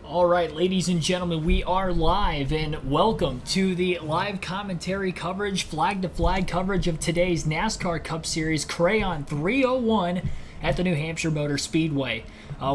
All right, ladies and gentlemen, we are live, and welcome to the live commentary coverage, flag-to-flag coverage of today's NASCAR Cup Series Crayon 301 at the New Hampshire Motor Speedway.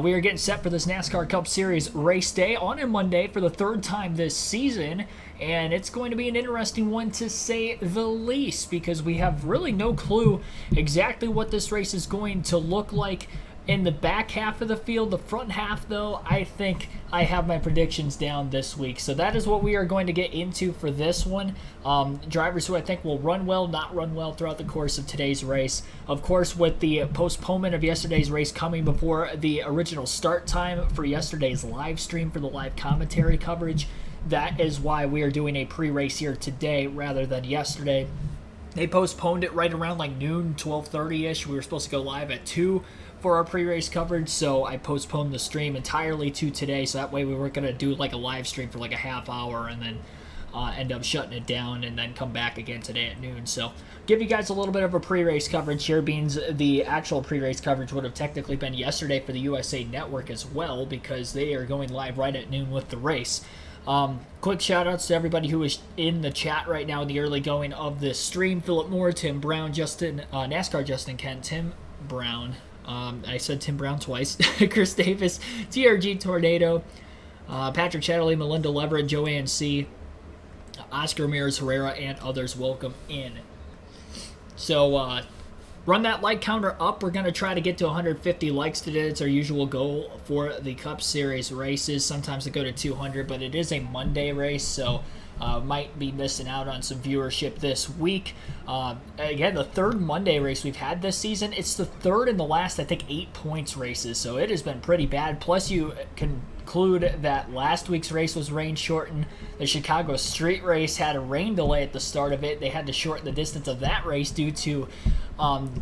We are getting set for this NASCAR Cup Series race day on a Monday for the third time this season, and it's going to be an interesting one to say the least because we have really no clue exactly what this race is going to look like in the back half of the field. The front half, though, I think I have my predictions down this week. So that is what we are going to get into for this one. Drivers who I think will run well, not run well throughout the course of today's race. Of course, with the postponement of yesterday's race coming before the original start time for yesterday's live stream for the live commentary coverage, that is why we are doing a pre-race here today rather than yesterday. They postponed it right around like noon, 12:30-ish. We were supposed to go live at 2 for our pre-race coverage, so I postponed the stream entirely to today, so that way we weren't going to do like a live stream for like a half hour and then end up shutting it down and then come back again today at noon. So give you guys a little bit of a pre-race coverage here, being the actual pre-race coverage would have technically been yesterday for the USA Network as well, because they are going live right at noon with the race. Quick shout outs to everybody who is in the chat right now in the early going of this stream. Philip Moore, Tim Brown, NASCAR Justin Kent, Tim Brown, I said Tim Brown twice, Chris Davis, TRG Tornado, Patrick Chatterley, Melinda Leverett, Joanne C., Oscar Ramirez Herrera, and others. Welcome in. So, run that like counter up. We're going to try to get to 150 likes today. It's our usual goal for the Cup Series races. Sometimes they go to 200, but it is a Monday race, so might be missing out on some viewership this week. Again, the third Monday race we've had this season. It's the third in the last, I think, 8 points races, so it has been pretty bad. Plus, you conclude that last week's race was rain shortened. The Chicago street race had a rain delay at the start of it. They had to shorten the distance of that race due to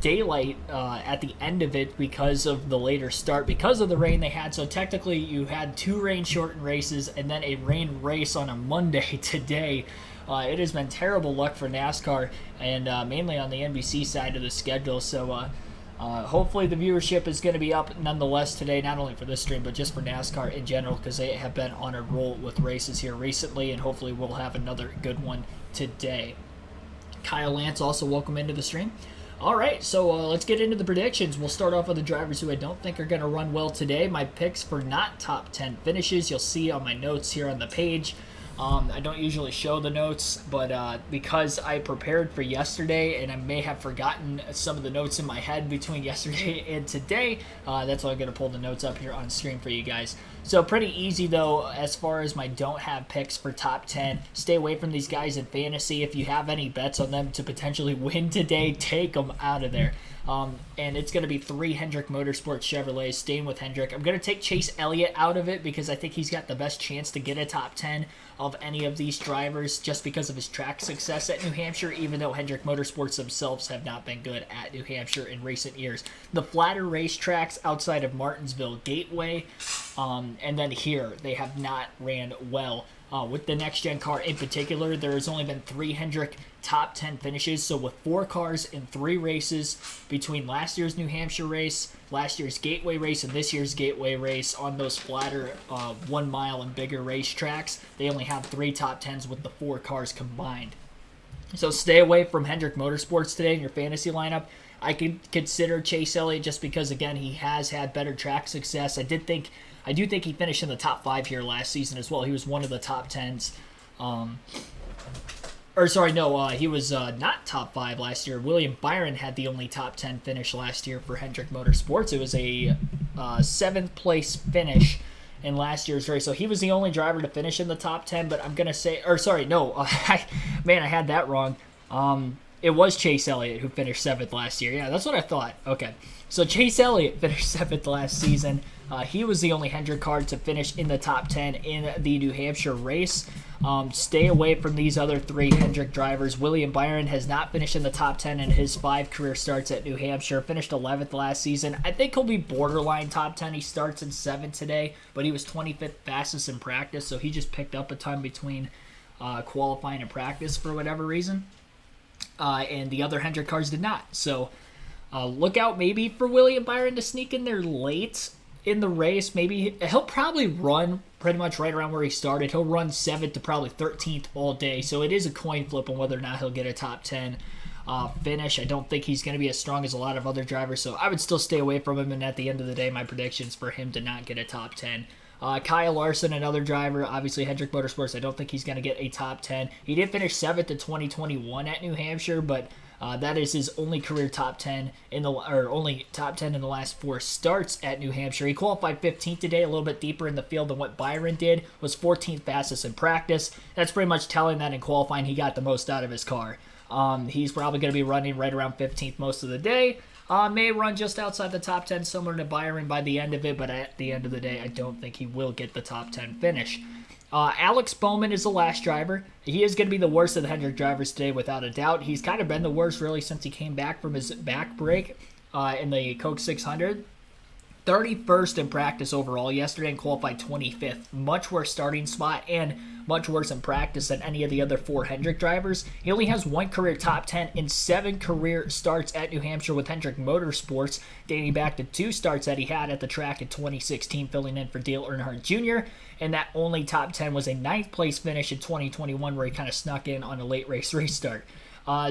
daylight at the end of it because of the later start, because of the rain they had. So technically you had 2 rain shortened races and then a rain race on a Monday today. It has been terrible luck for NASCAR, and mainly on the NBC side of the schedule. So hopefully the viewership is going to be up nonetheless today, not only for this stream but just for NASCAR in general, because they have been on a roll with races here recently, and hopefully we'll have another good one today. Kyle Lance, also welcome into the stream. All right, so let's get into the predictions. We'll start off with the drivers who I don't think are going to run well today. My picks for not top 10 finishes, you'll see on my notes here on the page. I don't usually show the notes, but because I prepared for yesterday and I may have forgotten some of the notes in my head between yesterday and today, that's why I'm going to pull the notes up here on screen for you guys. So pretty easy, though, as far as my don't have picks for top 10. Stay away from these guys in fantasy. If you have any bets on them to potentially win today, take them out of there. And it's going to be 3 Hendrick Motorsports Chevrolets, staying with Hendrick. I'm going to take Chase Elliott out of it because I think he's got the best chance to get a top 10 of any of these drivers just because of his track success at New Hampshire, even though Hendrick Motorsports themselves have not been good at New Hampshire in recent years. The flatter racetracks outside of Martinsville, Gateway, and then here, they have not ran well. With the next-gen car in particular, there has only been 3 Hendrick top 10 finishes. So with 4 cars in 3 races between last year's New Hampshire race, last year's Gateway race, and this year's Gateway race on those flatter 1 mile and bigger racetracks, they only have 3 top 10s with the 4 cars combined. So stay away from Hendrick Motorsports today in your fantasy lineup. I could consider Chase Elliott just because, again, he has had better track success. I do think he finished in the top 5 here last season as well. He was one of the top 10s. He was not top 5 last year. William Byron had the only top 10 finish last year for Hendrick Motorsports. It was a 7th place finish in last year's race. So he was the only driver to finish in the top 10, but I'm going to say, I had that wrong. It was Chase Elliott who finished 7th last year. Yeah, that's what I thought. Okay. So Chase Elliott finished 7th last season. He was the only Hendrick car to finish in the top 10 in the New Hampshire race. Stay away from these other 3 Hendrick drivers. William Byron has not finished in the top 10 in his 5 career starts at New Hampshire. Finished 11th last season. I think he'll be borderline top 10. He starts in 7th today, but he was 25th fastest in practice, so he just picked up a ton between qualifying and practice for whatever reason. And the other Hendrick cars did not. So look out maybe for William Byron to sneak in there late in the race. Maybe he'll probably run pretty much right around where he started. He'll run 7th to probably 13th all day. So it is a coin flip on whether or not he'll get a top 10 finish. I don't think he's going to be as strong as a lot of other drivers, so I would still stay away from him. And at the end of the day, my prediction's for him to not get a top 10. Kyle Larson, another driver, obviously Hendrick Motorsports, I don't think he's going to get a top 10. He did finish 7th in 2021 at New Hampshire, but that is his only career top 10 only top 10 in the last 4 starts at New Hampshire. He qualified 15th today, a little bit deeper in the field than what Byron did, was 14th fastest in practice. That's pretty much telling that in qualifying he got the most out of his car. He's probably going to be running right around 15th most of the day. May run just outside the top 10, similar to Byron by the end of it, but at the end of the day, I don't think he will get the top 10 finish. Alex Bowman is the last driver. He is going to be the worst of the Hendrick drivers today, without a doubt. He's kind of been the worst, really, since he came back from his back break in the Coke 600. 31st in practice overall yesterday and qualified 25th. Much worse starting spot and much worse in practice than any of the other 4 Hendrick drivers. He only has 1 career top 10 in 7 career starts at New Hampshire with Hendrick Motorsports, dating back to 2 starts that he had at the track in 2016, filling in for Dale Earnhardt Jr., and that only top 10 was a 9th place finish in 2021 where he kind of snuck in on a late race restart.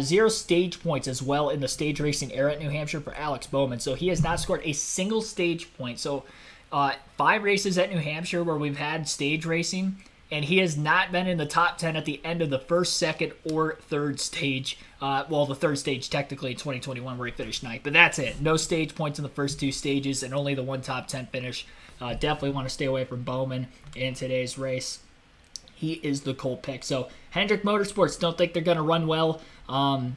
0 stage points as well in the stage racing era at New Hampshire for Alex Bowman. So he has not scored a single stage point. So 5 races at New Hampshire where we've had stage racing, and he has not been in the top 10 at the end of the first, second, or third stage. The third stage technically in 2021 where he finished 9th. But that's it. No stage points in the first 2 stages and only the 1 top 10 finish. Definitely want to stay away from Bowman in today's race. He is the cold pick. So Hendrick Motorsports, don't think they're going to run well. I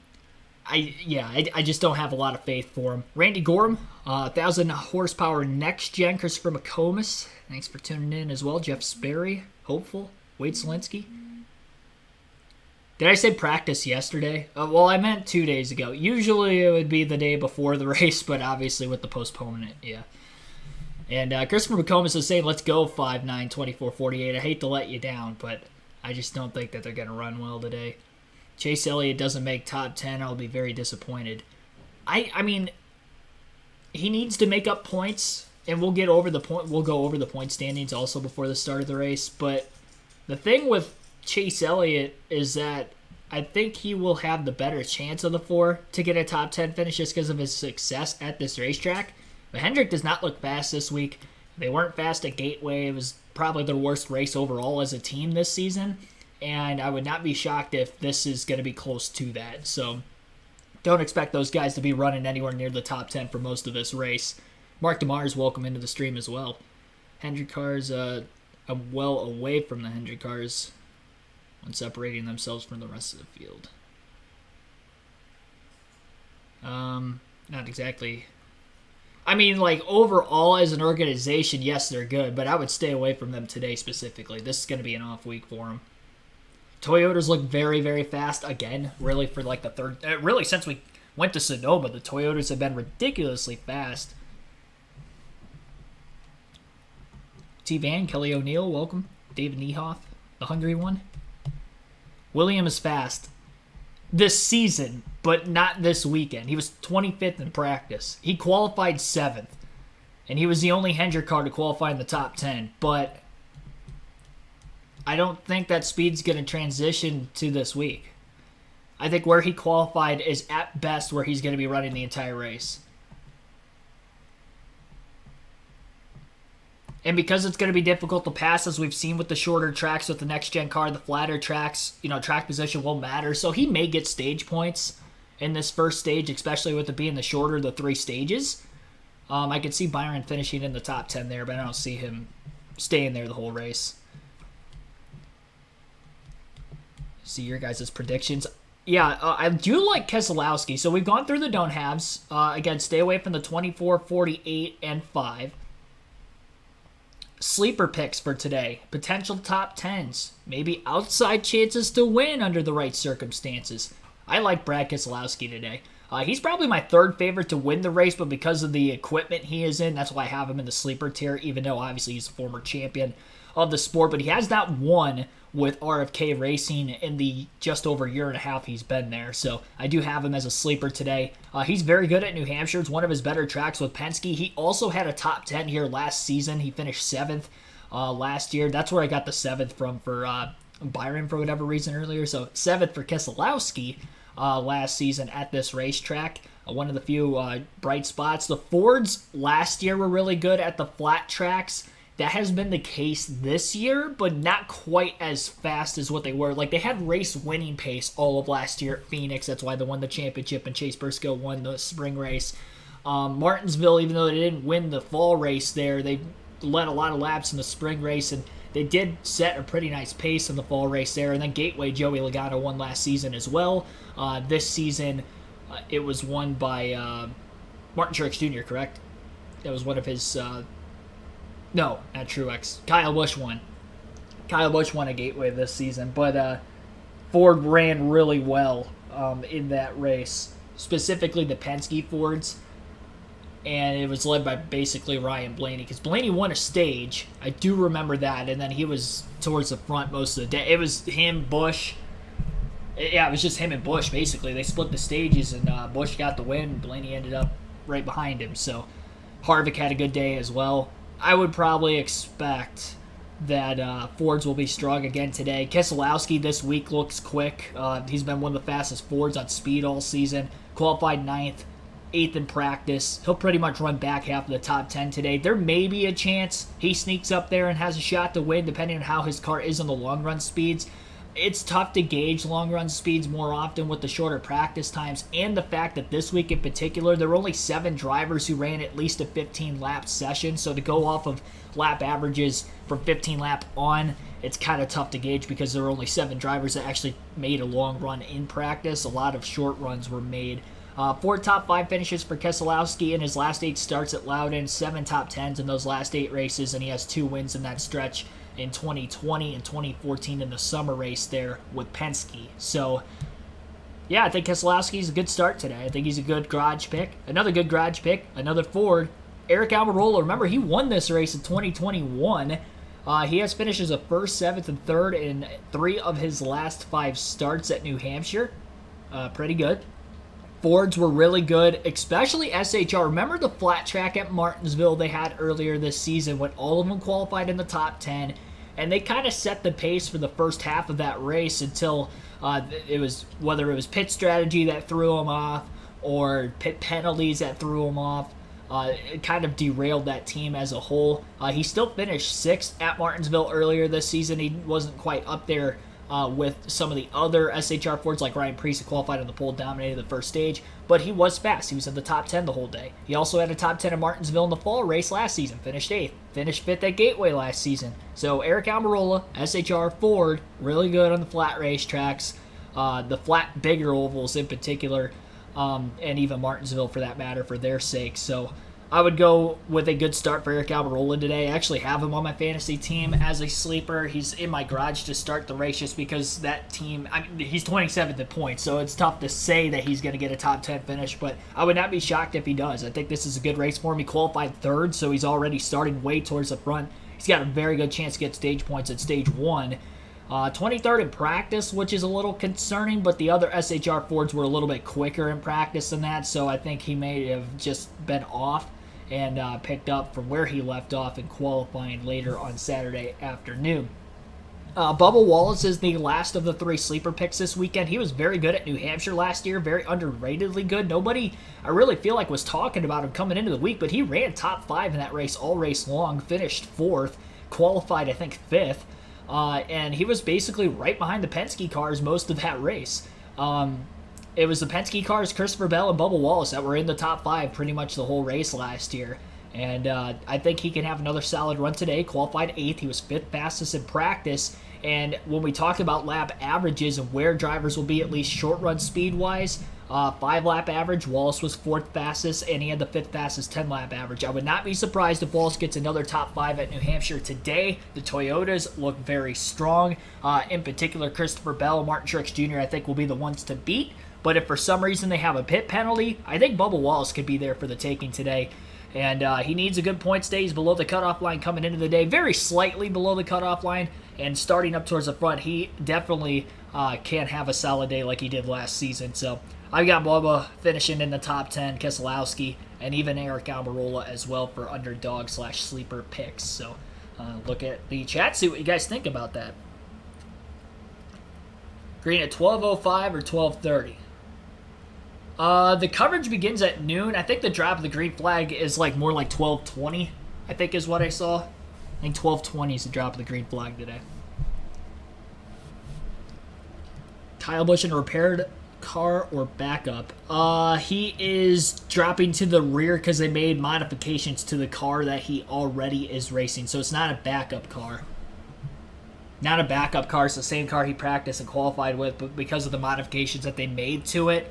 just don't have a lot of faith for him. Randy Gorham, 1,000 horsepower next gen. Christopher McComas, thanks for tuning in as well. Jeff Sperry, hopeful. Wade Selinsky. Did I say practice yesterday? I meant 2 days ago. Usually it would be the day before the race, but obviously with the postponement, yeah. And Christopher McComas is saying, let's go 5'9", 24, 48. I hate to let you down, but I just don't think that they're going to run well today. Chase Elliott doesn't make top 10. I'll be very disappointed. I mean, he needs to make up points, and we'll get over the point. We'll go over the point standings also before the start of the race. But the thing with Chase Elliott is that I think he will have the better chance of the 4 to get a top 10 finish just because of his success at this racetrack. But Hendrick does not look fast this week. They weren't fast at Gateway. It was probably their worst race overall as a team this season. And I would not be shocked if this is going to be close to that. So don't expect those guys to be running anywhere near the top 10 for most of this race. Mark DeMar is welcome into the stream as well. Hendrick cars are well away from the Hendrick cars when separating themselves from the rest of the field. Not exactly. I mean, like, overall as an organization, yes, they're good, but I would stay away from them today specifically. This is going to be an off week for them. Toyotas look very, very fast again, really, for like the third. Really, since we went to Sonoma, the Toyotas have been ridiculously fast. T. Van, Kelly O'Neill, welcome. David Niehoff, the hungry one. William is fast this season, but not this weekend. He was 25th in practice. He qualified 7th, and he was the only Hendrick car to qualify in the top 10, but I don't think that speed's going to transition to this week. I think where he qualified is at best where he's going to be running the entire race. And because it's going to be difficult to pass, as we've seen with the shorter tracks with the next-gen car, the flatter tracks, track position will matter. So he may get stage points in this first stage, especially with it being the shorter, the 3 stages. I could see Byron finishing in the top 10 there, but I don't see him staying there the whole race. See your guys' predictions. Yeah, I do like Keselowski. So we've gone through the don't haves. Again, stay away from the 24, 48, and 5. Sleeper picks for today. Potential top 10s. Maybe outside chances to win under the right circumstances. I like Brad Keselowski today. He's probably my 3rd favorite to win the race, but because of the equipment he is in, that's why I have him in the sleeper tier, even though obviously he's a former champion of the sport. But he has not won with RFK Racing in the just over year and a half he's been there. So I do have him as a sleeper today. He's very good at New Hampshire. It's one of his better tracks with Penske. He also had a top 10 here last season. He finished 7th last year. That's where I got the 7th from for Byron for whatever reason earlier. So 7th for Keselowski last season at this racetrack. One of the few bright spots. The Fords last year were really good at the flat tracks. That has been the case this year, but not quite as fast as what they were. Like, they had race-winning pace all of last year at Phoenix. That's why they won the championship, and Chase Briscoe won the spring race. Martinsville, even though they didn't win the fall race there, they led a lot of laps in the spring race, and they did set a pretty nice pace in the fall race there. And then Gateway, Joey Logano won last season as well. This season, it was won by Martin Truex Jr., correct? That was one of his... No, not Truex. Kyle Busch won. Kyle Busch won a Gateway this season, but Ford ran really well in that race, specifically the Penske Fords, and it was led by basically Ryan Blaney, because Blaney won a stage. I do remember that, and then he was towards the front most of the day. It was him, Busch. Yeah, it was just him and Busch, basically. They split the stages, and Busch got the win. Blaney ended up right behind him, so Harvick had a good day as well. I would probably expect that Fords will be strong again today. Keselowski this week looks quick. He's been one of the fastest Fords on speed all season. Qualified 9th, 8th in practice. He'll pretty much run back half of the top 10 today. There may be a chance he sneaks up there and has a shot to win, depending on how his car is on the long run speeds. It's tough to gauge long run speeds more often with the shorter practice times, and the fact that this week in particular, there were only 7 drivers who ran at least a 15-lap session. So to go off of lap averages from 15 lap on, it's kind of tough to gauge because there were only 7 drivers that actually made a long run in practice. A lot of short runs were made. 4 top 5 finishes for Keselowski in his last 8 starts at Loudon, 7 top 10s in those last 8 races, and he has 2 wins in that stretch in 2020 and 2014 in the summer race there with Penske. So, yeah, I think Keselowski's a good start today. I think he's a good garage pick. Another good garage pick, another Ford. Eric Almirola, remember, he won this race in 2021. He has finishes of 1st, 7th, and 3rd in 3 of his last 5 starts at New Hampshire. Pretty good. Fords were really good, especially SHR. Remember the flat track at Martinsville they had earlier this season when all of them qualified in the top 10, and they kind of set the pace for the first half of that race until it was, whether it was pit strategy that threw them off or pit penalties that threw them off. It kind of derailed that team as a whole. He still finished 6th at Martinsville earlier this season. He wasn't quite up there with some of the other SHR Fords like Ryan Preece, who qualified on the pole, dominated the first stage, but he was fast. He was in the top 10 the whole day. He also had a top 10 at Martinsville in the fall race last season, finished 8th, finished 5th at Gateway last season. So Eric Almirola, SHR Ford, really good on the flat racetracks, the flat bigger ovals in particular, and even Martinsville for that matter for their sake. So I would go with a good start for Eric Almirola today. I actually have him on my fantasy team as a sleeper. He's in my garage to start the race just because that team, he's 27th at points, so it's tough to say that he's going to get a top 10 finish, but I would not be shocked if he does. I think this is a good race for him. He qualified 3rd, so he's already starting way towards the front. He's got a very good chance to get stage points at stage 1. 23rd in practice, which is a little concerning, but the other SHR Fords were a little bit quicker in practice than that, so I think he may have just been off and picked up from where he left off in qualifying later on Saturday afternoon. Bubba Wallace is the last of the 3 sleeper picks this weekend. He was very good at New Hampshire last year, very underratedly good. Nobody, I really feel like, was talking about him coming into the week, but he ran top 5 in that race all race long, finished 4th, qualified, I think, 5th, and he was basically right behind the Penske cars most of that race. It was the Penske cars, Christopher Bell and Bubba Wallace, that were in the top 5 pretty much the whole race last year. And I think he can have another solid run today. Qualified 8th. He was 5th fastest in practice. And when we talk about lap averages and where drivers will be at least short run speed-wise, 5-lap average, Wallace was 4th fastest, and he had the 5th fastest 10-lap average. I would not be surprised if Wallace gets another top 5 at New Hampshire today. The Toyotas look very strong. In particular, Christopher Bell and Martin Truex Jr. I think will be the ones to beat. But if for some reason they have a pit penalty, I think Bubba Wallace could be there for the taking today. And he needs a good points day. He's below the cutoff line coming into the day, very slightly below the cutoff line. And starting up towards the front, he definitely can't have a solid day like he did last season. So I've got Bubba finishing in the top 10, Keselowski, and even Eric Almirola as well for underdog/sleeper picks. So look at the chat, see what you guys think about that. Green at 12:05 or 12:30. The coverage begins at noon. I think the drop of the green flag is like more like 12:20, I think is what I saw. I think 12:20 is the drop of the green flag today. Kyle Busch in a repaired car or backup? He is dropping to the rear because they made modifications to the car that he already is racing. So it's not a backup car. Not a backup car. It's the same car he practiced and qualified with, but because of the modifications that they made to it,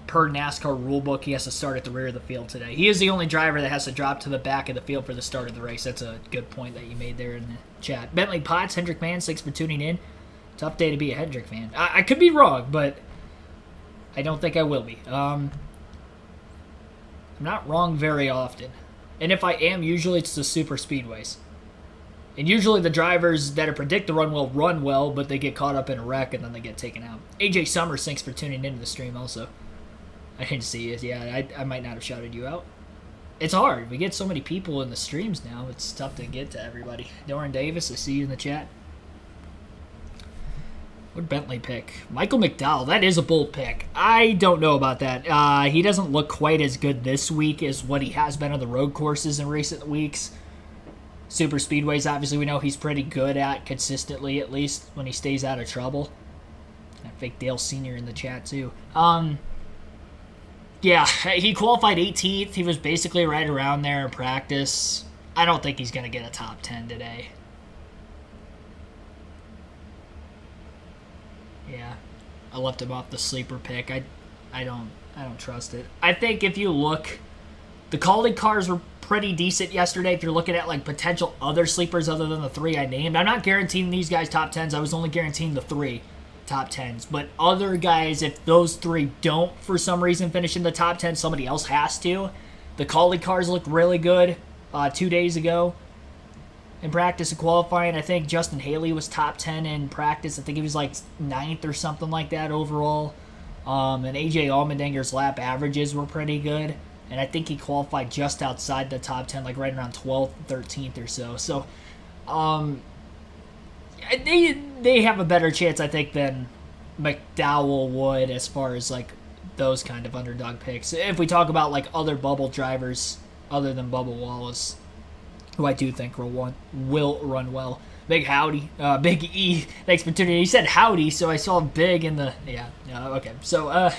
per NASCAR rulebook, he has to start at the rear of the field today. He is the only driver that has to drop to the back of the field for the start of the race. That's a good point that you made there in the chat. Bentley Potts, Hendrick Man, thanks for tuning in. Tough day to be a Hendrick fan. I could be wrong, but I don't think I will be. I'm not wrong very often. And if I am, usually it's the super speedways. And usually the drivers that are predict to run well, but they get caught up in a wreck and then they get taken out. AJ Summers, thanks for tuning into the stream also. I didn't see it. Yeah, I might not have shouted you out. It's hard. We get so many people in the streams now. It's tough to get to everybody. Doran Davis, I see you in the chat. What Bentley pick? Michael McDowell. That is a bold pick. I don't know about that. He doesn't look quite as good this week as what he has been on the road courses in recent weeks. Super speedways, obviously, we know he's pretty good at consistently, at least when he stays out of trouble. I fake Dale Sr. in the chat, too. Yeah, he qualified 18th. He was basically right around there in practice. I don't think he's going to get a top 10 today. Yeah, I left him off the sleeper pick. I don't trust it. I think if you look, the Caldy cars were pretty decent yesterday. If you're looking at like potential other sleepers other than the three I named, I'm not guaranteeing these guys top 10s. I was only guaranteeing the three top 10s. But other guys, if those three don't for some reason finish in the top 10, somebody else has to. The Caldy cars looked really good 2 days ago in practice and qualifying. I think Justin Haley was top 10 in practice. I think he was like 9th or something like that overall. And AJ Allmendinger's lap averages were pretty good. And I think he qualified just outside the top 10, like right around 12th, 13th or so. So they have a better chance, I think, than McDowell would as far as like those kind of underdog picks. If we talk about like other bubble drivers other than Bubba Wallace, who I do think will run well. Big Howdy, Big E, thanks for tuning in. He said Howdy, so I saw Big in the, okay. So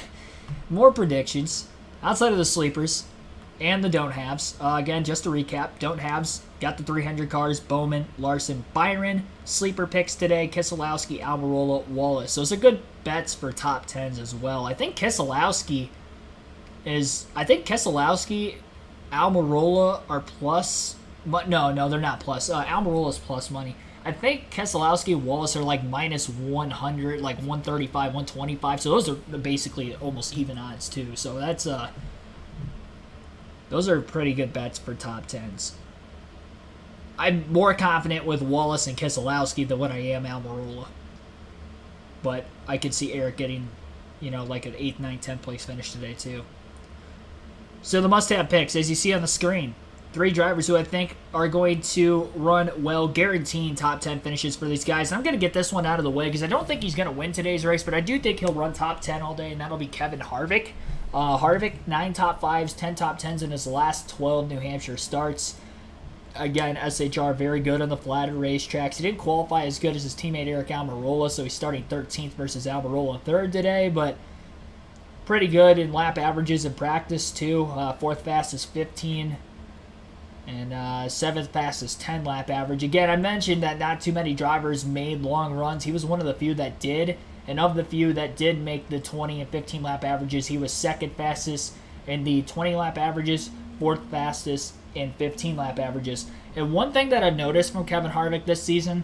more predictions. Outside of the sleepers and the don't-haves, again, just to recap, don't-haves, got the 300 cars, Bowman, Larson, Byron. Sleeper picks today, Keselowski, Almirola, Wallace. Those are good bets for top 10s as well. I think Keselowski, Almirola are plus, but no, they're not plus. Almirola's plus money. I think Keselowski and Wallace are like minus 100, like 135, 125. So those are basically almost even odds too. So that's those are pretty good bets for top 10s. I'm more confident with Wallace and Keselowski than what I am Almirola. But I could see Eric getting, like an 8th, 9th, 10th place finish today too. So the must-have picks, as you see on the screen. 3 drivers who I think are going to run well, guaranteeing top 10 finishes for these guys. And I'm going to get this one out of the way because I don't think he's going to win today's race, but I do think he'll run top 10 all day, and that'll be Kevin Harvick. Harvick, 9 top 5s, 10 top 10s in his last 12 New Hampshire starts. Again, SHR very good on the flatter racetracks. He didn't qualify as good as his teammate Eric Almirola, so he's starting 13th versus Almirola 3rd today, but pretty good in lap averages in practice too. 4th fastest 15. And 7th fastest 10 lap average. Again, I mentioned that not too many drivers made long runs. He was one of the few that did. And of the few that did make the 20 and 15 lap averages, he was 2nd fastest in the 20 lap averages, 4th fastest in 15 lap averages. And one thing that I've noticed from Kevin Harvick this season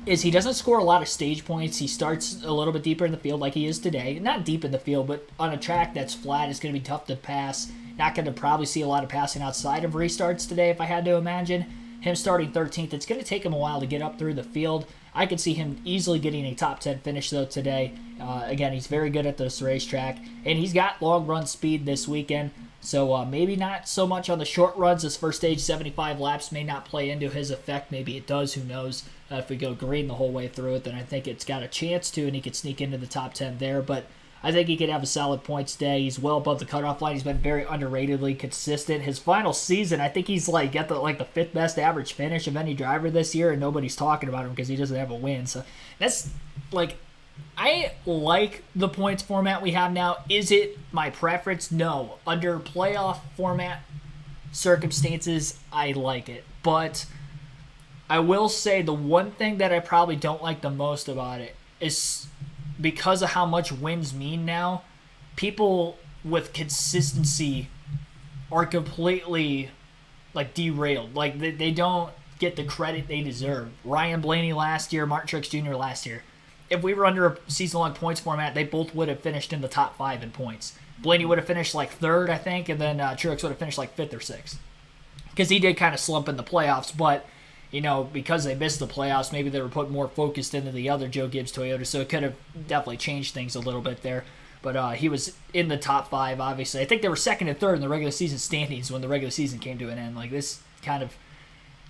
is he doesn't score a lot of stage points. He starts a little bit deeper in the field like he is today. Not deep in the field, but on a track that's flat, it's going to be tough to pass. Not going to probably see a lot of passing outside of restarts today if I had to imagine. Him starting 13th, it's going to take him a while to get up through the field. I could see him easily getting a top 10 finish, though, today. Again, he's very good at this racetrack, and he's got long run speed this weekend. So maybe not so much on the short runs. This first stage, 75 laps, may not play into his effect. Maybe it does. Who knows? If we go green the whole way through it, then I think it's got a chance to, and he could sneak into the top 10 there. But I think he could have a solid points day. He's well above the cutoff line. He's been very underratedly consistent. His final season, I think he's like at the fifth best average finish of any driver this year, and nobody's talking about him because he doesn't have a win. So that's like, I like the points format we have now. Is it my preference? No. Under playoff format circumstances, I like it. But I will say the one thing that I probably don't like the most about it is because of how much wins mean now, people with consistency are completely like derailed. Like they don't get the credit they deserve. Ryan Blaney last year, Martin Truex Jr. last year. If we were under a season-long points format, they both would have finished in the top 5 in points. Blaney would have finished like 3rd, I think, and then Truex would have finished like 5th or 6th. Because he did kind of slump in the playoffs, but because they missed the playoffs, maybe they were put more focused into the other Joe Gibbs Toyota, so it could have definitely changed things a little bit there. But he was in the top 5, obviously. I think they were 2nd and 3rd in the regular season standings when the regular season came to an end. Like, this kind of,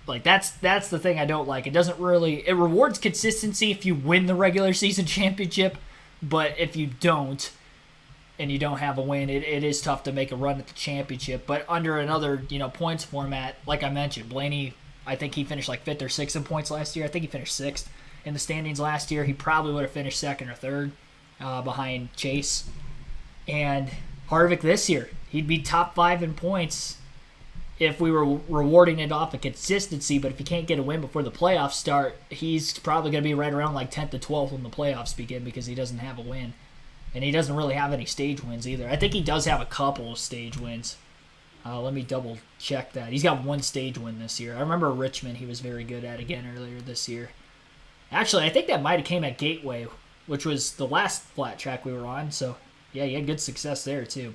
like, that's the thing I don't like. It doesn't really, it rewards consistency if you win the regular season championship, but if you don't, and you don't have a win, it is tough to make a run at the championship. But under another, points format, like I mentioned, Blaney, I think he finished like 5th or 6th in points last year. I think he finished 6th in the standings last year. He probably would have finished 2nd or 3rd behind Chase. And Harvick this year, he'd be top 5 in points if we were rewarding it off of consistency. But if he can't get a win before the playoffs start, he's probably going to be right around like 10th to 12th when the playoffs begin because he doesn't have a win. And he doesn't really have any stage wins either. I think he does have a couple of stage wins. Let me double check that. He's got 1 stage win this year. I remember Richmond he was very good at again earlier this year. Actually, I think that might have came at Gateway, which was the last flat track we were on. So, yeah, he had good success there too.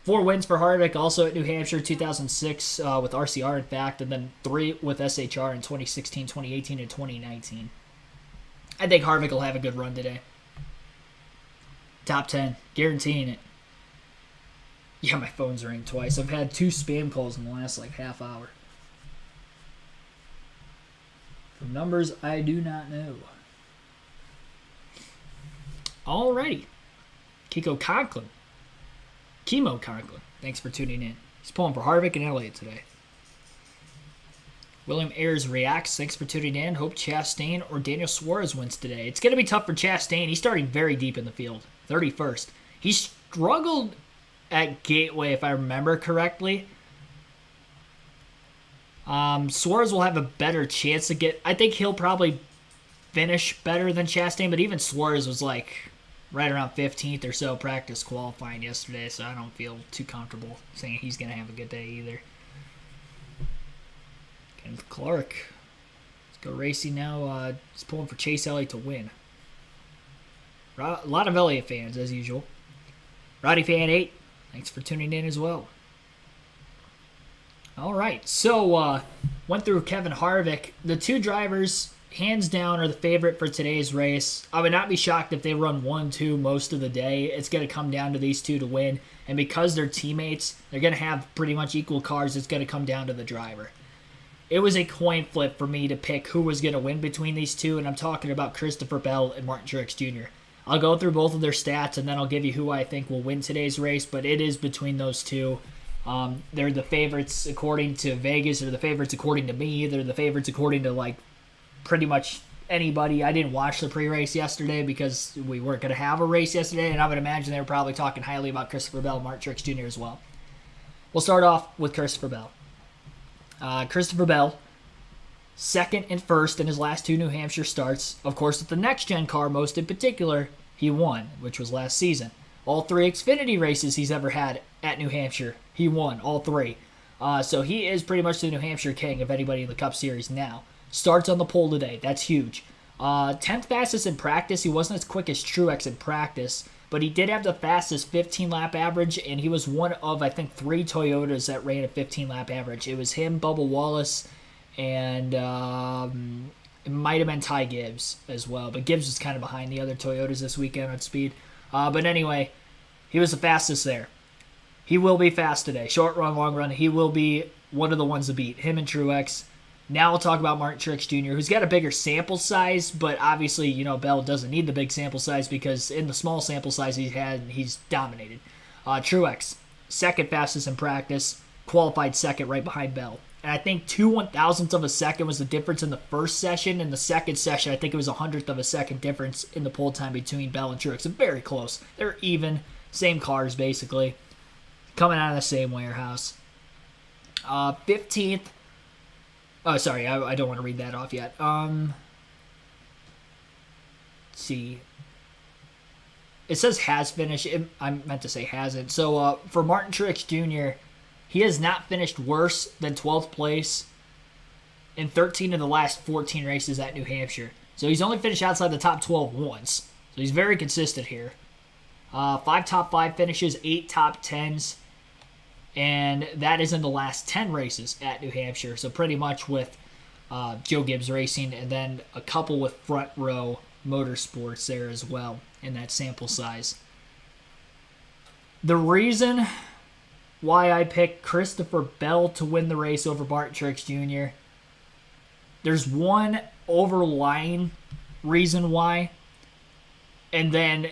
4 wins for Harvick, also at New Hampshire 2006 with RCR, in fact, and then 3 with SHR in 2016, 2018, and 2019. I think Harvick will have a good run today. Top 10, guaranteeing it. Yeah, my phone's ringing twice. I've had 2 spam calls in the last half hour. From numbers I do not know. Alrighty. Kiko Conklin. Chemo Conklin. Thanks for tuning in. He's pulling for Harvick and Elliott today. William Ayers reacts. Thanks for tuning in. Hope Chastain or Daniel Suarez wins today. It's going to be tough for Chastain. He's starting very deep in the field. 31st. He struggled at Gateway, if I remember correctly. Suarez will have a better chance to get... I think he'll probably finish better than Chastain, but even Suarez was like right around 15th or so practice qualifying yesterday, so I don't feel too comfortable saying he's going to have a good day either. Kenneth Clark. Let's go racing now. He's pulling for Chase Elliott to win. A lot of Elliott fans, as usual. Roddy Fan 8. Thanks for tuning in as well. All right, so went through Kevin Harvick. The 2 drivers, hands down, are the favorite for today's race. I would not be shocked if they run 1-2 most of the day. It's going to come down to these 2 to win. And because they're teammates, they're going to have pretty much equal cars. It's going to come down to the driver. It was a coin flip for me to pick who was going to win between these 2, and I'm talking about Christopher Bell and Martin Truex Jr. I'll go through both of their stats, and then I'll give you who I think will win today's race, but it is between those 2. They're the favorites according to Vegas. They're the favorites according to me. They're the favorites according to, pretty much anybody. I didn't watch the pre-race yesterday because we weren't going to have a race yesterday, and I would imagine they were probably talking highly about Christopher Bell and Martin Truex Jr. as well. We'll start off with Christopher Bell. Christopher Bell, 2nd and 1st in his last 2 New Hampshire starts. Of course, with the next-gen car, most in particular, he won, which was last season. All 3 Xfinity races he's ever had at New Hampshire, he won all 3. So he is pretty much the New Hampshire king of anybody in the Cup Series now. Starts on the pole today. That's huge. 10th fastest in practice. He wasn't as quick as Truex in practice, but he did have the fastest 15-lap average, and he was one of, I think, 3 Toyotas that ran a 15-lap average. It was him, Bubba Wallace, and it might have been Ty Gibbs as well, but Gibbs was kind of behind the other Toyotas this weekend on speed. But anyway, he was the fastest there. He will be fast today. Short run, long run, he will be one of the ones to beat, him and Truex. Now we'll talk about Martin Truex Jr., who's got a bigger sample size, but obviously, Bell doesn't need the big sample size because in the small sample size he's had, he's dominated. Truex, second fastest in practice, qualified second right behind Bell. And I think 2/1000ths of a second was the difference in the first session. In the second session, I think it was 100th of a second difference in the pole time between Bell and Truex. So very close. They're even, same cars basically, coming out of the same warehouse. 15th. Oh, sorry, I don't want to read that off yet. Let's see. It says has finished. I meant to say hasn't. So for Martin Truex Jr., he has not finished worse than 12th place in 13 of the last 14 races at New Hampshire. So he's only finished outside the top 12 once. So he's very consistent here. 5 top 5 finishes, 8 top 10s. And that is in the last 10 races at New Hampshire. So pretty much with Joe Gibbs Racing and then a couple with Front Row Motorsports there as well in that sample size. The reason why I picked Christopher Bell to win the race over Martin Truex Jr., there's one overlying reason why, and then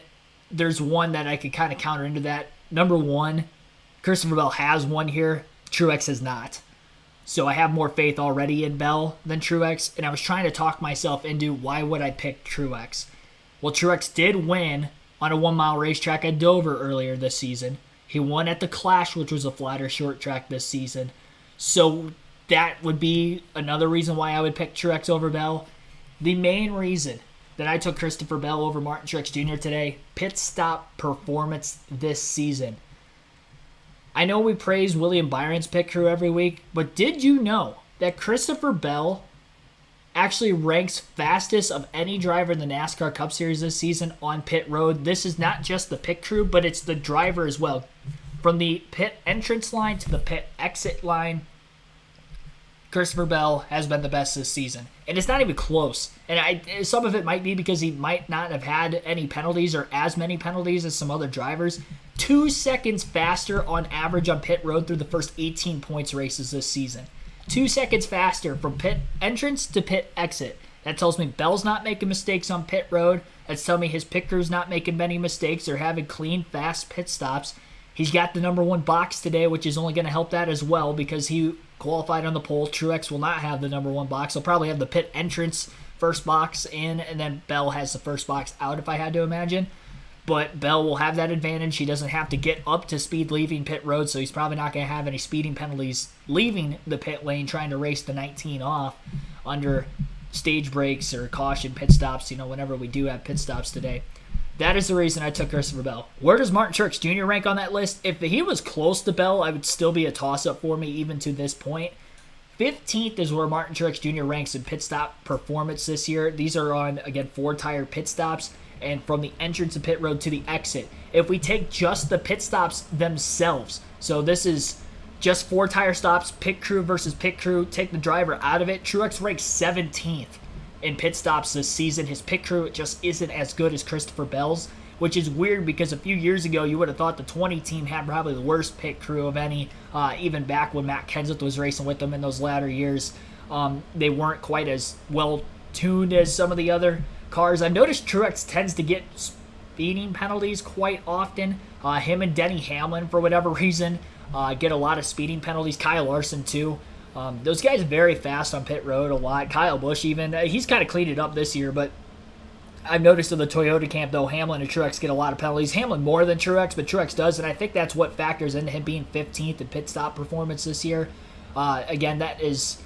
there's one that I could kind of counter into that. Number one, Christopher Bell has won here. Truex has not. So I have more faith already in Bell than Truex, and I was trying to talk myself into why would I pick Truex. Well, Truex did win on a 1-mile racetrack at Dover earlier this season. He won at the Clash, which was a flatter short track this season. So that would be another reason why I would pick Truex over Bell. The main reason that I took Christopher Bell over Martin Truex Jr. today, pit stop performance this season. I know we praise William Byron's pit crew every week, but did you know that Christopher Bell actually ranks fastest of any driver in the NASCAR Cup Series this season on pit road? This is not just the pit crew, but it's the driver as well. From the pit entrance line to the pit exit line, Christopher Bell has been the best this season. And it's not even close. And some of it might be because he might not have had any penalties or as many penalties as some other drivers. 2 seconds faster on average on pit road through the first 18 points races this season. 2 seconds faster from pit entrance to pit exit. That tells me Bell's not making mistakes on pit road. That's telling me his pit crew's not making many mistakes. They're having clean, fast pit stops. He's got the number 1 box today, which is only going to help that as well because he qualified on the pole. Truex will not have the number 1 box. He'll probably have the pit entrance first box in, and then Bell has the first box out if I had to imagine. But Bell will have that advantage. He doesn't have to get up to speed leaving pit road, so he's probably not going to have any speeding penalties leaving the pit lane trying to race the 19 off under stage breaks or caution pit stops, whenever we do have pit stops today. That is the reason I took Christopher Bell. Where does Martin Truex Jr. rank on that list? If he was close to Bell, I would still be a toss-up for me even to this point. 15th is where Martin Truex Jr. ranks in pit stop performance this year. These are on, again, 4-tire pit stops and from the entrance of pit road to the exit. If we take just the pit stops themselves, so this is just 4-tire stops, pit crew versus pit crew, take the driver out of it, Truex ranks 17th in pit stops this season. His pit crew just isn't as good as Christopher Bell's, which is weird because a few years ago you would have thought the 20 team had probably the worst pit crew of any, even back when Matt Kenseth was racing with them in those latter years. They weren't quite as well tuned as some of the other cars. I've noticed Truex tends to get speeding penalties quite often. Him and Denny Hamlin, for whatever reason, get a lot of speeding penalties. Kyle Larson, too. Those guys are very fast on pit road a lot. Kyle Busch, even. He's kind of cleaned it up this year, but I've noticed in the Toyota camp, though, Hamlin and Truex get a lot of penalties. Hamlin more than Truex, but Truex does, and I think that's what factors into him being 15th in pit stop performance this year. Again, that is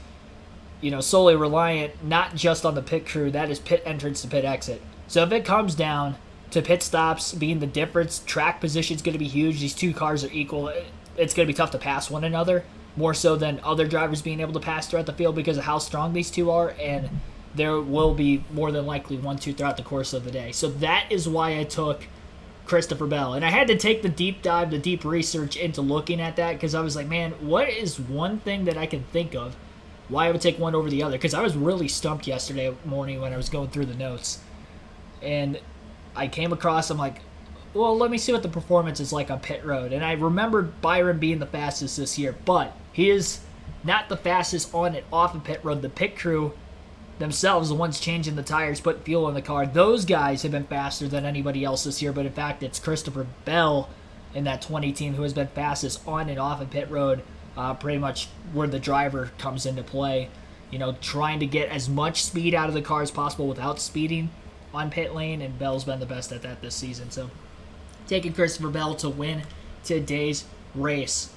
solely reliant not just on the pit crew. That is pit entrance to pit exit. So if it comes down to pit stops being the difference, track position is going to be huge. These two cars are equal. It's going to be tough to pass one another. more so than other drivers being able to pass throughout the field because of how strong these two are, and there will be more than likely 1-2 throughout the course of the day. So that is why I took Christopher Bell. And I had to take the deep dive, the deep research into looking at that, because I was like, man, what is one thing that I can think of why I would take one over the other? Because I was really stumped yesterday morning when I was going through the notes. And I came across, I'm like, well, let me see what the performance is like on pit road. And I remembered Byron being the fastest this year, but he is not the fastest on and off of pit road. The pit crew themselves, the ones changing the tires, putting fuel in the car, those guys have been faster than anybody else this year. But in fact, it's Christopher Bell in that 20 team who has been fastest on and off of pit road, pretty much where the driver comes into play. You know, trying to get as much speed out of the car as possible without speeding on pit lane, and Bell's been the best at that this season. So taking Christopher Bell to win today's race.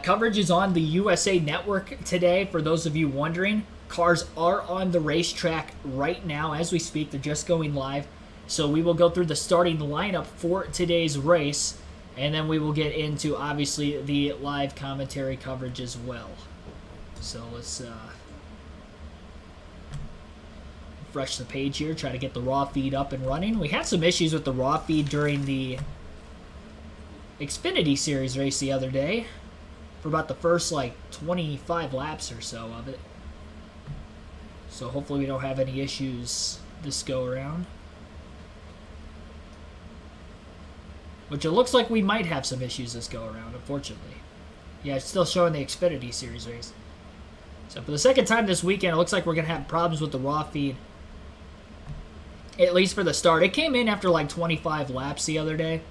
Coverage is on the USA Network today, for those of you wondering. Cars are on the racetrack right now as we speak. They're just going live. So we will go through the starting lineup for today's race, and then we will get into, obviously, the live commentary coverage as well. So let's refresh the page here, try to get the raw feed up and running. We had some issues with the raw feed during the Xfinity Series race the other day for about the first, 25 laps or so of it. So hopefully we don't have any issues this go around. Which it looks like we might have some issues this go around, unfortunately. Yeah, it's still showing the Xfinity Series race. So for the second time this weekend, it looks like we're going to have problems with the raw feed. At least for the start. It came in after 25 laps the other day.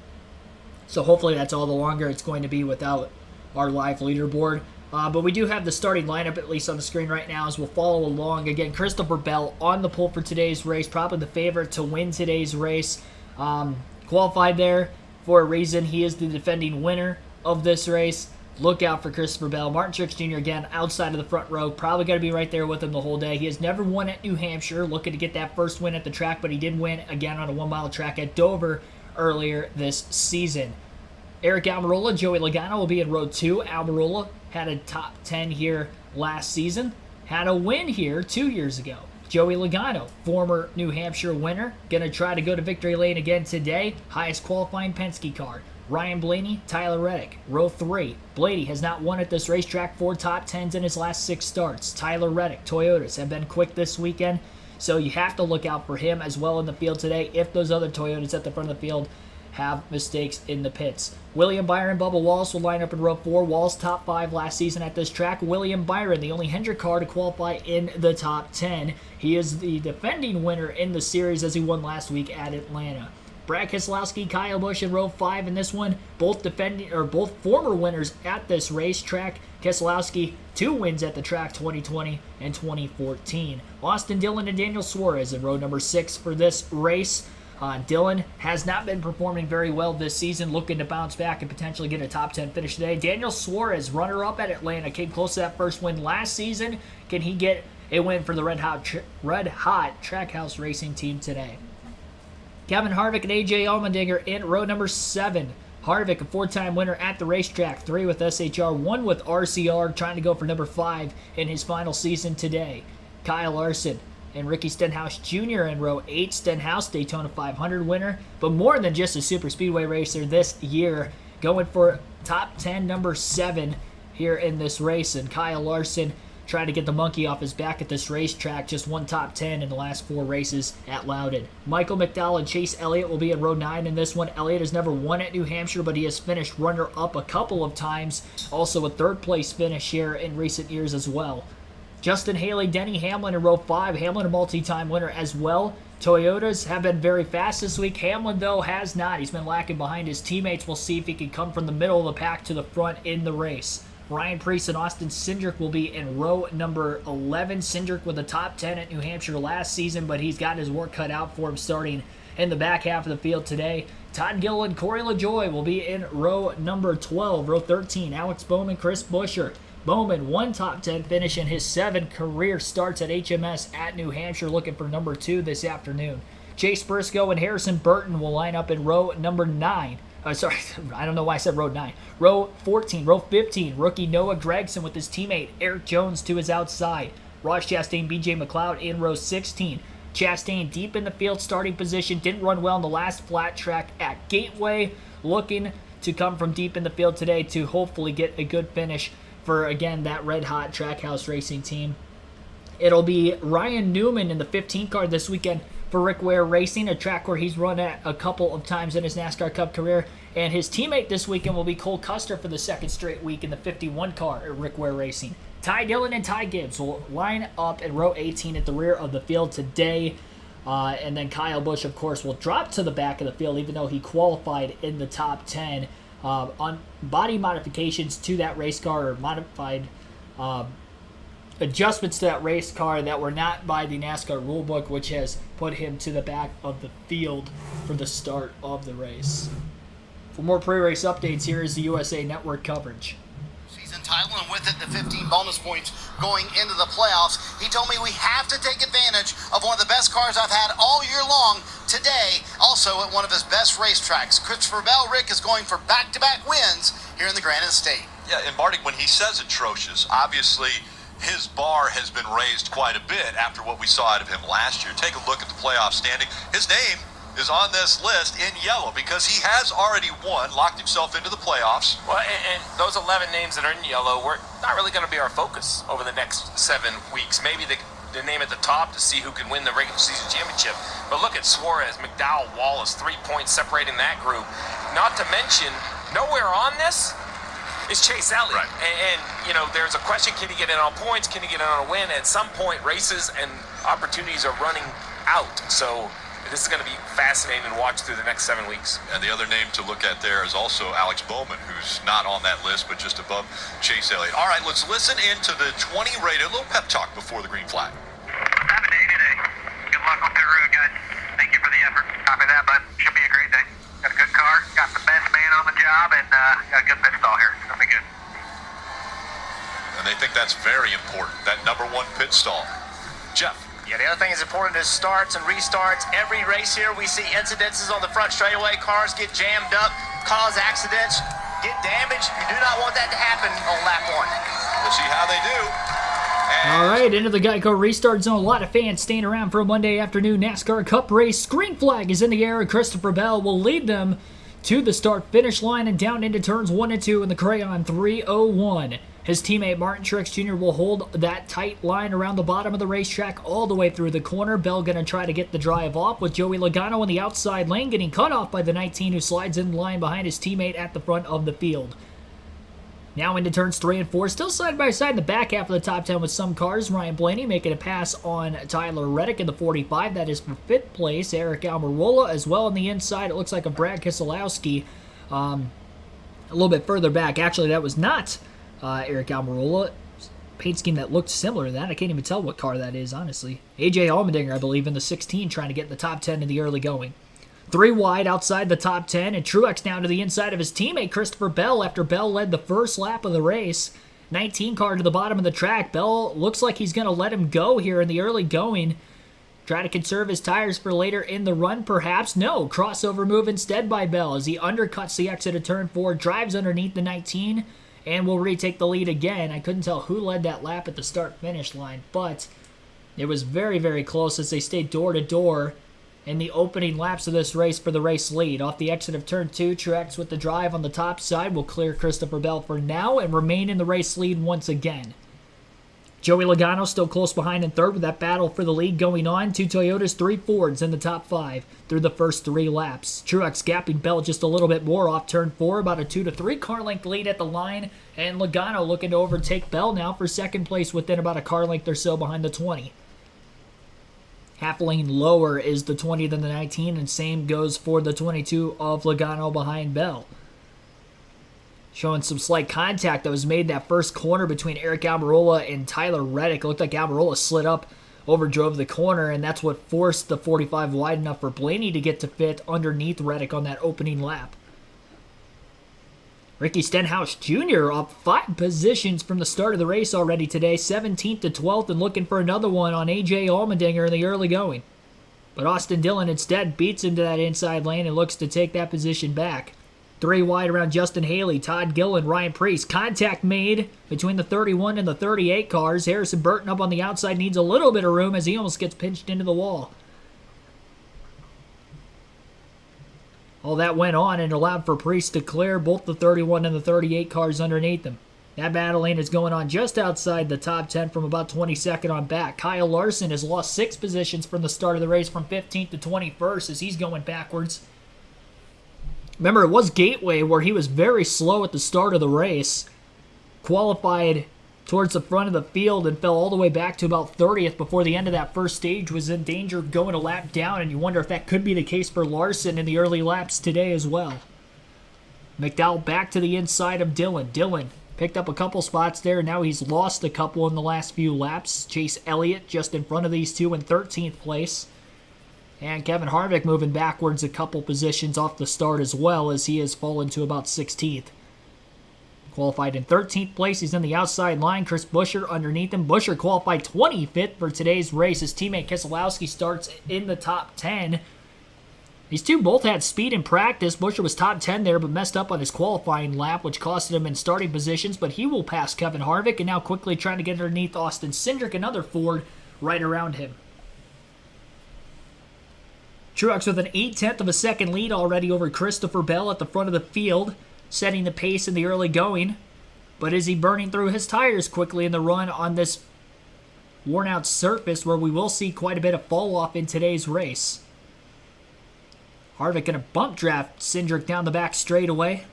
So hopefully that's all the longer it's going to be without our live leaderboard. But we do have the starting lineup at least on the screen right now as we'll follow along. Again, Christopher Bell on the pole for today's race. Probably the favorite to win today's race. Qualified there for a reason. He is the defending winner of this race. Look out for Christopher Bell. Martin Truex Jr. again outside of the front row. Probably going to be right there with him the whole day. He has never won at New Hampshire. Looking to get that first win at the track, but he did win again on a 1-mile track at Dover earlier this season. Eric Almirola, Joey Logano will be in row 2. Almirola had a top 10 here last season. Had a win here 2 years ago. Joey Logano, former New Hampshire winner, going to try to go to victory lane again today. Highest qualifying Penske car. Ryan Blaney, Tyler Reddick, row 3. Blaney has not won at this racetrack. 4 top 10s in his last 6 starts. Tyler Reddick, Toyotas have been quick this weekend, so you have to look out for him as well in the field today if those other Toyotas at the front of the field have mistakes in the pits. William Byron, Bubba Wallace will line up in row 4. Wallace top 5 last season at this track. William Byron, the only Hendrick car to qualify in the top 10. He is the defending winner in the series as he won last week at Atlanta. Brad Keselowski, Kyle Busch in row 5 in this one. Both former winners at this racetrack. Keselowski, 2 wins at the track, 2020 and 2014. Austin Dillon and Daniel Suarez in row number 6 for this race. Dillon has not been performing very well this season, looking to bounce back and potentially get a top 10 finish today. Daniel Suarez, runner-up at Atlanta, came close to that first win last season. Can he get a win for the Red Hot Trackhouse Racing team today? Kevin Harvick and AJ Allmendinger in row number 7. Harvick, a 4-time winner at the racetrack, 3 with SHR, 1 with RCR, trying to go for number 5 in his final season today. Kyle Larson and Ricky Stenhouse Jr. in row 8. Stenhouse, Daytona 500 winner, but more than just a super speedway racer this year, going for top 10 number 7 here in this race. And Kyle Larson trying to get the monkey off his back at this racetrack, just 1 top 10 in the last 4 races at Loudon. Michael McDowell and Chase Elliott will be in row 9 in this one. Elliott has never won at New Hampshire, but he has finished runner-up a couple of times. Also a 3rd place finish here in recent years as well. Justin Haley, Denny Hamlin in row 5. Hamlin, a multi-time winner as well. Toyotas have been very fast this week. Hamlin, though, has not. He's been lacking behind his teammates. We'll see if he can come from the middle of the pack to the front in the race. Ryan Preece and Austin Cindric will be in row number 11. Cindric with a top 10 at New Hampshire last season, but he's got his work cut out for him starting in the back half of the field today. Todd Gilliland, Corey LaJoie will be in row number 12. Row 13, Alex Bowman, Chris Buescher. Bowman, 1 top 10 finish in his 7 career starts at HMS at New Hampshire, looking for number 2 this afternoon. Chase Briscoe and Harrison Burton will line up in row number 9. Sorry, I don't know why I said row 9. Row 14, row 15, rookie Noah Gregson with his teammate Eric Jones to his outside. Ross Chastain, BJ McLeod in row 16. Chastain deep in the field, starting position, didn't run well in the last flat track at Gateway. Looking to come from deep in the field today to hopefully get a good finish for, again, that red-hot Trackhouse Racing team. It'll be Ryan Newman in the 15 car this weekend for Rick Ware Racing, a track where he's run at a couple of times in his NASCAR Cup career. And his teammate this weekend will be Cole Custer for the second straight week in the 51 car at Rick Ware Racing. Ty Dillon and Ty Gibbs will line up in row 18 at the rear of the field today. And then Kyle Busch, of course, will drop to the back of the field, even though he qualified in the top 10. On body modifications to that race car, or modified adjustments to that race car that were not by the NASCAR rulebook, which has put him to the back of the field for the start of the race. For more pre-race updates, here is the USA Network coverage. Title, and with it the 15 bonus points going into the playoffs. He told me we have to take advantage of one of the best cars I've had all year long today, also at one of his best racetracks. Christopher Bell, Rick, is going for back-to-back wins here in the Granite State. Yeah, and Marty, when he says atrocious, obviously his bar has been raised quite a bit after what we saw out of him last year. Take a look at the playoff standing. His name is on this list in yellow because he has already won, locked himself into the playoffs. Well, and those 11 names that are in yellow, we're not really going to be our focus over the next 7 weeks. Maybe the name at the top to see who can win the regular season championship. But look at Suarez, McDowell, Wallace, 3 points separating that group. Not to mention, nowhere on this is Chase Elliott. Right. And, you know, there's a question, can he get in on points? Can he get in on a win? At some point, races and opportunities are running out. So this is going to be fascinating to watch through the next 7 weeks. And the other name to look at there is also Alex Bowman, who's not on that list, but just above Chase Elliott. All right, let's listen into the 20 rated, a little pep talk before the green flag. What's happening today? Good luck on pit road, guys. Thank you for the effort. Copy that, bud. Should be a great day. Got a good car, got the best man on the job, and got a good pit stall here. It's going to be good. And they think that's very important, that number 1 pit stall. Jeff. Yeah, the other thing is important is starts and restarts. Every race here, we see incidences on the front straightaway. Cars get jammed up, cause accidents, get damaged. You do not want that to happen on lap 1. We'll see how they do. All right, into the Geico restart zone. A lot of fans staying around for a Monday afternoon NASCAR Cup race. Green flag is in the air. Christopher Bell will lead them to the start-finish line and down into turns 1 and 2 in the Crayon 301. His teammate Martin Truex Jr. will hold that tight line around the bottom of the racetrack all the way through the corner. Bell going to try to get the drive off with Joey Logano in the outside lane, getting cut off by the 19 who slides in line behind his teammate at the front of the field. Now into turns 3 and 4, still side by side in the back half of the top 10 with some cars. Ryan Blaney making a pass on Tyler Reddick in the 45. That is for 5th place. Eric Almirola as well on the inside. It looks like a Brad Keselowski a little bit further back. Actually, that was not Eric Almirola. Paint scheme that looked similar to that. I can't even tell what car that is, honestly. AJ Allmendinger, I believe, in the 16, trying to get in the top 10 in the early going. 3 wide outside the top 10, and Truex down to the inside of his teammate Christopher Bell after Bell led the first lap of the race. 19 car to the bottom of the track. Bell looks like he's going to let him go here in the early going. Try to conserve his tires for later in the run, perhaps. No, crossover move instead by Bell as he undercuts the exit of turn 4, drives underneath the 19, and will retake the lead again. I couldn't tell who led that lap at the start-finish line, but it was very, very close as they stayed door-to-door in the opening laps of this race for the race lead. Off the exit of turn 2, Truex with the drive on the top side will clear Christopher Bell for now and remain in the race lead once again. Joey Logano still close behind in third with that battle for the lead going on. 2 Toyotas, 3 Fords in the top 5 through the first 3 laps. Truex gapping Bell just a little bit more off turn 4, about a 2 to 3 car length lead at the line, and Logano looking to overtake Bell now for second place within about a car length or so behind the 20. Half lane lower is the 20 than the 19, and same goes for the 22 of Logano behind Bell. Showing some slight contact that was made in that first corner between Eric Almirola and Tyler Reddick. It looked like Almirola slid up, overdrove the corner, and that's what forced the 45 wide enough for Blaney to get to fit underneath Reddick on that opening lap. Ricky Stenhouse Jr. up 5 positions from the start of the race already today, 17th to 12th, and looking for another one on AJ Allmendinger in the early going. But Austin Dillon instead beats into that inside lane and looks to take that position back. 3 wide around Justin Haley, Todd Gillen, Ryan Preece. Contact made between the 31 and the 38 cars. Harrison Burton up on the outside needs a little bit of room as he almost gets pinched into the wall. All that went on and allowed for Preece to clear both the 31 and the 38 cars underneath him. That battling is going on just outside the top 10 from about 22nd on back. Kyle Larson has lost 6 positions from the start of the race from 15th to 21st as he's going backwards. Remember, it was Gateway where he was very slow at the start of the race. Qualified towards the front of the field and fell all the way back to about 30th before the end of that first stage, was in danger of going a lap down, and you wonder if that could be the case for Larson in the early laps today as well. McDowell back to the inside of Dillon. Dillon picked up a couple spots there. Now he's lost a couple in the last few laps. Chase Elliott just in front of these two in 13th place. And Kevin Harvick moving backwards a couple positions off the start as well, as he has fallen to about 16th. Qualified in 13th place. He's in the outside line. Chris Buescher underneath him. Buescher qualified 25th for today's race. His teammate Keselowski starts in the top 10. These two both had speed in practice. Buescher was top 10 there, but messed up on his qualifying lap, which costed him in starting positions. But he will pass Kevin Harvick, and now quickly trying to get underneath Austin Cindric, another Ford right around him. Truex with an 0.8 of a second lead already over Christopher Bell at the front of the field, setting the pace in the early going. But is he burning through his tires quickly in the run on this worn-out surface where we will see quite a bit of fall-off in today's race? Harvick going to bump draft Cindric down the back straightaway.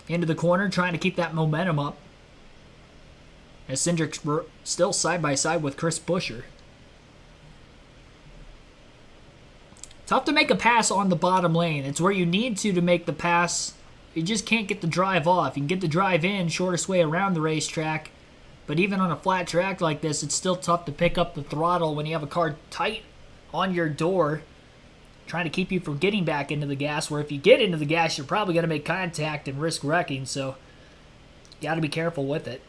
Into the corner, trying to keep that momentum up. As Cindric's still side-by-side with Chris Buescher. Tough to make a pass on the bottom lane. It's where you need to make the pass. You just can't get the drive off. You can get the drive in, shortest way around the racetrack. But even on a flat track like this, it's still tough to pick up the throttle when you have a car tight on your door, trying to keep you from getting back into the gas, where if you get into the gas, you're probably going to make contact and risk wrecking, so you got to be careful with it.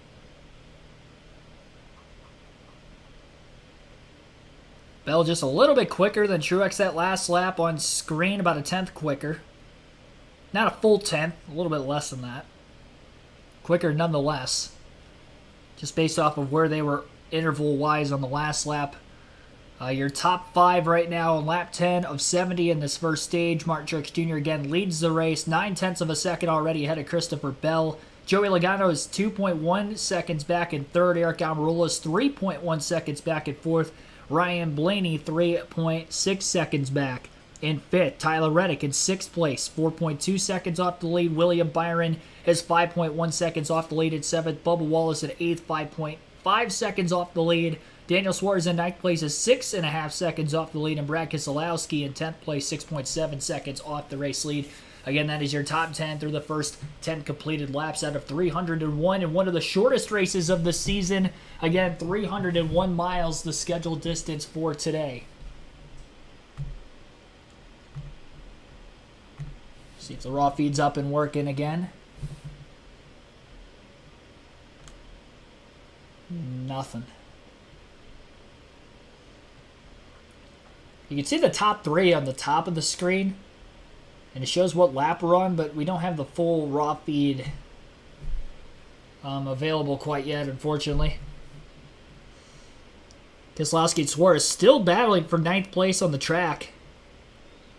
Bell just a little bit quicker than Truex that last lap on screen, about a 10th quicker. Not a full 10th, a little bit less than that. Quicker nonetheless, just based off of where they were interval-wise on the last lap. Your top 5 right now on lap 10 of 70 in this first stage. Martin Truex Jr. again leads the race, 0.9 of a second already ahead of Christopher Bell. Joey Logano is 2.1 seconds back in third. Eric Almirola is 3.1 seconds back in fourth. Ryan Blaney 3.6 seconds back in fifth. Tyler Reddick in 6th place, 4.2 seconds off the lead. William Byron is 5.1 seconds off the lead at 7th. Bubba Wallace at 8th, 5.5 seconds off the lead. Daniel Suarez in 9th place is 6.5 seconds off the lead. And Brad Keselowski in 10th place, 6.7 seconds off the race lead. Again, that is your top 10 through the first 10 completed laps out of 301 in one of the shortest races of the season. Again, 301 miles, the scheduled distance for today. See if the raw feed's up and working again. Nothing. You can see the top 3 on the top of the screen. And it shows what lap we're on, but we don't have the full raw feed available quite yet, unfortunately. Keselowski and Suarez still battling for 9th place on the track.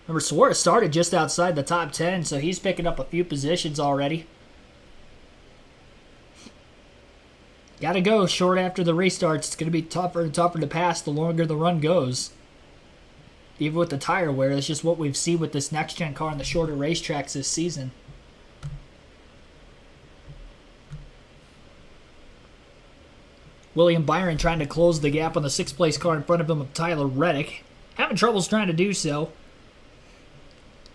Remember, Suarez started just outside the top 10, so he's picking up a few positions already. Gotta go short after the restarts. It's going to be tougher and tougher to pass the longer the run goes. Even with the tire wear, that's just what we've seen with this next-gen car on the shorter racetracks this season. William Byron trying to close the gap on the 6th-place car in front of him with Tyler Reddick. Having troubles trying to do so.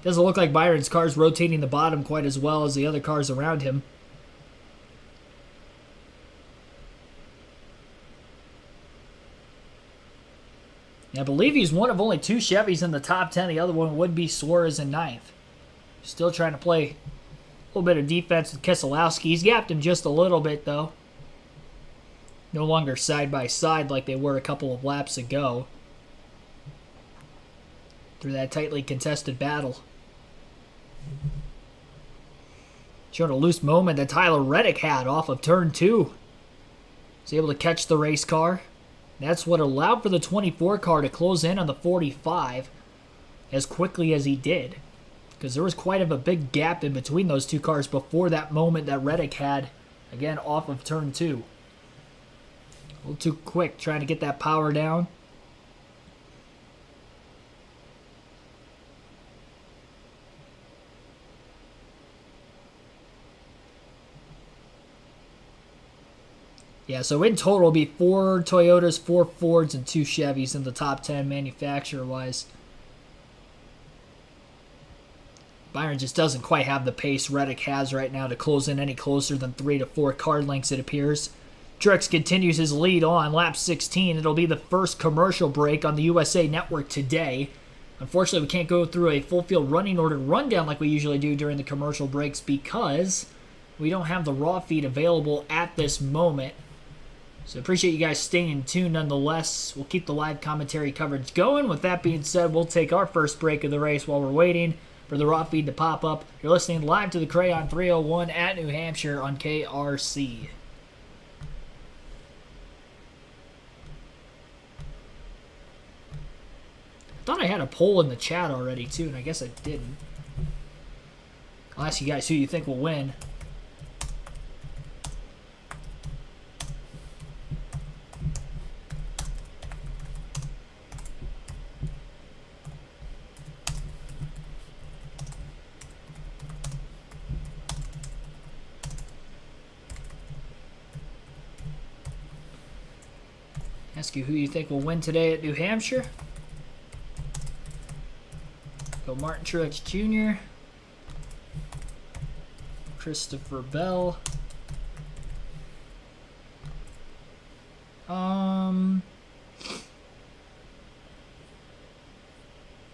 Doesn't look like Byron's car's rotating the bottom quite as well as the other cars around him. I believe he's one of only 2 Chevys in the top 10. The other one would be Suarez in 9th. Still trying to play a little bit of defense with Keselowski. He's gapped him just a little bit, though. No longer side by side like they were a couple of laps ago. Through that tightly contested battle. Showing a loose moment that Tyler Reddick had off of turn 2. He's able to catch the race car. That's what allowed for the 24 car to close in on the 45 as quickly as he did. Because there was quite of a big gap in between those two cars before that moment that Reddick had, again, off of turn 2. A little too quick trying to get that power down. Yeah, so in total it'll be 4 Toyotas, 4 Fords, and 2 Chevys in the top 10 manufacturer-wise. Byron just doesn't quite have the pace Reddick has right now to close in any closer than 3 to 4 car lengths, it appears. Truex continues his lead on lap 16. It'll be the first commercial break on the USA Network today. Unfortunately, we can't go through a full field running order rundown like we usually do during the commercial breaks because we don't have the raw feed available at this moment. So appreciate you guys staying in tune nonetheless. We'll keep the live commentary coverage going. With that being said, we'll take our first break of the race while we're waiting for the raw feed to pop up. You're listening live to the Crayon 301 at New Hampshire on KRC. I thought I had a poll in the chat already too, and I guess I didn't. I'll ask you guys who you think will win. Ask you who you think will win today at New Hampshire. Go Martin Truex Jr., Christopher Bell.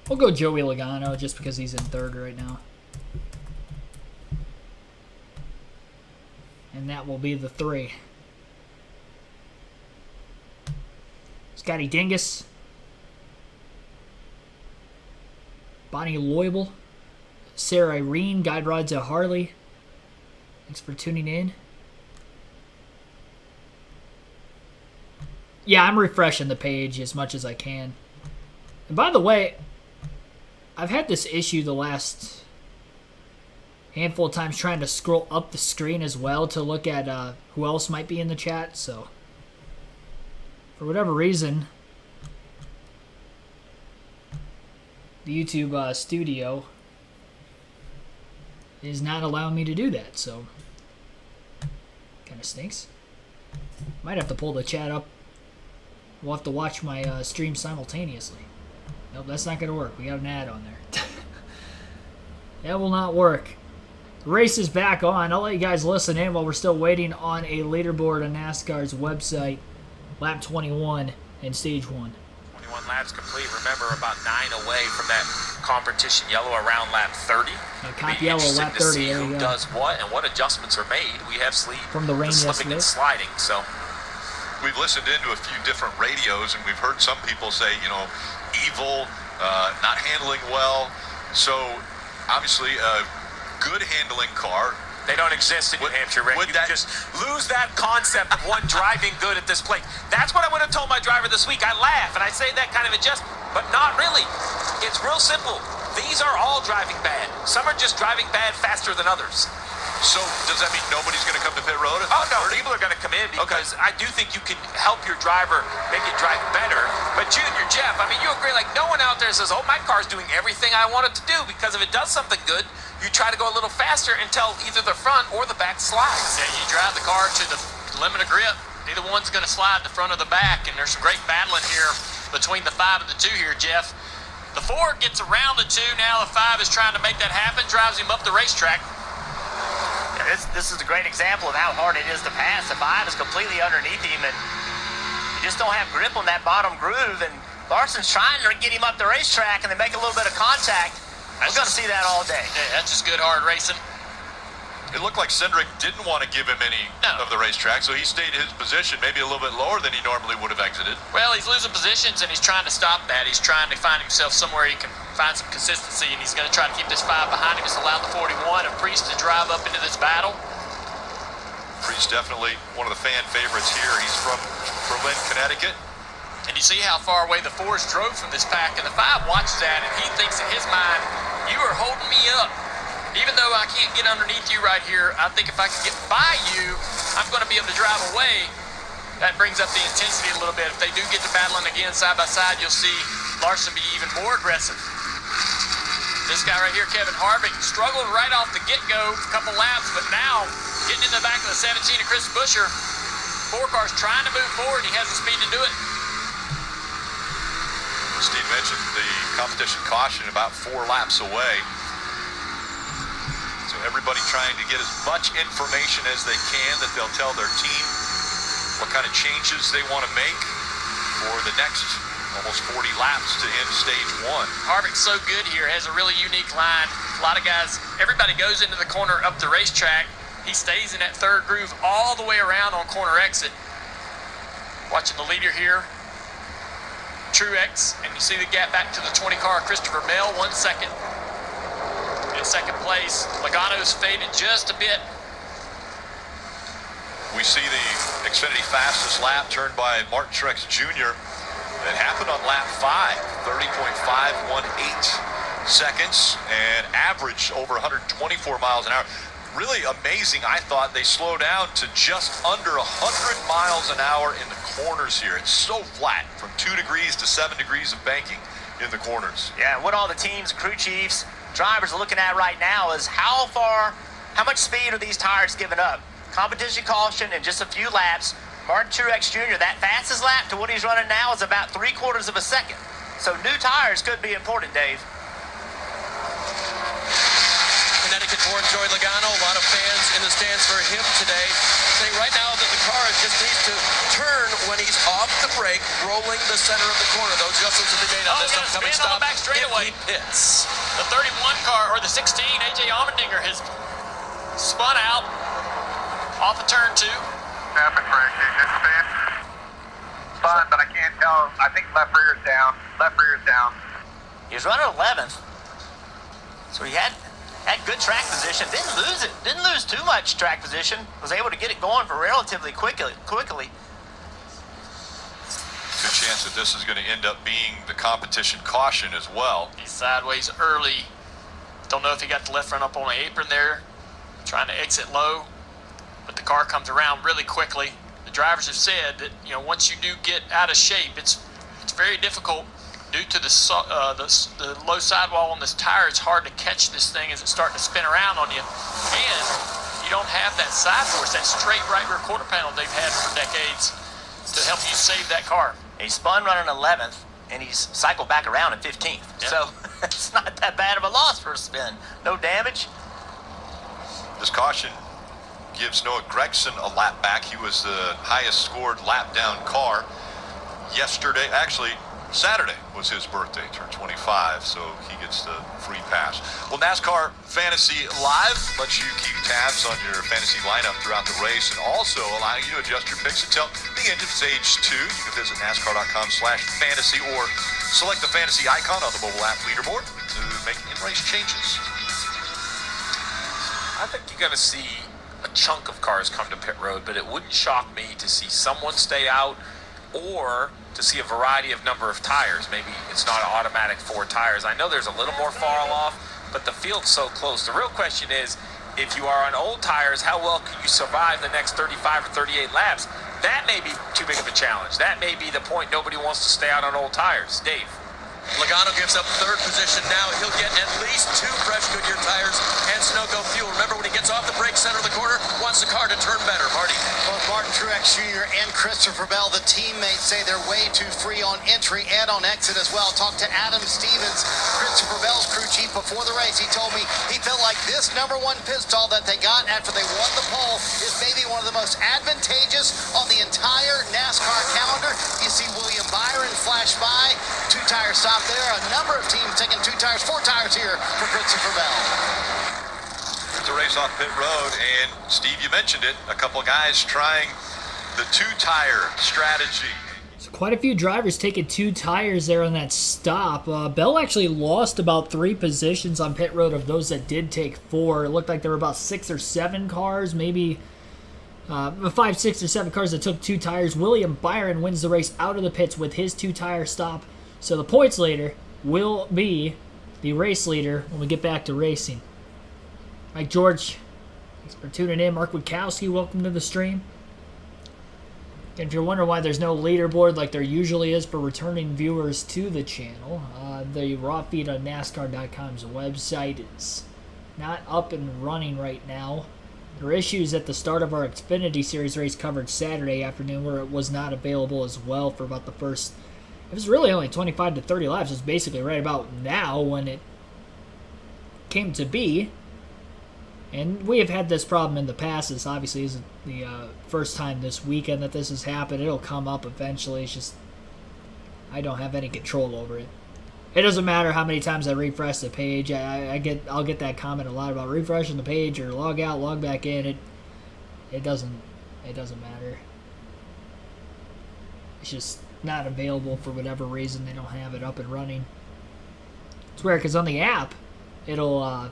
We'll go Joey Logano just because he's in third right now. And that will be the 3. Scotty Dingus, Bonnie Loibel, Sarah Irene, Guide Rods at Harley. Thanks for tuning in. Yeah, I'm refreshing the page as much as I can. And by the way, I've had this issue the last handful of times trying to scroll up the screen as well to look at who else might be in the chat, so for whatever reason, the YouTube studio is not allowing me to do that, so kind of stinks. Might have to pull the chat up. We'll have to watch my stream simultaneously. Nope, that's not going to work. We got an ad on there. That will not work. The race is back on. I'll let you guys listen in while we're still waiting on a leaderboard on NASCAR's website. Lap 21 and stage 1. 21 laps complete. Remember, about 9 away from that competition yellow around lap 30. Cop yellow, lap 30. To see there who does what and what adjustments are made. We have from the rain slipping and sliding. So we've listened into a few different radios, and we've heard some people say, you know, evil, not handling well. So obviously, a good handling car. They don't exist in New Hampshire, Rick. You just lose that concept of one driving good at this plate. That's what I would have told my driver this week. I laugh, and I say that kind of a jest, but not really. It's real simple. These are all driving bad. Some are just driving bad faster than others. So does that mean nobody's going to come to pit road? Oh, no, people are going to come in because I do think you can help your driver make it drive better. But Junior, Jeff, I mean, you agree, like no one out there says, oh, my car's doing everything I want it to do, because if it does something good, you try to go a little faster until either the front or the back slides. Yeah, you drive the car to the limit of grip. Neither one's going to slide the front or the back, and there's some great battling here between the 5 and the 2 here, Jeff. The 4 gets around the 2. Now the 5 is trying to make that happen, drives him up the racetrack. Yeah, this is a great example of how hard it is to pass. The 5 is completely underneath him, and you just don't have grip on that bottom groove. And Larson's trying to get him up the racetrack, and they make a little bit of contact. We're going to see that all day. Yeah, that's just good hard racing. It looked like Cindric didn't want to give him any of the racetrack, so he stayed in his position, maybe a little bit lower than he normally would have exited. Well, he's losing positions, and he's trying to stop that. He's trying to find himself somewhere he can find some consistency, and he's going to try to keep this 5 behind him. He's allowed the 41 of Priest to drive up into this battle. Priest definitely one of the fan favorites here. He's from Berlin, Connecticut. And you see how far away the 4s drove from this pack, and the 5 watches that, and he thinks in his mind, you are holding me up. Even though I can't get underneath you right here, I think if I can get by you, I'm going to be able to drive away. That brings up the intensity a little bit. If they do get to battling again side by side, you'll see Larson be even more aggressive. This guy right here, Kevin Harvick, struggled right off the get-go, a couple laps, but now getting in the back of the 17 of Chris Buescher. 4 cars trying to move forward. He has the speed to do it. Steve mentioned the competition caution about 4 laps away. So everybody trying to get as much information as they can that they'll tell their team what kind of changes they want to make for the next almost 40 laps to end stage 1. Harvick's so good here, has a really unique line. A lot of guys, everybody goes into the corner up the racetrack. He stays in that 3rd groove all the way around on corner exit. Watching the leader here, Truex, and you see the gap back to the 20 car, Christopher Bell, 1 second. In 2nd place, Logano's faded just a bit. We see the Xfinity fastest lap turned by Martin Truex Jr. That happened on lap 5, 30.518 seconds, and averaged over 124 miles an hour. Really amazing. I thought they slowed down to just under 100 miles an hour in the corners here. It's so flat, from 2 degrees to 7 degrees of banking in the corners. Yeah, what all the teams, crew chiefs, drivers are looking at right now is how much speed are these tires giving up? Competition caution in just a few laps. Martin Truex Jr., that fastest lap to what he's running now is about 3/4 of a second. So new tires could be important, Dave. Connecticut-born Joey Logano, a lot of fans in the stands for him today, saying right now that the car just needs to turn when he's off the brake, rolling the center of the corner. Those adjustments will be made on this upcoming stop back straightaway. if he pits. The 31 car, or the 16, A.J. Allmendinger has spun out off of turn 2. Happened for this spin. Fun, but I can't tell. I think left rear is down. Left rear is down. He was running 11th. So he had good track position. Didn't lose it. Didn't lose too much track position. Was able to get it going for relatively quickly. Good chance that this is going to end up being the competition caution as well. He's sideways early. Don't know if he got the left front up on the apron there, trying to exit low, but the car comes around really quickly. The drivers have said that, you know, once you do get out of shape, it's very difficult due to the low sidewall on this tire. It's hard to catch this thing as it's starting to spin around on you, and you don't have that side force, that straight right rear quarter panel they've had for decades to help you save that car. He spun running 11th, and he's cycled back around in 15th. Yeah. So it's not that bad of a loss for a spin. No damage. This caution gives Noah Gragson a lap back. He was the highest scored lap down car yesterday. Actually, Saturday was his birthday, turned 25, so he gets the free pass. Well, NASCAR Fantasy Live lets you keep tabs on your fantasy lineup throughout the race and also allow you to adjust your picks until the end of stage 2. You can visit NASCAR.com/fantasy or select the fantasy icon on the mobile app leaderboard to make in-race changes. I think you're going to see a chunk of cars come to pit road, but it wouldn't shock me to see someone stay out or to see a variety of number of tires. Maybe it's not an automatic 4 tires. I know there's a little more fall off, but the field's so close. The real question is, if you are on old tires, how well can you survive the next 35 or 38 laps? That may be too big of a challenge. That may be the point. Nobody wants to stay out on old tires. Dave. Logano gives up 3rd position now. He'll get at least 2 fresh Goodyear tires and Sunoco fuel. Remember, when he gets off the brake center of the corner, wants the car to turn better. Marty. Both Martin Truex Jr. and Christopher Bell, the teammates, say they're way too free on entry and on exit as well. Talked to Adam Stevens, Christopher Bell's crew chief, before the race. He told me he felt like this #1 pit stall that they got after they won the pole is maybe one of the most advantageous on the entire NASCAR calendar. You see William Byron flash by, 2-tire stop there. A number of teams taking 2 tires, 4 tires here for Christopher Bell. to race off pit road, and Steve, you mentioned it, a couple of guys trying the two-tire strategy. So quite a few drivers taking 2 tires there on that stop. Bell actually lost about 3 positions on pit road of those that did take 4. It looked like there were about 6 or 7 cars, maybe 5, 6, or 7 cars that took 2 tires. William Byron wins the race out of the pits with his 2-tire stop. So the points leader will be the race leader when we get back to racing. Mike George, thanks for tuning in. Mark Witkowski, welcome to the stream. And if you're wondering why there's no leaderboard like there usually is for returning viewers to the channel, the raw feed on NASCAR.com's website is not up and running right now. There were issues at the start of our Xfinity Series race coverage Saturday afternoon where it was not available as well for about the first... It was really only 25 to 30 laps. It was basically right about now when it came to be. And we have had this problem in the past. This obviously isn't the first time this weekend that this has happened. It'll come up eventually. It's just I don't have any control over it. It doesn't matter how many times I refresh the page. I'll get that comment a lot about refreshing the page or log out, log back in. It doesn't matter. It's just not available for whatever reason. They don't have it up and running. It's weird because on the app it'll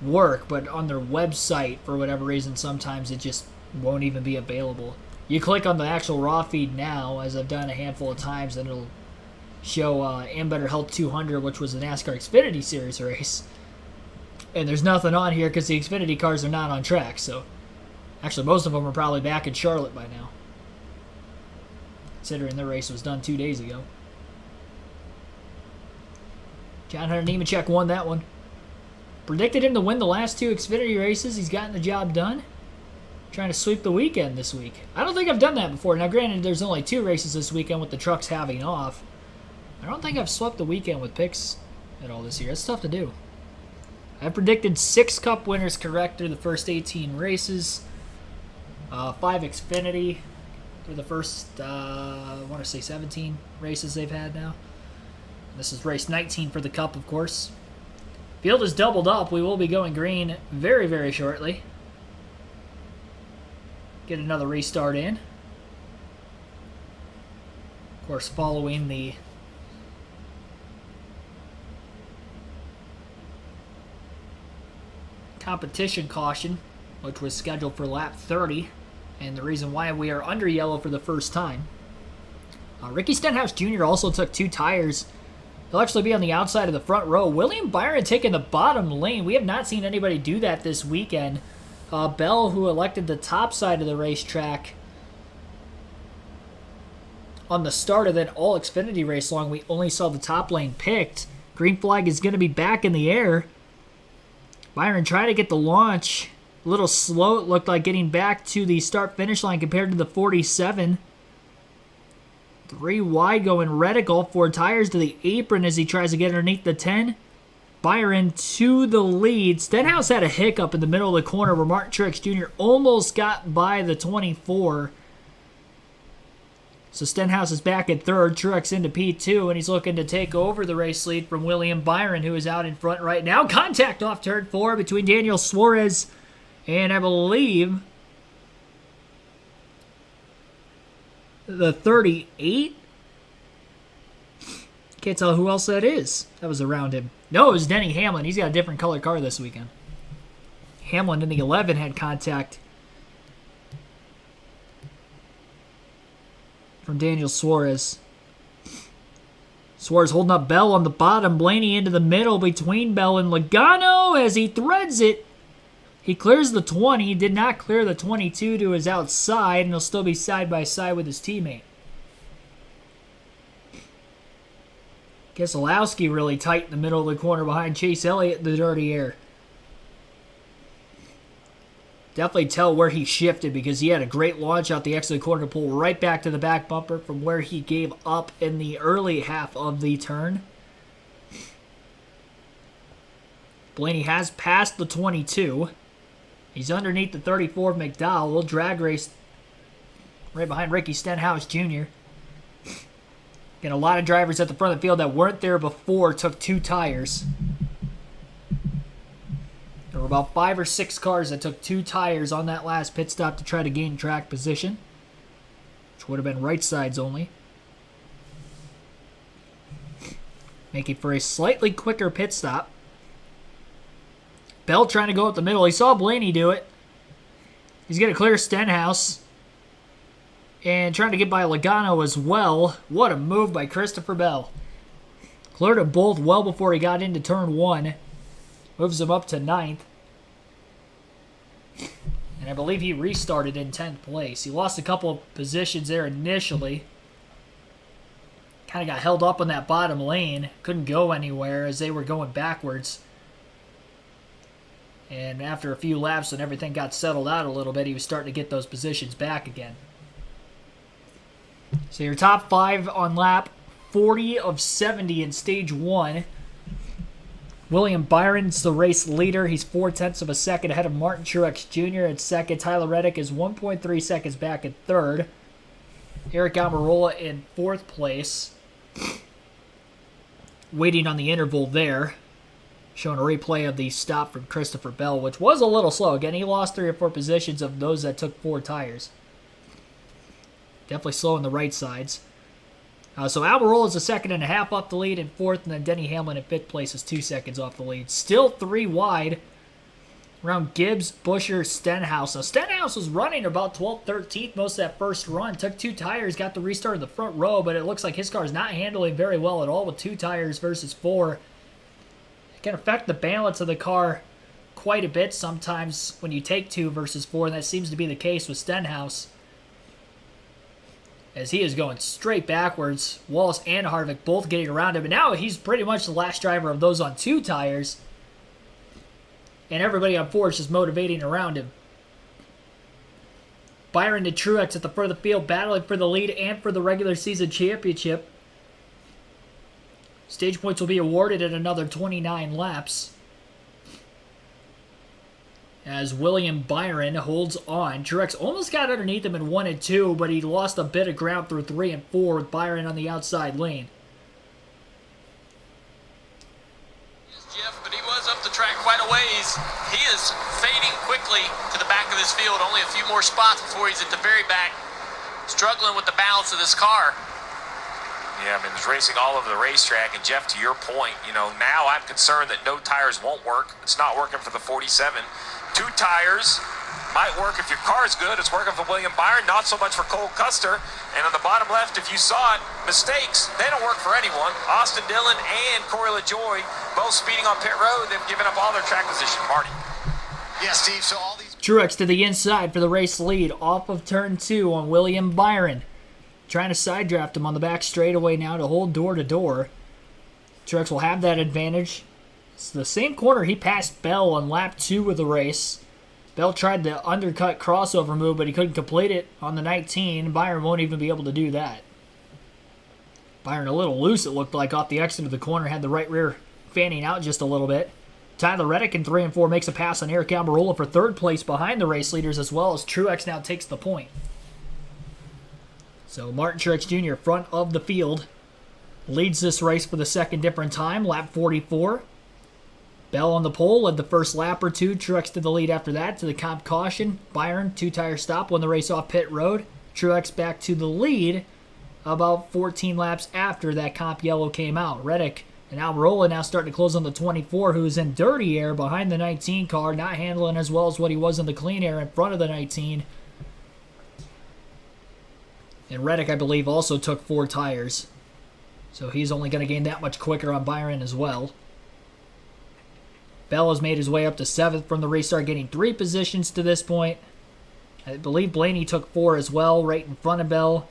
work, but on their website for whatever reason sometimes it just won't even be available. You click on the actual raw feed now, as I've done a handful of times, and it'll show Am Better Health 200, which was the NASCAR Xfinity Series race, and there's nothing on here because the Xfinity cars are not on track. So actually most of them are probably back in Charlotte by now, considering the race was done 2 days ago. John Hunter Nemechek won that one. Predicted him to win the last 2 Xfinity races. He's gotten the job done. Trying to sweep the weekend this week. I don't think I've done that before. Now granted, there's only 2 races this weekend with the trucks having off. I don't think I've swept the weekend with picks at all this year. It's tough to do. I've predicted 6 Cup winners correct through the first 18 races. 5 Xfinity through the first, I want to say 17 races they've had now. This is race 19 for the Cup, of course. Field is doubled up. We will be going green very, very shortly. Get another restart in. Of course, following the competition caution, which was scheduled for lap 30, and the reason why we are under yellow for the first time. Ricky Stenhouse Jr. also took 2 tires. He'll actually be on the outside of the front row. William Byron taking the bottom lane. We have not seen anybody do that this weekend. Bell, who elected the top side of the racetrack on the start of that all Xfinity race long, we only saw the top lane picked. Green flag is going to be back in the air. Byron trying to get the launch. A little slow, it looked like, getting back to the start-finish line compared to the 47. 3 wide going reticle, 4 tires to the apron as he tries to get underneath the 10. Byron to the lead. Stenhouse had a hiccup in the middle of the corner where Martin Truex Jr. almost got by the 24. So Stenhouse is back at third. Truex into P2, and he's looking to take over the race lead from William Byron, who is out in front right now. Contact off turn 4 between Daniel Suarez and, I believe, the 38? Can't tell who else that is. That was around him. No, it was Denny Hamlin. He's got a different color car this weekend. Hamlin in the 11 had contact from Daniel Suarez. Suarez holding up Bell on the bottom. Blaney into the middle between Bell and Logano as he threads it. He clears the 20. He did not clear the 22 to his outside, and he'll still be side by side with his teammate. Keselowski really tight in the middle of the corner behind Chase Elliott in the dirty air. Definitely tell where he shifted because he had a great launch out the exit corner to pull right back to the back bumper from where he gave up in the early half of the turn. Blaney has passed the 22. He's underneath the 34 of McDowell. We'll drag race right behind Ricky Stenhouse Jr. Again, a lot of drivers at the front of the field that weren't there before took 2 tires. There were There were about 5 or 6 cars that took 2 tires on that last pit stop to try to gain track position, which would have been right sides only, making for a slightly quicker pit stop. Bell trying to go up the middle. He saw Blaney do it. He's going to clear Stenhouse. And trying to get by Logano as well. What a move by Christopher Bell. Cleared them both well before he got into turn 1. Moves him up to 9th. And I believe he restarted in 10th place. He lost a couple of positions there initially. Kind of got held up on that bottom lane. Couldn't go anywhere as they were going backwards. And after a few laps and everything got settled out a little bit, he was starting to get those positions back again. So your top 5 on lap 40 of 70 in stage 1. William Byron's the race leader. He's 0.4 of a second ahead of Martin Truex Jr. at second. Tyler Reddick is 1.3 seconds back at third. Eric Almirola in 4th place. Waiting on the interval there. Showing a replay of the stop from Christopher Bell, which was a little slow. Again, he lost 3 or 4 positions of those that took 4 tires. Definitely slow on the right sides. So Almirola is a second and a half off the lead in 4th, and then Denny Hamlin in 5th place is 2 seconds off the lead. Still 3 wide around Gibbs, Buescher, Stenhouse. Now Stenhouse was running about 12th, 13th most of that first run. Took 2 tires, got the restart in the front row, but it looks like his car is not handling very well at all with 2 tires versus 4. It can affect the balance of the car quite a bit sometimes when you take 2 versus 4, and that seems to be the case with Stenhouse, as he is going straight backwards. Wallace and Harvick both getting around him, and now he's pretty much the last driver of those on 2 tires, and everybody on 4 is just motivating around him. Byron to Truex at the front of the field, battling for the lead and for the regular season championship. Stage points will be awarded in another 29 laps, as William Byron holds on. Truex almost got underneath him in 1 and 2, but he lost a bit of ground through 3 and 4 with Byron on the outside lane. Jeff, but he was up the track quite a ways. He is fading quickly to the back of this field. Only a few more spots before he's at the very back, struggling with the balance of this car. Yeah, I mean, he's racing all over the racetrack, and Jeff, to your point, now I'm concerned that no tires won't work. It's not working for the 47. 2 tires might work if your car's good. It's working for William Byron, not so much for Cole Custer. And on the bottom left, if you saw it, mistakes, they don't work for anyone. Austin Dillon and Corey LaJoie both speeding on pit road. They've given up all their track position. Marty. Yeah, Steve, so all these... Truex to the inside for the race lead off of turn 2 on William Byron. Trying to side draft him on the back straightaway now to hold door to door. Truex will have that advantage. It's the same corner he passed Bell on lap 2 of the race. Bell tried the undercut crossover move, but he couldn't complete it on the 19. Byron won't even be able to do that. Byron a little loose, it looked like, off the exit of the corner. Had the right rear fanning out just a little bit. Tyler Reddick in 3 and 4 makes a pass on Eric Almirola for 3rd place behind the race leaders, as well as Truex now takes the point. So Martin Truex Jr. front of the field leads this race for the second different time, lap 44. Bell on the pole, led the first lap or 2. Truex to the lead after that to the comp caution. Byron, 2-tire stop, won the race off pit road. Truex back to the lead about 14 laps after that comp yellow came out. Reddick and Almirola now starting to close on the 24, who's in dirty air behind the 19 car, not handling as well as what he was in the clean air in front of the 19. And Reddick, I believe, also took 4 tires. So he's only going to gain that much quicker on Byron as well. Bell has made his way up to 7th from the restart, getting 3 positions to this point. I believe Blaney took 4 as well, right in front of Bell.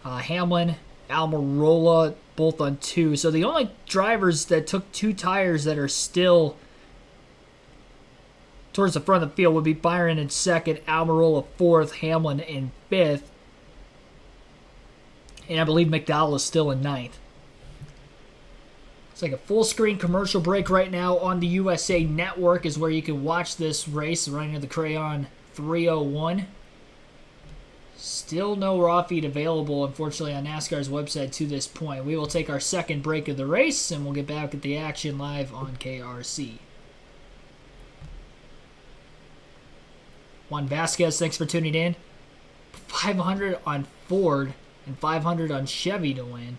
Hamlin, Almirola, both on 2. So the only drivers that took 2 tires that are still towards the front of the field would be Byron in 2nd, Almirola 4th, Hamlin in 5th. And I believe McDowell is still in 9th. It's like a full screen commercial break right now on the USA Network is where you can watch this race running at the Crayon 301. Still no raw feed available, unfortunately, on NASCAR's website to this point. We will take our second break of the race, and we'll get back at the action live on KRC. Juan Vasquez, thanks for tuning in. 500 on Ford and 500 on Chevy to win.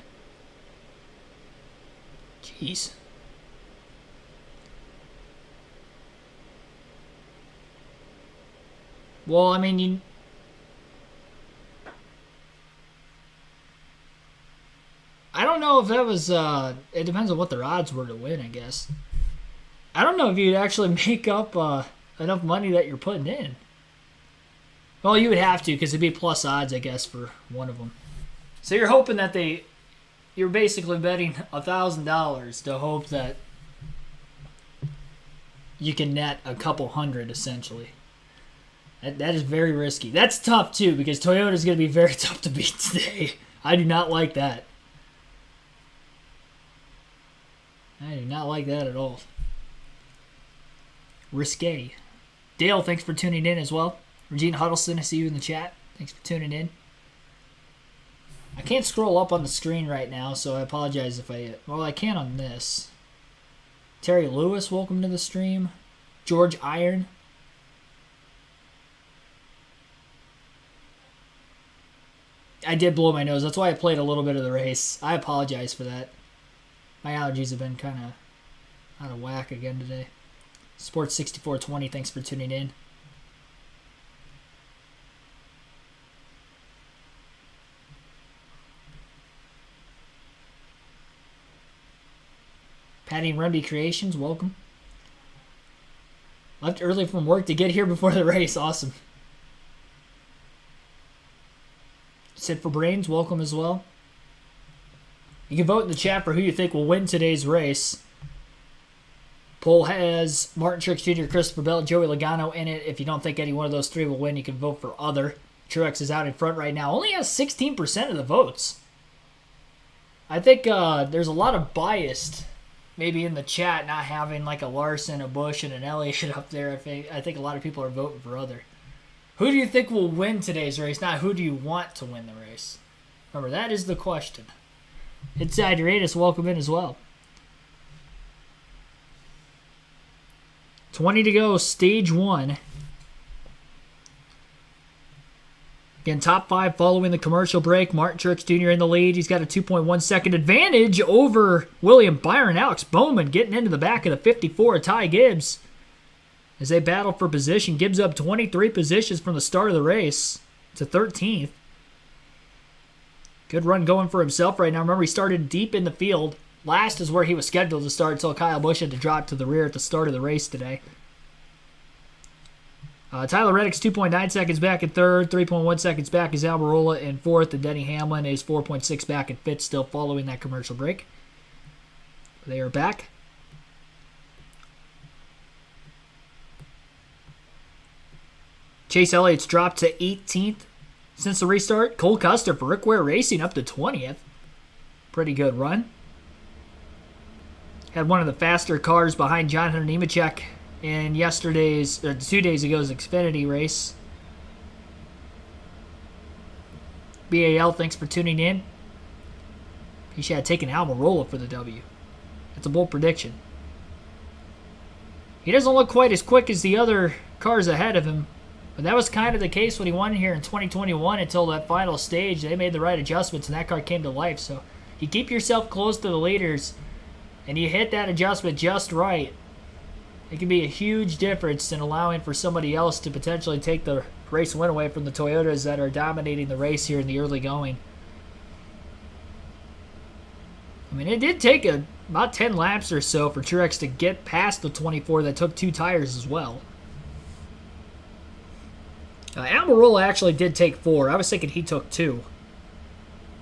Jeez. Well, I mean, I don't know if that was, it depends on what their odds were to win, I guess. I don't know if you'd actually make up enough money that you're putting in. Well, you would have to, because it'd be plus odds, I guess, for one of them. So you're hoping that you're basically betting $1,000 to hope that you can net a couple hundred, essentially. That is very risky. That's tough, too, because Toyota's going to be very tough to beat today. I do not like that. I do not like that at all. Risque. Dale, thanks for tuning in as well. Regina Huddleston, I see you in the chat. Thanks for tuning in. I can't scroll up on the screen right now, so I apologize if I... Well, I can on this. Terry Lewis, welcome to the stream. George Iron. I did blow my nose. That's why I played a little bit of the race. I apologize for that. My allergies have been kind of out of whack again today. Sports 6420, thanks for tuning in. Patty and Remedy Creations, welcome. Left early from work to get here before the race. Awesome. Sid for Brains, welcome as well. You can vote in the chat for who you think will win today's race. Poll has Martin Truex Jr., Christopher Bell, Joey Logano in it. If you don't think any one of those three will win, you can vote for other. Truex is out in front right now. Only has 16% of the votes. I think there's a lot of bias maybe in the chat not having like a Larson, a Busch, and an Elliott up there. I think a lot of people are voting for other. Who do you think will win today's race? Not who do you want to win the race. Remember, that is the question. Inside Uranus, welcome in as well. 20 to go, stage 1. Again, top 5 following the commercial break. Martin Truex Jr. in the lead. He's got a 2.1 second advantage over William Byron. Alex Bowman getting into the back of the 54. Ty Gibbs as they battle for position. Gibbs up 23 positions from the start of the race to 13th. Good run going for himself right now. Remember, he started deep in the field. Last is where he was scheduled to start until Kyle Busch had to drop to the rear at the start of the race today. Tyler Reddick's 2.9 seconds back in third. 3.1 seconds back is Almirola in fourth. And Denny Hamlin is 4.6 back in fifth, still following that commercial break. They are back. Chase Elliott's dropped to 18th since the restart. Cole Custer for Rick Ware Racing up to 20th. Pretty good run. Had one of the faster cars behind John Hunter Nemechek in 2 days ago's Xfinity race. BAL, thanks for tuning in. He should have taken Almirola for the W. That's a bold prediction. He doesn't look quite as quick as the other cars ahead of him, but that was kind of the case when he won here in 2021 until that final stage. They made the right adjustments and that car came to life. So you keep yourself close to the leaders and you hit that adjustment just right, it can be a huge difference in allowing for somebody else to potentially take the race win away from the Toyotas that are dominating the race here in the early going. I mean, it did take about 10 laps or so for Truex to get past the 24 that took 2 tires as well. Almirola actually did take 4. I was thinking he took 2.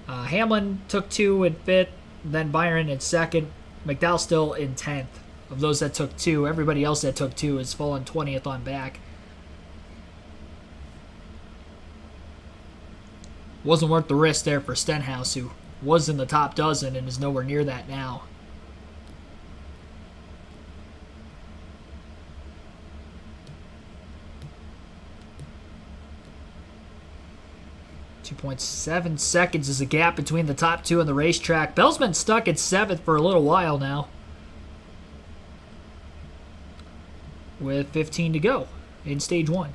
Hamlin took 2 in 5th, then Byron in 2nd. McDowell still in 10th. Of those that took 2, everybody else that took 2 has fallen 20th on back. Wasn't worth the risk there for Stenhouse, who was in the top dozen and is nowhere near that now. .7 seconds is the gap between the top 2 on the racetrack. Bell's been stuck at 7th for a little while now, with 15 to go in stage 1.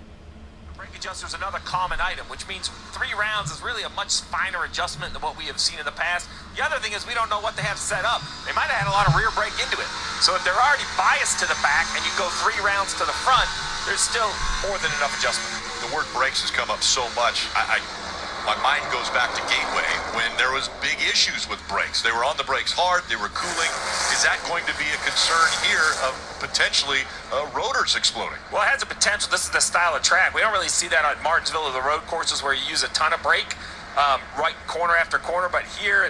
adjuster is another common item, which means 3 rounds is really a much finer adjustment than what we have seen in the past. The other thing is we don't know what they have set up. They might have had a lot of rear brake into it. So if they're already biased to the back and you go 3 rounds to the front, there's still more than enough adjustment. The word brakes has come up so much. My mind goes back to Gateway when there was big issues with brakes. They were on the brakes hard, they were cooling. Is that going to be a concern here of potentially rotors exploding? Well, it has a potential. This is the style of track. We don't really see that on Martinsville or the road courses where you use a ton of brake, right corner after corner. But here,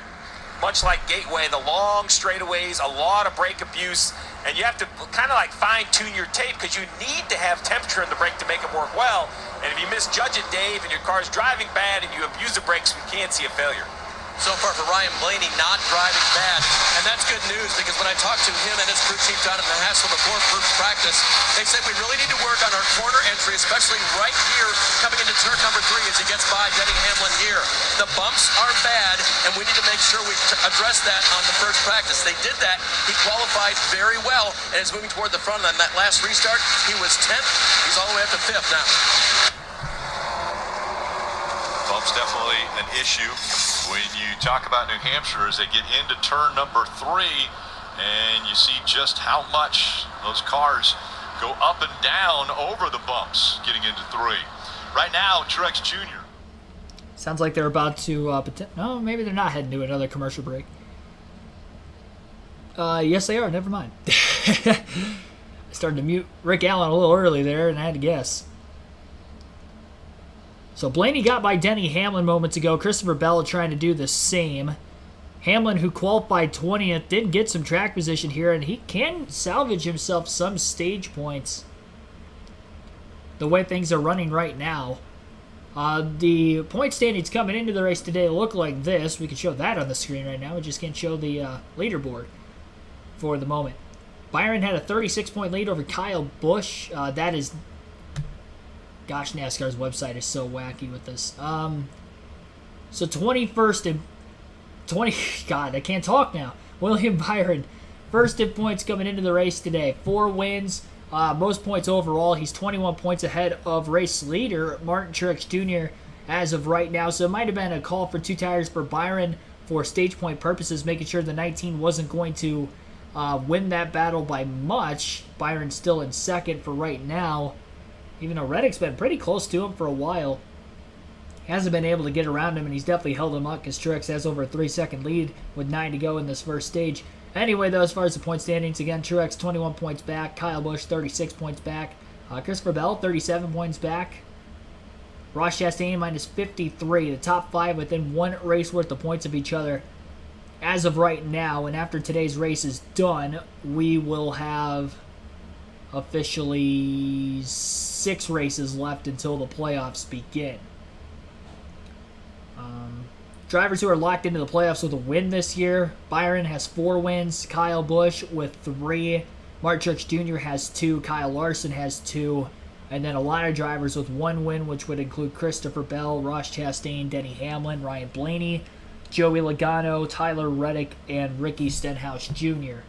much like Gateway, the long straightaways, a lot of brake abuse, and you have to kind of like fine-tune your tape because you need to have temperature in the brake to make it work well. And if you misjudge it, Dave, and your car's driving bad and you abuse the brakes, we can't see a failure. So far for Ryan Blaney, not driving bad. And that's good news because when I talked to him and his crew chief Jonathan Hassel before first practice, they said we really need to work on our corner entry, especially right here coming into turn number 3 as he gets by Denny Hamlin here. The bumps are bad, and we need to make sure we address that on the first practice. They did that. He qualified very well and is moving toward the front. On that last restart, he was 10th. He's all the way up to 5th now. Bumps definitely an issue when you talk about New Hampshire as they get into turn number 3, and you see just how much those cars go up and down over the bumps getting into 3. Right now, Truex Jr. Sounds like they're about to, no, maybe they're not heading to another commercial break. Yes, they are. Never mind. I started to mute Rick Allen a little early there, and I had to guess. So Blaney got by Denny Hamlin moments ago. Christopher Bell trying to do the same. Hamlin, who qualified 20th, did get some track position here, and he can salvage himself some stage points the way things are running right now. The point standings coming into the race today look like this. We can show that on the screen right now. We just can't show the leaderboard for the moment. Byron had a 36-point lead over Kyle Busch. That is... Gosh, NASCAR's website is so wacky with this. So 21st and 20... God, I can't talk now. William Byron, first in points coming into the race today. 4 wins, most points overall. He's 21 points ahead of race leader Martin Truex Jr. as of right now. So it might have been a call for 2 tires for Byron for stage point purposes, making sure the 19 wasn't going to win that battle by much. Byron's still in second for right now, even though Reddick's been pretty close to him for a while. Hasn't been able to get around him, and he's definitely held him up because Truex has over a 3-second lead with 9 to go in this first stage. Anyway, though, as far as the point standings, again, Truex 21 points back, Kyle Busch 36 points back, Christopher Bell 37 points back, Ross Chastain minus 53. The top 5 within 1 race worth of points of each other as of right now. And after today's race is done, we will have officially 6 races left until the playoffs begin. Drivers who are locked into the playoffs with a win this year: Byron has 4 wins, Kyle Busch with 3, Martin Truex Jr. has 2, Kyle Larson has 2, and then a lot of drivers with 1 win, which would include Christopher Bell, Ross Chastain, Denny Hamlin, Ryan Blaney, Joey Logano, Tyler Reddick, and Ricky Stenhouse Jr.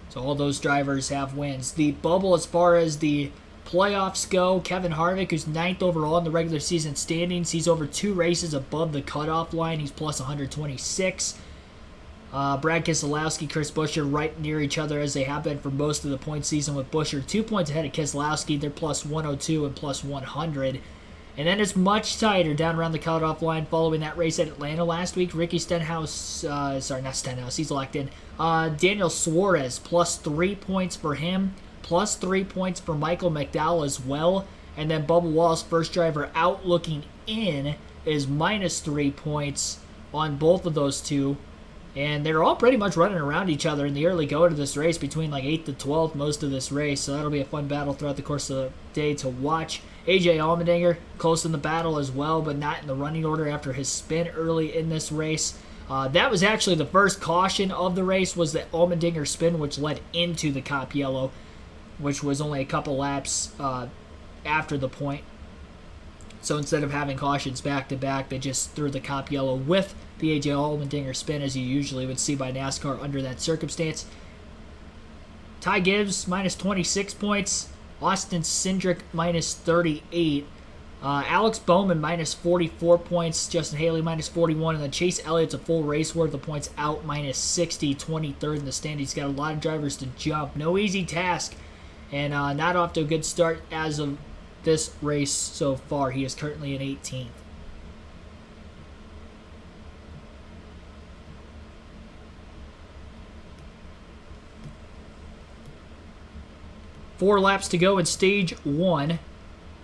So all those drivers have wins. The bubble as far as the playoffs go: Kevin Harvick, who's 9th overall in the regular season standings. He's over 2 races above the cutoff line. He's plus 126. Brad Keselowski, Chris Buescher right near each other as they have been for most of the point season, with Buescher 2 points ahead of Keselowski. They're plus 102 and plus 100. And then it's much tighter down around the cutoff line following that race at Atlanta last week. Ricky Stenhouse, not Stenhouse, he's locked in. Daniel Suarez, plus 3 points for him. Plus 3 points for Michael McDowell as well. And then Bubba Wallace, first driver out looking in, is minus 3 points on both of those two. And they're all pretty much running around each other in the early go to this race, between like 8th to 12th most of this race. So that'll be a fun battle throughout the course of the day to watch. AJ Allmendinger close in the battle as well, but not in the running order after his spin early in this race. That was actually the first caution of the race, was the Allmendinger spin, which led into the Cop Yellow, which was only a couple laps after the point. So instead of having cautions back-to-back, they just threw the Cop Yellow with the AJ Allmendinger spin, as you usually would see by NASCAR under that circumstance. Ty Gibbs, minus 26 points. Austin Cindric minus 38. Alex Bowman minus 44 points. Justin Haley minus 41. And then Chase Elliott's a full race worth of points out minus 60. 23rd in the standings. Got a lot of drivers to jump. No easy task. And not off to a good start as of this race so far. He is currently in 18th. Four laps to go in stage 1.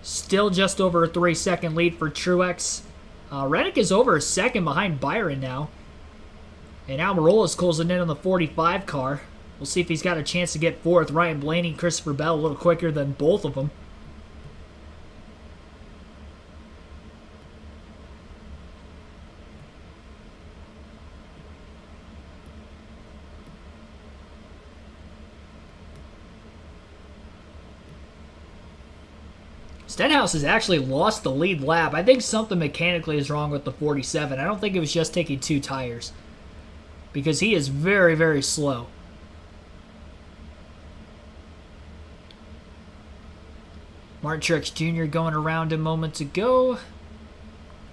Still just over a 3-second lead for Truex. Reddick is over a second behind Byron now. And Almirola's closing in on the 45 car. We'll see if he's got a chance to get fourth. Ryan Blaney and Christopher Bell a little quicker than both of them. Stenhouse has actually lost the lead lap. I think something mechanically is wrong with the 47. I don't think it was just taking 2 tires, because he is very, very slow. Martin Truex Jr. going around him moments ago.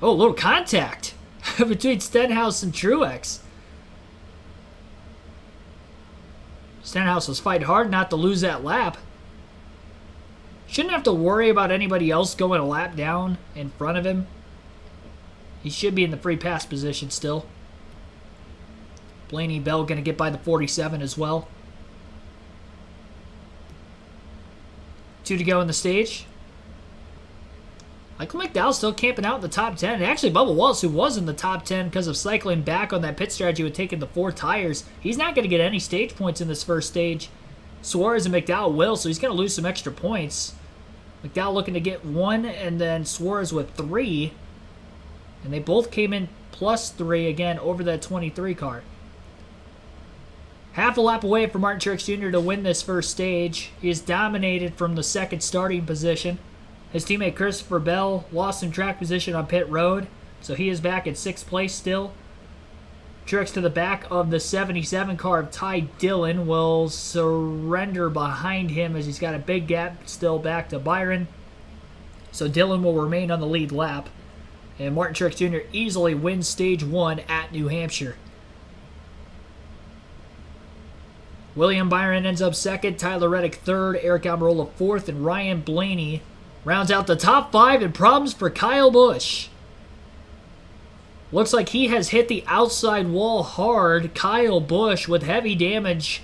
Oh, a little contact between Stenhouse and Truex. Stenhouse was fighting hard not to lose that lap. Shouldn't have to worry about anybody else going a lap down in front of him. He should be in the free pass position still. Blaney Bell going to get by the 47 as well. 2 to go in the stage. Michael McDowell still camping out in the top 10. And actually, Bubba Wallace, who was in the top 10 because of cycling back on that pit strategy with taking the 4 tires, he's not going to get any stage points in this first stage. Suarez and McDowell will, so he's going to lose some extra points. McDowell looking to get 1, and then Suarez with 3. And they both came in plus 3 again over that 23 car. Half a lap away for Martin Truex Jr. to win this first stage. He is dominated from the second starting position. His teammate Christopher Bell lost some track position on pit road, so he is back at 6th place still. Truex to the back of the 77 car of Ty Dillon will surrender behind him as he's got a big gap still back to Byron. So Dillon will remain on the lead lap. And Martin Truex Jr. easily wins stage 1 at New Hampshire. William Byron ends up 2nd, Tyler Reddick 3rd, Eric Almirola 4th, and Ryan Blaney rounds out the top 5, and problems for Kyle Busch. Looks like he has hit the outside wall hard. Kyle Busch with heavy damage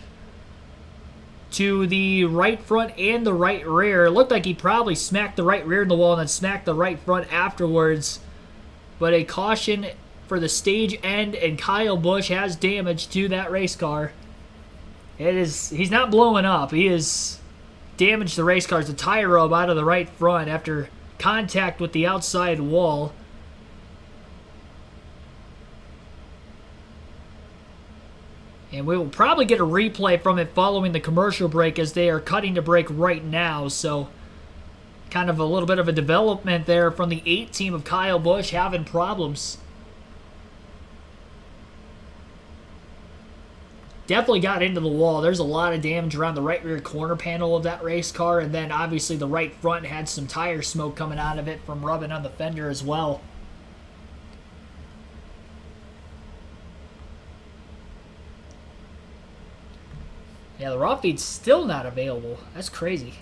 to the right front and the right rear. It looked like he probably smacked the right rear in the wall and then smacked the right front afterwards. But a caution for the stage end, and Kyle Busch has damage to that race car. He's not blowing up. He has damaged the race car. It's a tire rub out of the right front after contact with the outside wall. And we will probably get a replay from it following the commercial break, as they are cutting to break right now. So kind of a little bit of a development there from the 8 team of Kyle Busch having problems. Definitely got into the wall. There's a lot of damage around the right rear corner panel of that race car. And then obviously the right front had some tire smoke coming out of it from rubbing on the fender as well. Yeah, the raw feed's still not available. That's crazy.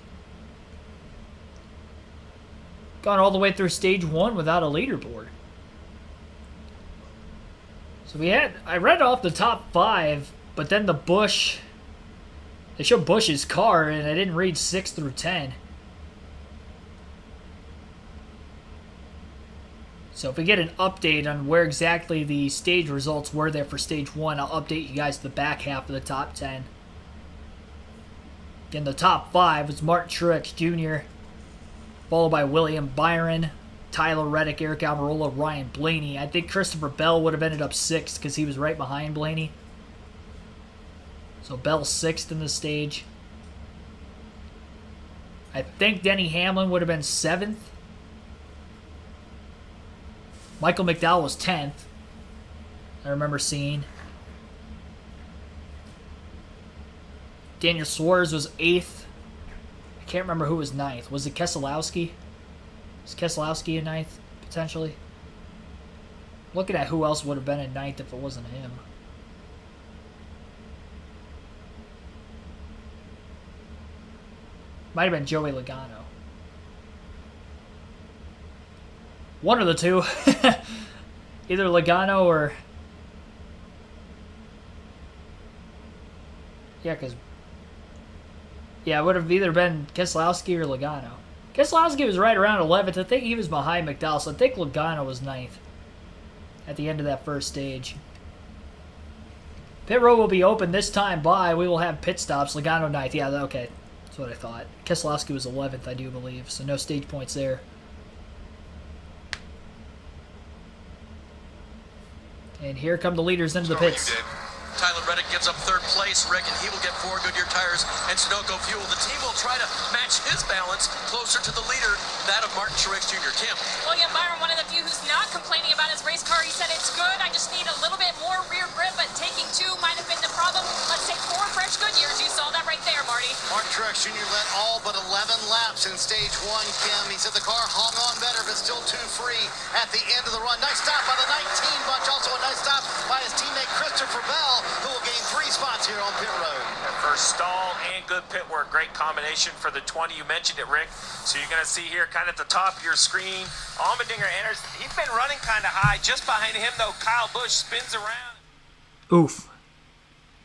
Gone all the way through stage 1 without a leaderboard. So I read off the top 5, but then the Busch, they showed Busch's car, and I didn't read 6 through 10. So if we get an update on where exactly the stage results were there for stage 1, I'll update you guys to the back half of the top 10. In the top 5 was Martin Truex Jr., followed by William Byron, Tyler Reddick, Eric Almirola, Ryan Blaney. I think Christopher Bell would have ended up 6th because he was right behind Blaney. So Bell 6th in the stage. I think Denny Hamlin would have been 7th. Michael McDowell was 10th. I remember seeing. Daniel Suarez was 8th. I Can't remember who was ninth. Was it Keselowski? Was Keselowski in ninth, potentially? Looking at who else would have been in ninth if it wasn't him. Might have been Joey Logano. One of the two. Either Logano or... Yeah, because... Yeah, it would have either been Keselowski or Logano. Keselowski was right around 11th. I think he was behind McDowell, so I think Logano was 9th at the end of that first stage. Pit road will be open this time by. We will have pit stops. Logano 9th. Yeah, okay. That's what I thought. Keselowski was 11th, I do believe, so no stage points there. And here come the leaders into the pits. Tyler Reddick gives up third place, Rick, and he will get 4 Goodyear tires and Sunoco fuel. The team will try to match his balance closer to the leader, that of Martin Truex Jr. Kim. Well, yeah, Byron, one of the few who's not complaining about his race car. He said it's good. I just need a little bit more rear grip, but taking 2 might have been the problem. Let's take 4 fresh Goodyears. You saw that right there, Marty. Martin Truex Jr. led all but 11 laps in stage 1, Kim. He said the car hung on better, but still too free at the end of the run. Nice stop by the 19 bunch. Also a nice stop by his teammate Christopher Bell, who will gain 3 spots here on pit road. First stall and good pit work. Great combination for the 20. You mentioned it, Rick. So you're going to see here kind of at the top of your screen, Allmendinger enters. He's been running kind of high. Just behind him, though, Kyle Busch spins around. Oof.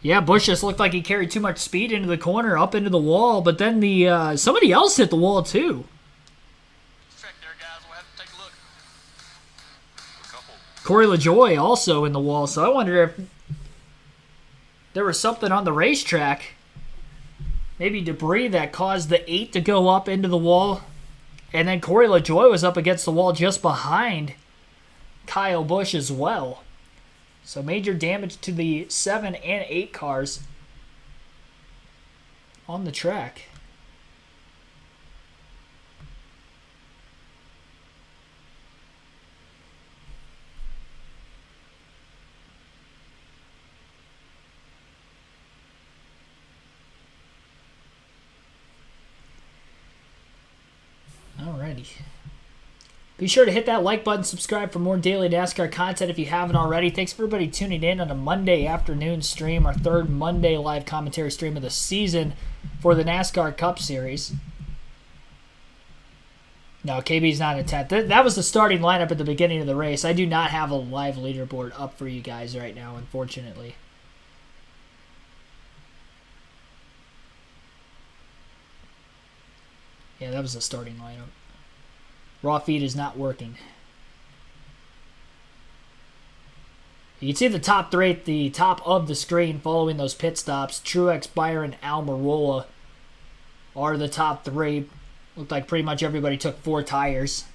Yeah, Busch just looked like he carried too much speed into the corner, up into the wall, but then the somebody else hit the wall too. Check there, guys. We'll have to take a look. Corey LaJoie also in the wall, so I wonder if there was something on the racetrack, maybe debris that caused the 8 to go up into the wall, and then Corey LaJoie was up against the wall just behind Kyle Busch as well. So major damage to the 7 and 8 cars on the track. Alrighty. Be sure to hit that like button, subscribe for more daily NASCAR content if you haven't already. Thanks for everybody tuning in on a Monday afternoon stream, our 3rd Monday live commentary stream of the season for the NASCAR Cup Series. No, KB's not in 10th. That was the starting lineup at the beginning of the race. I do not have a live leaderboard up for you guys right now, unfortunately. Yeah, that was the starting lineup. Raw feed is not working. You can see the top 3 at the top of the screen following those pit stops. Truex, Byron, Almirola are the top 3. Looked like pretty much everybody took 4 tires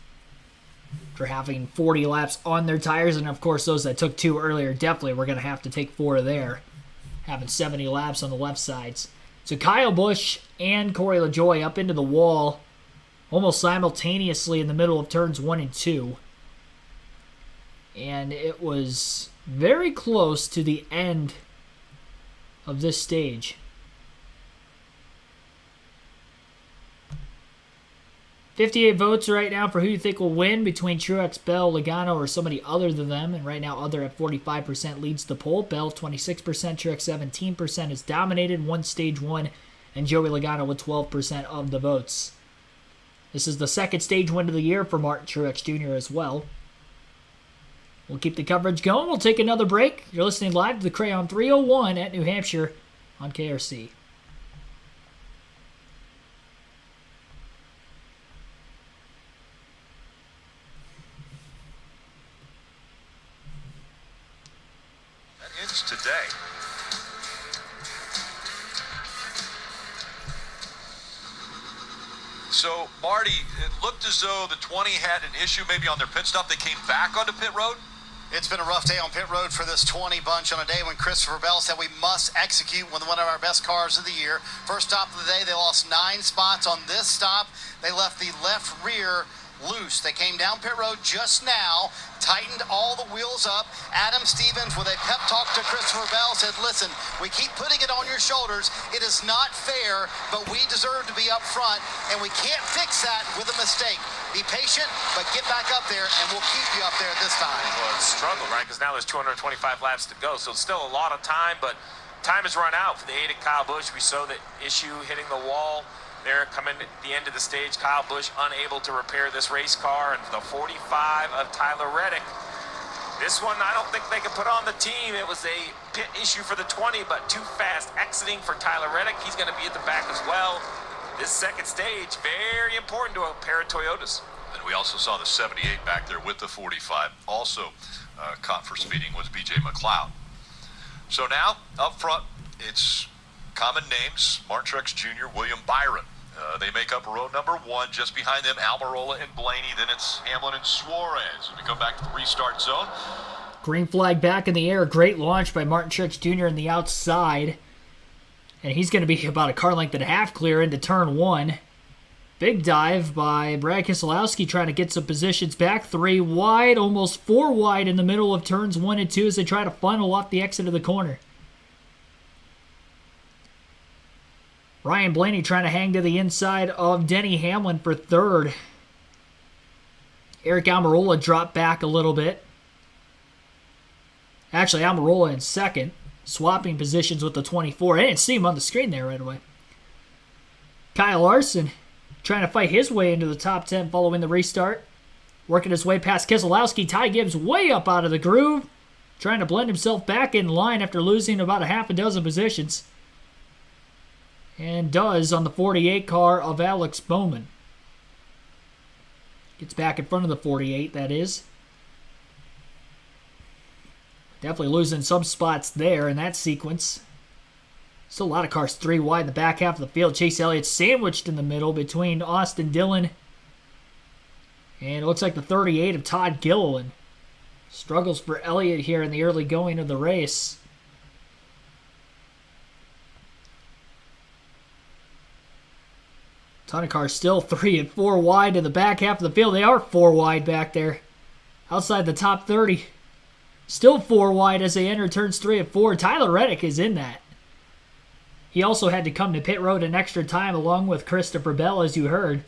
for having 40 laps on their tires. And, of course, those that took 2 earlier definitely were going to have to take 4 there, having 70 laps on the left sides. So Kyle Busch and Corey LaJoie up into the wall almost simultaneously in the middle of turns 1 and 2. And it was very close to the end of this stage. 58 votes right now for who you think will win between Truex, Bell, Logano, or somebody other than them. And right now, other at 45% leads the poll. Bell, 26%, Truex, 17% is dominated, won stage 1, and Joey Logano with 12% of the votes. This is the 2nd stage win of the year for Martin Truex Jr. as well. We'll keep the coverage going. We'll take another break. You're listening live to the Crayon 301 at New Hampshire on KRC. That ends today. So, Marty, it looked as though the 20 had an issue maybe on their pit stop. They came back onto pit road. It's been a rough day on pit road for this 20 bunch on a day when Christopher Bell said we must execute with one of our best cars of the year. First stop of the day, they lost 9 spots on this stop. They left the left rear loose. They came down pit road just now, tightened all the wheels up. Adam Stevens, with a pep talk to Christopher Bell, said, listen, we keep putting it on your shoulders. It is not fair, but we deserve to be up front, and we can't fix that with a mistake. Be patient, but get back up there, and we'll keep you up there this time. Well, it's a struggle, right? Because now there's 225 laps to go, so it's still a lot of time, but time has run out for the 8 of Kyle Busch. We saw the issue hitting the wall there coming at the end of the stage. Kyle Busch unable to repair this race car, and for the 45 of Tyler Reddick, this one I don't think they could put on the team. It was a pit issue for the 20, but too fast exiting for Tyler Reddick. He's going to be at the back as well. This second stage, very important to a pair of Toyotas. And we also saw the 78 back there with the 45. Also caught for speeding was B.J. McLeod. So now, up front, it's common names: Martin Truex Jr., William Byron. They make up row number 1. Just behind them, Almirola and Blaney. Then it's Hamlin and Suarez. And we come back to the restart zone. Green flag back in the air. Great launch by Martin Truex Jr. in the outside. And he's going to be about a car length and a half clear into turn 1. Big dive by Brad Keselowski trying to get some positions back. 3 wide, almost 4 wide in the middle of turns 1 and 2 as they try to funnel off the exit of the corner. Ryan Blaney trying to hang to the inside of Denny Hamlin for 3rd. Eric Almirola dropped back a little bit. Actually, Almirola in 2nd, swapping positions with the 24. I didn't see him on the screen there right away. Kyle Larson trying to fight his way into the top 10 following the restart. Working his way past Keselowski. Ty Gibbs way up out of the groove. Trying to blend himself back in line after losing about a half a dozen positions. And does on the 48 car of Alex Bowman. Gets back in front of the 48, that is. Definitely losing some spots there in that sequence. Still a lot of cars 3 wide in the back half of the field. Chase Elliott sandwiched in the middle between Austin Dillon and it looks like the 38 of Todd Gilliland. Struggles for Elliott here in the early going of the race. Ton of cars still 3 and 4 wide in the back half of the field. They are 4 wide back there. Outside the top 30. Still 4 wide as they enter turns 3 and 4. Tyler Reddick is in that. He also had to come to pit road an extra time along with Christopher Bell, as you heard.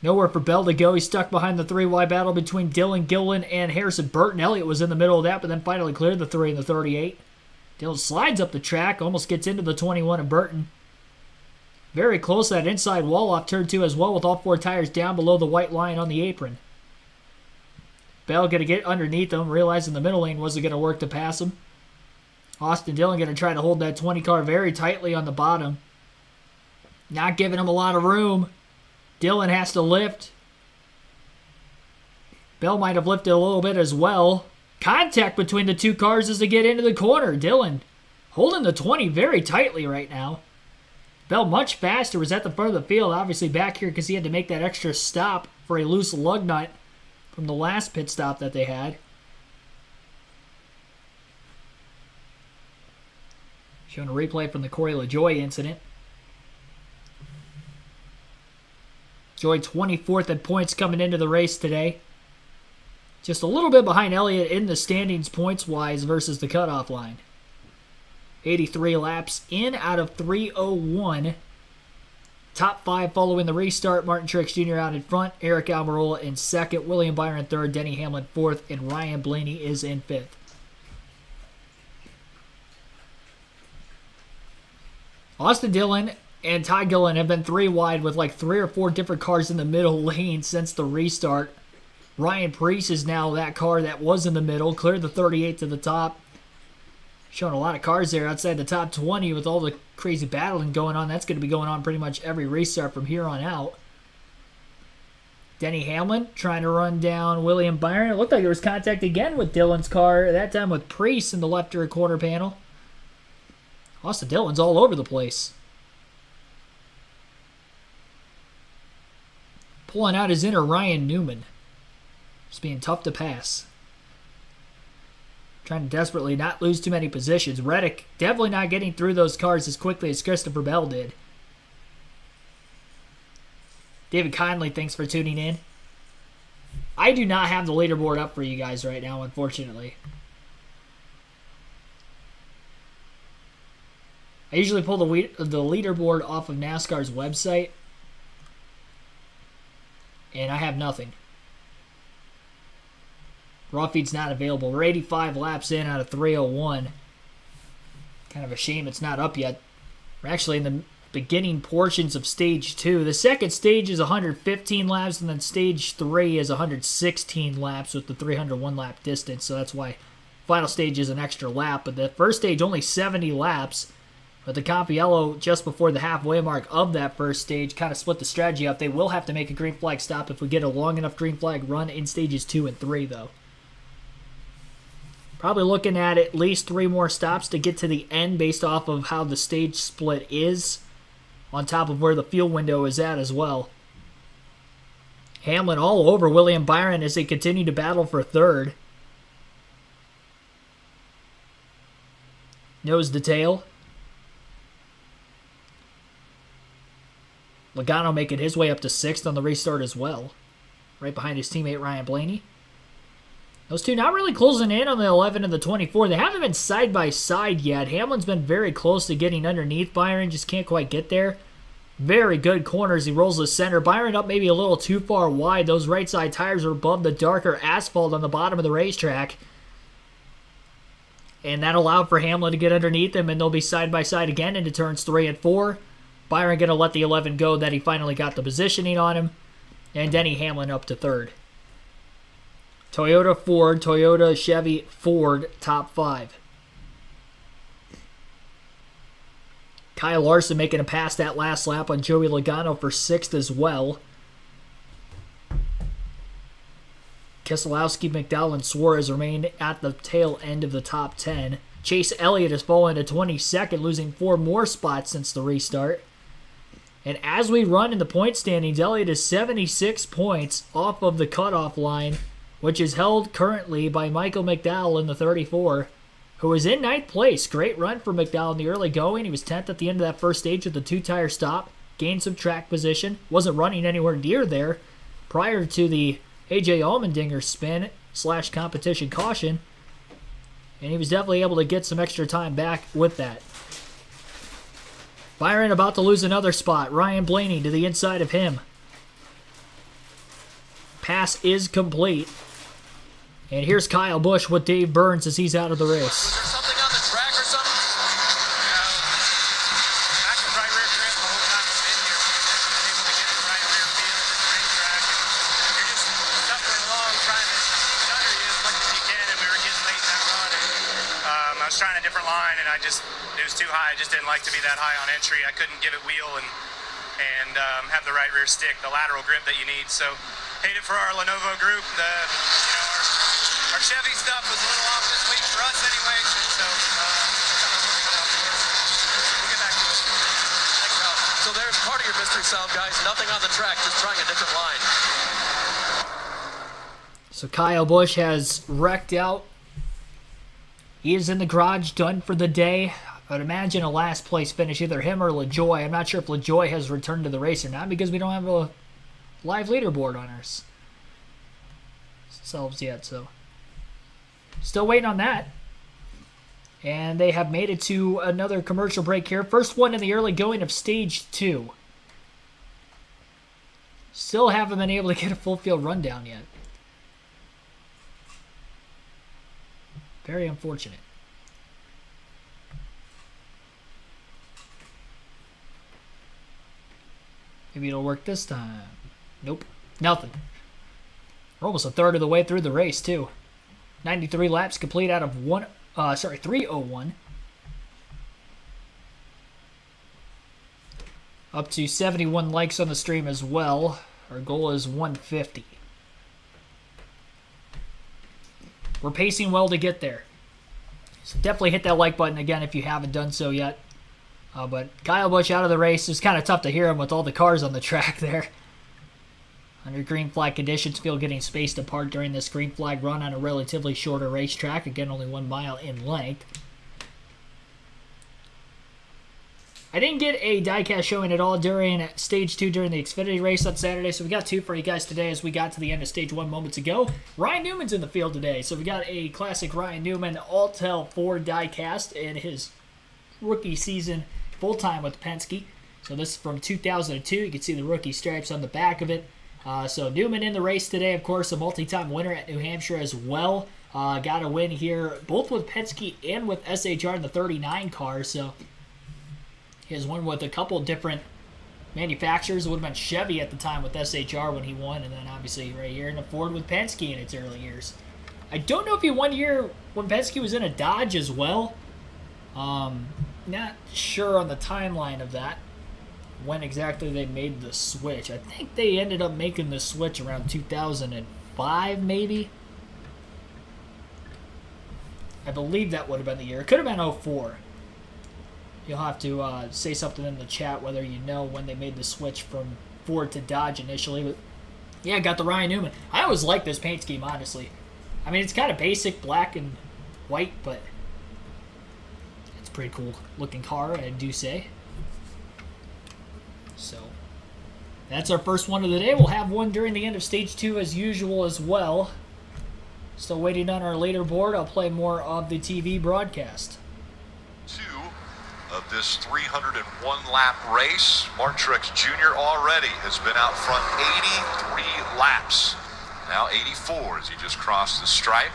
Nowhere for Bell to go. He's stuck behind the 3 wide battle between Dillon, Gilliland, and Harrison Burton. Elliott was in the middle of that, but then finally cleared the 3 and the 38. Dillon slides up the track, almost gets into the 21 of Burton. Very close to that inside wall off turn 2 as well, with all 4 tires down below the white line on the apron. Bell going to get underneath him, realizing the middle lane wasn't going to work to pass him. Austin Dillon going to try to hold that 20 car very tightly on the bottom. Not giving him a lot of room. Dillon has to lift. Bell might have lifted a little bit as well. Contact between the 2 cars as they get into the corner. Dillon holding the 20 very tightly right now. Bell much faster, was at the front of the field, obviously back here because he had to make that extra stop for a loose lug nut from the last pit stop that they had. Showing a replay from the Corey LaJoie incident. Joy 24th in points coming into the race today. Just a little bit behind Elliott in the standings points-wise versus the cutoff line. 83 laps in out of 301. Top 5 following the restart. Martin Truex Jr. out in front. Eric Almirola in 2nd. William Byron 3rd. Denny Hamlin 4th. And Ryan Blaney is in 5th. Austin Dillon and Ty Gilliland have been 3 wide with like 3 or 4 different cars in the middle lane since the restart. Ryan Preece is now that car that was in the middle. Cleared the 38 to the top. Showing a lot of cars there outside the top 20 with all the crazy battling going on. That's going to be going on pretty much every restart from here on out. Denny Hamlin trying to run down William Byron. It looked like there was contact again with Dillon's car, that time with Preece in the left rear quarter panel. Austin Dillon's all over the place. Pulling out his inner Ryan Newman. Just being tough to pass. Trying to desperately not lose too many positions. Reddick definitely not getting through those cars as quickly as Christopher Bell did. David Conley, thanks for tuning in. I do not have the leaderboard up for you guys right now, unfortunately. I usually pull the leaderboard off of NASCAR's website, and I have nothing. Raw feed's not available. We're 85 laps in out of 301. Kind of a shame it's not up yet. We're actually in the beginning portions of Stage 2. The second stage is 115 laps, and then Stage 3 is 116 laps with the 301 lap distance, so that's why final stage is an extra lap. But the first stage, only 70 laps. But the Campiello, just before the halfway mark of that first stage, kind of split the strategy up. They will have to make a green flag stop if we get a long enough green flag run in Stages 2 and 3, though. Probably looking at least 3 more stops to get to the end based off of how the stage split is, on top of where the fuel window is at as well. Hamlin all over William Byron as they continue to battle for third. Nose to tail. Logano making his way up to 6th on the restart as well, right behind his teammate Ryan Blaney. Those two not really closing in on the 11 and the 24. They haven't been side by side yet. Hamlin's been very close to getting underneath Byron, just can't quite get there. Very good corners. He rolls the center. Byron up maybe a little too far wide. Those right side tires are above the darker asphalt on the bottom of the racetrack. And that allowed for Hamlin to get underneath him, and they'll be side by side again into turns 3 and 4. Byron going to let the 11 go that he finally got the positioning on him. And Denny Hamlin up to 3rd. Toyota, Ford, Toyota, Chevy, Ford, top 5. Kyle Larson making a pass that last lap on Joey Logano for 6th as well. Keselowski, McDowell, and Suarez remain at the tail end of the top 10. Chase Elliott has fallen to 22nd, losing 4 more spots since the restart. And as we run in the point standings, Elliott is 76 points off of the cutoff line, which is held currently by Michael McDowell in the 34, who is in 9th place. Great run for McDowell in the early going. He was 10th at the end of that first stage with a 2-tire stop. Gained some track position. Wasn't running anywhere near there prior to the A.J. Allmendinger spin / competition caution. And he was definitely able to get some extra time back with that. Byron about to lose another spot. Ryan Blaney to the inside of him. Pass is complete. And here's Kyle Busch with Dave Burns as he's out of the race. Is there something on the track or something? Active right rear grip the whole time I've been here. Never been able to get the right rear feel in this racetrack. And you're just suffering along trying to keep it under you as much as you can. And we were getting late in that run. And I was trying a different line, and it was too high. I just didn't like to be that high on entry. I couldn't give it wheel and have the right rear stick, the lateral grip that you need. So hate it for our Lenovo group. Our Chevy stuff was a little off this week for us anyway, so we'll get back to it. Thanks for help. So there's part of your mystery sound, guys. Nothing on the track, just trying a different line. So Kyle Busch has wrecked out. He is in the garage, done for the day. I would imagine a last place finish, either him or LaJoy. I'm not sure if LaJoy has returned to the race or not because we don't have a live leaderboard on ourselves yet, so still waiting on that. And they have made it to another commercial break here. First one in the early going of Stage 2. Still haven't been able to get a full field rundown yet. Very unfortunate. Maybe it'll work this time. Nope. Nothing. We're almost a third of the way through the race, too. 93 laps complete out of 301. Up to 71 likes on the stream as well. Our goal is 150. We're pacing well to get there. So definitely hit that like button again if you haven't done so yet. But Kyle Busch out of the race. It's kind of tough to hear him with all the cars on the track there. Under green flag conditions, field getting spaced apart during this green flag run on a relatively shorter racetrack. Again, only 1 mile in length. I didn't get a diecast showing at all during Stage 2 during the Xfinity race on Saturday, so we got 2 for you guys today as we got to the end of Stage 1 moments ago. Ryan Newman's in the field today, so we got a classic Ryan Newman All-Tel Ford diecast in his rookie season full-time with Penske. So this is from 2002. You can see the rookie stripes on the back of it. So Newman in the race today, of course, a multi-time winner at New Hampshire as well. Got a win here, both with Penske and with SHR in the 39 car, so he has won with a couple different manufacturers. It would have been Chevy at the time with SHR when he won, and then obviously right here in a Ford with Penske in its early years. I don't know if he won here when Penske was in a Dodge as well. Not sure on the timeline of that, when exactly they made the switch. I think they ended up making the switch around 2005 maybe. I believe that would have been the year. It could have been 04. You'll have to say something in the chat whether you know when they made the switch from Ford to Dodge initially. But yeah, got the Ryan Newman. I always like this paint scheme, honestly. I mean, it's kind of basic, black and white, but it's a pretty cool looking car, I do say. So that's our first one of the day. We'll have one during the end of Stage 2 as usual as well. Still waiting on our leaderboard. I'll play more of the TV broadcast. 2 of this 301 lap race. Martin Truex Jr. already has been out front 83 laps. Now 84 as he just crossed the stripe.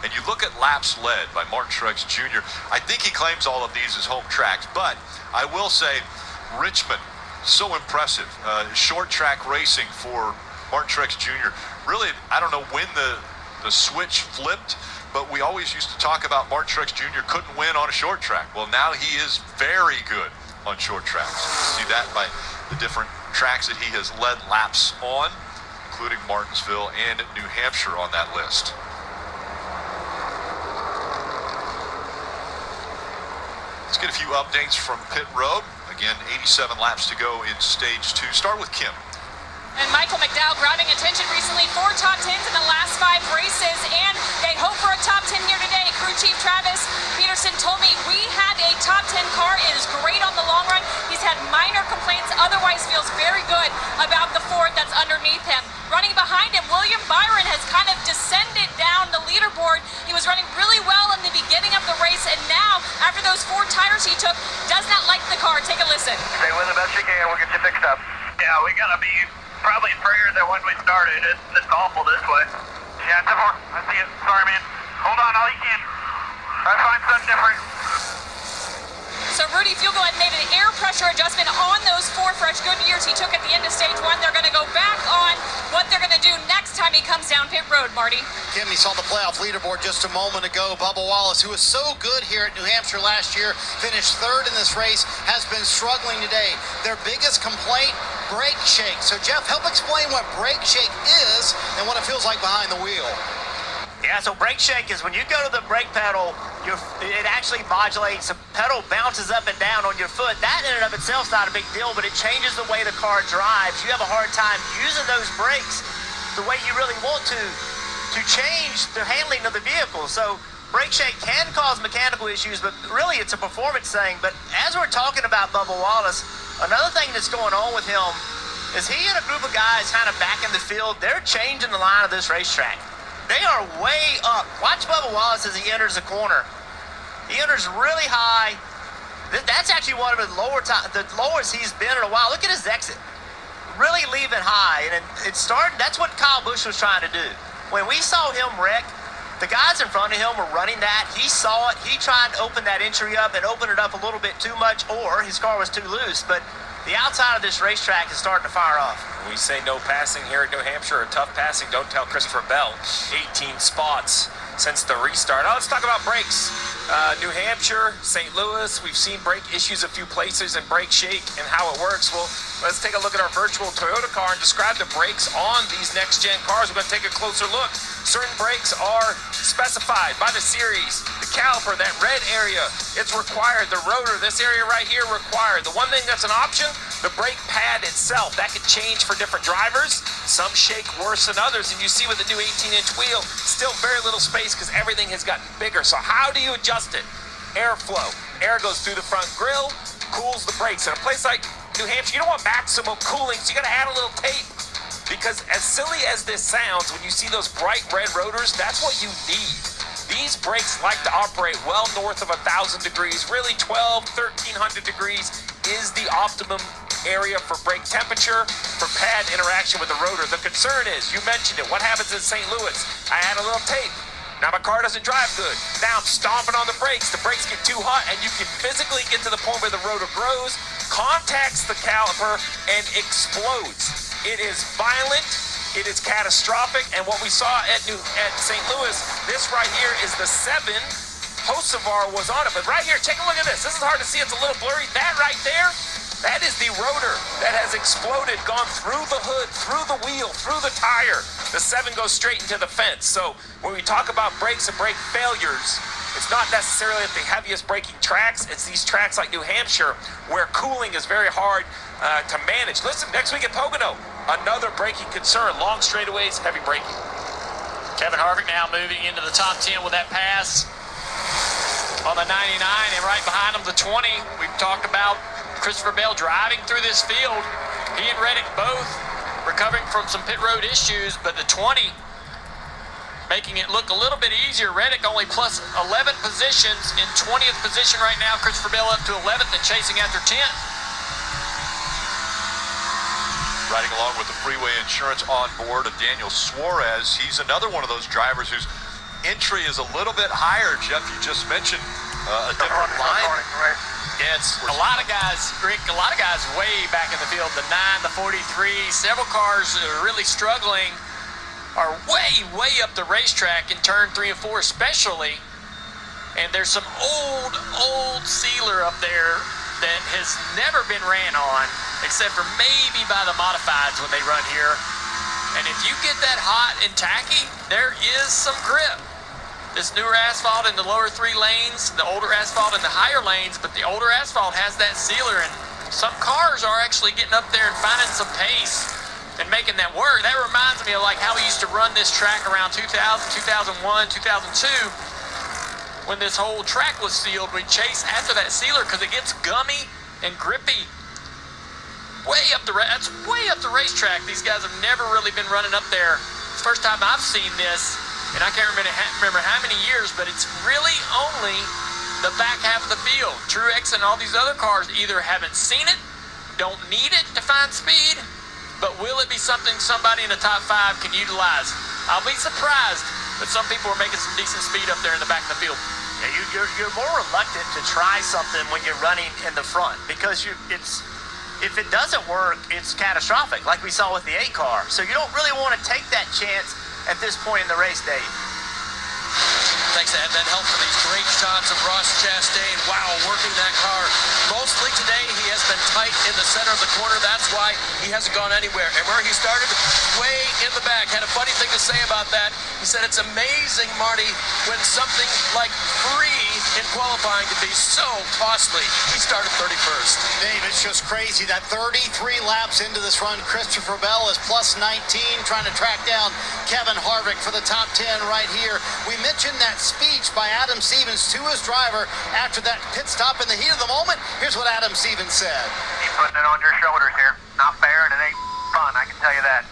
And you look at laps led by Martin Truex Jr. I think he claims all of these as home tracks, but I will say Richmond, so impressive. Short track racing for Martin Truex Jr. Really, I don't know when the switch flipped, but we always used to talk about Martin Truex Jr. couldn't win on a short track. Well, now he is very good on short tracks. You see that by the different tracks that he has led laps on, including Martinsville and New Hampshire on that list. Let's get a few updates from pit road. Again, 87 laps to go in Stage 2. Start with Kim. And Michael McDowell grabbing attention recently. 4 top 10s in the last 5 races, and they hope for a top 10 here today. Crew Chief Travis Peterson told me we had a top 10 car. It is great on the long run. He's had minor complaints, otherwise feels very good about the Ford that's underneath him. Running behind him, William Byron has kind of descended down the leaderboard. He was running really well in the beginning of the race, and now, after those 4 tires he took, does not like the car. Take a listen. Stay with the best you can. We'll get you fixed up. Yeah, we gotta be probably freer than when we started. It's awful this way. Yeah, 10-4. I see it. Sorry, man. Hold on all you can. Try to find something different. So Rudy Fugelhead made an air pressure adjustment on those 4 fresh Goodyears he took at the end of Stage 1. They're going to go back on what they're going to do next time he comes down pit road, Marty. Kim, you saw the playoff leaderboard just a moment ago. Bubba Wallace, who was so good here at New Hampshire last year, finished 3rd in this race, has been struggling today. Their biggest complaint, brake shake. So Jeff, help explain what brake shake is and what it feels like behind the wheel. Yeah, so brake shake is when you go to the brake pedal, it actually modulates. The pedal bounces up and down on your foot. That in and of itself is not a big deal, but it changes the way the car drives. You have a hard time using those brakes the way you really want to change the handling of the vehicle. So brake shake can cause mechanical issues, but really it's a performance thing. But as we're talking about Bubba Wallace, another thing that's going on with him is he and a group of guys kind of back in the field, they're changing the line of this racetrack. They are way up. Watch Bubba Wallace as he enters the corner. He enters really high. That's actually one of the lowest he's been in a while. Look at his exit. Really leaving high. And it started, that's what Kyle Busch was trying to do. When we saw him wreck, the guys in front of him were running that. He saw it. He tried to open that entry up and open it up a little bit too much, or his car was too loose. But the outside of this racetrack is starting to fire off. We say no passing here at New Hampshire, or tough passing. Don't tell Christopher Bell. 18 spots since the restart. Now let's talk about brakes. New Hampshire, St. Louis, we've seen brake issues a few places and brake shake and how it works. Well, let's take a look at our virtual Toyota car and describe the brakes on these next-gen cars. We're going to take a closer look. Certain brakes are specified by the series. The caliper, that red area, it's required. The rotor, this area right here, required. The one thing that's an option, the brake pad itself. That could change for different drivers. Some shake worse than others. And you see with the new 18-inch wheel, still very little space because everything has gotten bigger. So how do you adjust it? Airflow. Air goes through the front grille, cools the brakes. In a place like New Hampshire, you don't want maximum cooling, so you got to add a little tape. Because as silly as this sounds, when you see those bright red rotors, that's what you need. These brakes like to operate well north of 1,000 degrees. Really, 1,300 degrees is the optimum area for brake temperature, for pad interaction with the rotor. The concern is, you mentioned it, what happens in St. Louis? I add a little tape. Now my car doesn't drive good. Now I'm stomping on the brakes get too hot, and you can physically get to the point where the rotor grows, contacts the caliper, and explodes. It is violent, it is catastrophic, and what we saw at St. Louis, this right here is the 7. Hocevar was on it, but right here, take a look at this. This is hard to see, it's a little blurry. That right there, that is the rotor that has exploded, gone through the hood, through the wheel, through the tire. The 7 goes straight into the fence. So when we talk about brakes and brake failures, it's not necessarily at the heaviest braking tracks. It's these tracks like New Hampshire where cooling is very hard to manage. Listen, next week at Pocono, another braking concern. Long straightaways, heavy braking. Kevin Harvick now moving into the top 10 with that pass on the 99, and right behind him the 20. We've talked about Christopher Bell driving through this field. He and Reddick both recovering from some pit road issues, but the 20 making it look a little bit easier. Reddick only plus 11 positions, in 20th position right now. Christopher Bell up to 11th and chasing after 10th. Riding along with the Freeway Insurance on board of Daniel Suarez. He's another one of those drivers whose entry is a little bit higher. Jeff, you just mentioned a different line. It's a lot of guys, Rick, a lot of guys way back in the field. The 9, the 43, several cars that are really struggling are way up the racetrack in turn 3 and 4 especially. And there's some old sealer up there that has never been ran on, except for maybe by the modifieds when they run here. And if you get that hot and tacky, there is some grip. This newer asphalt in the lower 3 lanes, the older asphalt in the higher lanes, but the older asphalt has that sealer, and some cars are actually getting up there and finding some pace and making that work. That reminds me of like how we used to run this track around 2000, 2001, 2002. When this whole track was sealed, we'd chase after that sealer because it gets gummy and grippy. That's way up the racetrack. These guys have never really been running up there. It's the first time I've seen this. And I can't remember how many years, but it's really only the back half of the field. Truex and all these other cars either haven't seen it, don't need it to find speed, but will it be something somebody in the top 5 can utilize? I'll be surprised, but some people are making some decent speed up there in the back of the field. Yeah, you're more reluctant to try something when you're running in the front because if it doesn't work, it's catastrophic, like we saw with the 8 car. So you don't really want to take that chance at this point in the race, Dave. Thanks to have that help for these great shots of Ross Chastain. Wow, working that car. Mostly today, he has been tight in the center of the corner. That's why he hasn't gone anywhere. And where he started, way in the back. Had a funny thing to say about that. He said, it's amazing, Marty, when something like free in qualifying can be so costly. He started 31st. Dave, it's just crazy that 33 laps into this run, Christopher Bell is plus 19, trying to track down Kevin Harvick for the top 10 right here. We mentioned that speech by Adam Stevens to his driver after that pit stop in the heat of the moment. Here's what Adam Stevens said. Keep putting it on your shoulders here. Not fair, and it ain't fun, I can tell you that.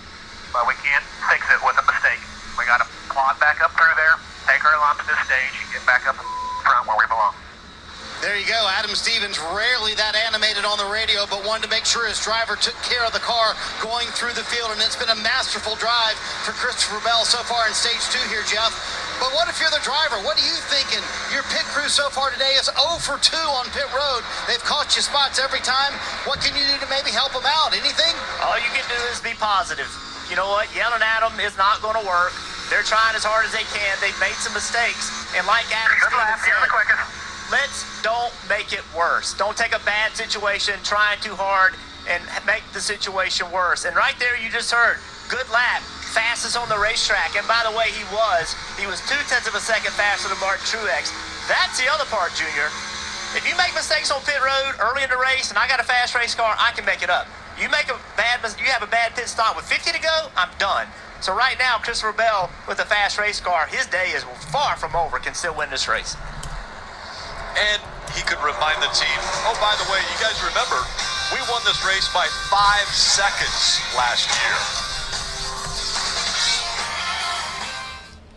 But we can't fix it with a mistake. We got to plod back up through there, take our lumps to this stage, and get back up front where we belong. There you go. Adam Stevens, rarely that animated on the radio, but wanted to make sure his driver took care of the car going through the field, and it's been a masterful drive for Christopher Bell so far in stage 2 here, Jeff. But what if you're the driver? What are you thinking? Your pit crew so far today is 0 for 2 on pit road. They've caught you spots every time. What can you do to maybe help them out? Anything? All you can do is be positive. You know what? Yelling at them is not going to work. They're trying as hard as they can. They've made some mistakes. And like Adam Stevens said, let's don't make it worse. Don't take a bad situation, trying too hard, and make the situation worse. And right there, you just heard, good lap, fastest on the racetrack. And by the way, he was 0.2 seconds faster than Martin Truex. That's the other part, Junior. If you make mistakes on pit road early in the race, and I got a fast race car, I can make it up. You have a bad pit stop with 50 to go, I'm done. So right now, Christopher Bell with a fast race car, his day is far from over, can still win this race. And he could remind the team, oh, by the way, you guys remember, we won this race by 5 seconds last year.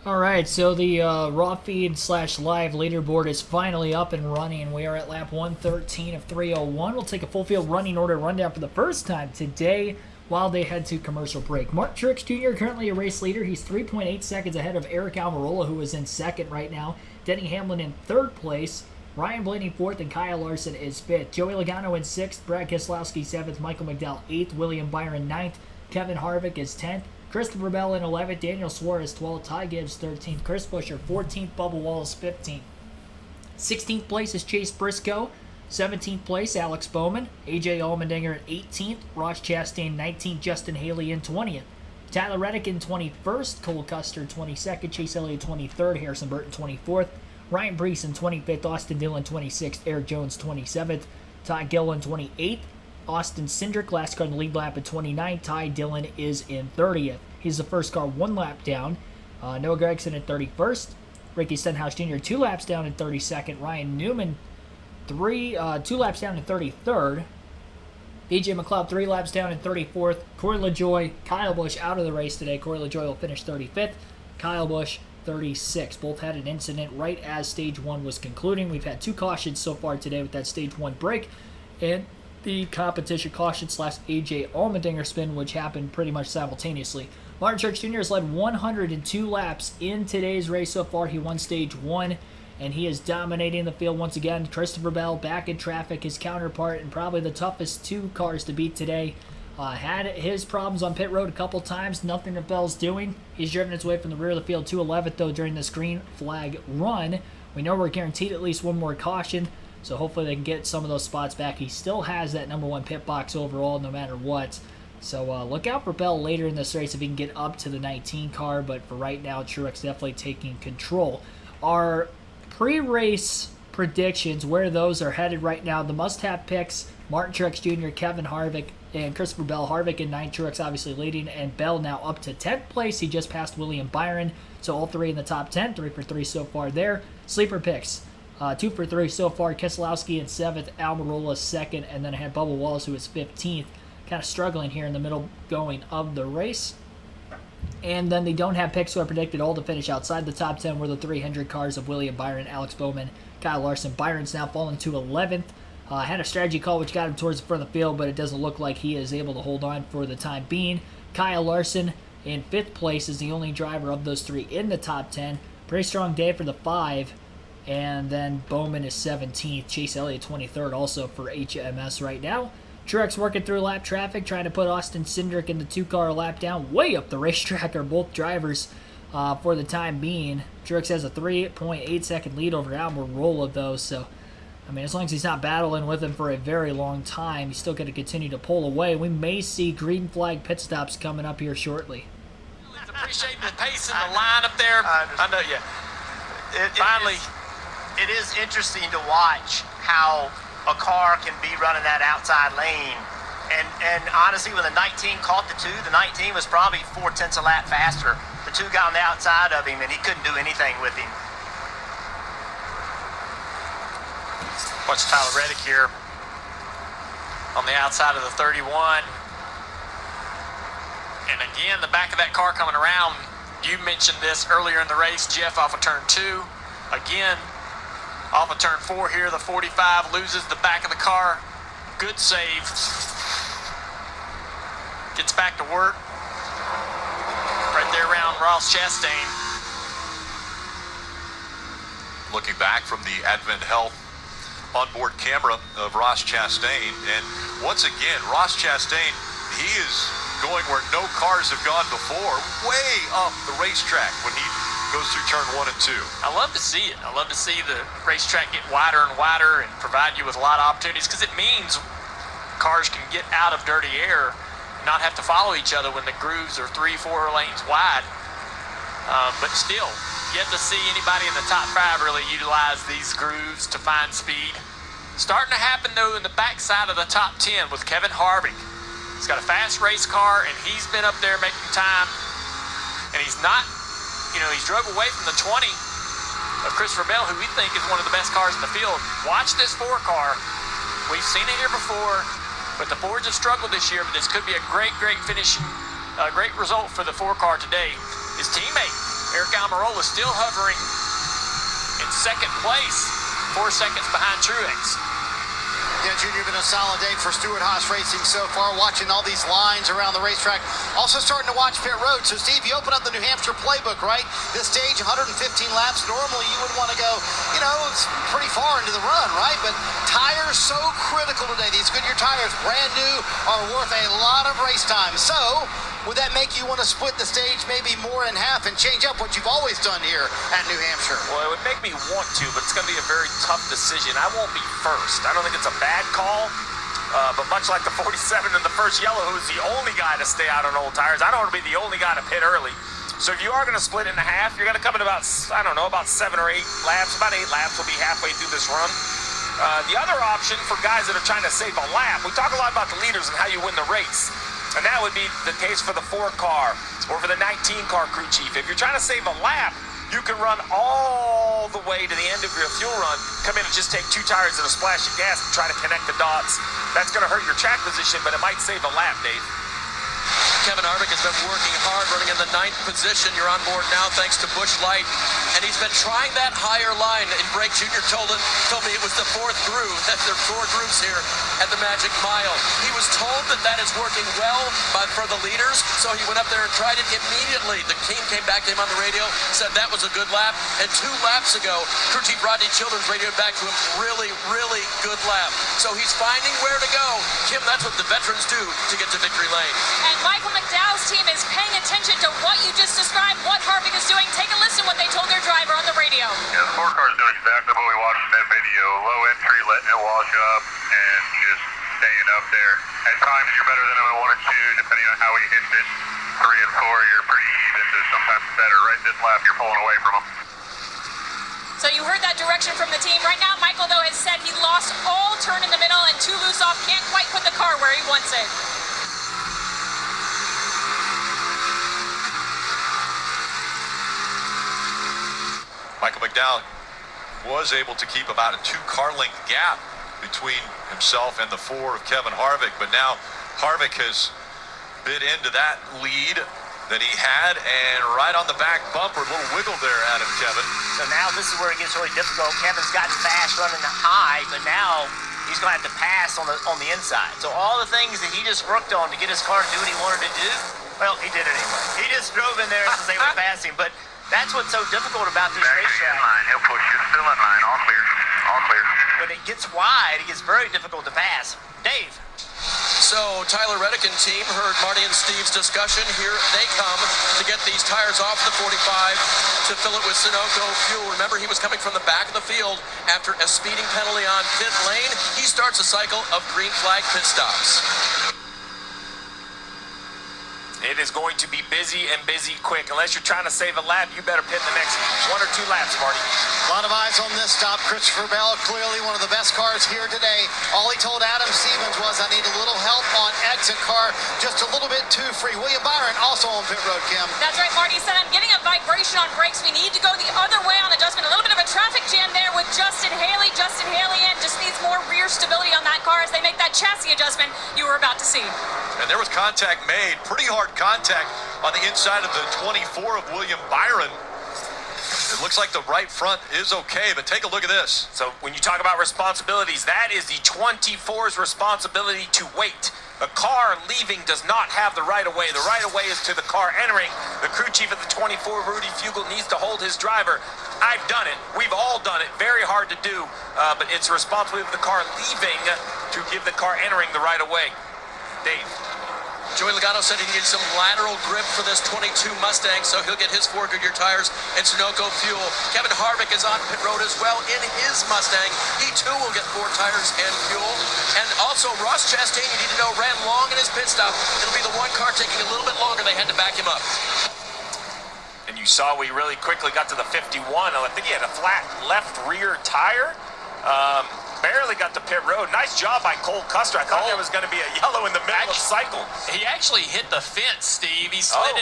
All right, so the raw feed / live leaderboard is finally up and running. We are at lap 113 of 301. We'll take a full field running order rundown for the first time today while they head to commercial break. Mark Truex Jr. currently a race leader. He's 3.8 seconds ahead of Eric Almirola, who is in second right now. Denny Hamlin in third place. Ryan Blaney fourth, and Kyle Larson is fifth. Joey Logano in sixth. Brad Keselowski seventh. Michael McDowell eighth. William Byron ninth. Kevin Harvick is 10th. Christopher Bell in 11th. Daniel Suarez 12th. Ty Gibbs 13th. Chris Buescher 14th. Bubba Wallace 15th. 16th place is Chase Briscoe. 17th place, Alex Bowman. AJ Allmendinger at 18th. Ross Chastain 19th. Justin Haley in 20th. Tyler Reddick in 21st. Cole Custer 22nd. Chase Elliott 23rd. Harrison Burton 24th. Ryan Brees in 25th. Austin Dillon 26th. Eric Jones 27th. Todd Gilliland 28th. Austin Cindric last car in the lead lap at 29th. Ty Dillon is in 30th. He's the first car one lap down. Noah Gragson at 31st. Ricky Stenhouse Jr. 2 laps down in 32nd. Ryan Newman 2 laps down in 33rd. BJ McLeod 3 laps down in 34th. Corey LaJoie, Kyle Busch out of the race today. Corey LaJoie will finish 35th. Kyle Busch 36th. Both had an incident right as stage 1 was concluding. We've had 2 cautions so far today with that stage 1 break and the competition caution / AJ Allmendinger spin, which happened pretty much simultaneously. Martin Truex Jr. has led 102 laps in today's race so far. He won stage 1, and he is dominating the field once again. Christopher Bell back in traffic, his counterpart, and probably the toughest 2 cars to beat today. Had his problems on pit road a couple times. Nothing that Bell's doing. He's driven his way from the rear of the field to 11th, though, during this green flag run. We know we're guaranteed at least one more caution, so hopefully they can get some of those spots back. He still has that number 1 pit box overall no matter what. So look out for Bell later in this race if he can get up to the 19 car, but for right now, Truex definitely taking control. Our pre-race predictions, where those are headed right now, the must-have picks, Martin Truex Jr., Kevin Harvick, and Christopher Bell. Harvick in 9th, Truex obviously leading, and Bell now up to 10th place. He just passed William Byron, so all 3 in the top 10, 3 for 3 so far there. Sleeper picks, 2 for 3 so far. Keselowski in 7th, Almirola 2nd, and then I had Bubba Wallace, who is 15th. Kind of struggling here in the middle going of the race. And then they don't have picks who are predicted all to finish outside the top 10 were the 300 cars of William Byron, Alex Bowman, Kyle Larson. Byron's now fallen to 11th. Had a strategy call which got him towards the front of the field, but it doesn't look like he is able to hold on for the time being. Kyle Larson in 5th place is the only driver of those 3 in the top 10. Pretty strong day for the 5. And then Bowman is 17th. Chase Elliott 23rd also for HMS right now. Truex working through lap traffic, trying to put Austin Cindric in the 2-car lap down. Way up the racetrack are both drivers for the time being. Truex has a 3.8 second lead over Almirola though, so I mean, as long as he's not battling with him for a very long time, he's still going to continue to pull away. We may see green flag pit stops coming up here shortly. Appreciating the pace and the line up there. I know, yeah. Finally, it is interesting to watch how a car can be running that outside lane. And honestly, when the 19 caught the 2, the 19 was probably 0.4 a lap faster. The 2 got on the outside of him, and he couldn't do anything with him. watch Tyler Reddick here on the outside of the 31. And again, the back of that car coming around. You mentioned this earlier in the race, Jeff, off of turn 2. Again, off of turn 4 here, the 45 loses the back of the car. Good save. Gets back to work. Right there around Ross Chastain. Looking back from the Advent Health onboard camera of Ross Chastain. And once again, Ross Chastain, he is going where no cars have gone before, way up the racetrack when he goes through turn 1 and 2. I love to see it. I love to see the racetrack get wider and wider and provide you with a lot of opportunities, because it means cars can get out of dirty air and not have to follow each other when the grooves are 3-4 lanes wide. But still, yet to see anybody in the top 5 really utilize these grooves to find speed. Starting to happen, though, in the backside of the top 10 with Kevin Harvick. He's got a fast race car, and he's been up there making time. And he's not, he's drove away from the 20 of Christopher Bell, who we think is one of the best cars in the field. Watch this 4 car. We've seen it here before, but the Fords have struggled this year, but this could be a great finishing, great result for the 4 car today. His teammate, Eric Almirola, still hovering in second place, 4 seconds behind Truex. Yeah, Junior, been a solid day for Stewart Haas Racing so far, watching all these lines around the racetrack. Also starting to watch pit road. So, Steve, you open up the New Hampshire playbook, right? This stage, 115 laps. Normally, you would want to go, it's pretty far into the run, right? But tires so critical today. These Goodyear tires, brand new, are worth a lot of race time. So, would that make you want to split the stage maybe more in half and change up what you've always done here at New Hampshire? Well, it would make me want to, but it's going to be a very tough decision. I won't be first. I don't think it's a bad call, but much like the 47 in the first yellow, who's the only guy to stay out on old tires, I don't want to be the only guy to pit early. So if you are going to split it in half, you're going to come in about 7 or 8 laps. About 8 laps will be halfway through this run. The other option for guys that are trying to save a lap, we talk a lot about the leaders and how you win the race. And that would be the case for the 4 car or for the 19 car crew chief. If you're trying to save a lap, you can run all the way to the end of your fuel run, come in and just take 2 tires and a splash of gas and try to connect the dots. That's going to hurt your track position, but it might save a lap, Dave. Kevin Harvick has been working hard, running in the 9th position. You're on board now thanks to Busch Light. And he's been trying that higher line. And Brake Jr. told me it was the 4th groove. That there are 4 grooves here at the Magic Mile. He was told that is working well for the leaders, so he went up there and tried it immediately. The team came back to him on the radio, said that was a good lap. And 2 laps ago, crew chief Rodney Childers radioed back to him, really good lap. So he's finding where to go. Kim, that's what the veterans do to get to victory lane. And Michael McDowell's team is paying attention to what you just described, what Harvick is doing. Take a listen what they told their driver on the radio. Yeah, the 4 car is doing exactly what we watched in that video. Low entry, letting it wash up, and just staying up there. At times you're better than him at 1 and 2, depending on how he hits it. 3 and 4, you're pretty even to sometimes better. Right this lap, you're pulling away from him. So you heard that direction from the team. Right now, Michael, though, has said he lost all turn in the middle and 2 loose off. Can't quite put the car where he wants it. Michael McDowell was able to keep about a 2-car length gap between himself and the 4 of Kevin Harvick, but now Harvick has bit into that lead that he had, and right on the back bumper, a little wiggle there out of Kevin. So now this is where it gets really difficult. Kevin's gotten fast running high, but now he's going to have to pass on the inside. So all the things that he just worked on to get his car to do what he wanted to do, well, he did it anyway. He just drove in there as they were passing, but that's what's so difficult about this racetrack. In line, he'll push you. Still in line, all clear, all clear. When it gets wide, it gets very difficult to pass. Dave. So Tyler Reddick and team heard Marty and Steve's discussion. Here they come to get these tires off the 45 to fill it with Sunoco fuel. Remember, he was coming from the back of the field after a speeding penalty on pit lane. He starts a cycle of green flag pit stops. It is going to be busy and busy quick. Unless you're trying to save a lap, you better pit the next 1 or 2 laps, Marty. A lot of eyes on this stop. Christopher Bell, clearly one of the best cars here today. All he told Adam Stevens was, I need a little help on exit car, just a little bit too free. William Byron also on pit road, Kim. That's right, Marty. He said, I'm getting a vibration on brakes. We need to go the other way on adjustment. A little bit of a traffic jam there with Justin Haley. Justin Haley in just needs more rear stability on that car as they make that chassis adjustment you were about to see. And there was contact made, pretty hard contact on the inside of the 24 of William Byron. It looks like the right front is okay, but take a look at this. So when you talk about responsibilities, that is the 24's responsibility to wait. The car leaving does not have the right-of-way. The right-of-way is to the car entering. The crew chief of the 24, Rudy Fugel, needs to hold his driver. I've done it. We've all done it. Very hard to do, but it's the responsibility of the car leaving to give the car entering the right-of-way. Dave. Joey Logano said he needs some lateral grip for this 22 Mustang, so he'll get his 4 Goodyear tires and Sunoco fuel. Kevin Harvick is on pit road as well in his Mustang. He too will get 4 tires and fuel. And also Ross Chastain, you need to know, ran long in his pit stop. It'll be the 1 car taking a little bit longer. They had to back him up. And you saw we really quickly got to the 51. I think he had a flat left rear tire. Barely got to pit road. Nice job by Cole Custer. I thought there was going to be a yellow in the middle of the cycle. He actually hit the fence, Steve. He slid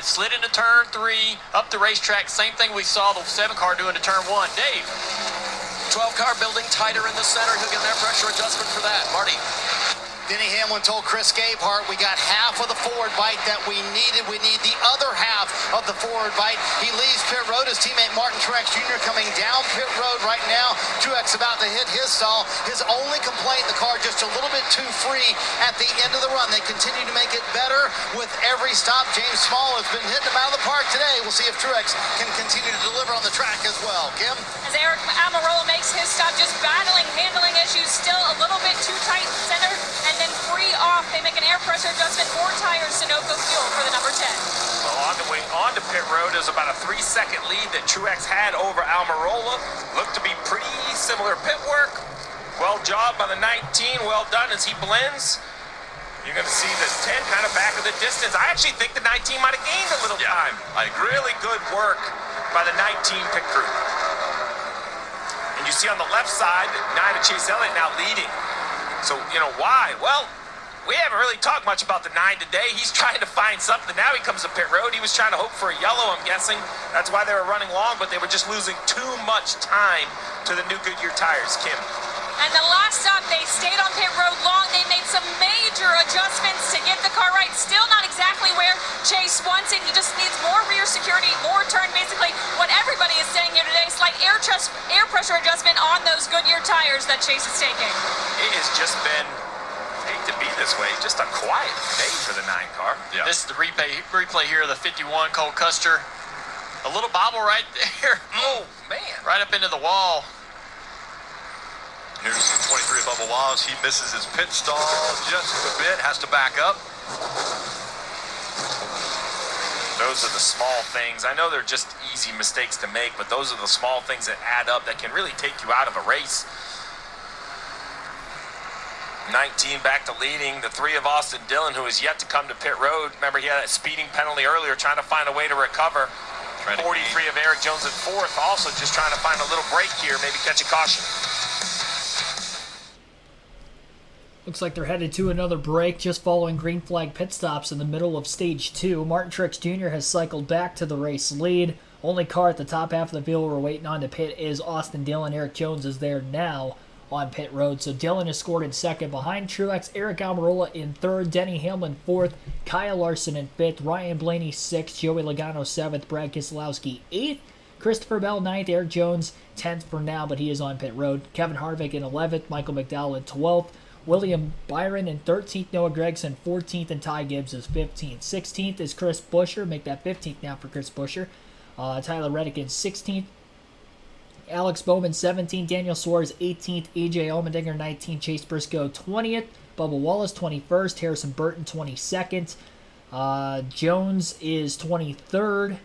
slid into turn 3, up the racetrack. Same thing we saw the 7 car do into turn 1. Dave. 12 car building tighter in the center. He'll get an air pressure adjustment for that. Marty. Denny Hamlin told Chris Gabehart, we got half of the forward bite that we needed. We need the other half of the forward bite. He leaves pit road. His teammate Martin Truex Jr. coming down pit road right now. Truex about to hit his stall. His only complaint, the car just a little bit too free at the end of the run. They continue to make it better with every stop. James Small has been hitting them out of the park today. We'll see if Truex can continue to deliver on the track as well. Kim? As Eric Almirola makes his stop, just battling handling issues, still a little bit too tight in center, and then free off. They make an air pressure adjustment, 4 tires, Sunoco fuel for the number 10. Well, on the way onto pit road is about a 3-second lead that Truex had over Almirola. Looked to be pretty similar pit work. Well job by the 19. Well done as he blends. You're going to see the 10 kind of back of the distance. I actually think the 19 might have gained a little time. I agree. Really good work by the 19 pit crew. And you see on the left side, 9 of Chase Elliott now leading. So, why? Well, we haven't really talked much about the 9 today. He's trying to find something. Now he comes to pit road. He was trying to hope for a yellow, I'm guessing. That's why they were running long, but they were just losing too much time to the new Goodyear tires, Kim. And the last stop, they stayed on pit road long. They made some major adjustments to get the car right. Still not exactly where Chase wants it. He just needs more rear security, more turn. Basically, what everybody is saying here today, slight air pressure adjustment on those Goodyear tires that Chase is taking. It has just been, hate to be this way, just a quiet day for the 9 car. Yeah. This is the replay here of the 51, Cole Custer. A little bobble right there. Oh, man. Right up into the wall. Here's 23 Bubba Wallace. He misses his pit stall just a bit, has to back up. Those are the small things. I know they're just easy mistakes to make, but those are the small things that add up that can really take you out of a race. 19 back to leading. The 3 of Austin Dillon, who is yet to come to pit road. Remember, he had a speeding penalty earlier, trying to find a way to recover. 43 of Eric Jones in 4th, also just trying to find a little break here, maybe catch a caution. Looks like they're headed to another break just following green flag pit stops in the middle of stage 2. Martin Truex Jr. has cycled back to the race lead. Only car at the top half of the field we're waiting on to pit is Austin Dillon. Eric Jones is there now on pit road. So Dillon is scored in 2nd behind Truex, Eric Almirola in 3rd, Denny Hamlin 4th, Kyle Larson in 5th, Ryan Blaney 6th, Joey Logano 7th, Brad Keselowski 8th, Christopher Bell 9th, Eric Jones 10th for now, but he is on pit road. Kevin Harvick in 11th, Michael McDowell in 12th, William Byron in 13th, Noah Gragson 14th, and Ty Gibbs is 15th. 16th is Chris Buescher. Make that 15th now for Chris Buescher. Tyler Reddick in 16th. Alex Bowman 17th. Daniel Suarez 18th. AJ Allmendinger 19th. Chase Briscoe 20th. Bubba Wallace 21st. Harrison Burton 22nd. Jones is 23rd.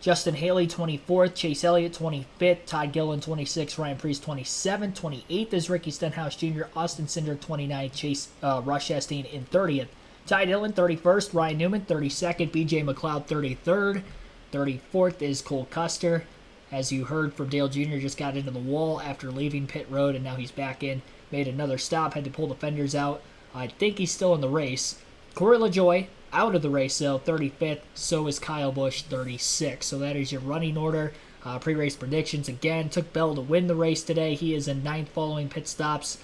Justin Haley 24th, Chase Elliott 25th, Todd Gillen 26th, Ryan Preece 27th, 28th is Ricky Stenhouse Jr., Austin Cindric 29th, Rush Chastain in 30th, Ty Dillon 31st, Ryan Newman 32nd, BJ McLeod 33rd, 34th is Cole Custer. As you heard from Dale Jr., just got into the wall after leaving pit road, and now he's back in, made another stop, had to pull the fenders out. I think he's still in the race. Corey LaJoie out of the race, though, 35th. So is Kyle Busch, 36th. So that is your running order. Pre-race predictions, again, took Bell to win the race today. He is in 9th following pit stops.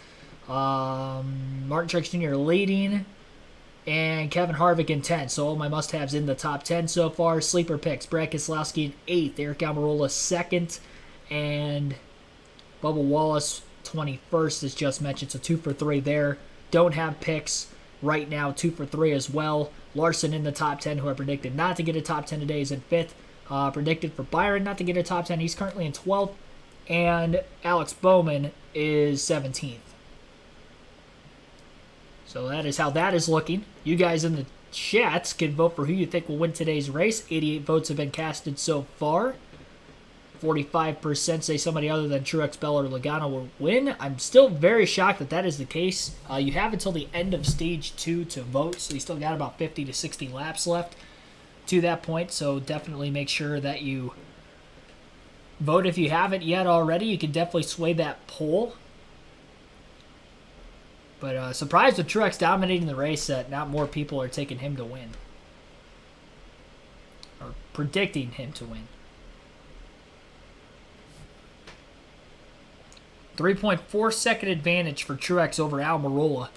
Martin Truex Jr. leading, and Kevin Harvick in 10th. So all my must-haves in the top 10 so far. Sleeper picks, Brad Keselowski in 8th, Eric Almirola 2nd, and Bubba Wallace 21st, as just mentioned. So 2 for 3 there. Don't have picks right now, 2 for 3 as well. Larson in the top 10, who I predicted not to get a top 10 today, is in 5th. Predicted for Byron not to get a top 10. He's currently in 12th. And Alex Bowman is 17th. So that is how that is looking. You guys in the chats can vote for who you think will win today's race. 88 votes have been casted so far. 45% say somebody other than Truex, Bell, or Logano will win. I'm still very shocked that that is the case. You have until the end of Stage 2 to vote, so you still got about 50 to 60 laps left to that point, so definitely make sure that you Vote if you haven't yet already. You can definitely sway that poll. But surprised with Truex dominating the race that not more people are taking him to win. Or predicting him to win. 3.4 second advantage for Truex over Almirola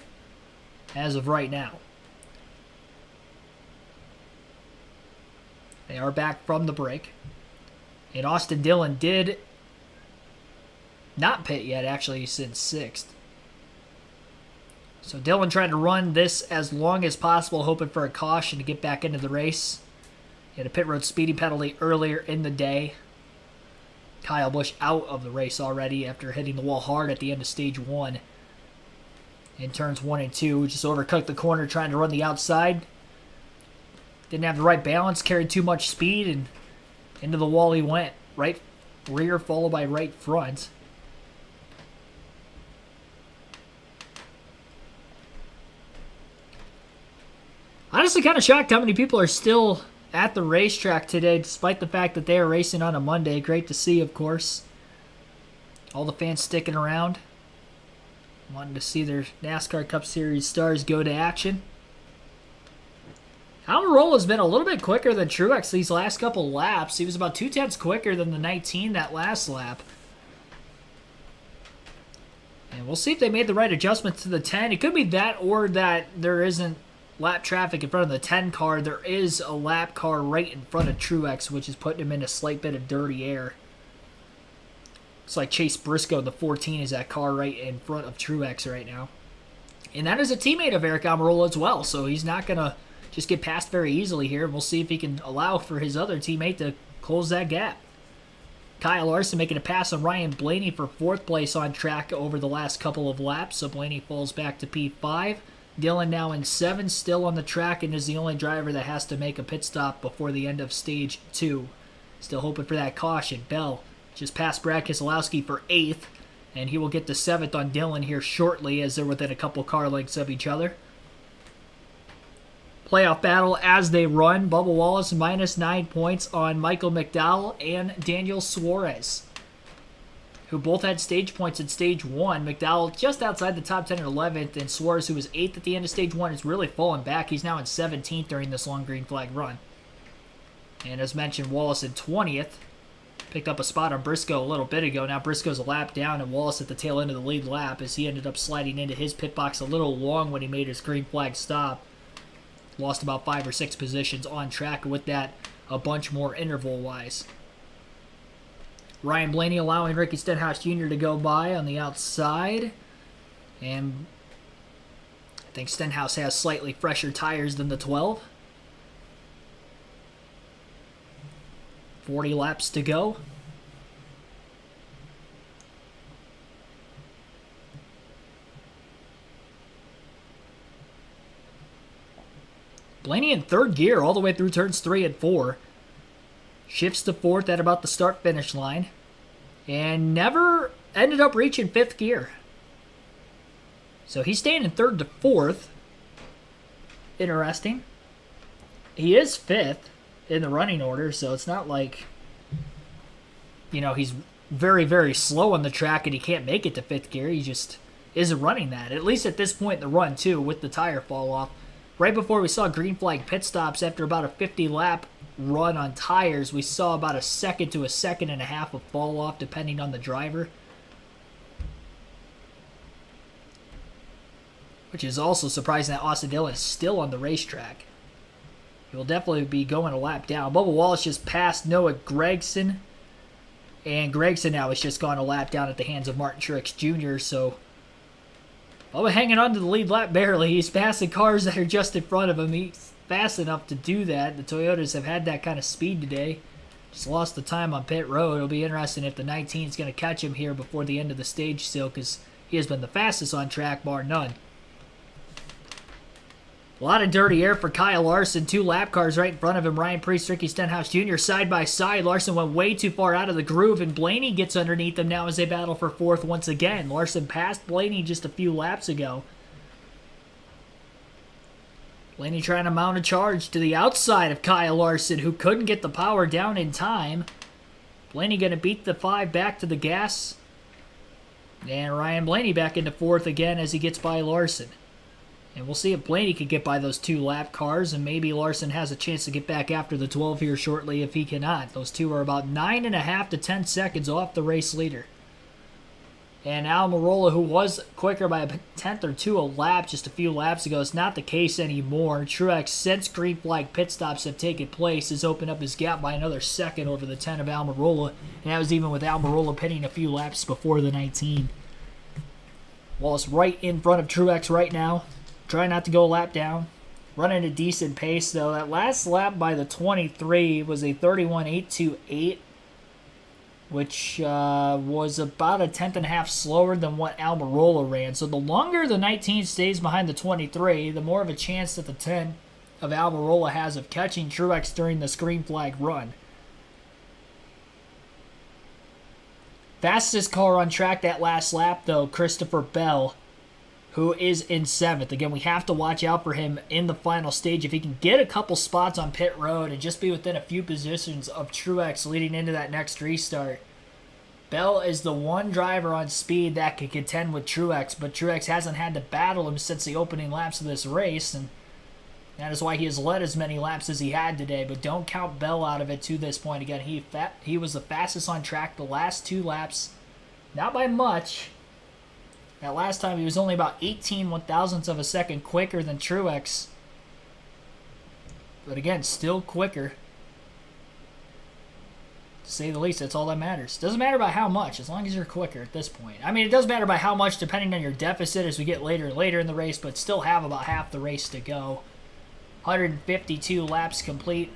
as of right now. They are back from the break. And Austin Dillon did not pit yet, actually, since 6th. So Dillon tried to run this as long as possible, hoping for a caution to get back into the race. He had a pit road speeding penalty earlier in the day. Kyle Busch out of the race already after hitting the wall hard at the end of stage 1. In turns 1 and 2, just overcooked the corner trying to run the outside. Didn't have the right balance, carried too much speed, and into the wall he went. Right rear followed by right front. Honestly, kind of shocked how many people are still at the racetrack today, despite the fact that they are racing on a Monday. Great to see, of course. All the fans sticking around, wanting to see their NASCAR Cup Series stars go to action. Almirola's been a little bit quicker than Truex these last couple laps. He was about 2/10 quicker than the 19 that last lap. And we'll see if they made the right adjustments to the 10. It could be that, or that there isn't lap traffic in front of the 10 car. There is a lap car right in front of Truex, which is putting him in a slight bit of dirty air. It's like Chase Briscoe, the 14, is that car right in front of Truex right now. And that is a teammate of Eric Almirola as well, so he's not going to just get past very easily here. We'll see if he can allow for his other teammate to close that gap. Kyle Larson making a pass on Ryan Blaney for 4th place on track over the last couple of laps, so Blaney falls back to P5. Dillon now in 7th, still on the track, and is the only driver that has to make a pit stop before the end of stage 2. Still hoping for that caution. Bell just passed Brad Keselowski for 8th, and he will get to 7th on Dillon here shortly as they're within a couple car lengths of each other. Playoff battle as they run. Bubba Wallace minus 9 points on Michael McDowell and Daniel Suarez, who both had stage points in stage 1. McDowell just outside the top 10 or 11th, and Suarez, who was 8th at the end of stage 1, has really fallen back. He's now in 17th during this long green flag run. And as mentioned, Wallace in 20th. Picked up a spot on Briscoe a little bit ago. Now Briscoe's a lap down, and Wallace at the tail end of the lead lap as he ended up sliding into his pit box a little long when he made his green flag stop. Lost about 5 or 6 positions on track, with that a bunch more interval-wise. Ryan Blaney allowing Ricky Stenhouse Jr. to go by on the outside. And I think Stenhouse has slightly fresher tires than the 12. 40 laps to go. Blaney in 3rd gear all the way through turns 3 and 4. Shifts to 4th at about the start-finish line. And never ended up reaching 5th gear. So he's staying in 3rd to 4th. Interesting. He is 5th in the running order, so it's not like, he's very, very slow on the track and he can't make it to 5th gear. He just isn't running that, at least at this point in the run, too, with the tire fall off. Right before we saw green flag pit stops, after about a 50-lap run on tires, we saw about a second to a second and a half of fall off, depending on the driver. Which is also surprising that Austin Dillon is still on the racetrack. He will definitely be going a lap down. Bubba Wallace just passed Noah Gragson. And Gragson now has just gone a lap down at the hands of Martin Truex Jr., so Bubba hanging on to the lead lap barely. He's passing cars that are just in front of him. He's fast enough to do that. The Toyotas have had that kind of speed today. Just lost the time on pit road. It'll be interesting if the 19 is going to catch him here before the end of the stage still, because he has been the fastest on track, bar none. A lot of dirty air for Kyle Larson. 2 lap cars right in front of him. Ryan Preece, Ricky Stenhouse Jr. side by side. Larson went way too far out of the groove, and Blaney gets underneath them now as they battle for 4th once again. Larson passed Blaney just a few laps ago. Blaney trying to mount a charge to the outside of Kyle Larson, who couldn't get the power down in time. Blaney going to beat the 5 back to the gas. And Ryan Blaney back into 4th again as he gets by Larson. And we'll see if Blaney can get by those 2 lap cars, and maybe Larson has a chance to get back after the 12 here shortly if he cannot. Those two are about 9.5 to 10 seconds off the race leader. And Almirola, who was quicker by a 10th or 2 a lap just a few laps ago, it's not the case anymore. Truex, since green flag pit stops have taken place, has opened up his gap by another second over the 10 of Almirola. And that was even with Almirola pitting a few laps before the 19. Wallace right in front of Truex right now. Try not to go a lap down. Running a decent pace, though. That last lap by the 23 was a 31.828, which was about a 10th and a half slower than what Almirola ran. So the longer the 19 stays behind the 23, the more of a chance that the 10 of Almirola has of catching Truex during this green flag run. Fastest car on track that last lap, though, Christopher Bell, who is in 7th. Again, we have to watch out for him in the final stage. If he can get a couple spots on pit road and just be within a few positions of Truex leading into that next restart, Bell is the one driver on speed that can contend with Truex, but Truex hasn't had to battle him since the opening laps of this race, and that is why he has led as many laps as he had today. But don't count Bell out of it to this point. Again, he was the fastest on track the last 2 laps, not by much. That last time he was only about 18 one-thousandths of a second quicker than Truex. But again, still quicker. To say the least, that's all that matters. Doesn't matter by how much, as long as you're quicker at this point. I mean, it does matter by how much depending on your deficit as we get later and later in the race, but still have about half the race to go. 152 laps complete.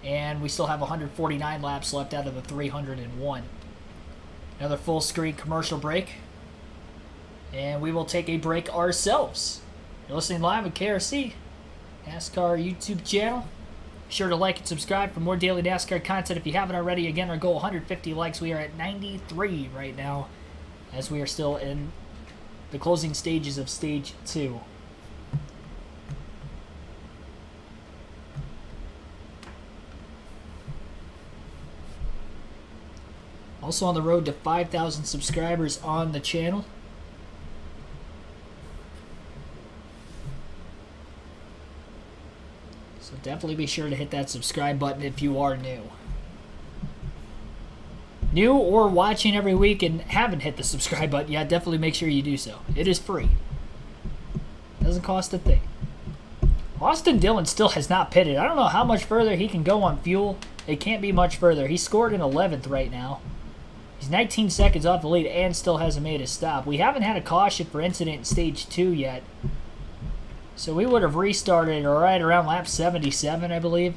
And we still have 149 laps left out of the 301. Another full screen commercial break. And we will take a break ourselves. You're listening live at KRC, NASCAR YouTube channel. Be sure to like and subscribe for more daily NASCAR content if you haven't already. Again, our goal 150 likes. We are at 93 right now, as we are still in the closing stages of Stage 2. Also on the road to 5,000 subscribers on the channel. So definitely be sure to hit that subscribe button if you are new. New or watching every week and haven't hit the subscribe button yet, definitely make sure you do so. It is free. Doesn't cost a thing. Austin Dillon still has not pitted. I don't know how much further he can go on fuel. It can't be much further. He scored in 11th right now. He's 19 seconds off the lead and still hasn't made a stop. We haven't had a caution for incident in Stage 2 yet. So we would have restarted right around lap 77, I believe.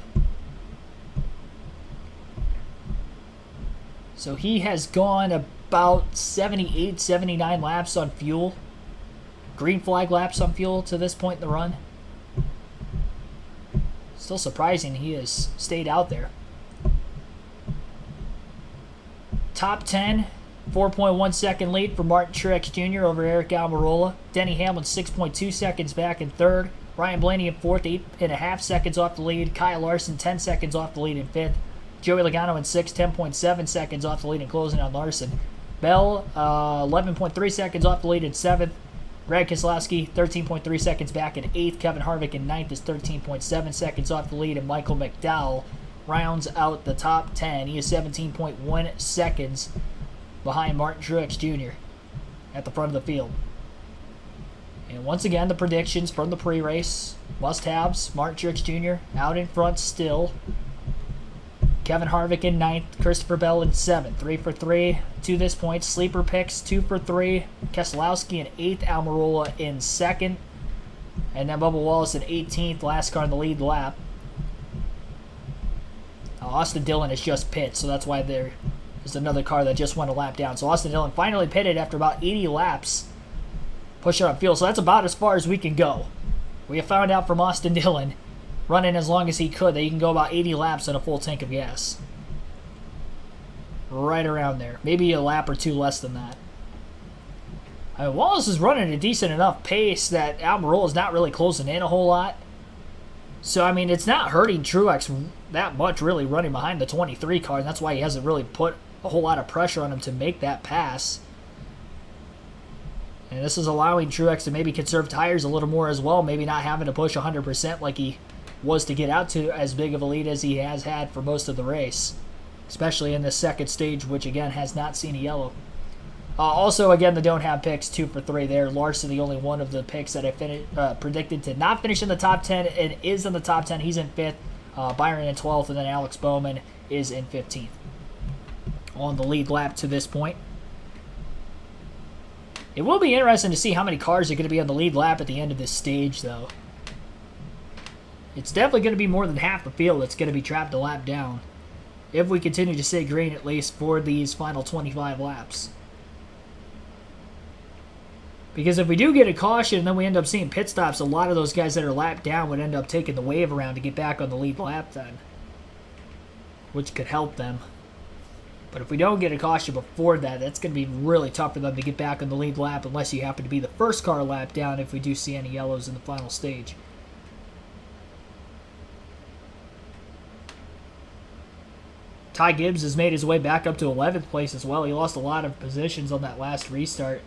So he has gone about 78, 79 laps on fuel. Green flag laps on fuel to this point in the run. Still surprising he has stayed out there. Top 10, 4.1 second lead for Martin Truex Jr. over Eric Almirola. Denny Hamlin 6.2 seconds back in 3rd. Ryan Blaney in 4th, 8.5 seconds off the lead. Kyle Larson 10 seconds off the lead in 5th. Joey Logano in 6th, 10.7 seconds off the lead and closing on Larson. Bell 11.3 seconds off the lead in 7th. Brad Keselowski 13.3 seconds back in 8th. Kevin Harvick in 9th is 13.7 seconds off the lead, and Michael McDowell rounds out the top 10. He is 17.1 seconds behind Martin Truex Jr. at the front of the field. And once again, the predictions from the pre-race. Must-haves, Martin Truex Jr. out in front still. Kevin Harvick in 9th, Christopher Bell in 7th. 3 for 3 to this point. Sleeper picks, 2 for 3. Keselowski in 8th, Almirola in 2nd. And then Bubba Wallace in 18th, last car in the lead lap. Austin Dillon has just pit, so that's why there is another car that just went a lap down. So Austin Dillon finally pitted after about 80 laps. Push it on fuel, so that's about as far as we can go. We have found out from Austin Dillon, running as long as he could, that he can go about 80 laps on a full tank of gas. Right around there. Maybe a lap or 2 less than that. Wallace is running a decent enough pace that Almirola is not really closing in a whole lot. So, I mean, it's not hurting Truex that much really running behind the 23 car, and that's why he hasn't really put a whole lot of pressure on him to make that pass. And this is allowing Truex to maybe conserve tires a little more as well, maybe not having to push 100% like he was to get out to as big of a lead as he has had for most of the race, especially in this second stage, which again has not seen a yellow. Also, again, the don't have picks, 2 for 3 there. Larson, the only one of the picks that I predicted to not finish in the top 10 and is in the top 10. He's in 5th, Byron in 12th, and then Alex Bowman is in 15th on the lead lap to this point. It will be interesting to see how many cars are going to be on the lead lap at the end of this stage, though. It's definitely going to be more than half the field that's going to be trapped a lap down, if we continue to stay green at least for these final 25 laps. Because if we do get a caution and then we end up seeing pit stops, a lot of those guys that are lapped down would end up taking the wave around to get back on the lead lap then, which could help them. But if we don't get a caution before that, that's going to be really tough for them to get back on the lead lap unless you happen to be the first car lap down if we do see any yellows in the final stage. Ty Gibbs has made his way back up to 11th place as well. He lost a lot of positions on that last restart.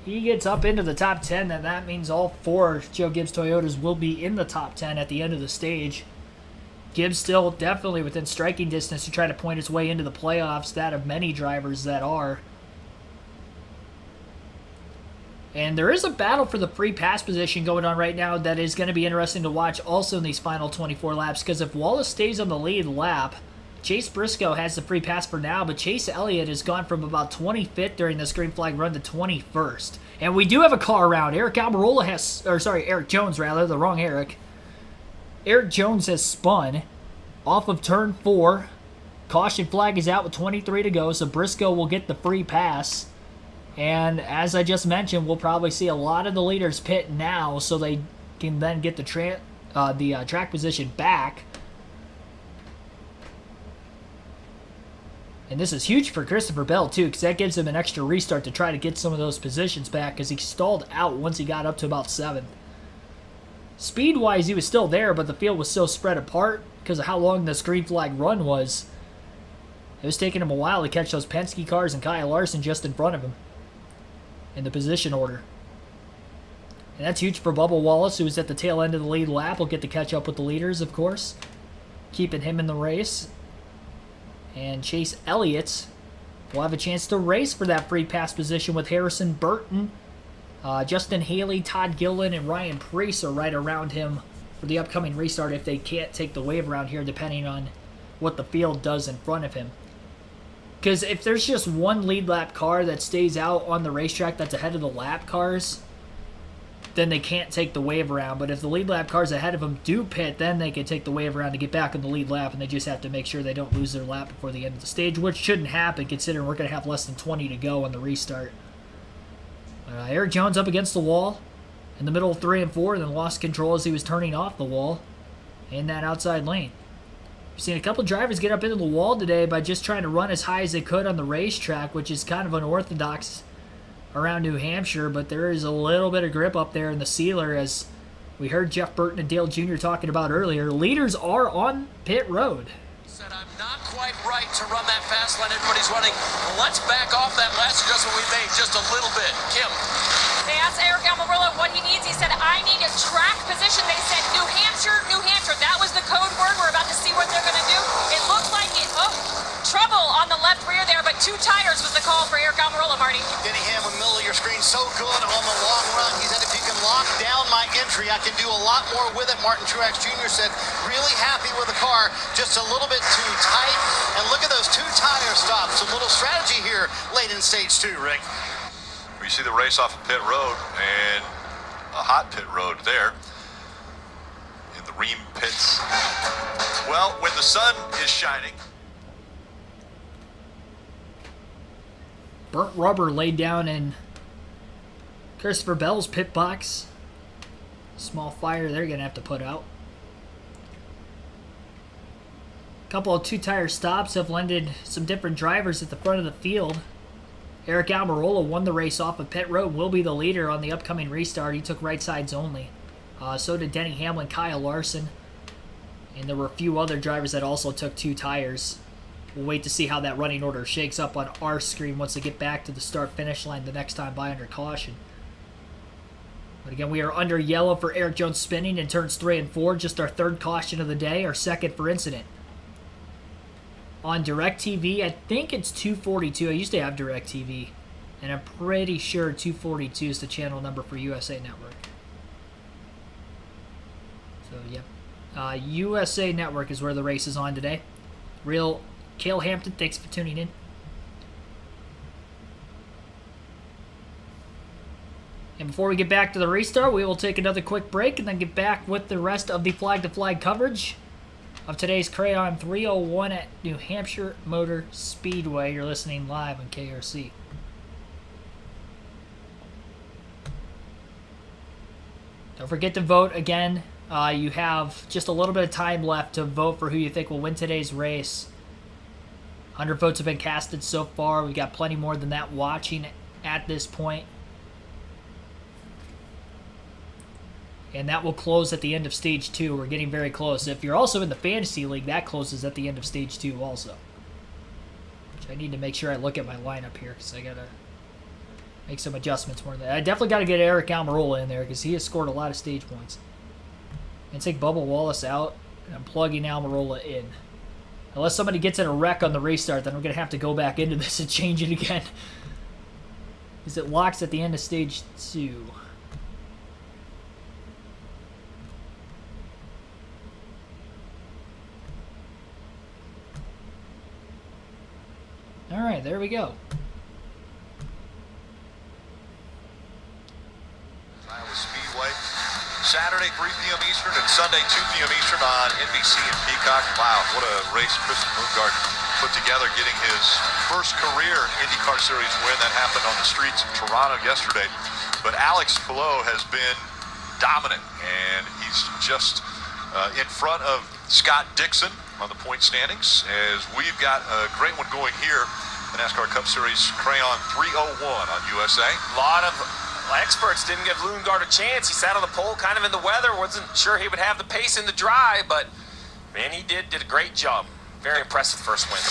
He gets up into the top 10, then that means all 4 Joe Gibbs Toyotas will be in the top 10 at the end of the stage. Gibbs still definitely within striking distance to try to point his way into the playoffs, that of many drivers that are. And there is a battle for the free pass position going on right now that is going to be interesting to watch also in these final 24 laps, because if Wallace stays on the lead lap, Chase Briscoe has the free pass for now, but Chase Elliott has gone from about 25th during this green flag run to 21st. And we do have a car around. Eric Jones, the wrong Eric. Eric Jones has spun off of turn 4. Caution flag is out with 23 to go, so Briscoe will get the free pass. And as I just mentioned, we'll probably see a lot of the leaders pit now so they can then get the track position back. And this is huge for Christopher Bell, too, because that gives him an extra restart to try to get some of those positions back, because he stalled out once he got up to about 7th. Speed-wise, he was still there, but the field was so spread apart because of how long this green flag run was. It was taking him a while to catch those Penske cars and Kyle Larson just in front of him in the position order. And that's huge for Bubba Wallace, who was at the tail end of the lead lap. Will get to catch up with the leaders, of course, keeping him in the race. And Chase Elliott will have a chance to race for that free pass position with Harrison Burton. Justin Haley, Todd Gillen, and Ryan Preece are right around him for the upcoming restart if they can't take the wave around here, depending on what the field does in front of him. Because if there's just one lead lap car that stays out on the racetrack that's ahead of the lap cars, then they can't take the wave around. But if the lead lap cars ahead of them do pit, then they can take the wave around to get back on the lead lap, and they just have to make sure they don't lose their lap before the end of the stage, which shouldn't happen considering we're going to have less than 20 to go on the restart. Eric Jones up against the wall in the middle of 3 and 4, then lost control as he was turning off the wall in that outside lane. We've seen a couple drivers get up into the wall today by just trying to run as high as they could on the racetrack, which is kind of unorthodox around New Hampshire, but there is a little bit of grip up there in the sealer, as we heard Jeff Burton and Dale Jr. talking about earlier. Leaders are on pit road. Said I'm not quite right to run that fast line everybody's running. Let's back off that last adjustment we made just a little bit. Kim. They asked Eric Almirola what he needs. He said, I need a track position. They said, New Hampshire, New Hampshire. That was the code word. We're about to see what they're going to do. It looks like it. Oh, trouble on the left rear there, but 2 tires was the call for Eric Almirola, Marty. Denny Ham in the middle of your screen, so good on the long run. He said, if you can lock down my entry, I can do a lot more with it. Martin Truex Jr. said, really happy with the car, just a little bit too tight. And look at those 2 tire stops. A little strategy here late in stage 2, Rick. You see the race off of pit road, and a hot pit road there in the Ream pits. Well, when the sun is shining. Burnt rubber laid down in Christopher Bell's pit box. Small fire they're going to have to put out. A couple of 2-tire stops have landed some different drivers at the front of the field. Eric Almirola won the race off of pit road, will be the leader on the upcoming restart. He took right sides only. So did Denny Hamlin, Kyle Larson. And there were a few other drivers that also took 2 tires. We'll wait to see how that running order shakes up on our screen once they get back to the start-finish line the next time by under caution. But again, we are under yellow for Eric Jones spinning in turns 3 and 4. Just our 3rd caution of the day, our 2nd for incident. On DirecTV, I think it's 242. I used to have DirecTV. And I'm pretty sure 242 is the channel number for USA Network. So, yep. USA Network is where the race is on today. Real Cale Hampton, thanks for tuning in. And before we get back to the restart, we will take another quick break and then get back with the rest of the flag-to-flag coverage of today's Crayon 301 at New Hampshire Motor Speedway. You're listening live on KRC. Don't forget to vote again. You have just a little bit of time left to vote for who you think will win today's race. 100 votes have been casted so far. We've got plenty more than that watching at this point. And that will close at the end of Stage 2. We're getting very close. If you're also in the Fantasy League, that closes at the end of Stage 2 also. Which I need to make sure I look at my lineup here because I got to make some adjustments more than that. I definitely got to get Eric Almirola in there because he has scored a lot of stage points. And take Bubba Wallace out, and I'm plugging Almirola in. Unless somebody gets in a wreck on the restart, then I'm going to have to go back into this and change it again. Because it locks at the end of Stage 2. Alright, there we go. Iowa Speedway. Saturday, 3 p.m. Eastern, and Sunday, 2 p.m. Eastern on NBC and Peacock. Wow, what a race Kristen Lundgaard put together, getting his first career IndyCar Series win. That happened on the streets of Toronto yesterday. But Alex Palou has been dominant, and he's just in front of Scott Dixon on the point standings, as we've got a great one going here, the NASCAR Cup Series Crayon 301 on USA. A lot of experts didn't give Lundgaard a chance. He sat on the pole kind of in the weather. Wasn't sure he would have the pace in the dry, but man, he did a great job. Very impressive first win.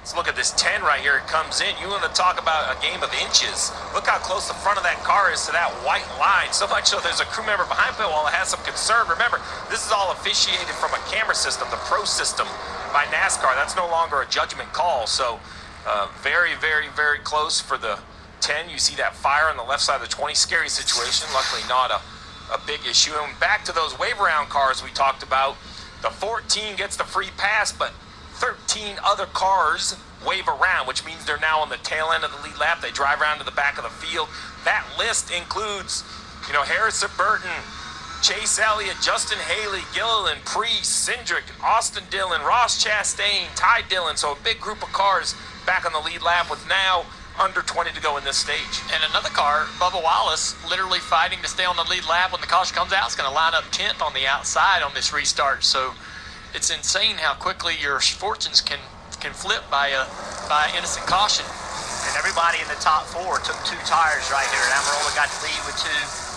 Let's look at this 10 right here. It comes in. You want to talk about a game of inches. Look how close the front of that car is to that white line. So much so there's a crew member behind pit wall that has some concern. Remember, this is all officiated from a camera system, the Pro system by NASCAR. That's no longer a judgment call. So very, very, very close for the 10. You see that fire on the left side of the 20. Scary situation. Luckily not a big issue. And back to those wave around cars we talked about. The 14 gets the free pass, but 13 other cars wave around, which means they're now on the tail end of the lead lap. They drive around to the back of the field. That list includes, Harrison Burton, Chase Elliott, Justin Haley, Gilliland, Priest, Cindric, Austin Dillon, Ross Chastain, Ty Dillon. So a big group of cars back on the lead lap with now under 20 to go in this stage. And another car, Bubba Wallace, literally fighting to stay on the lead lap when the caution comes out. It's going to line up 10th on the outside on this restart. So it's insane how quickly your fortunes can flip by innocent caution. And everybody in the top 4 took 2 tires right here. Almirola got the lead with 2.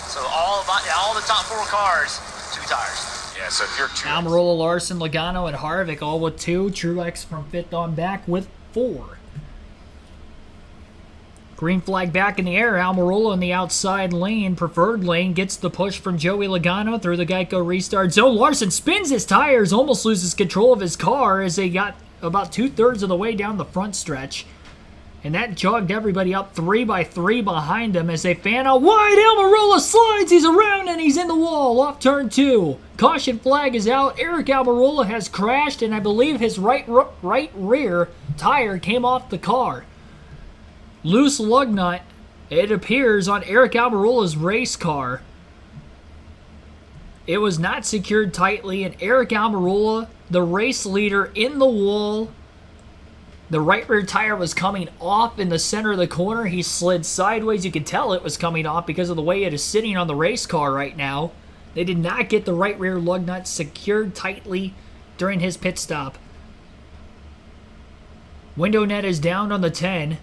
So all the top 4 cars, 2 tires. Yeah, so if you're Almirola, Larson, Logano, and Harvick all with 2. Truex from 5th on back with 4. Green flag back in the air. Almirola in the outside lane, preferred lane, gets the push from Joey Logano through the Geico restart zone. Larson spins his tires, almost loses control of his car as they got about 2/3 of the way down the front stretch. And that jogged everybody up 3 by 3 behind him as they fan out wide. Almirola slides, he's around, and he's in the wall off turn 2. Caution flag is out. Eric Almirola has crashed, and I believe his right rear tire came off the car. Loose lug nut, it appears, on Eric Almirola's race car. It was not secured tightly, and Eric Almirola, the race leader, in the wall. The right rear tire was coming off in the center of the corner. He slid sideways. You could tell it was coming off because of the way it is sitting on the race car right now. They did not get the right rear lug nut secured tightly during his pit stop. Window net is down on the 10.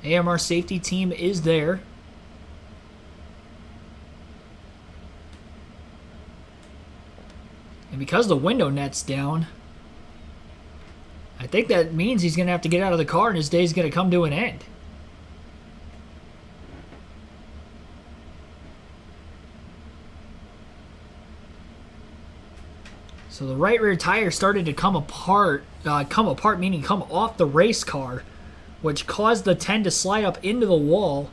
AMR safety team is there. And because the window net's down, I think that means he's going to have to get out of the car and his day's going to come to an end. So the right rear tire started to come apart, meaning come off the race car, which caused the 10 to slide up into the wall.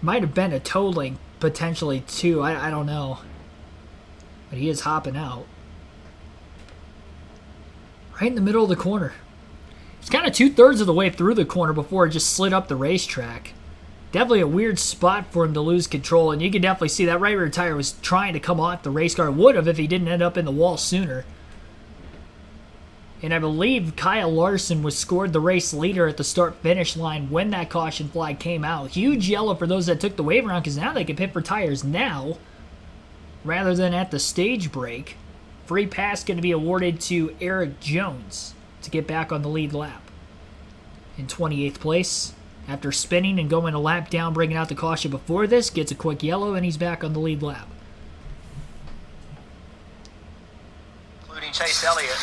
Might have been a toe link, potentially, too. I don't know. But he is hopping out. Right in the middle of the corner. It's kind of 2/3 of the way through the corner before it just slid up the racetrack. Definitely a weird spot for him to lose control, and you can definitely see that right rear tire was trying to come off the race car. Would have if he didn't end up in the wall sooner. And I believe Kyle Larson was scored the race leader at the start-finish line when that caution flag came out. Huge yellow for those that took the wave around, because now they can pit for tires now rather than at the stage break. Free pass going to be awarded to Eric Jones to get back on the lead lap. In 28th place, after spinning and going a lap down, bringing out the caution before this, gets a quick yellow, and he's back on the lead lap. Including Chase Elliott.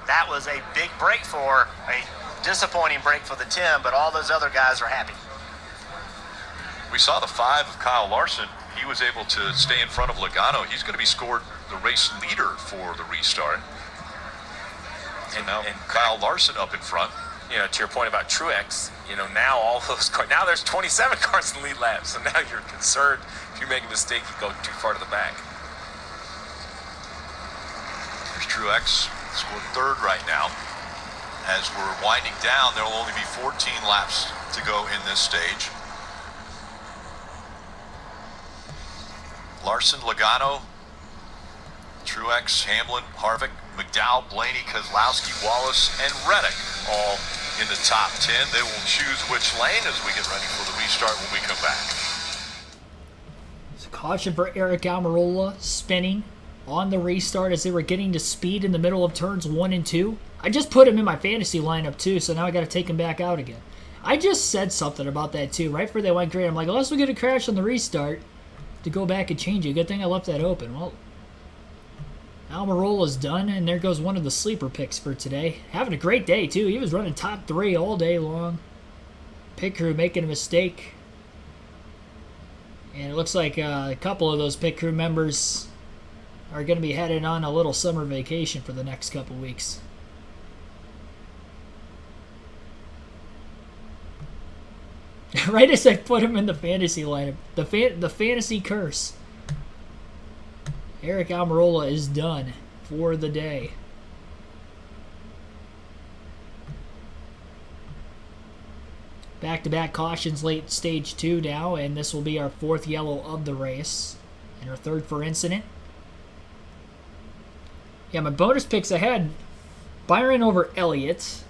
That was a big break for, a disappointing break for the 10, but all those other guys are happy. We saw the 5 of Kyle Larson. He was able to stay in front of Logano. He's going to be scored the race leader for the restart. And now Kyle Larson up in front. You know, to your point about Truex, you know, now all those cars, now there's 27 cars in the lead lap, so now you're concerned if you make a mistake, you go too far to the back. There's Truex, scored 3rd right now. As we're winding down, there will only be 14 laps to go in this stage. Larson, Logano, Truex, Hamlin, Harvick, McDowell, Blaney, Kozlowski, Wallace, and Reddick all in the top 10. They will choose which lane as we get ready for the restart when we come back. So caution for Eric Almirola, spinning on the restart as they were getting to speed in the middle of turns 1 and 2. I just put him in my fantasy lineup too, so now I got to take him back out again. I just said something about that too. Right before they went green, I'm like, unless we get a crash on the restart, to go back and change it. Good thing I left that open. Well, Almirola's done, and there goes one of the sleeper picks for today. Having a great day, too. He was running top 3 all day long. Pit crew making a mistake. And it looks like a couple of those pit crew members are going to be headed on a little summer vacation for the next couple weeks. Right as I put him in the fantasy lineup. The fantasy curse. Eric Almirola is done for the day. Back-to-back cautions late stage 2 now, and this will be our 4th yellow of the race. And our 3rd for incident. Yeah, my bonus picks, I had Byron over Elliott.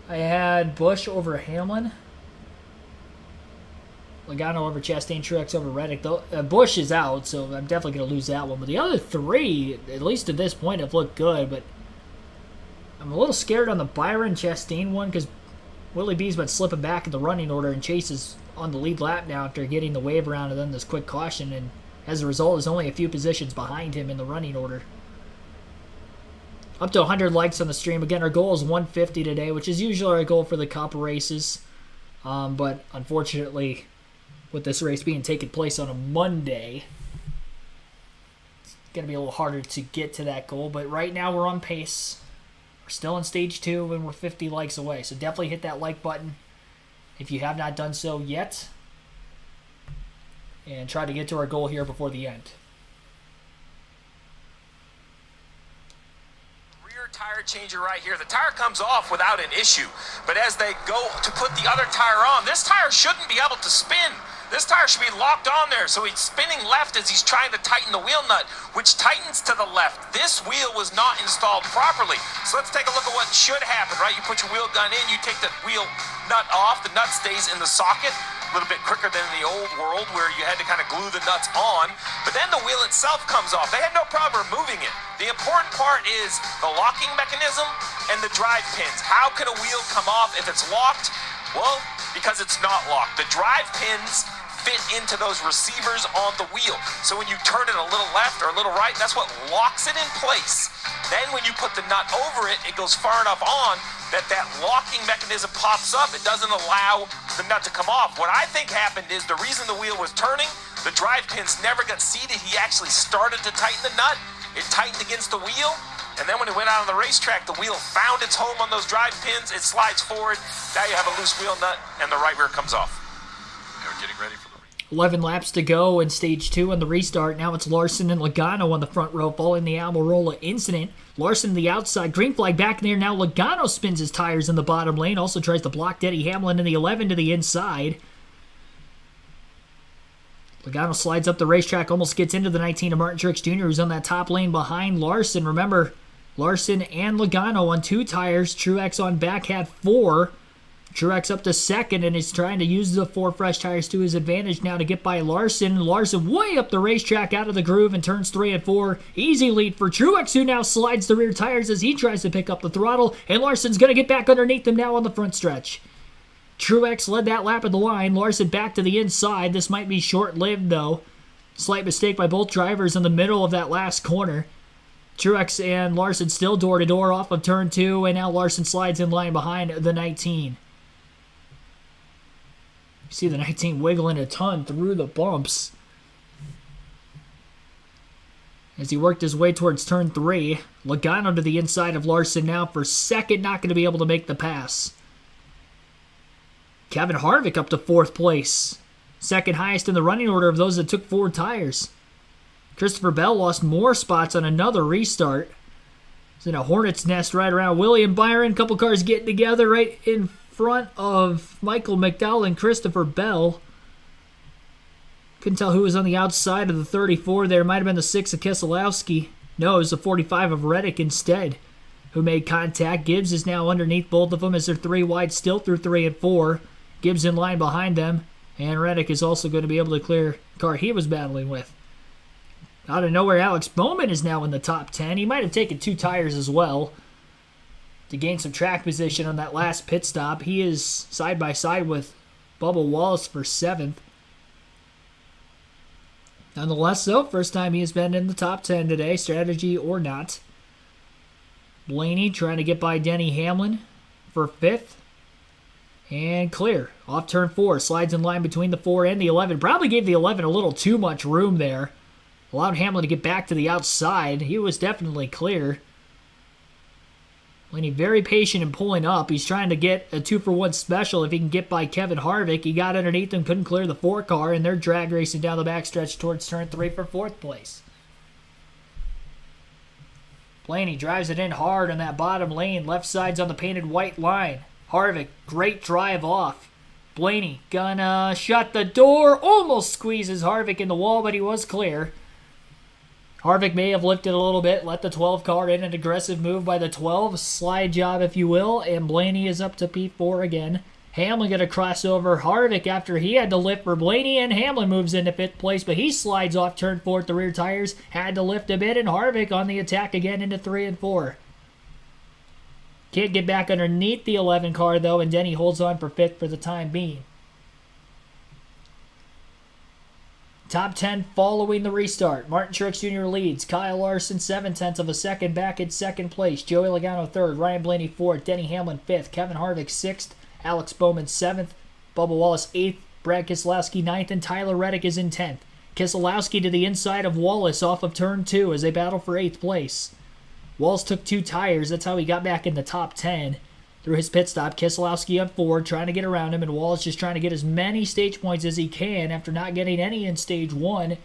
I had Busch over Hamlin. Logano over Chastain, Truex over Reddick. Busch is out, so I'm definitely going to lose that one. But the other 3, at least to this point, have looked good. But I'm a little scared on the Byron Chastain one because Willie B's been slipping back in the running order, and Chase is on the lead lap now after getting the wave around and then this quick caution. And as a result, is only a few positions behind him in the running order. Up to 100 likes on the stream. Again, our goal is 150 today, which is usually our goal for the Cup races. But unfortunately, with this race being taking place on a Monday, it's going to be a little harder to get to that goal. But right now we're on pace. We're still in stage 2 and we're 50 likes away. So definitely hit that like button if you have not done so yet. And try to get to our goal here before the end. Tire changer right here. The tire comes off without an issue, but as they go to put the other tire on, this tire shouldn't be able to spin. This tire should be locked on there, so he's spinning left as he's trying to tighten the wheel nut, which tightens to the left. This wheel was not installed properly. So let's take a look at what should happen, right? You put your wheel gun in, you take the wheel nut off, the nut stays in the socket. A little bit quicker than in the old world where you had to kind of glue the nuts on, but then the wheel itself comes off. They had no problem removing it. The important part is the locking mechanism and the drive pins. How can a wheel come off if it's locked? Well, because it's not locked. The drive pins fit into those receivers on the wheel. So when you turn it a little left or a little right, that's what locks it in place. Then when you put the nut over it, it goes far enough on that locking mechanism pops up. It doesn't allow the nut to come off. What I think happened is the reason the wheel was turning, the drive pins never got seated. He actually started to tighten the nut. It tightened against the wheel. And then when it went out on the racetrack, the wheel found its home on those drive pins. It slides forward. Now you have a loose wheel nut, and the right rear comes off. They're getting ready for the 11 laps to go in stage 2 on the restart. Now it's Larson and Logano on the front row following the Almirola incident. Larson to the outside, green flag back in there. Now Logano spins his tires in the bottom lane. Also tries to block Denny Hamlin in the 11 to the inside. Logano slides up the racetrack, almost gets into the 19 of Martin Truex Jr., who's on that top lane behind Larson. Remember, Larson and Logano on 2 tires. Truex on back had 4. Truex up to second, and is trying to use the 4 fresh tires to his advantage now to get by Larson. Larson way up the racetrack out of the groove in turns 3 and 4. Easy lead for Truex, who now slides the rear tires as he tries to pick up the throttle, and Larson's going to get back underneath them now on the front stretch. Truex led that lap of the line. Larson back to the inside. This might be short-lived, though. Slight mistake by both drivers in the middle of that last corner. Truex and Larson still door-to-door off of turn 2, and now Larson slides in line behind the 19. You see the 19 wiggling a ton through the bumps as he worked his way towards turn 3. Logano to the inside of Larson now for second, not going to be able to make the pass. Kevin Harvick up to 4th place. Second highest in the running order of those that took 4 tires. Christopher Bell lost more spots on another restart. He's in a hornet's nest right around William Byron. Couple cars getting together right in front of Michael McDowell and Christopher Bell. Couldn't tell who was on the outside of the 34 there. Might have been the 6 of Keselowski. No, it was the 45 of Reddick instead, who made contact. Gibbs is now underneath both of them as they're 3 wide still through 3 and 4. Gibbs in line behind them, and Reddick is also going to be able to clear the car he was battling with. Out of nowhere, Alex Bowman is now in the top 10. He might have taken 2 tires as well to gain some track position on that last pit stop. He is side by side with Bubba Wallace for 7th. Nonetheless, though, first time he has been in the top 10 today, strategy or not. Blaney trying to get by Denny Hamlin for 5th. And clear. Off turn 4. Slides in line between the 4 and the 11. Probably gave the 11 a little too much room there. Allowed Hamlin to get back to the outside. He was definitely clear. Blaney very patient in pulling up. He's trying to get a 2-for-1 special if he can get by Kevin Harvick. He got underneath him, couldn't clear the 4 car, and they're drag racing down the backstretch towards turn 3 for 4th place. Blaney drives it in hard on that bottom lane. Left side's on the painted white line. Harvick, great drive off. Blaney gonna shut the door. Almost squeezes Harvick in the wall, but he was clear. Harvick may have lifted a little bit, let the 12 car in, an aggressive move by the 12, slide job if you will, and Blaney is up to P4 again. Hamlin going to cross over Harvick after he had to lift for Blaney, and Hamlin moves into 5th place, but he slides off turn 4 at the rear tires, had to lift a bit, and Harvick on the attack again into 3 and 4. Can't get back underneath the 11 car though, and Denny holds on for 5th for the time being. Top 10 following the restart. Martin Truex Jr. leads. Kyle Larson 7/10 of a second back in 2nd place. Joey Logano 3rd. Ryan Blaney 4th. Denny Hamlin 5th. Kevin Harvick 6th. Alex Bowman 7th. Bubba Wallace 8th. Brad Keselowski 9th. And Tyler Reddick is in 10th. Keselowski to the inside of Wallace off of turn 2 as they battle for 8th place. Wallace took 2 tires. That's how he got back in the top 10. Through his pit stop, Keselowski on 4, trying to get around him, and Wallace just trying to get as many stage points as he can after not getting any in stage 1.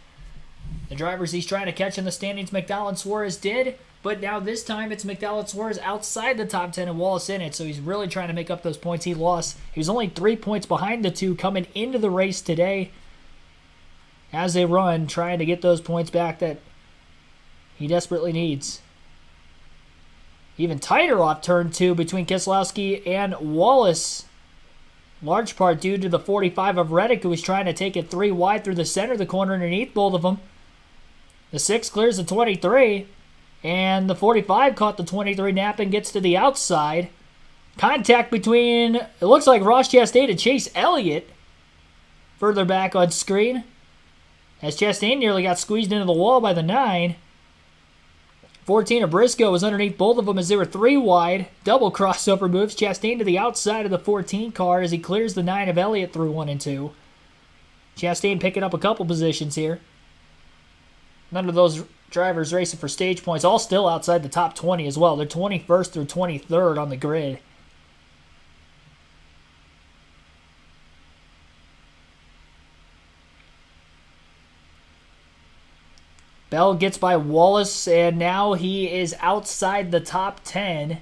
The drivers he's trying to catch in the standings, McDowell and Suarez did, but now this time it's McDowell and Suarez outside the top 10 and Wallace in it, so he's really trying to make up those points he lost. He was only 3 points behind the 2 coming into the race today as they run, trying to get those points back that he desperately needs. Even tighter off turn 2 between Keselowski and Wallace. Large part due to the 45 of Reddick, who was trying to take it 3 wide through the center of the corner underneath both of them. The 6 clears the 23, and the 45 caught the 23 nap and gets to the outside. Contact between, it looks like Ross Chastain and Chase Elliott. further back on screen, as Chastain nearly got squeezed into the wall by the 9. 14 of Briscoe was underneath both of them as they were 3 wide. Double crossover moves. Chastain to the outside of the 14 car as he clears the 9 of Elliott through 1 and 2. Chastain picking up a couple positions here. None of those drivers racing for stage points, all still outside the top 20 as well. They're 21st through 23rd on the grid. Bell gets by Wallace, and now he is outside the top 10.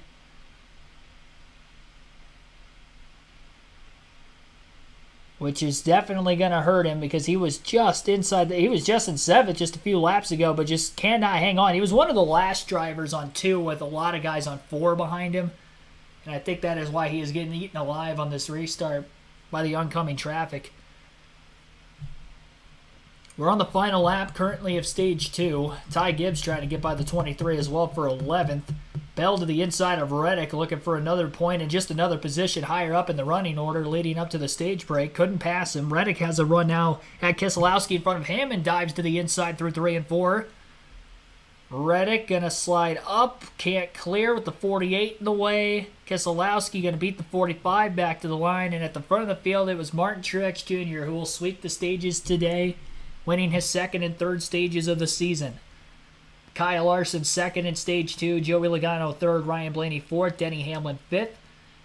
Which is definitely going to hurt him because he was just inside. He was just in 7th just a few laps ago, but just cannot hang on. He was one of the last drivers on 2 with a lot of guys on 4 behind him. And I think that is why he is getting eaten alive on this restart by the oncoming traffic. We're on the final lap currently of stage 2. Ty Gibbs trying to get by the 23 as well for 11th. Bell to the inside of Reddick looking for another point and just another position higher up in the running order leading up to the stage break. Couldn't pass him. Reddick has a run now at Keselowski in front of him and dives to the inside through 3 and 4. Reddick going to slide up. Can't clear with the 48 in the way. Keselowski going to beat the 45 back to the line. And at the front of the field, it was Martin Truex Jr. who will sweep the stages today, winning his 2nd and 3rd stages of the season. Kyle Larson 2nd in stage 2, Joey Logano 3rd, Ryan Blaney 4th, Denny Hamlin 5th,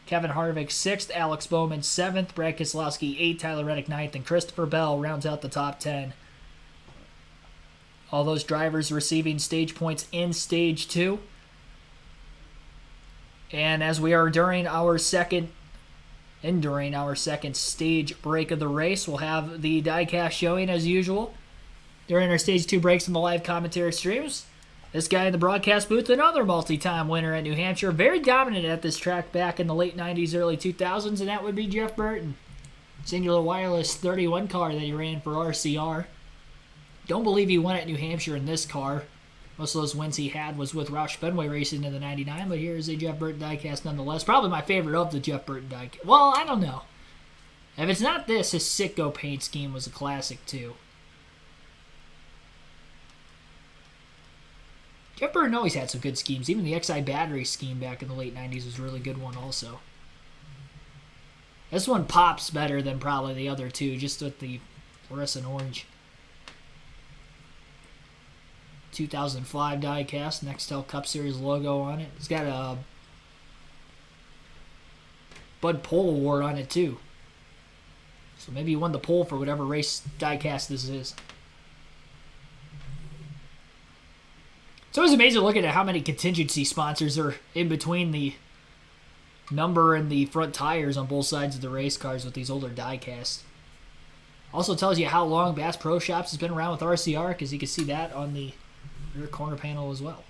Kevin Harvick 6th, Alex Bowman 7th, Brad Keselowski 8th, Tyler Reddick 9th, and Christopher Bell rounds out the top 10. All those drivers receiving stage points in stage 2. And as we are during our second stage break of the race, we'll have the diecast showing as usual. During our stage 2 breaks in the live commentary streams, this guy in the broadcast booth, another multi-time winner at New Hampshire, very dominant at this track back in the late 90s, early 2000s, and that would be Jeff Burton. Singular Wireless 31 car that he ran for RCR. Don't believe he won at New Hampshire in this car. Most of those wins he had was with Roush Fenway Racing in the 99, but here is a Jeff Burton diecast nonetheless. Probably my favorite of the Jeff Burton diecast. Well, I don't know. If it's not this, his Sitco paint scheme was a classic too. Jeff Burton always had some good schemes. Even the XI battery scheme back in the late 90s was a really good one also. This one pops better than probably the other two, just with the fluorescent orange. 2005 diecast, Nextel Cup Series logo on it. It's got a Bud Pole Award on it too. So maybe he won the pole for whatever race diecast this is. It's always amazing looking at how many contingency sponsors are in between the number and the front tires on both sides of the race cars with these older diecasts. Also tells you how long Bass Pro Shops has been around with RCR, because you can see that on the rear corner panel as well.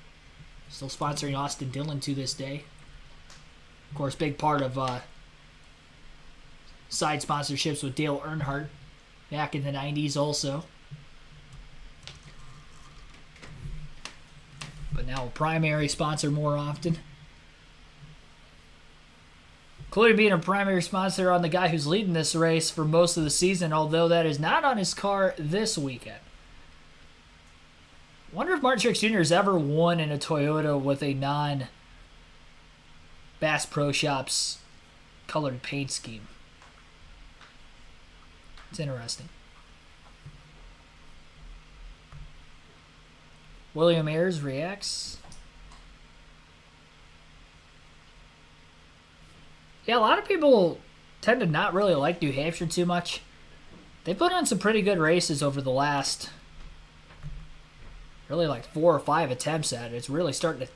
Still sponsoring Austin Dillon to this day. Of course, big part of side sponsorships with Dale Earnhardt back in the 90s also. But now a primary sponsor more often. Including being a primary sponsor on the guy who's leading this race for most of the season, although that is not on his car this weekend. Wonder if Martin Truex Jr. has ever won in a Toyota with a non-Bass Pro Shops colored paint scheme. It's interesting. William Ayers reacts. Yeah, a lot of people tend to not really like New Hampshire too much. They put on some pretty good races over the last, really like 4 or 5 attempts at it. It's really starting to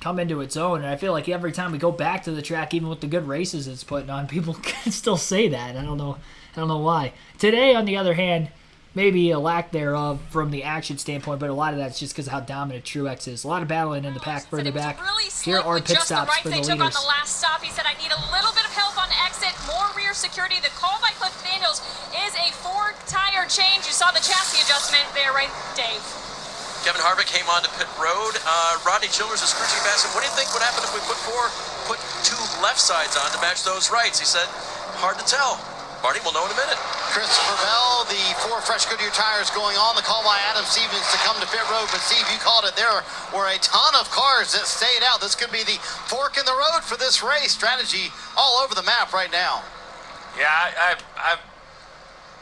come into its own, and I feel like every time we go back to the track, even with the good races it's putting on, people can still say that. I don't know why. Today, on the other hand, maybe a lack thereof from the action standpoint, but a lot of that's just because of how dominant Truex is. A lot of battling in the pack further back. Really Here are pit stops for the they took on leaders. the last stop. He said, I need a little bit of help on exit, more rear security. The call by Cliff Daniels is a 4-tire change. You saw the chassis adjustment there, right, Dave? Kevin Harvick came onto pit road. Rodney Childers is screeching past him. What do you think would happen if we put 2 left sides on to match those rights? He said, hard to tell. Marty, we'll know in a minute. Christopher Bell, the 4 fresh Goodyear tires going on. The call by Adam Stevens to come to pit road. But Steve, you called it. There were a ton of cars that stayed out. This could be the fork in the road for this race. Strategy all over the map right now. Yeah,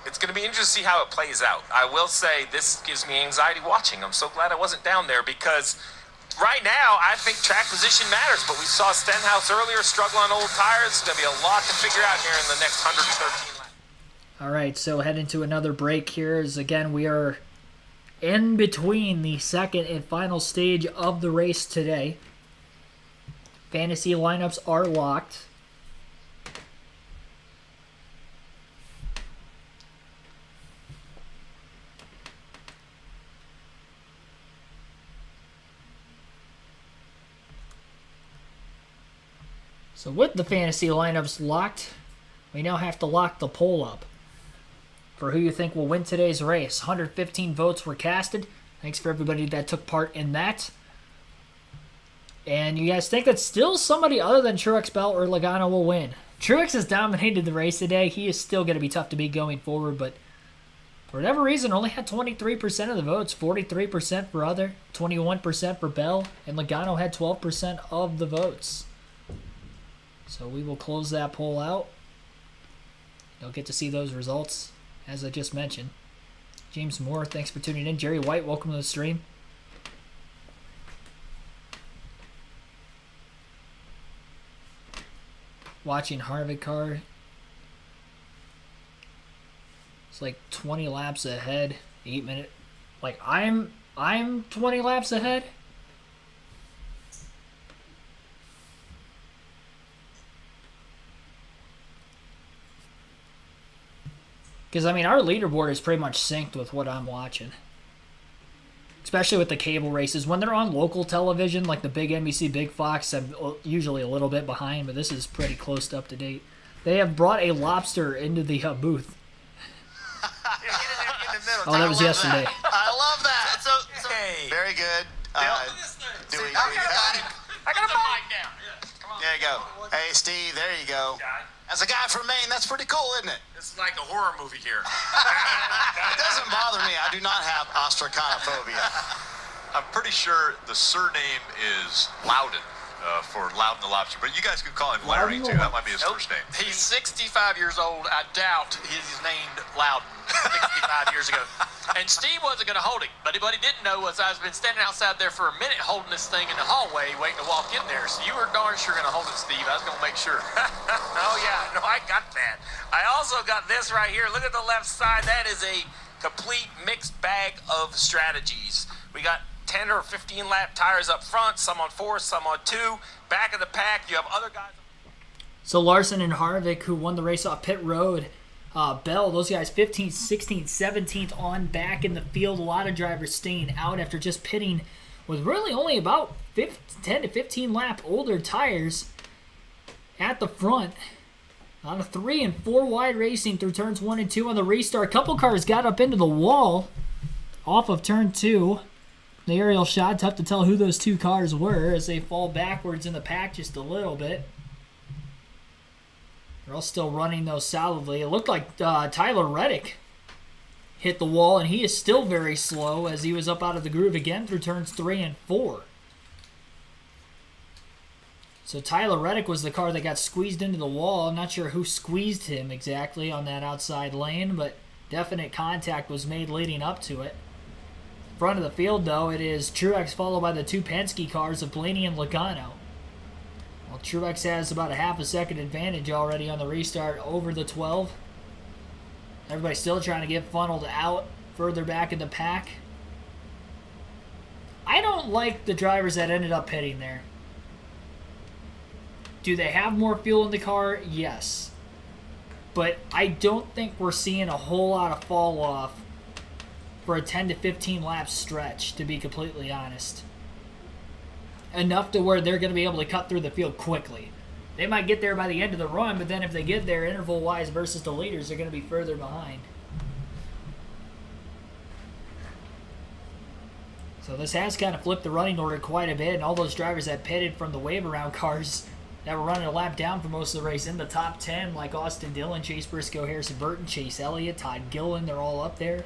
it's going to be interesting to see how it plays out. I will say this gives me anxiety watching. I'm so glad I wasn't down there because right now I think track position matters. But we saw Stenhouse earlier struggle on old tires. It's going to be a lot to figure out here in the next 113 laps. All right, so heading to another break here as, again, we are in between the second and final stage of the race today. Fantasy lineups are locked. So with the fantasy lineups locked, we now have to lock the poll up for who you think will win today's race. 115 votes were casted. Thanks for everybody that took part in that. And you guys think that still somebody other than Truex, Bell, or Logano will win. Truex has dominated the race today. He is still going to be tough to beat going forward, but for whatever reason, only had 23% of the votes. 43% for other, 21% for Bell, and Logano had 12% of the votes. So we will close that poll out. You'll get to see those results, as I just mentioned. James Moore, thanks for tuning in. Jerry White, welcome to the stream. Watching Harvick car. It's like 20 laps ahead. 8 minute. Like I'm 20 laps ahead. Because, I mean, our leaderboard is pretty much synced with what I'm watching. Especially with the cable races. When they're on local television, like the big NBC, Big Fox, I'm usually a little bit behind, but this is pretty close to up to date. They have brought a lobster into the booth. Oh, that was yesterday. That. I love that. So Hey. very good. I got a mic down. Come on. There you go. Hey, Steve, there you go. As a guy from Maine, that's pretty cool, isn't it? This is like a horror movie here. It doesn't bother me. I do not have ostraconophobia. I'm pretty sure the surname is Loudon for Loudon the Lobster, but you guys can call him Larry too. That might be his first name. He's 65 years old. I doubt he's named Loudon 65 years ago. And Steve wasn't going to hold him, but what he didn't know was I've been standing outside there for a minute holding this thing in the hallway waiting to walk in there. So you were darn sure going to hold it, Steve. I was going to make sure. Oh, yeah. No, I got that. I also got this right here. Look at the left side. That is a complete mixed bag of strategies. We got 10 or 15 lap tires up front, some on 4, some on 2. Back of the pack, you have other guys. So Larson and Harvick, who won the race off pit road, Bell, those guys 15th, 16th, 17th on back in the field. A lot of drivers staying out after just pitting with really only about 10 to 15 lap older tires at the front. On a 3 and 4 wide racing through turns 1 and 2 on the restart. A couple cars got up into the wall off of turn 2. The aerial shot, tough to tell who those two cars were as they fall backwards in the pack just a little bit. They're all still running, though, solidly. It looked like Tyler Reddick hit the wall, and he is still very slow as he was up out of the groove again through turns 3 and 4. So Tyler Reddick was the car that got squeezed into the wall. I'm not sure who squeezed him exactly on that outside lane, but definite contact was made leading up to it. Front of the field, though, it is Truex followed by the two Penske cars of Blaney and Logano. Well, Truex has about a half a second advantage already on the restart over the 12. Everybody's still trying to get funneled out further back in the pack. I don't like the drivers that ended up pitting there. Do they have more fuel in the car? Yes. But I don't think we're seeing a whole lot of fall off for a 10 to 15 lap stretch, to be completely honest. Enough to where they're going to be able to cut through the field quickly. They might get there by the end of the run, but then if they get there interval-wise versus the leaders, they're going to be further behind. So this has kind of flipped the running order quite a bit, and all those drivers that pitted from the wave-around cars that were running a lap down for most of the race in the top 10, like Austin Dillon, Chase Briscoe, Harrison Burton, Chase Elliott, Todd Gilliland. They're all up there.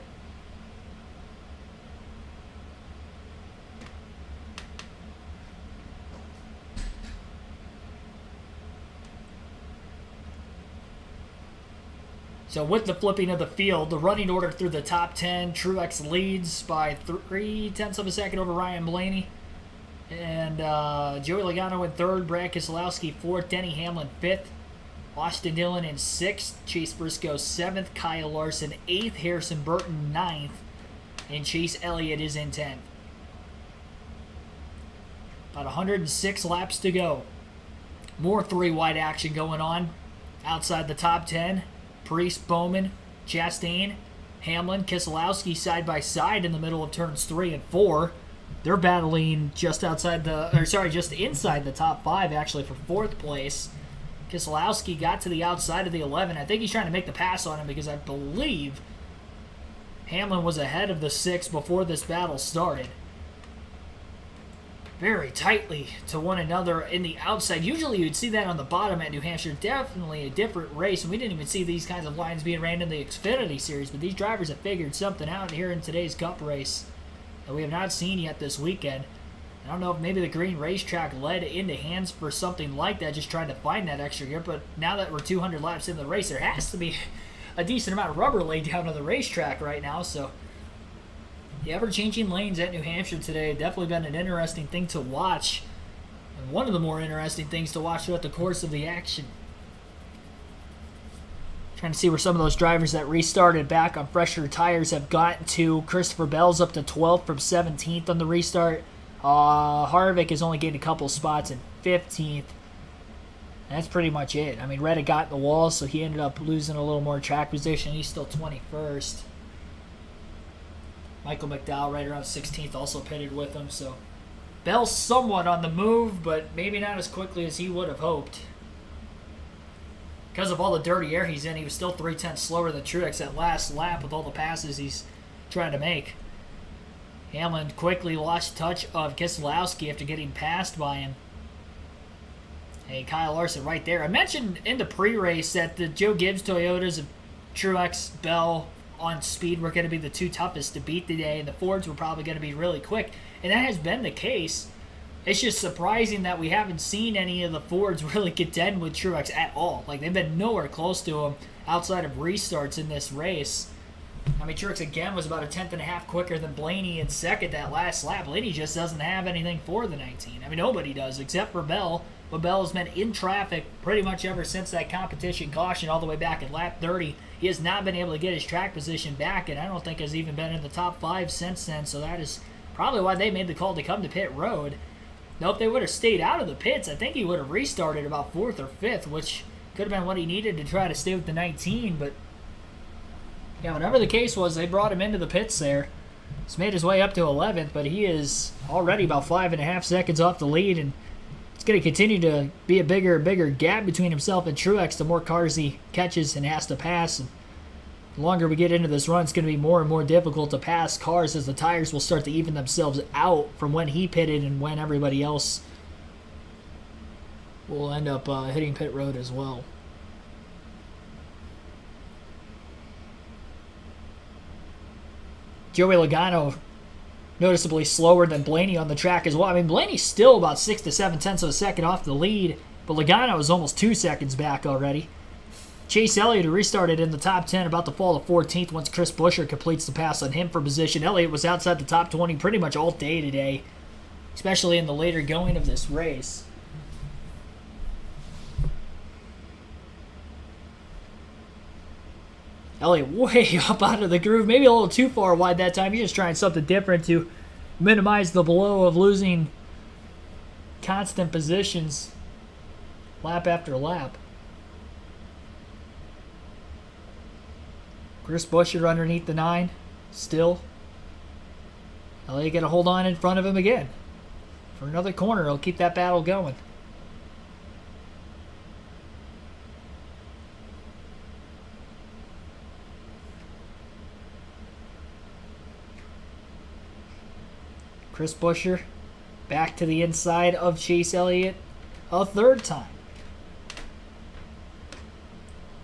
So with the flipping of the field, the running order through the top 10, Truex leads by 0.3 of a second over Ryan Blaney. And Joey Logano in third, Brad Keselowski fourth, Denny Hamlin fifth, Austin Dillon in sixth, Chase Briscoe seventh, Kyle Larson eighth, Harrison Burton ninth, and Chase Elliott is in 10th. About 106 laps to go. More three-wide action going on outside the top 10. Priest, Bowman, Chastain, Hamlin, Keselowski side by side in the middle of turns 3 and 4. They're battling just inside the top 5 actually for 4th place. Keselowski got to the outside of the 11. I think he's trying to make the pass on him because I believe Hamlin was ahead of the 6 before this battle started. Very tightly to one another in the outside. Usually you'd see that on the bottom at New Hampshire. Definitely a different race, and we didn't even see these kinds of lines being ran in the Xfinity Series, but these drivers have figured something out here in today's Cup race that we have not seen yet this weekend. I don't know if maybe the green racetrack led into hands for something like that, just trying to find that extra grip, but now that we're 200 laps into the race, there has to be a decent amount of rubber laid down on the racetrack right now, so the ever-changing lanes at New Hampshire today have definitely been an interesting thing to watch, and one of the more interesting things to watch throughout the course of the action. Trying to see where some of those drivers that restarted back on fresher tires have gotten to. Christopher Bell's up to 12th from 17th on the restart. Harvick has only gained a couple spots in 15th. That's pretty much it. I mean, Reddick got in the wall, so he ended up losing a little more track position. He's still 21st. Michael McDowell right around 16th also pitted with him, so Bell's somewhat on the move, but maybe not as quickly as he would have hoped. Because of all the dirty air he's in, he was still 0.3 slower than Truex at last lap with all the passes he's trying to make. Hamlin quickly lost touch of Keselowski after getting passed by him. Hey, Kyle Larson right there. I mentioned in the pre-race that the Joe Gibbs Toyotas of Truex, Bell, on speed were going to be the two toughest to beat today, and the Fords were probably going to be really quick, and that has been the case. It's just surprising that we haven't seen any of the Fords really contend with Truex at all. Like, they've been nowhere close to him outside of restarts in this race. I mean, Truex again was about 1/10.5 quicker than Blaney in second that last lap. Blaney just doesn't have anything for the 19. I mean, nobody does except for Bell. But Bell has been in traffic pretty much ever since that competition caution all the way back at lap 30. He has not been able to get his track position back, and I don't think has even been in the top 5 since then. So that is probably why they made the call to come to pit road. Now, if they would have stayed out of the pits, I think he would have restarted about 4th or 5th, which could have been what he needed to try to stay with the 19. But yeah, whatever the case was, they brought him into the pits there. He's made his way up to 11th, but he is already about 5.5 seconds off the lead, and it's going to continue to be a bigger and bigger gap between himself and Truex the more cars he catches and has to pass. And the longer we get into this run, it's going to be more and more difficult to pass cars as the tires will start to even themselves out from when he pitted and when everybody else will end up hitting pit road as well. Joey Logano noticeably slower than Blaney on the track as well. I mean, Blaney's still about 6 to 7/10 of a second off the lead, but Logano is almost 2 seconds back already. Chase Elliott, who restarted in the top 10, about to fall to 14th once Chris Buescher completes the pass on him for position. Elliott was outside the top 20 pretty much all day today, especially in the later going of this race. Elliott way up out of the groove, maybe a little too far wide that time. He's just trying something different to minimize the blow of losing constant positions lap after lap. Chris Buescher underneath the 9 still. Elliott got to hold on in front of him again. For another corner, he'll keep that battle going. Chris Buescher back to the inside of Chase Elliott a third time.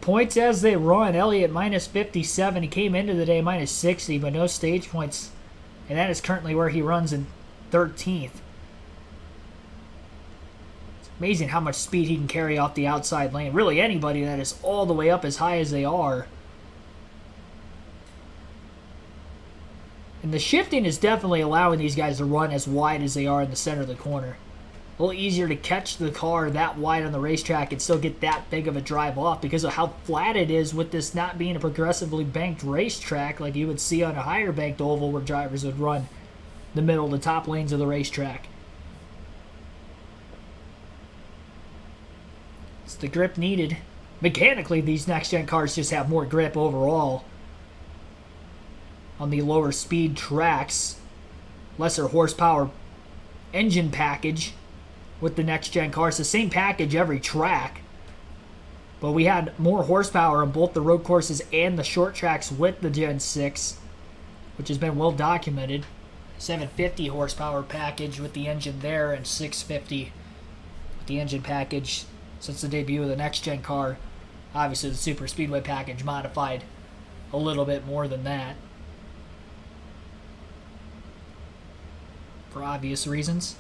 Points as they run. Elliott minus 57. He came into the day minus 60, but no stage points. And that is currently where he runs in 13th. It's amazing how much speed he can carry off the outside lane. Really anybody that is all the way up as high as they are. And the shifting is definitely allowing these guys to run as wide as they are in the center of the corner. A little easier to catch the car that wide on the racetrack and still get that big of a drive off because of how flat it is with this not being a progressively banked racetrack like you would see on a higher banked oval where drivers would run the middle, the top lanes of the racetrack. It's the grip needed. Mechanically, these next-gen cars just have more grip overall on the lower speed tracks. Lesser horsepower engine package with the next-gen cars. The same package every track. But we had more horsepower on both the road courses and the short tracks with the Gen 6, which has been well documented. 750 horsepower package with the engine there and 650 with the engine package since the debut of the next-gen car. Obviously, the Super Speedway package modified a little bit more than that, for obvious reasons.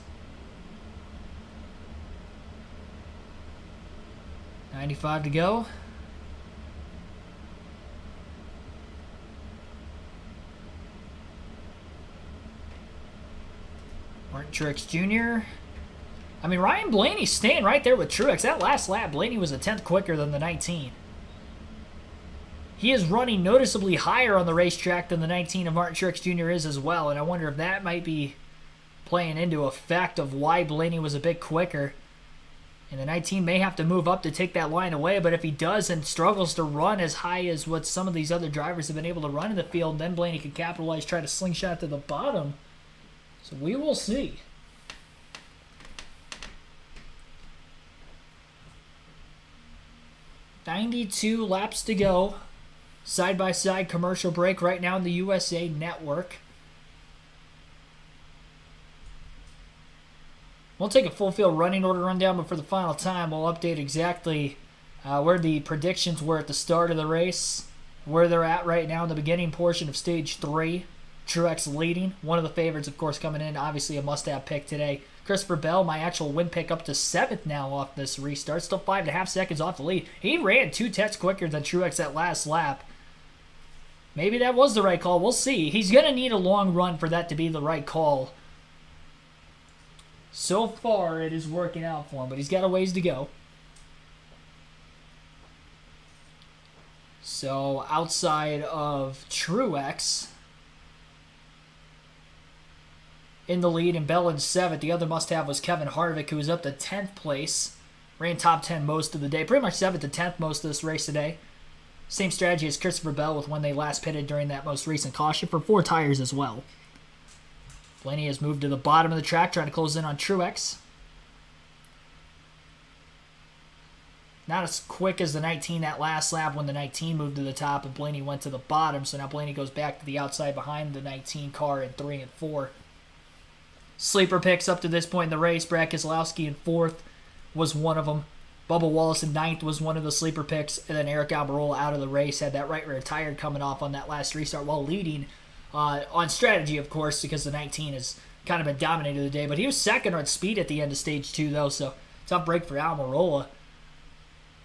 95 to go. Martin Truex Jr. I mean, Ryan Blaney's staying right there with Truex. That last lap, Blaney was a 10th quicker than the 19. He is running noticeably higher on the racetrack than the 19 of Martin Truex Jr. is as well, and I wonder if that might be playing into effect of why Blaney was a bit quicker. And the 19 may have to move up to take that line away, but if he does and struggles to run as high as what some of these other drivers have been able to run in the field, then Blaney can capitalize, try to slingshot to the bottom. So we will see. $92 laps to go. Side-by-side commercial break right now in the USA Network. We'll take a full field running order rundown, but for the final time, we'll update exactly where the predictions were at the start of the race, where they're at right now in the beginning portion of Stage 3. Truex leading. One of the favorites, of course, coming in. Obviously a must-have pick today. Christopher Bell, my actual win pick, up to 7th now off this restart. Still 5.5 seconds off the lead. He ran 2 tenths quicker than Truex that last lap. Maybe that was the right call. We'll see. He's going to need a long run for that to be the right call. So far, it is working out for him, but he's got a ways to go. So, outside of Truex in the lead and Bell in 7th, the other must-have was Kevin Harvick, who was up to 10th place. Ran top 10 most of the day. Pretty much 7th to 10th most of this race today. Same strategy as Christopher Bell with when they last pitted during that most recent caution for 4 tires as well. Blaney has moved to the bottom of the track, trying to close in on Truex. Not as quick as the 19 that last lap when the 19 moved to the top and Blaney went to the bottom. So now Blaney goes back to the outside behind the 19 car in 3 and 4. Sleeper picks up to this point in the race. Brad Keselowski in 4th was one of them. Bubba Wallace in 9th was one of the sleeper picks. And then Eric Almirola out of the race. Had that right rear tire coming off on that last restart while leading. On strategy, of course, because the 19 has kind of been dominating the day. But he was 2nd on speed at the end of Stage 2, though. So tough break for Almirola.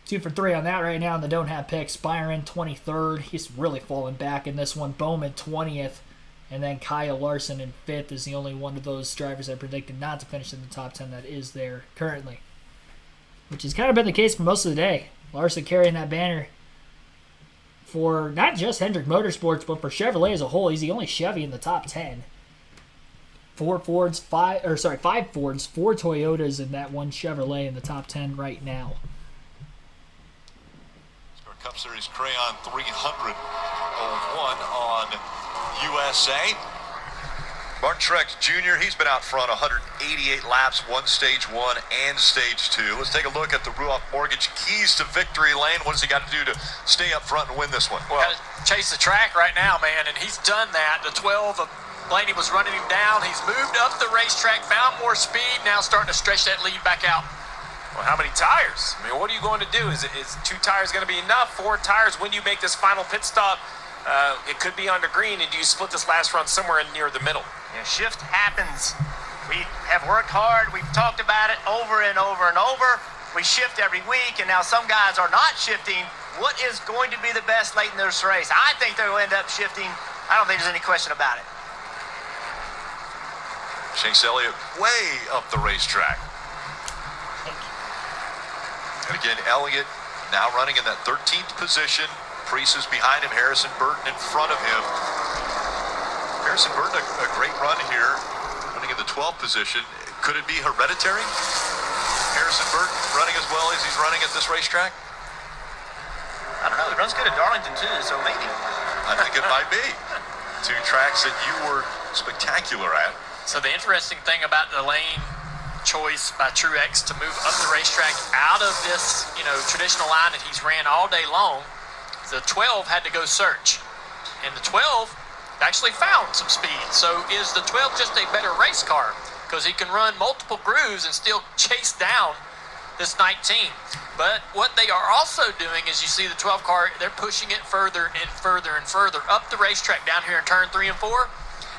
2 for 3 on that right now in the don't have picks. Byron 23rd. He's really falling back in this one. Bowman 20th. And then Kyle Larson in 5th is the only one of those drivers I predicted not to finish in the top 10 that is there currently. Which has kind of been the case for most of the day. Larson carrying that banner for not just Hendrick Motorsports, but for Chevrolet as a whole. He's the only Chevy in the top 10. 5 Fords, 4 Toyotas, and that one Chevrolet in the top 10 right now. NASCAR Cup Series Crayon 301 on USA. Martin Truex Jr., he's been out front 188 laps, won Stage 1 and Stage 2. Let's take a look at the Ruoff Mortgage keys to victory lane. What does he got to do to stay up front and win this one? Well, got to chase the track right now, man, and he's done that. The 12 of Blaney was running him down. He's moved up the racetrack, found more speed, now starting to stretch that lead back out. Well, how many tires? I mean, what are you going to do? Is 2 tires going to be enough? 4 tires when you make this final pit stop? It could be under green, and do you split this last run somewhere near the middle? Yeah, shift happens. We have worked hard. We've talked about it over and over and over. We shift every week, and now some guys are not shifting. What is going to be the best late in this race? I think they'll end up shifting. I don't think there's any question about it. Chase Elliott way up the racetrack. And again, Elliott now running in that 13th position. Priest is behind him. Harrison Burton in front of him. Harrison Burton, a great run here, running in the 12th position. Could it be hereditary? Harrison Burton running as well as he's running at this racetrack? I don't know. He runs good at Darlington, too, so maybe. I think it might be. 2 tracks that you were spectacular at. So the interesting thing about the lane choice by Truex to move up the racetrack out of this, traditional line that he's ran all day long, the 12 had to go search. And the 12 actually found some speed. So is the 12 just a better race car? Because he can run multiple grooves and still chase down this 19. But what they are also doing is, you see the 12 car, they're pushing it further and further and further up the racetrack down here in turn 3 and 4.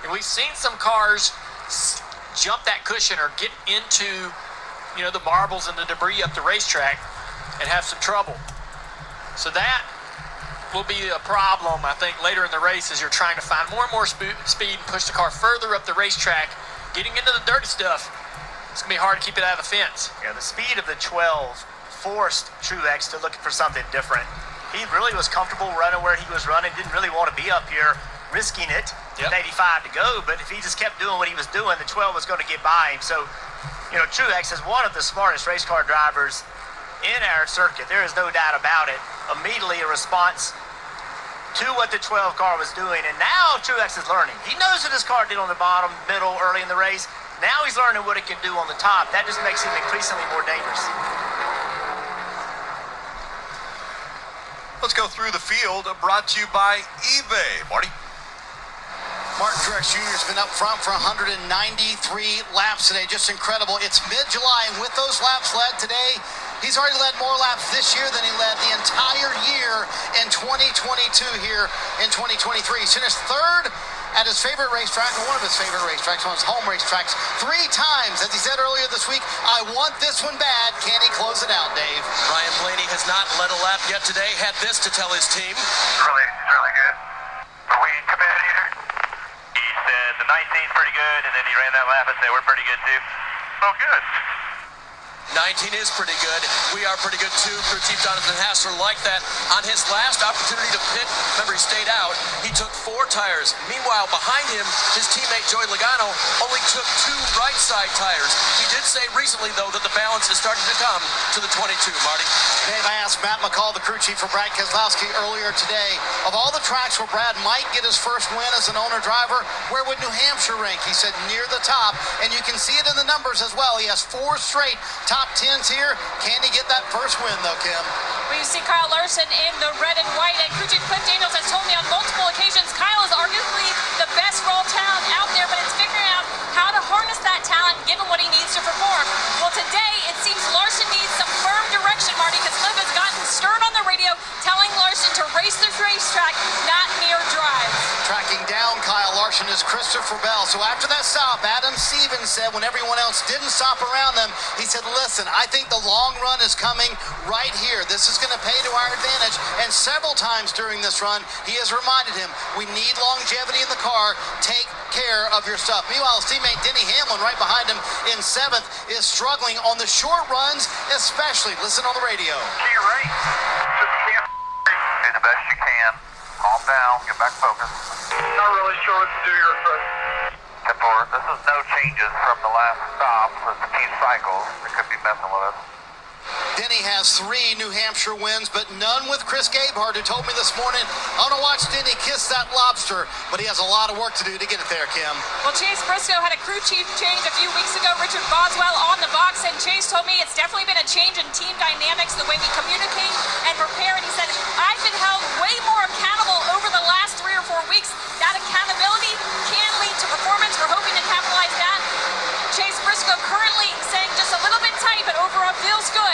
And we've seen some cars jump that cushion or get into, the marbles and the debris up the racetrack and have some trouble. So that will be a problem, I think, later in the race, as you're trying to find more and more speed and push the car further up the racetrack, getting into the dirty stuff. It's going to be hard to keep it out of the fence. Yeah, the speed of the 12 forced Truex to look for something different. He really was comfortable running where he was running, didn't really want to be up here risking it. Yep. 85 to go, but if he just kept doing what he was doing, the 12 was going to get by him. So, Truex is one of the smartest race car drivers in our circuit. There is no doubt about it. Immediately a response to what the 12 car was doing, and now Truex is learning. He knows what his car did on the bottom, middle, early in the race. Now he's learning what it can do on the top. That just makes him increasingly more dangerous. Let's go through the field, brought to you by eBay. Marty? Martin Truex Jr. has been up front for 193 laps today. Just incredible. It's mid-July, and with those laps led today, he's already led more laps this year than he led the entire year in 2022 here in 2023. He's finished 3rd at his favorite racetrack, or one of his favorite racetracks, one of his home racetracks, 3 times. As he said earlier this week, I want this one bad. Can he close it out, Dave? Ryan Blaney has not led a lap yet today. Had this to tell his team. Really good. Are we committed here? He said the 19's pretty good, and then he ran that lap and said we're pretty good too. Oh, good. 19 is pretty good. We are pretty good too. Crew Chief Jonathan Hassler liked that. On his last opportunity to pit, remember he stayed out, he took 4 tires. Meanwhile, behind him, his teammate Joey Logano only took 2 right side tires. He did say recently, though, that the balance is starting to come to the 22, Marty. Dave, I asked Matt McCall, the crew chief for Brad Keselowski, earlier today, of all the tracks where Brad might get his first win as an owner-driver, where would New Hampshire rank? He said near the top, and you can see it in the numbers as well. He has 4 straight top 10s here. Can he get that first win, though, Kim? Well, you see Kyle Larson in the red and white, and crew chief Cliff Daniels has told me on multiple occasions Kyle is arguably the best raw talent out there, but it's figuring out how to harness that talent, give him what he needs to perform. Well, today it seems Larson needs some firm direction, Marty, because Cliff has gotten stern on the radio, telling Larson to race the racetrack, not mere drive. Tracking down Kyle Larson is Christopher Bell. So after that stop, Adam Stevens said when everyone else didn't stop around them, he said, listen, I think the long run is coming right here. This is going to pay to our advantage. And several times during this run, he has reminded him, we need longevity in the car. Take care of your stuff. Meanwhile, his teammate Denny Hamlin right behind him in 7th is struggling on the short runs, especially. Listen on the radio. Key rate. Just can't do the best you can. Calm down. Get back focused. Not really sure what to do here, Chris. This is no changes from the last stop. So it's 15 cycles. It could be messing with us. Denny has 3 New Hampshire wins, but none with Chris Gabehart, who told me this morning, I want to watch Denny kiss that lobster, but he has a lot of work to do to get it there, Kim. Well, Chase Briscoe had a crew chief change a few weeks ago. Richard Boswell on the box, and Chase told me it's definitely been a change in team dynamics, the way we communicate and prepare, and he said, I've been held way more accountable over the last 3 or 4 weeks. That accountability can lead to performance. We're hoping to capitalize that. Chase Briscoe currently saying just a little bit tight, but overall feels good.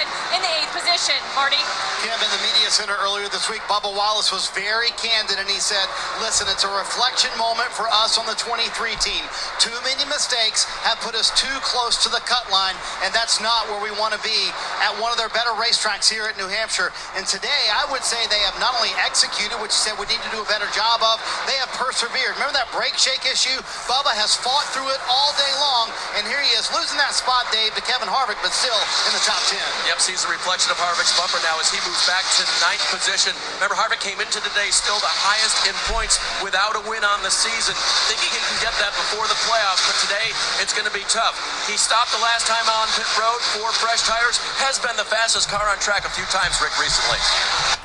celebration. Marty? Kim, in the media center earlier this week, Bubba Wallace was very candid, and he said, listen, it's a reflection moment for us on the 23 team. Too many mistakes have put us too close to the cut line, and that's not where we want to be at one of their better racetracks here at New Hampshire. And today, I would say they have not only executed, which he said we need to do a better job of, they have persevered. Remember that brake shake issue? Bubba has fought through it all day long, and here he is losing that spot, Dave, to Kevin Harvick, but still in the top 10. Yep, sees the reflection of Harvick's bumper now as he moves back to 9th position. Remember, Harvick came into the day still the highest in points without a win on the season, thinking he can get that before the playoffs, but today it's going to be tough. He stopped the last time on pit road for fresh tires, has been the fastest car on track a few times, Rick, recently.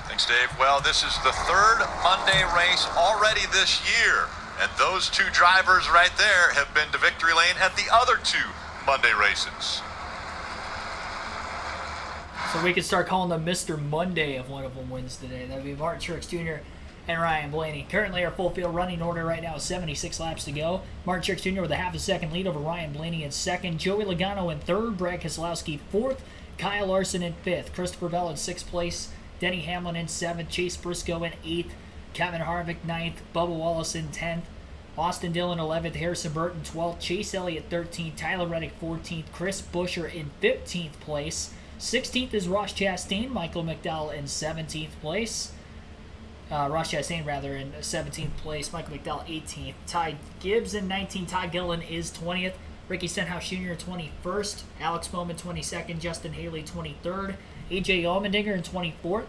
Thanks, Dave. Well, this is the third Monday race already this year, and those two drivers right there have been to victory lane at the other two Monday races. So we could start calling them Mr. Monday if one of them wins today. That would be Martin Truex Jr. and Ryan Blaney. Currently, our full field running order right now is 76 laps to go. Martin Truex Jr. with a half a second lead over Ryan Blaney in second. Joey Logano in third. Brad Keselowski fourth. Kyle Larson in fifth. Christopher Bell in sixth place. Denny Hamlin in seventh. Chase Briscoe in eighth. Kevin Harvick ninth. Bubba Wallace in 10th. Austin Dillon 11th. Harrison Burton 12th. Chase Elliott 13th. Tyler Reddick 14th. Chris Buescher in 15th place. 16th is Ross Chastain. Michael McDowell in 17th place. Ross Chastain, rather, in 17th place. Michael McDowell 18th. Ty Gibbs in 19th. Todd Gilliland is 20th. Ricky Stenhouse Jr. 21st. Alex Bowman 22nd. Justin Haley 23rd. AJ Allmendinger in 24th.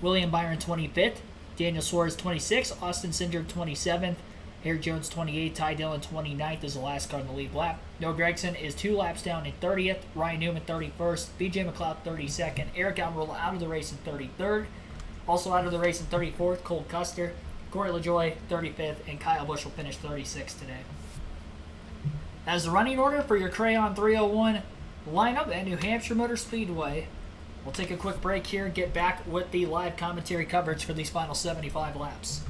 William Byron 25th. Daniel Suarez 26th. Austin Cindric 27th. Eric Jones 28th. Ty Dillon 29th is the last car in the lead lap. Noah Gragson is 2 laps down in 30th. Ryan Newman 31st. BJ McLeod 32nd. Eric Almirola out of the race in 33rd. Also out of the race in 34th, Cole Custer. Corey LaJoie 35th. And Kyle Busch will finish 36th today. As the running order for your Crayon 301 lineup at New Hampshire Motor Speedway. We'll take a quick break here and get back with the live commentary coverage for these final 75 laps.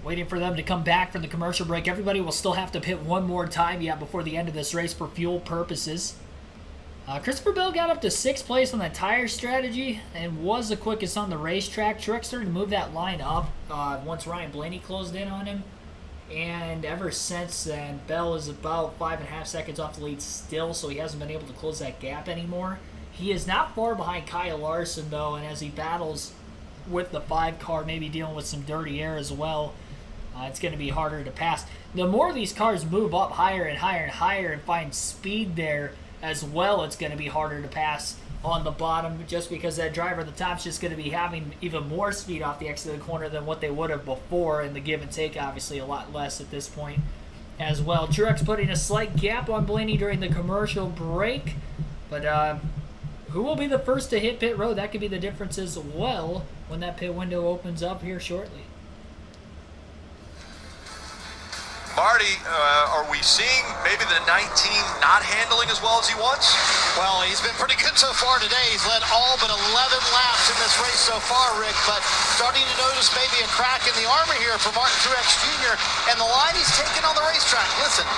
Waiting for them to come back from the commercial break. Everybody will still have to pit one more time before the end of this race for fuel purposes. Christopher Bell got up to 6th place on the tire strategy and was the quickest on the racetrack. Truex started to move that line up once Ryan Blaney closed in on him. And ever since then, Bell is about 5.5 seconds off the lead still, so he hasn't been able to close that gap anymore. He is not far behind Kyle Larson, though, and as he battles with the 5 car, maybe dealing with some dirty air as well, it's going to be harder to pass. The more these cars move up higher and higher and higher and find speed there as well, it's going to be harder to pass on the bottom, just because that driver at the top is just going to be having even more speed off the exit of the corner than what they would have before, and the give and take obviously a lot less at this point as well. Truex putting a slight gap on Blaney during the commercial break, but who will be the first to hit pit road? That could be the difference as well when that pit window opens up here shortly. Marty, are we seeing maybe the 19 not handling as well as he wants? Well, he's been pretty good so far today. He's led all but 11 laps in this race so far, Rick, but starting to notice maybe a crack in the armor here for Martin Truex Jr. and the line he's taken on the racetrack. Listen.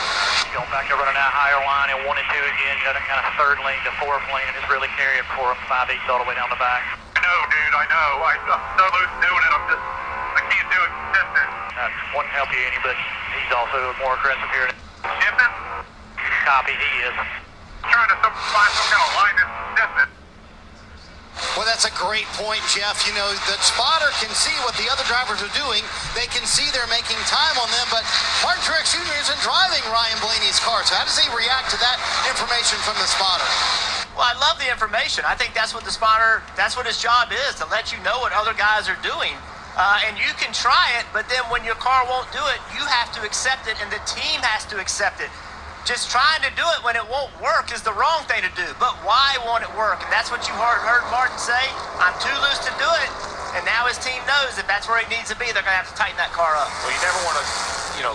Going back to running that higher line in 1 and 2 again. Got a kind of 3rd lane to 4th lane and it's really carrying for him. 5/8 all the way down the back. I know, dude, I know. I'm so loose doing it. I can't do it consistent. That wouldn't help you any, but he's also more aggressive here. Shipping? Copy, he is. Trying to find some kind of line that's consistent. Well, that's a great point, Jeff. You know, the spotter can see what the other drivers are doing. They can see they're making time on them, but Martin Truex Jr. isn't driving Ryan Blaney's car. So how does he react to that information from the spotter? Well, I love the information. I think that's what the spotter, that's what his job is, to let you know what other guys are doing. And you can try it, but then when your car won't do it, you have to accept it, and the team has to accept it. Just trying to do it when it won't work is the wrong thing to do. But why won't it work? And that's what you heard Martin say. I'm too loose to do it. And now his team knows if that's where he needs to be, they're going to have to tighten that car up. Well, you never want to,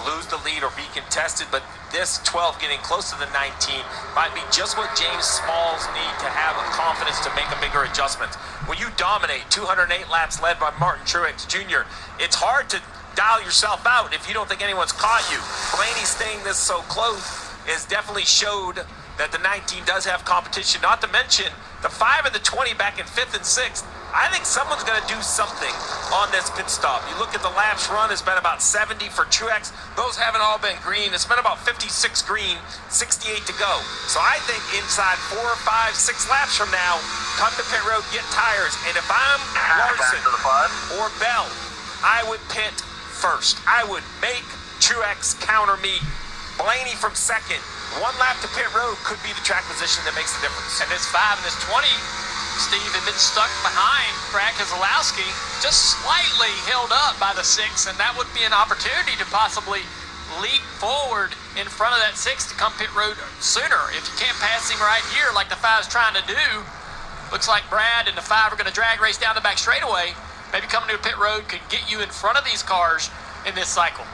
lose the lead or be contested, but this 12 getting close to the 19 might be just what James Smalls need to have a confidence to make a bigger adjustment. When you dominate 208 laps led by Martin Truex Jr., it's hard to dial yourself out if you don't think anyone's caught you. Blaney staying this so close has definitely showed that the 19 does have competition, not to mention the 5 and the 20 back in 5th and 6th. I think someone's going to do something on this pit stop. You look at the laps run, it's been about 70 for Truex. Those haven't all been green. It's been about 56 green, 68 to go. So I think inside 4, 5, 6 laps from now, come to pit road, get tires. And if I'm Larson or Bell, I would pit first. I would make Truex counter me. Blaney from second. 1 lap to pit road could be the track position that makes the difference. And this 5 and this 20, Steve, had been stuck behind Brad Keselowski, just slightly held up by the 6, and that would be an opportunity to possibly leap forward in front of that 6 to come pit road sooner. If you can't pass him right here like the 5 is trying to do, looks like Brad and the 5 are going to drag race down the back straightaway. Maybe coming to a pit road could get you in front of these cars in this cycle.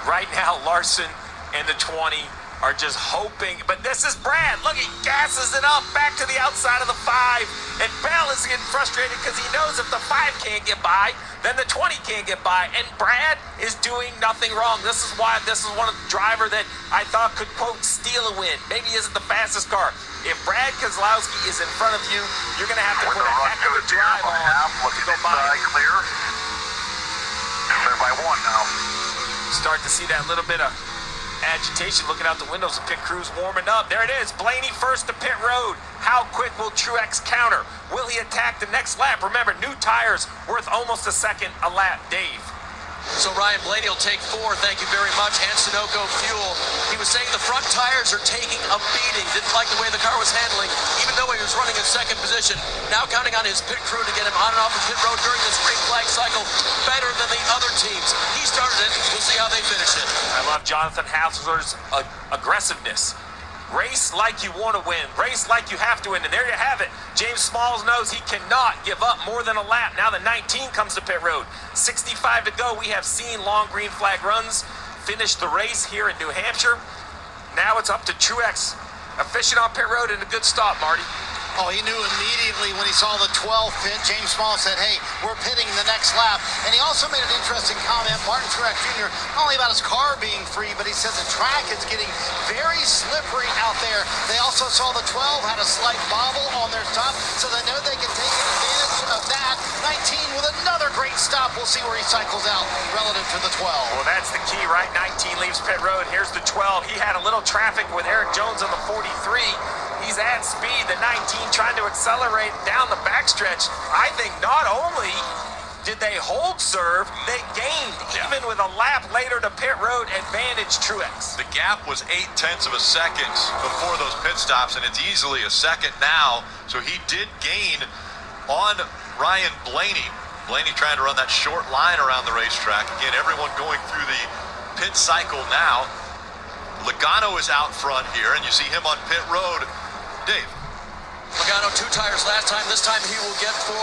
Right now, Larson and the 20 are just hoping, but this is Brad. Look, he gasses it up back to the outside of the 5, and Bell is getting frustrated because he knows if the 5 can't get by, then the 20 can't get by, and Brad is doing nothing wrong. This is why this is one of the driver that I thought could, quote, steal a win. Maybe he isn't the fastest car. If Brad Keselowski is in front of you, you're going to have to put a heck of a drive on to go by. Clear. Clear by 1 now. Start to see that little bit of agitation looking out the windows. The pit crew's warming up. There it is. Blaney first to pit road. How quick will Truex counter? Will he attack the next lap? Remember, new tires worth almost a second a lap. Dave. So Ryan Blaney will take 4, thank you very much, and Sunoco fuel. He was saying the front tires are taking a beating. Didn't like the way the car was handling, even though he was running in second position. Now counting on his pit crew to get him on and off the pit road during this green flag cycle better than the other teams. He started it. We'll see how they finish it. I love Jonathan Hassler's aggressiveness. Race like you want to win. Race like you have to win. And there you have it. James Smalls knows he cannot give up more than a lap. Now the 19 comes to pit road. 65 to go. We have seen long green flag runs finish the race here in New Hampshire. Now it's up to Truex. Efficient on pit road and a good stop, Marty. Oh, he knew immediately when he saw the 12 pit. James Small said, hey, we're pitting the next lap. And he also made an interesting comment, Martin Truex Jr., not only about his car being free, but he said the track is getting very slippery out there. They also saw the 12 had a slight bobble on their stop, so they know they can take advantage of that. 19 with another great stop. We'll see where he cycles out relative to the 12. Well, that's the key, right? 19 leaves pit road. Here's the 12. He had a little traffic with Eric Jones on the 43. He's at speed. The 19 trying to accelerate down the backstretch. I think not only did they hold serve, they gained, even with a lap later to pit road, advantage Truex. The gap was 0.8 of a second before those pit stops, and it's easily a second now. So he did gain on Ryan Blaney. Blaney trying to run that short line around the racetrack. Again, everyone going through the pit cycle now. Logano is out front here, and you see him on pit road. Dave. Logano 2 tires last time. This time he will get 4.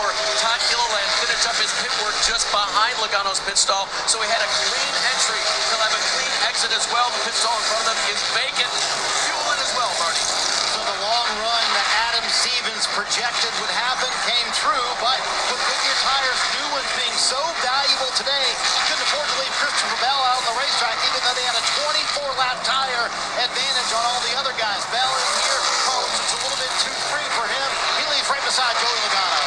Todd Gilliland finished up his pit work just behind Logano's pit stall, so he had a clean entry. He'll have a clean exit as well. The pit stall in front of them is vacant. Fuel in as well, Marty. So the long run that Adam Stevens projected would happen came true, but with Goodyear tires, new ones being so valuable today, couldn't afford to leave Christopher Bell out on the racetrack, even though they had a 24-lap tire advantage on all the other guys. Bell in here, it's a little bit too free for him. He leaves right beside Joey Logano.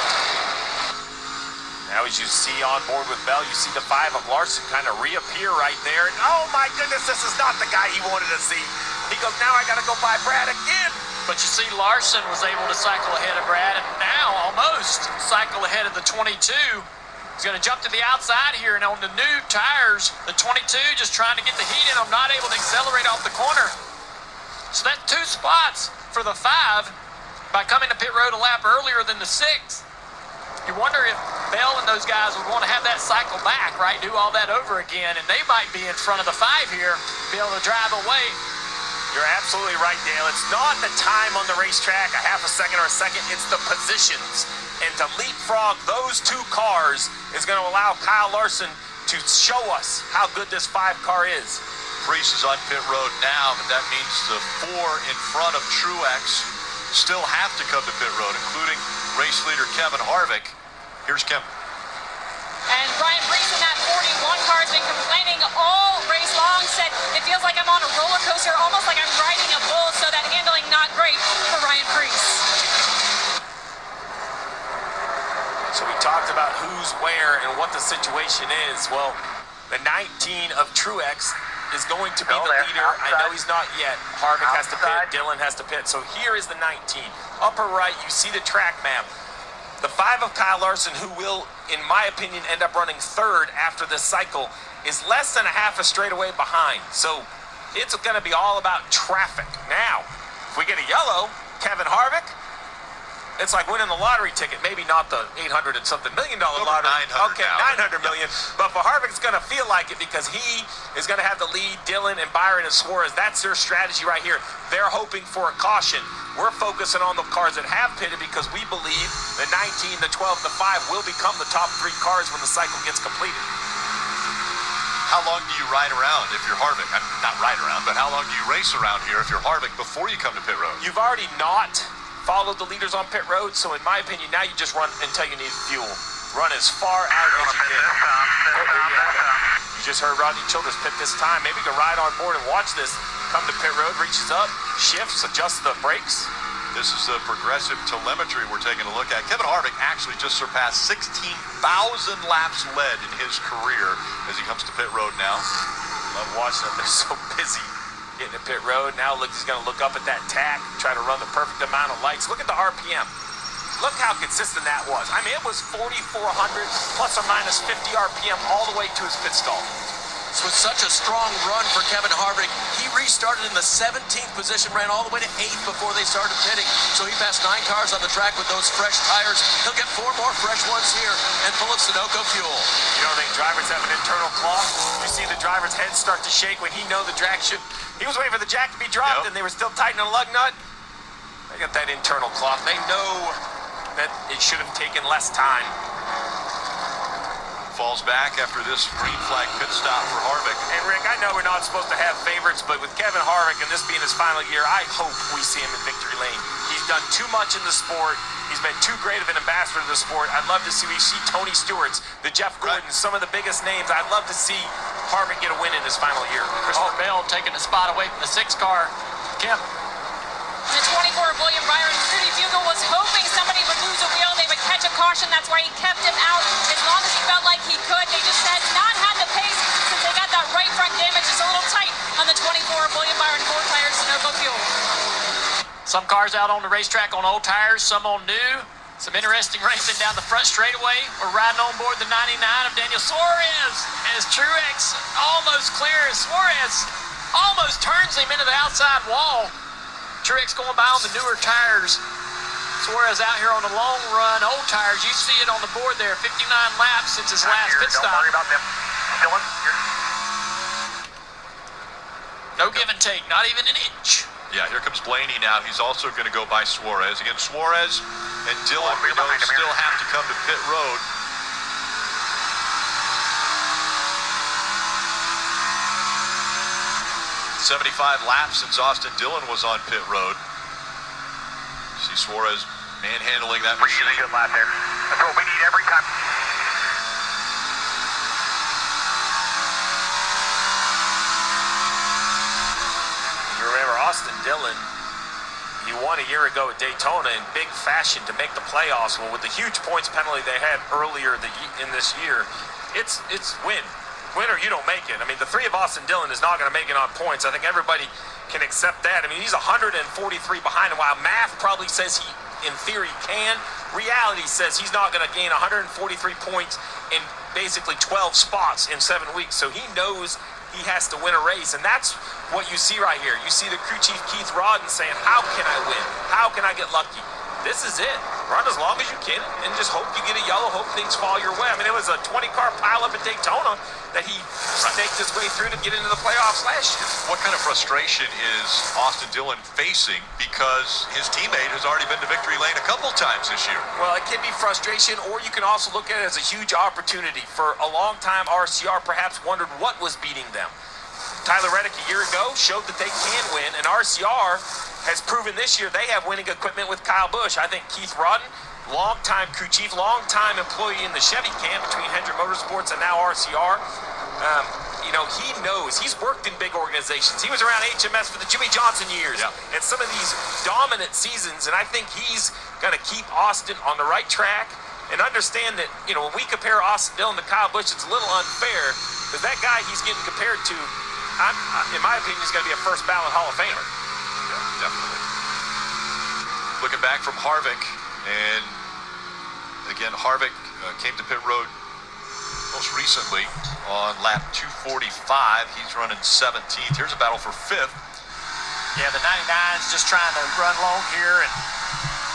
Now as you see on board with Bell, you see the 5 of Larson kind of reappear right there. And oh my goodness, this is not the guy he wanted to see. He goes, now I got to go by Brad again. But you see Larson was able to cycle ahead of Brad, and now almost cycle ahead of the 22. He's going to jump to the outside here, and on the new tires, the 22 just trying to get the heat in. I'm not able to accelerate off the corner. So that's 2 spots for the 5 by coming to pit road a lap earlier than the 6. You wonder if Bell and those guys would want to have that cycle back, right? Do all that over again, and they might be in front of the 5 here, be able to drive away. You're absolutely right, Dale. It's not the time on the racetrack, a half a second or a second. It's the positions. And to leapfrog those two cars is going to allow Kyle Larson to show us how good this 5 car is. Priest is on pit road now, but that means the 4 in front of Truex still have to come to pit road, including race leader Kevin Harvick. Here's Kevin. And Ryan Preece in that 41 car has been complaining all race long, said it feels like I'm on a roller coaster, almost like I'm riding a bull, so that handling not great for Ryan Preece. So we talked about who's where and what the situation is. Well, the 19 of Truex is going to be the leader. I know he's not yet. Harvick has to pit, Dillon has to pit. So here is the 19. Upper right, you see the track map. The 5 of Kyle Larson, who will, in my opinion, end up running 3rd after this cycle, is less than a half a straightaway behind. So it's going to be all about traffic. Now, if we get a yellow, Kevin Harvick, it's like winning the lottery ticket. Maybe not the $800 and something $1 million lottery. 900 okay, now. 900 million. But for Harvick, it's going to feel like it because he is going to have the lead. Dillon and Byron and Suarez. That's their strategy right here. They're hoping for a caution. We're focusing on the cars that have pitted because we believe the 19, the 12, the 5 will become the top 3 cars when the cycle gets completed. How long do you ride around if you're Harvick? Not ride around, but how long do you race around here if you're Harvick before you come to pit road? You've already not followed the leaders on pit road, so in my opinion, now you just run until you need fuel. Run as far out as you can. You just heard Rodney Childers pit this time. Maybe you can ride on board and watch this. Come to pit road, reaches up, shifts, adjusts the brakes. This is the progressive telemetry we're taking a look at. Kevin Harvick actually just surpassed 16,000 laps led in his career as he comes to pit road now. Love watching them. They're so busy getting to pit road. Now look, he's going to look up at that tack, try to run the perfect amount of lights. Look at the RPM. Look how consistent that was. I mean, it was 4,400 plus or minus 50 RPM all the way to his pit stall. This was such a strong run for Kevin Harvick. He restarted in the 17th position, ran all the way to 8th before they started pitting. So he passed 9 cars on the track with those fresh tires. He'll get 4 more fresh ones here and full of Sunoco fuel. You don't think drivers have an internal clock? You see the driver's head start to shake when he know the jack should. He was waiting for the jack to be dropped, and they were still tightening a lug nut. They got that internal clock. They know that it should have taken less time. Falls back after this green flag pit stop for Harvick. And Rick, I know we're not supposed to have favorites, but with Kevin Harvick and this being his final year, I hope we see him in victory lane. He's done too much in the sport. He's been too great of an ambassador to the sport. I'd love to see Tony Stewart's, the Jeff Gordons, some of the biggest names. I'd love to see Harvick get a win in his final year. Christopher Bell taking the spot away from the 6 car. Kim. The 24 of William Byron, Rudy Bugle was hoping somebody would lose a wheel. They would catch a caution. That's why he kept him out as long as he felt like he could. They just had not had the pace since they got that right front damage. Just a little tight on the 24 of William Byron, 4 tires, Sunoco fuel. Some cars out on the racetrack on old tires, some on new. Some interesting racing down the front straightaway. We're riding on board the 99 of Daniel Suarez as Truex almost clears. Suarez almost turns him into the outside wall. Truex going by on the newer tires. Suarez out here on the long run, old tires. You see it on the board there, 59 laps since his last pit stop. Don't worry about them. Dillon, No give and take, not even an inch. Yeah, here comes Blaney now. He's also going to go by Suarez. Again, Suarez and Dillon, we know, still have to come to pit road. "75 laps since Austin Dillon was on pit road." See Suarez manhandling that machine. really good lap there. That's what we need every time. You remember Austin Dillon, he won a year ago at Daytona in big fashion to make the playoffs. Well, with the huge points penalty they had earlier in this year, it's win or you don't make it. I mean, the 3 of Austin Dillon is not going to make it on points. I think everybody can accept that. I mean, he's 143 behind, and while math probably says he, in theory, can, reality says he's not going to gain 143 points in basically 12 spots in 7 weeks. So he knows he has to win a race, and that's what you see right here. You see the crew chief Keith Rodden saying, how can I win? How can I get lucky? This is it. run as long as you can and just hope you get a yellow, hope things fall your way. I mean, it was a 20-car pileup at Daytona that he staked his way through to get into the playoffs last year. What kind of frustration is Austin Dillon facing because his teammate has already been to victory lane a couple times this year? Well, it can be frustration, or you can also look at it as a huge opportunity. For a long time, RCR perhaps wondered what was beating them. Tyler Reddick a year ago showed that they can win, and RCR has proven this year they have winning equipment with Kyle Busch. I think Keith Rodden, longtime crew chief, longtime employee in the Chevy camp between Hendrick Motorsports and now RCR. You know, he knows. He's worked in big organizations. He was around HMS for the Jimmy Johnson years and some of these dominant seasons, and I think he's going to keep Austin on the right track and understand that, you know, when we compare Austin Dillon to Kyle Busch, it's a little unfair because that guy he's getting compared to, in my opinion, is going to be a first ballot Hall of Famer. Definitely. Looking back from Harvick, and again, Harvick came to pit road most recently on lap 245. He's running 17th. Here's a battle for 5th. Yeah, the 99's just trying to run long here and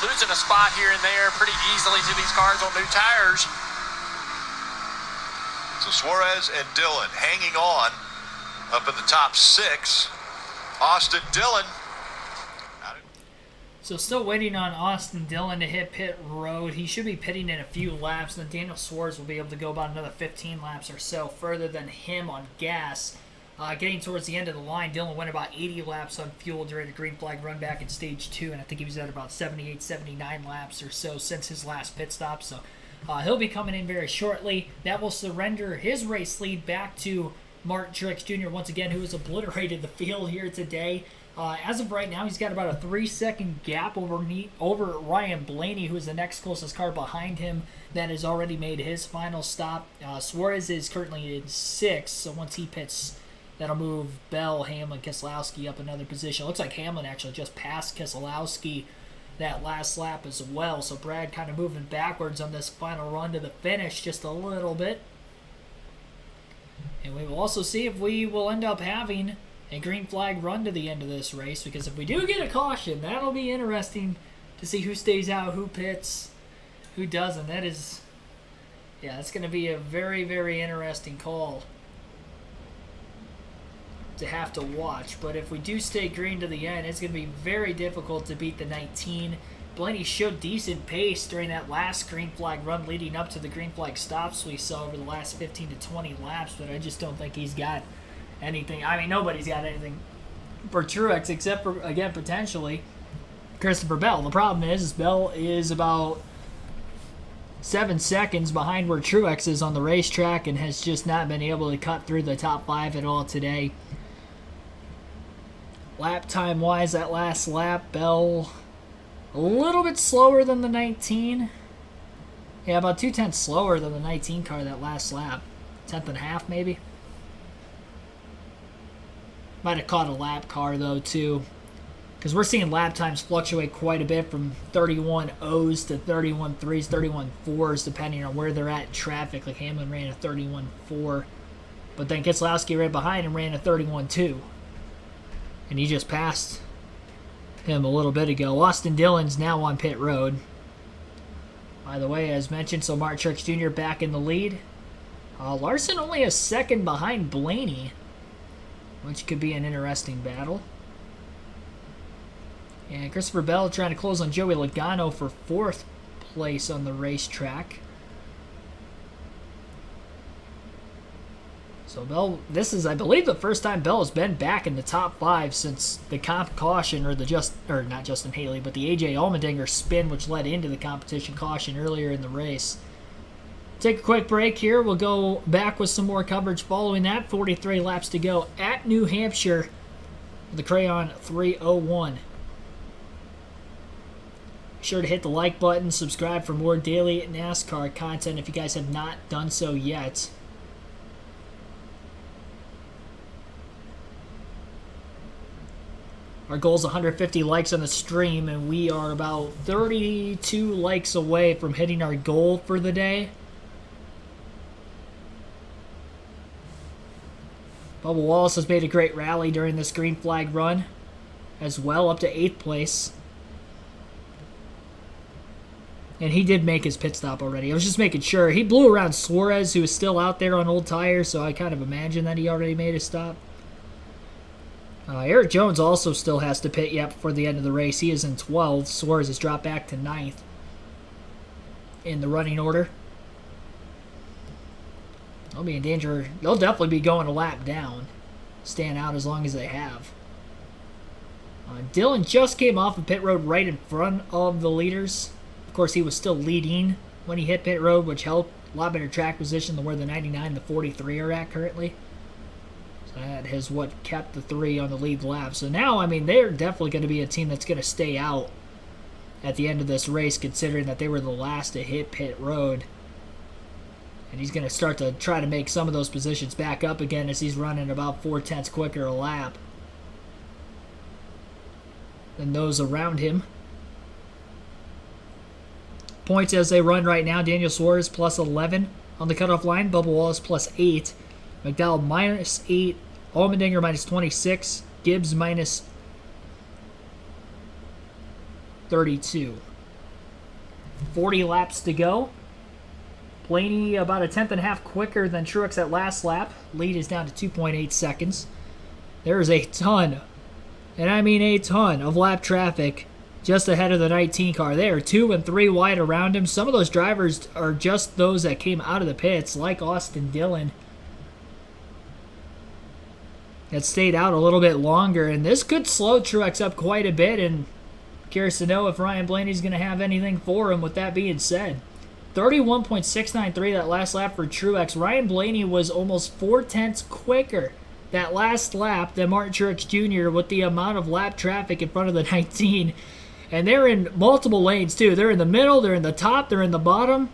losing a spot here and there pretty easily to these cars on new tires. So Suarez and Dillon hanging on up in the top 6. Austin Dillon. So still waiting on Austin Dillon to hit pit road. He should be pitting in a few laps. Then Daniel Suarez will be able to go about another 15 laps or so further than him on gas. Getting towards the end of the line, Dillon went about 80 laps on fuel during the green flag run back in stage 2, and I think he was at about 78, 79 laps or so since his last pit stop. So he'll be coming in very shortly. That will surrender his race lead back to Martin Truex Jr. once again, who has obliterated the field here today. As of right now, he's got about a 3-second gap over Ryan Blaney, who is the next closest car behind him that has already made his final stop. Suarez is currently in 6th, so once he pits, that'll move Bell, Hamlin, Keselowski up another position. Looks like Hamlin actually just passed Keselowski that last lap as well, so Brad kind of moving backwards on this final run to the finish just a little bit. And we will also see if we will end up having a green flag run to the end of this race, because if we do get a caution, that'll be interesting to see who stays out, who pits, who doesn't. That is, yeah, that's going to be a very, very interesting call to have to watch. But if we do stay green to the end, it's going to be very difficult to beat the 19. Blaney showed decent pace during that last green flag run leading up to the green flag stops we saw over the last 15 to 20 laps, but I just don't think he's got anything. I mean, nobody's got anything for Truex except for, again, potentially Christopher Bell. The problem is Bell is about 7 seconds behind where Truex is on the racetrack and has just not been able to cut through the top 5 at all today. Lap time wise, that last lap, Bell a little bit slower than the 19. Yeah, about 2/10 slower than the 19 car that last lap. 10th and a half maybe. Might have caught a lap car, though, too. Because we're seeing lap times fluctuate quite a bit from 31.0s to 31.3s, 31.4s, depending on where they're at in traffic. Like Hamlin ran a 31.4. But then Keselowski ran behind and ran a 31.2. And he just passed him a little bit ago. Austin Dillon's now on pit road. By the way, as mentioned, so Martin Truex Jr. back in the lead. Larson only a second behind Blaney, which could be an interesting battle. And Christopher Bell trying to close on Joey Logano for 4th place on the racetrack. So Bell, this is, I believe, the first time Bell has been back in the top 5 since the comp caution, or not Justin Haley, but the AJ Allmendinger spin, which led into the competition caution earlier in the race. Take a quick break here. We'll go back with some more coverage following that. 43 laps to go at New Hampshire. The Crayon 301. Be sure to hit the like button, subscribe for more daily NASCAR content if you guys have not done so yet. Our goal is 150 likes on the stream, and we are about 32 likes away from hitting our goal for the day. Bubba Wallace has made a great rally during this green flag run as well, up to 8th place. And he did make his pit stop already. I was just making sure. He blew around Suarez, who was still out there on old tires, so I kind of imagine that he already made a stop. Eric Jones also still has to pit yet before the end of the race. He is in 12th. Suarez has dropped back to 9th in the running order. They'll be in danger. They'll definitely be going a lap down, staying out as long as they have. Dillon just came off of pit road right in front of the leaders. Of course, he was still leading when he hit pit road, which helped. A lot better track position than where the 99 and the 43 are at currently. So that is what kept the 3 on the lead lap. So now, I mean, they're definitely going to be a team that's going to stay out at the end of this race, considering that they were the last to hit pit road. And he's going to start to try to make some of those positions back up again as he's running about 4/10 quicker a lap than those around him. Points as they run right now: Daniel Suarez plus 11 on the cutoff line, Bubba Wallace plus 8, McDowell minus 8, Allmendinger minus 26, Gibbs minus 32. 40 laps to go. Blaney about a 1/10.5 quicker than Truex at last lap. Lead is down to 2.8 seconds. There is a ton, and I mean a ton, of lap traffic just ahead of the 19 car. They are 2 and 3 wide around him. Some of those drivers are just those that came out of the pits, like Austin Dillon, that stayed out a little bit longer. And this could slow Truex up quite a bit, and curious to know if Ryan Blaney's going to have anything for him with that being said. 31.693 that last lap for Truex. Ryan Blaney was almost 4/10 quicker that last lap than Martin Truex Jr. with the amount of lap traffic in front of the 19. And they're in multiple lanes too. They're in the middle, they're in the top, they're in the bottom.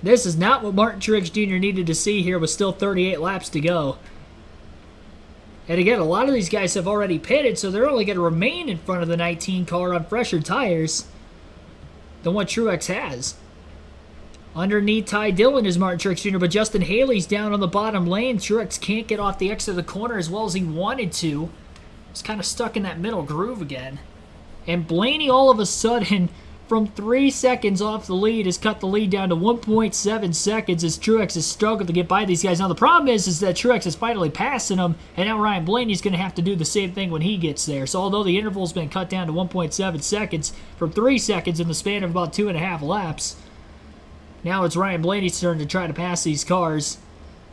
This is not what Martin Truex Jr. needed to see here with still 38 laps to go. And again, a lot of these guys have already pitted, so they're only going to remain in front of the 19 car on fresher tires than what Truex has. Underneath Ty Dillon is Martin Truex Jr., but Justin Haley's down on the bottom lane. Truex can't get off the exit of the corner as well as he wanted to. He's kind of stuck in that middle groove again. And Blaney, all of a sudden, from 3 seconds off the lead, has cut the lead down to 1.7 seconds as Truex has struggled to get by these guys. Now, the problem is that Truex is finally passing them, and now Ryan Blaney's going to have to do the same thing when he gets there. So although the interval's been cut down to 1.7 seconds from 3 seconds in the span of about 2.5 laps, now it's Ryan Blaney's turn to try to pass these cars.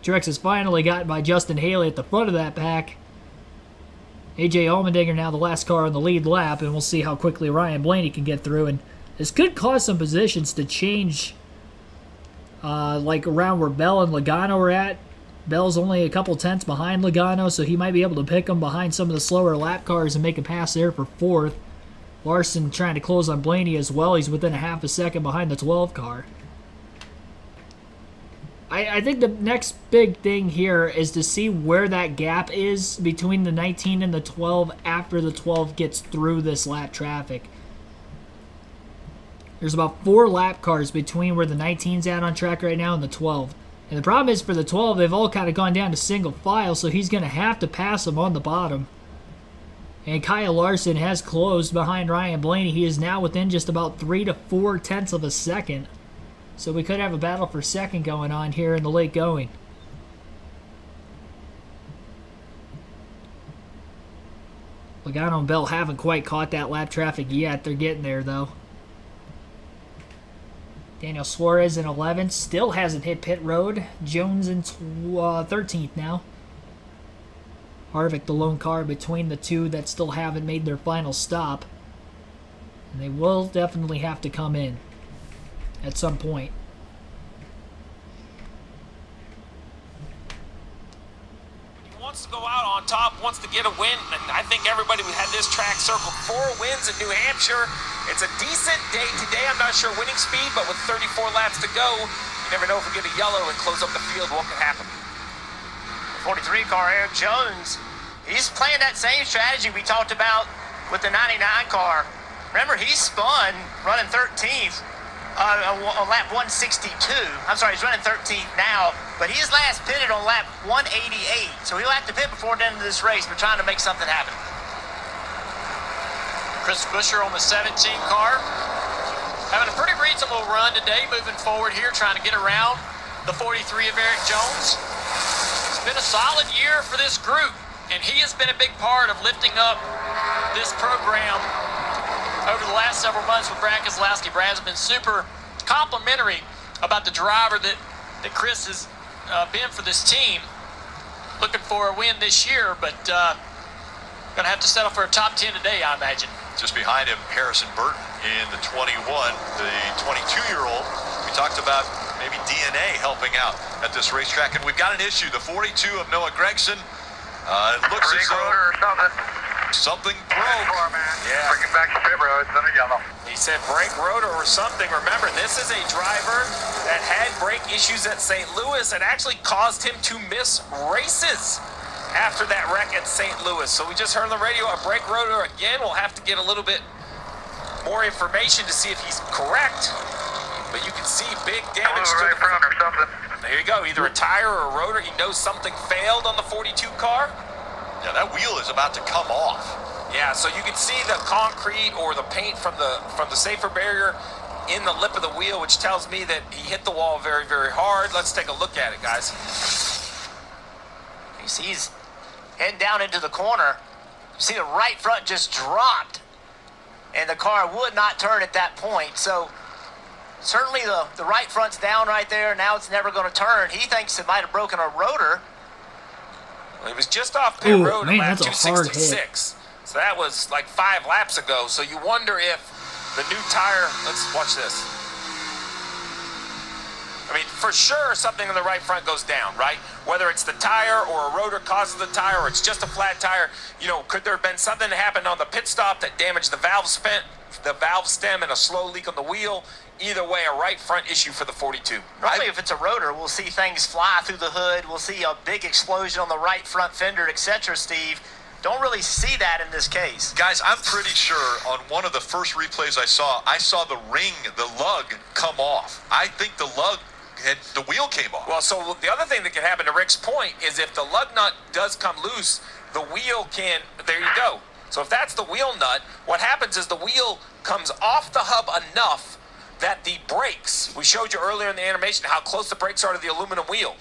Truex has finally gotten by Justin Haley at the front of that pack. A.J. Allmendinger now the last car on the lead lap, and we'll see how quickly Ryan Blaney can get through. And this could cause some positions to change, like around where Bell and Logano are at. Bell's only a couple tenths behind Logano, so he might be able to pick him behind some of the slower lap cars and make a pass there for 4th. Larson trying to close on Blaney as well. He's within a half a second behind the 12 car. I think the next big thing here is to see where that gap is between the 19 and the 12 after the 12 gets through this lap traffic. There's about 4 lap cars between where the 19's at on track right now and the 12. And the problem is for the 12, they've all kind of gone down to single file, so he's going to have to pass them on the bottom. And Kyle Larson has closed behind Ryan Blaney. He is now within just about 3 to 4 tenths of a second. So we could have a battle for second going on here in the late going. Logano and Bell haven't quite caught that lap traffic yet. They're getting there, though. Daniel Suarez in 11th. Still hasn't hit pit road. Jones in 13th now. Harvick, the lone car between the two that still haven't made their final stop. And they will definitely have to come in at some point. He wants to go out on top, wants to get a win, and I think everybody had this track circled. 4 wins in New Hampshire. It's a decent day today. I'm not sure winning speed, but with 34 laps to go, you never know if we get a yellow and close up the field, what could happen. 43 car Eric Jones, he's playing that same strategy we talked about with the 99 car. Remember, he spun running 13th. On lap 162. I'm sorry, he's running 13th now, but he's last pitted on lap 188. So he'll have to pit before the end of this race. We're trying to make something happen. Chris Buescher on the 17 car. having a pretty reasonable run today, moving forward here, trying to get around the 43 of Eric Jones. It's been a solid year for this group, and he has been a big part of lifting up this program over the last several months with Brad Keselowski. Brad has been super complimentary about the driver that Chris has been for this team. Looking for a win this year, but going to have to settle for a top 10 today, I imagine. Just behind him, Harrison Burton in the 21, the 22-year-old. We talked about maybe DNA helping out at this racetrack, and we've got an issue. The 42 of Noah Gregson. It looks as though something broke. Yeah. Bring it back to pit road. It's under yellow. He said brake rotor or something. Remember, this is a driver that had brake issues at St. Louis and actually caused him to miss races after that wreck at St. Louis. So we just heard on the radio a brake rotor again. We'll have to get a little bit more information to see if he's correct. But you can see big damage to right front or something. There you go. Either a tire or a rotor. He knows something failed on the 42 car. Yeah, that wheel is about to come off. Yeah, so you can see the concrete or the paint from the safer barrier in the lip of the wheel, which tells me that he hit the wall very, very hard. Let's take a look at it, guys. You see he's heading down into the corner. You see the right front just dropped, and the car would not turn at that point. So certainly the right front's down right there. Now it's never going to turn. He thinks it might have broken a rotor. Well, he was just off pit road at lap that's a hard hit. 266. So that was like 5 laps ago. So you wonder if the new tire, let's watch this. I mean, for sure something in the right front goes down, right? Whether it's the tire or a rotor causes the tire or it's just a flat tire, you know, could there have been something that happened on the pit stop that damaged the valve stem and a slow leak on the wheel? Either way, a right front issue for the 42. Normally, if it's a rotor, we'll see things fly through the hood. We'll see a big explosion on the right front fender, etc., Steve. Don't really see that in this case. Guys, I'm pretty sure on one of the first replays I saw the ring, the lug come off. I think the wheel came off. Well, so the other thing that can happen, to Rick's point, is if the lug nut does come loose, the wheel can, there you go. So if that's the wheel nut, what happens is the wheel comes off the hub enough that the brakes, we showed you earlier in the animation how close the brakes are to the aluminum wheel.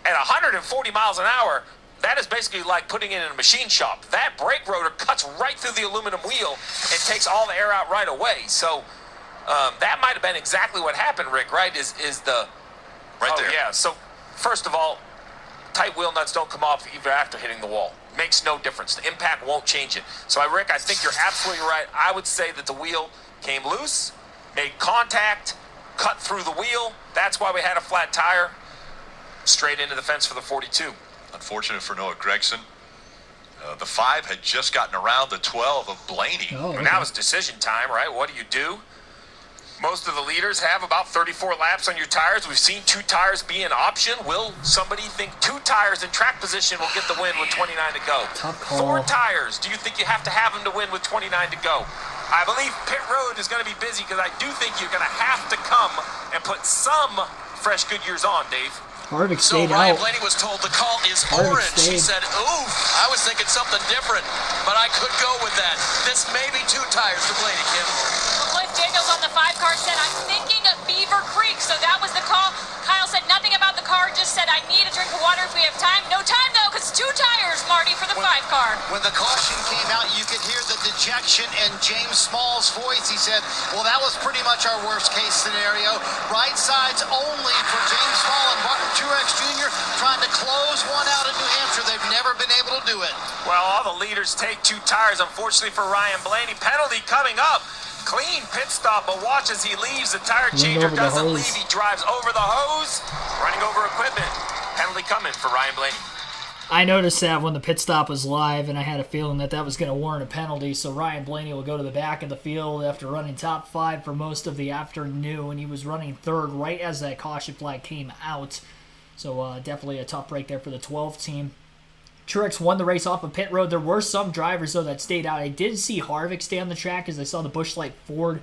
At 140 miles an hour, that is basically like putting it in a machine shop. That brake rotor cuts right through the aluminum wheel and takes all the air out right away. So that might have been exactly what happened, Rick, right? Is the... Right there. Yeah, so first of all, tight wheel nuts don't come off even after hitting the wall. Makes no difference. The impact won't change it. So, Rick, I think you're absolutely right. I would say that the wheel came loose, made contact, cut through the wheel. That's why we had a flat tire. Straight into the fence for the 42. Unfortunate for Noah Gregson. The 5 had just gotten around the 12 of Blaney. Oh, okay. Now it's decision time, right? What do? Most of the leaders have about 34 laps on your tires. We've seen 2 tires be an option. Will somebody think 2 tires in track position will get the win with 29 to go? Tough call. 4 tires. Do you think you have to have them to win with 29 to go? I believe pit road is going to be busy because I do think you're going to have to come and put some fresh Goodyears on, Dave. Harvick So stayed Ryan out. Blaney was told the call is Harvick orange. He stayed. said, oof, I was thinking something different, but I could go with that. This may be 2 tires to Blaney, Kim. Cliff Daniels on the 5 car said, I'm thinking of Beaver Creek. So that was the call. Kyle said nothing about the car, just said, I need a drink of water if we have time. No time, though, because 2 tires, Marty, for the 5 car. When the caution came out, you could hear the dejection in James Small's voice. He said, well, that was pretty much our worst case scenario. Right sides only for James Small and Martin Truex Jr. trying to close one out in New Hampshire. They've never been able to do it. Well, all the leaders take 2 tires, unfortunately for Ryan Blaney. Penalty coming up. Clean pit stop, but watch as he leaves. The tire changer over the doesn't hose. leave. He drives over the hose, running over equipment. Penalty coming for Ryan Blaney. I noticed that when the pit stop was live, and I had a feeling that was going to warrant a penalty, so Ryan Blaney will go to the back of the field after running top 5 for most of the afternoon. He was running 3rd right as that caution flag came out, so definitely a tough break there for the 12 team. Truex won the race off of pit road. There were some drivers, though, that stayed out. I did see Harvick stay on the track as I saw the Busch Light Ford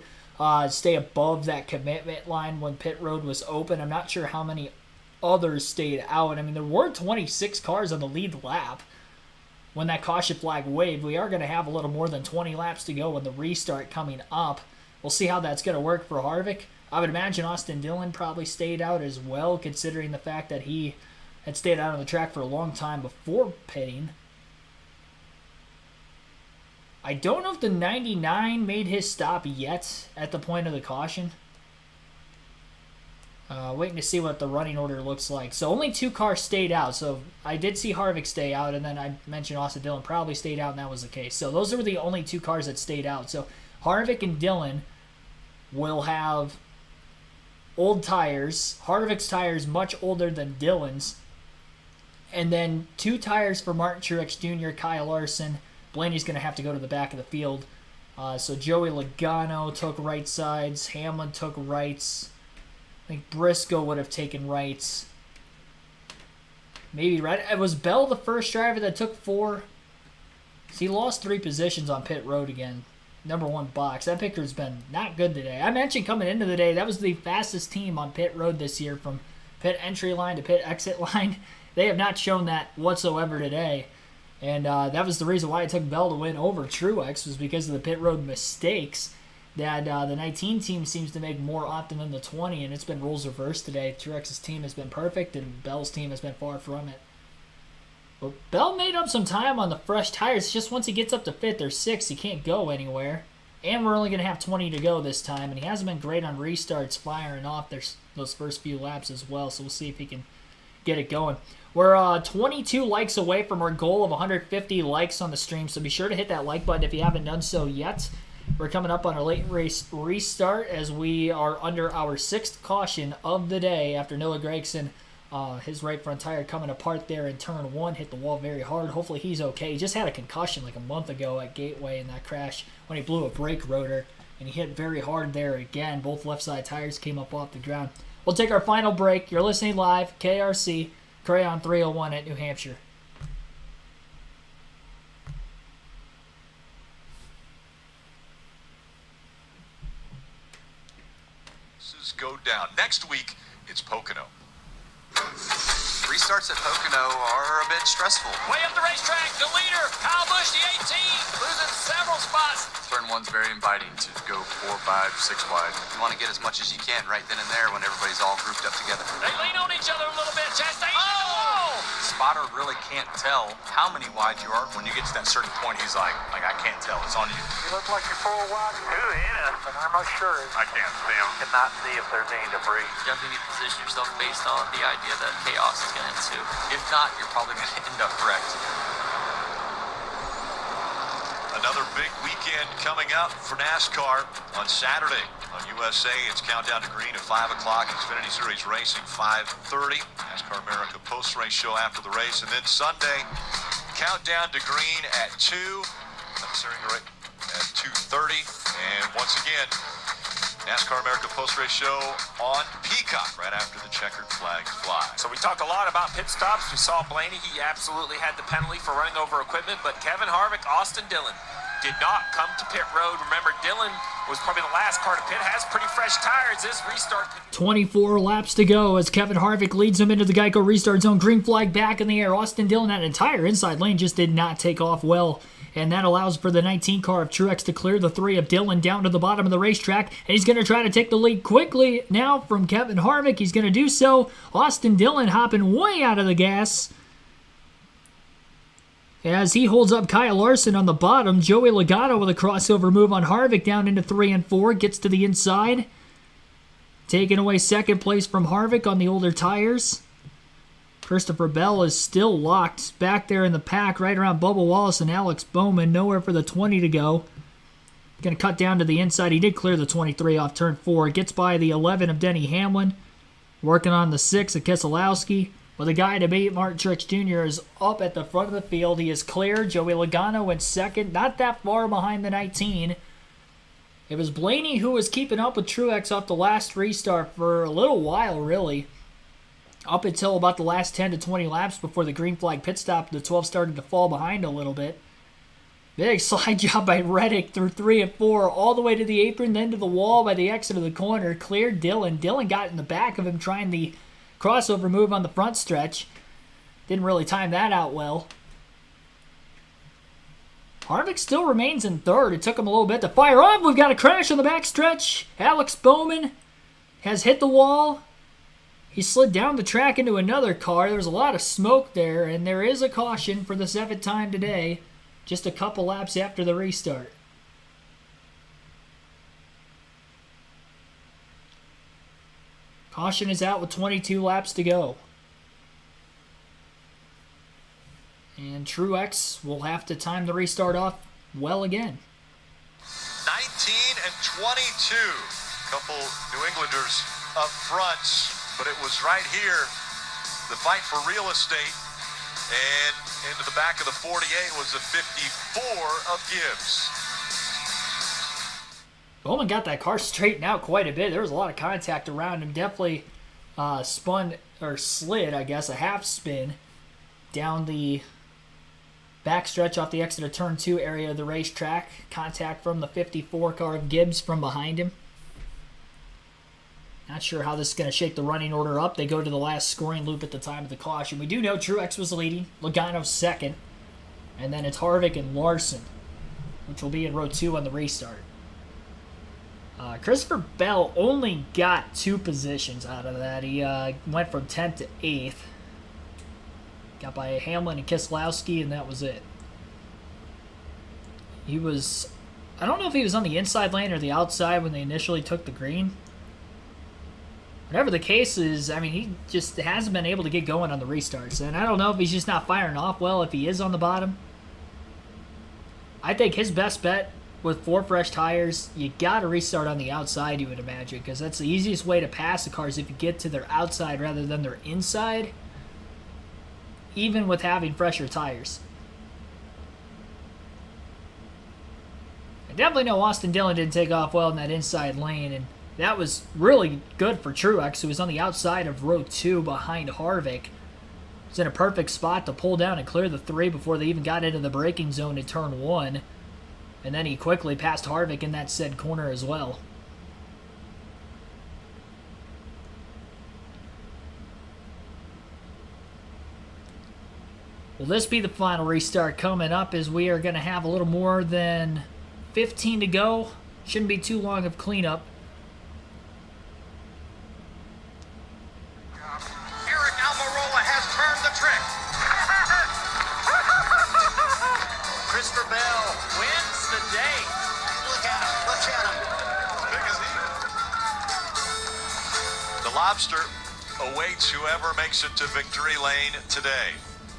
stay above that commitment line when pit road was open. I'm not sure how many others stayed out. I mean, there were 26 cars on the lead lap when that caution flag waved. We are going to have a little more than 20 laps to go when the restart coming up. we'll see how that's going to work for Harvick. I would imagine Austin Dillon probably stayed out as well, considering the fact that he had stayed out on the track for a long time before pitting. I don't know if the 99 made his stop yet at the point of the caution. Waiting to see what the running order looks like. So only 2 cars stayed out. So I did see Harvick stay out, and then I mentioned Austin Dillon probably stayed out, and that was the case. So those were the only 2 cars that stayed out. So Harvick and Dillon will have old tires. Harvick's tires much older than Dillon's. And then 2 tires for Martin Truex Jr., Kyle Larson. Blaney's going to have to go to the back of the field. So Joey Logano took right sides. Hamlin took rights. I think Briscoe would have taken rights. Maybe right. Was Bell the first driver that took 4? He lost 3 positions on pit road again. Number 1 box. That picker's been not good today. I mentioned coming into the day, that was the fastest team on pit road this year from pit entry line to pit exit line. They have not shown that whatsoever today. And that was the reason why it took Bell to win over Truex, was because of the pit road mistakes that the 19 team seems to make more often than the 20, and it's been roles reversed today. Truex's team has been perfect, and Bell's team has been far from it. But Bell made up some time on the fresh tires. Just once he gets up to 5th or 6th, he can't go anywhere. And we're only going to have 20 to go this time, and he hasn't been great on restarts, firing off those first few laps as well, so we'll see if he can get it going. We're 22 likes away from our goal of 150 likes on the stream, so be sure to hit that like button if you haven't done so yet. We're coming up on our late race restart as we are under our 6th caution of the day after Noah Gragson, his right front tire coming apart there in turn 1, hit the wall very hard. Hopefully he's okay. He just had a concussion like a month ago at Gateway in that crash when he blew a brake rotor, and he hit very hard there again. Both left side tires came up off the ground. We'll take our final break. You're listening live, KRC, Crayon 301 at New Hampshire. Go down. Next week, it's Pocono. Restarts at Pocono are a bit stressful. Way up the racetrack, the leader, Kyle Busch, the 18, losing several spots. Turn 1's very inviting to go 4, 5, 6 wide. You want to get as much as you can right then and there when everybody's all grouped up together. They lean on each other a little bit. Chastain. Spotter really can't tell how many wide you are. When you get to that certain point, he's like I can't tell. It's on you. You look like you're 4 wide. Ooh, yeah. But I'm not sure. I can't see him. Cannot see if there's any debris. You definitely need to position yourself based on the idea that chaos is going to ensue. If not, you're probably going to end up wrecked. Another big weekend coming up for NASCAR on Saturday. On USA, it's Countdown to Green at 5 o'clock. Xfinity Series Racing, 5:30. NASCAR America post-race show after the race. And then Sunday, Countdown to Green at 2. That's right, at 2:30. And once again, NASCAR America post-race show on Peacock right after the checkered flags fly. So we talked a lot about pit stops. We saw Blaney. He absolutely had the penalty for running over equipment. But Kevin Harvick, Austin Dillon did not come to pit road. Remember, Dillon was probably the last car to pit. Has pretty fresh tires. This restart. 24 laps to go as Kevin Harvick leads him into the Geico restart zone. Green flag back in the air. Austin Dillon, that entire inside lane just did not take off well. And that allows for the 19 car of Truex to clear the 3 of Dillon down to the bottom of the racetrack. And he's going to try to take the lead quickly now from Kevin Harvick. He's going to do so. Austin Dillon hopping way out of the gas as he holds up Kyle Larson on the bottom. Joey Logano with a crossover move on Harvick down into 3 and 4. Gets to the inside. Taking away second place from Harvick on the older tires. Christopher Bell is still locked back there in the pack right around Bubba Wallace and Alex Bowman. Nowhere for the 20 to go. Going to cut down to the inside. He did clear the 23 off turn 4. Gets by the 11 of Denny Hamlin. Working on the 6 of Keselowski. Well, the guy to beat, Martin Truex Jr., is up at the front of the field. He is clear. Joey Logano in second. Not that far behind the 19. It was Blaney who was keeping up with Truex off the last restart for a little while, really. Up until about the last 10 to 20 laps before the green flag pit stop, the 12 started to fall behind a little bit. Big slide job by Reddick through 3 and 4, all the way to the apron, then to the wall by the exit of the corner. Cleared Dillon. Dillon got in the back of him trying the crossover move on the front stretch. Didn't really time that out well. Harvick still remains in third. It took him a little bit to fire off. We've got a crash on the backstretch. Alex Bowman has hit the wall. He slid down the track into another car. There's a lot of smoke there, and there is a caution for the 7th time today, just a couple laps after the restart. Caution is out with 22 laps to go. And Truex will have to time the restart off well again. 19 and 22. Couple New Englanders up front, but it was right here, the fight for real estate. And into the back of the 48 was the 54 of Gibbs. Bowman got that car straightened out quite a bit. There was a lot of contact around him. Definitely slid, I guess, a half spin down the backstretch off the exit of turn 2 area of the racetrack. Contact from the 54 car of Gibbs from behind him. Not sure how this is going to shake the running order up. They go to the last scoring loop at the time of the caution. We do know Truex was leading, Logano second, and then it's Harvick and Larson, which will be in row 2 on the restart. Christopher Bell only got 2 positions out of that. He went from 10th to 8th. Got by Hamlin and Keselowski, and that was it. He was... I don't know if he was on the inside lane or the outside when they initially took the green. Whatever the case is, I mean, he just hasn't been able to get going on the restarts. And I don't know if he's just not firing off well, if he is on the bottom. I think his best bet with 4 fresh tires, you got to restart on the outside, you would imagine, because that's the easiest way to pass the cars if you get to their outside rather than their inside, even with having fresher tires. I definitely know Austin Dillon didn't take off well in that inside lane, and that was really good for Truex, who was on the outside of row 2 behind Harvick. He was in a perfect spot to pull down and clear the 3 before they even got into the braking zone in turn 1. And then he quickly passed Harvick in that said corner as well. Will this be the final restart coming up, as we are going to have a little more than 15 to go? Shouldn't be too long of cleanup. Eric Almirola has turned the trick. Christopher Bell wins the day. Look at him. Look at him. Big as he. The Lobster awaits whoever makes it to victory lane today.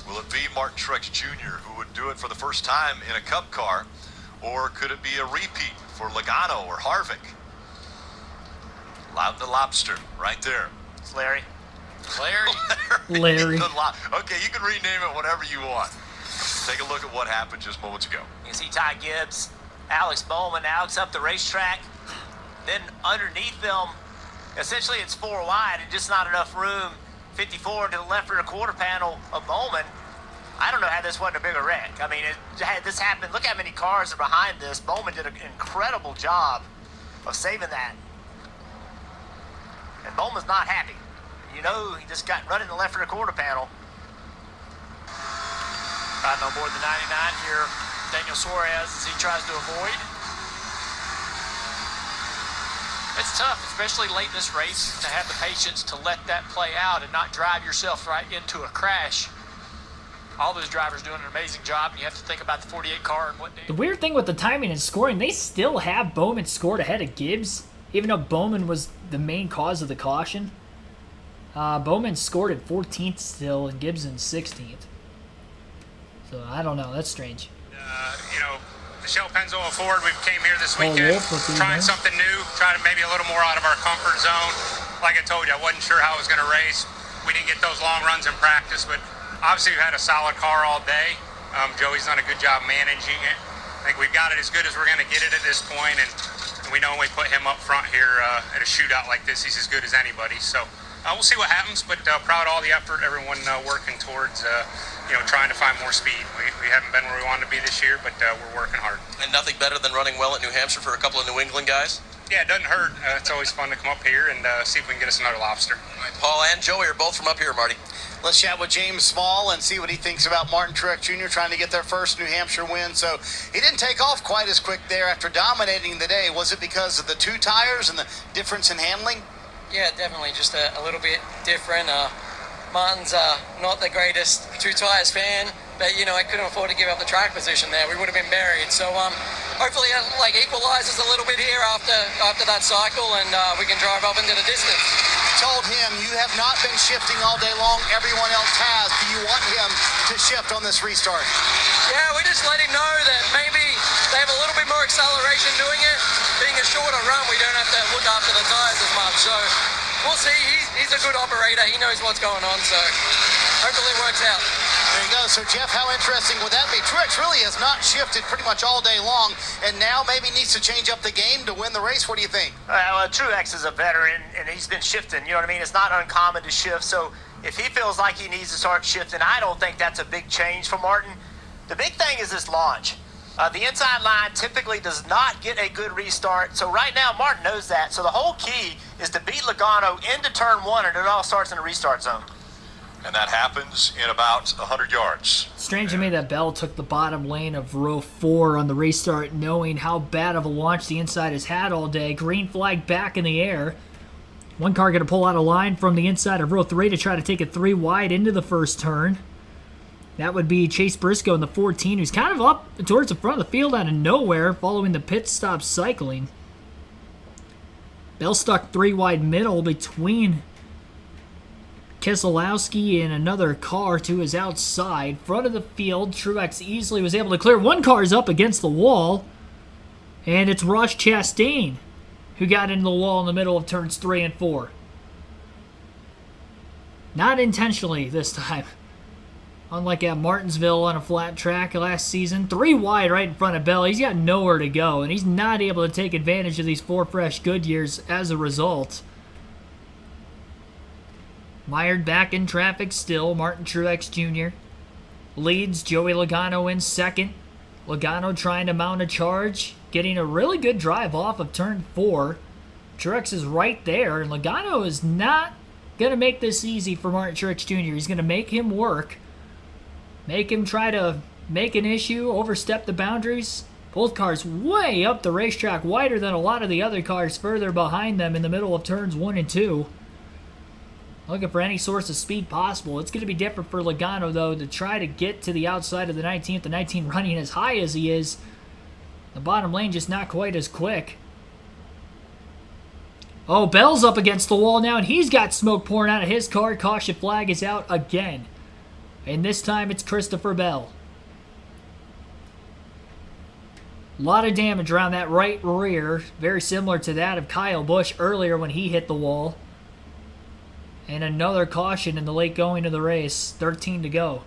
Will it be Martin Truex Jr., who would do it for the first time in a Cup car, or could it be a repeat for Logano or Harvick? The Lobster, right there. It's Larry. Larry. Okay, you can rename it whatever you want. Take a look at what happened just moments ago. You see Ty Gibbs, Alex Bowman, Alex up the racetrack. Then underneath them, essentially it's 4 wide and just not enough room. 54 to the left rear quarter panel of Bowman. I don't know how this wasn't a bigger wreck. I mean, had this happened, look how many cars are behind this. Bowman did an incredible job of saving that. And Bowman's not happy. You know, he just got running the left rear quarter panel. Riding on board the 99 here, Daniel Suarez, as he tries to avoid. It's tough, especially late in this race, to have the patience to let that play out and not drive yourself right into a crash. All those drivers doing an amazing job, and you have to think about the 48 car and what. The weird thing with the timing and scoring, they still have Bowman scored ahead of Gibbs, even though Bowman was the main cause of the caution. Bowman scored at 14th still, and Gibbs in 16th. So, I don't know. That's strange. You know, Michelle Pennzoil Ford, we came here this weekend trying something new, trying maybe a little more out of our comfort zone. Like I told you, I wasn't sure how I was going to race. We didn't get those long runs in practice, but obviously we've had a solid car all day. Joey's done a good job managing it. I think we've got it as good as we're going to get it at this point, and we know when we put him up front here at a shootout like this, he's as good as anybody. So we'll see what happens, but proud of all the effort, everyone working towards trying to find more speed. We haven't been where we wanted to be this year, but we're working hard. And nothing better than running well at New Hampshire for a couple of New England guys? Yeah, it doesn't hurt. It's always fun to come up here and see if we can get us another lobster. Paul and Joey are both from up here, Marty. Let's chat with James Small and see what he thinks about Martin Truex Jr. trying to get their first New Hampshire win. So he didn't take off quite as quick there after dominating the day. Was it because of the two tires and the difference in handling? Yeah, definitely. Just a little bit different. Martin's not the greatest two tires fan, but I couldn't afford to give up the track position there. We would have been buried. So hopefully it equalizes a little bit here after that cycle, and we can drive up into the distance. You told him you have not been shifting all day long. Everyone else has. Do you want him to shift on this restart? Yeah, we just let him know that maybe they have a little bit more acceleration doing it. Being a shorter run, we don't have to look after the tires as much. So we'll see. He's a good operator. He knows what's going on. So hopefully it works out. There you go. So, Jeff, how interesting would that be? Truex really has not shifted pretty much all day long, and now maybe needs to change up the game to win the race. What do you think? Well, Truex is a veteran, and he's been shifting. You know what I mean? It's not uncommon to shift. So if he feels like he needs to start shifting, I don't think that's a big change for Martin. The big thing is this launch. The inside line typically does not get a good restart. So right now, Martin knows that. So the whole key is to beat Logano into turn one, and it all starts in the restart zone. And that happens in about 100 yards. Strange to me that Bell took the bottom lane of row 4 on the restart, knowing how bad of a launch the inside has had all day. Green flag back in the air. One car going to pull out a line from the inside of row 3 to try to take it 3 wide into the first turn. That would be Chase Briscoe in the 14, who's kind of up towards the front of the field out of nowhere following the pit stop cycling. Bell stuck 3 wide middle between Keselowski and another car to his outside. Front of the field, Truex easily was able to clear. One car is up against the wall, and it's Ross Chastain who got into the wall in the middle of turns 3 and 4. Not intentionally this time. Unlike at Martinsville on a flat track last season. 3 wide right in front of Bell. He's got nowhere to go, and he's not able to take advantage of these 4 fresh Goodyears as a result. Mired back in traffic still. Martin Truex Jr. leads. Joey Logano in second. Logano trying to mount a charge. Getting a really good drive off of turn 4. Truex is right there, and Logano is not going to make this easy for Martin Truex Jr. He's going to make him work. Make him try to make an issue, overstep the boundaries. Both cars way up the racetrack, wider than a lot of the other cars further behind them in the middle of turns 1 and 2. Looking for any source of speed possible. It's going to be different for Logano, though, to try to get to the outside of the 19th. The 19 running as high as he is. The bottom lane just not quite as quick. Oh, Bell's up against the wall now, and he's got smoke pouring out of his car. Caution flag is out again. And this time it's Christopher Bell. A lot of damage around that right rear. Very similar to that of Kyle Busch earlier when he hit the wall. And another caution in the late going of the race. 13 to go.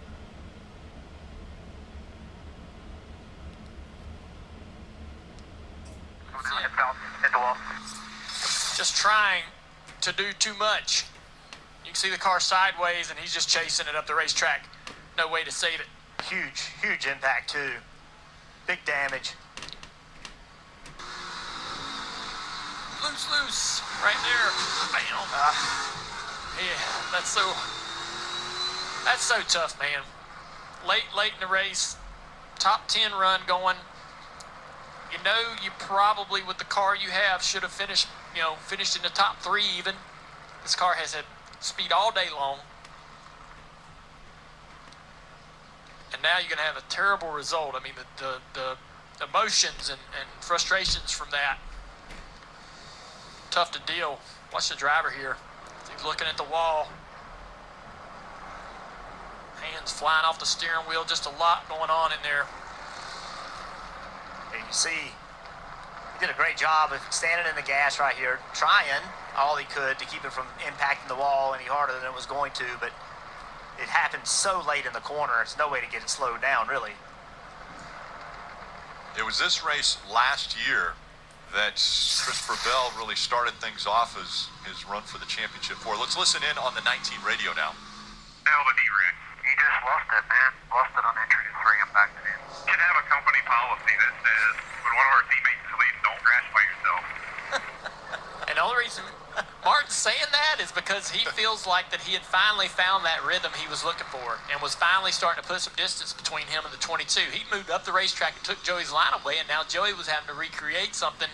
Just trying to do too much. You can see the car sideways, and he's just chasing it up the racetrack. No way to save it. Huge impact, too. Big damage. Loose. Right there. Bam. Yeah, that's so tough, man. Late in the race, top 10 run going. You know, you probably, with the car you have, should have finished in the top 3 even. This car has had speed all day long. And now you're going to have a terrible result. I mean, the emotions and frustrations from that, tough to deal. Watch the driver here. He's looking at the wall. Hands flying off the steering wheel. Just a lot going on in there. And you see, he did a great job of standing in the gas right here, trying all he could to keep it from impacting the wall any harder than it was going to, but it happened so late in the corner, there's no way to get it slowed down, really. It was this race last year that Christopher Bell really started things off as his run for the championship for. Let's listen in on the 19 radio now. Hell of a D-Rick. He just lost it, man. Lost it on entry to 3 and back to in. Should have a company policy that says when one of our teammates is leading, don't crash by yourself. is because he feels like that he had finally found that rhythm he was looking for and was finally starting to put some distance between him and the 22. He moved up the racetrack and took Joey's line away, and now Joey was having to recreate something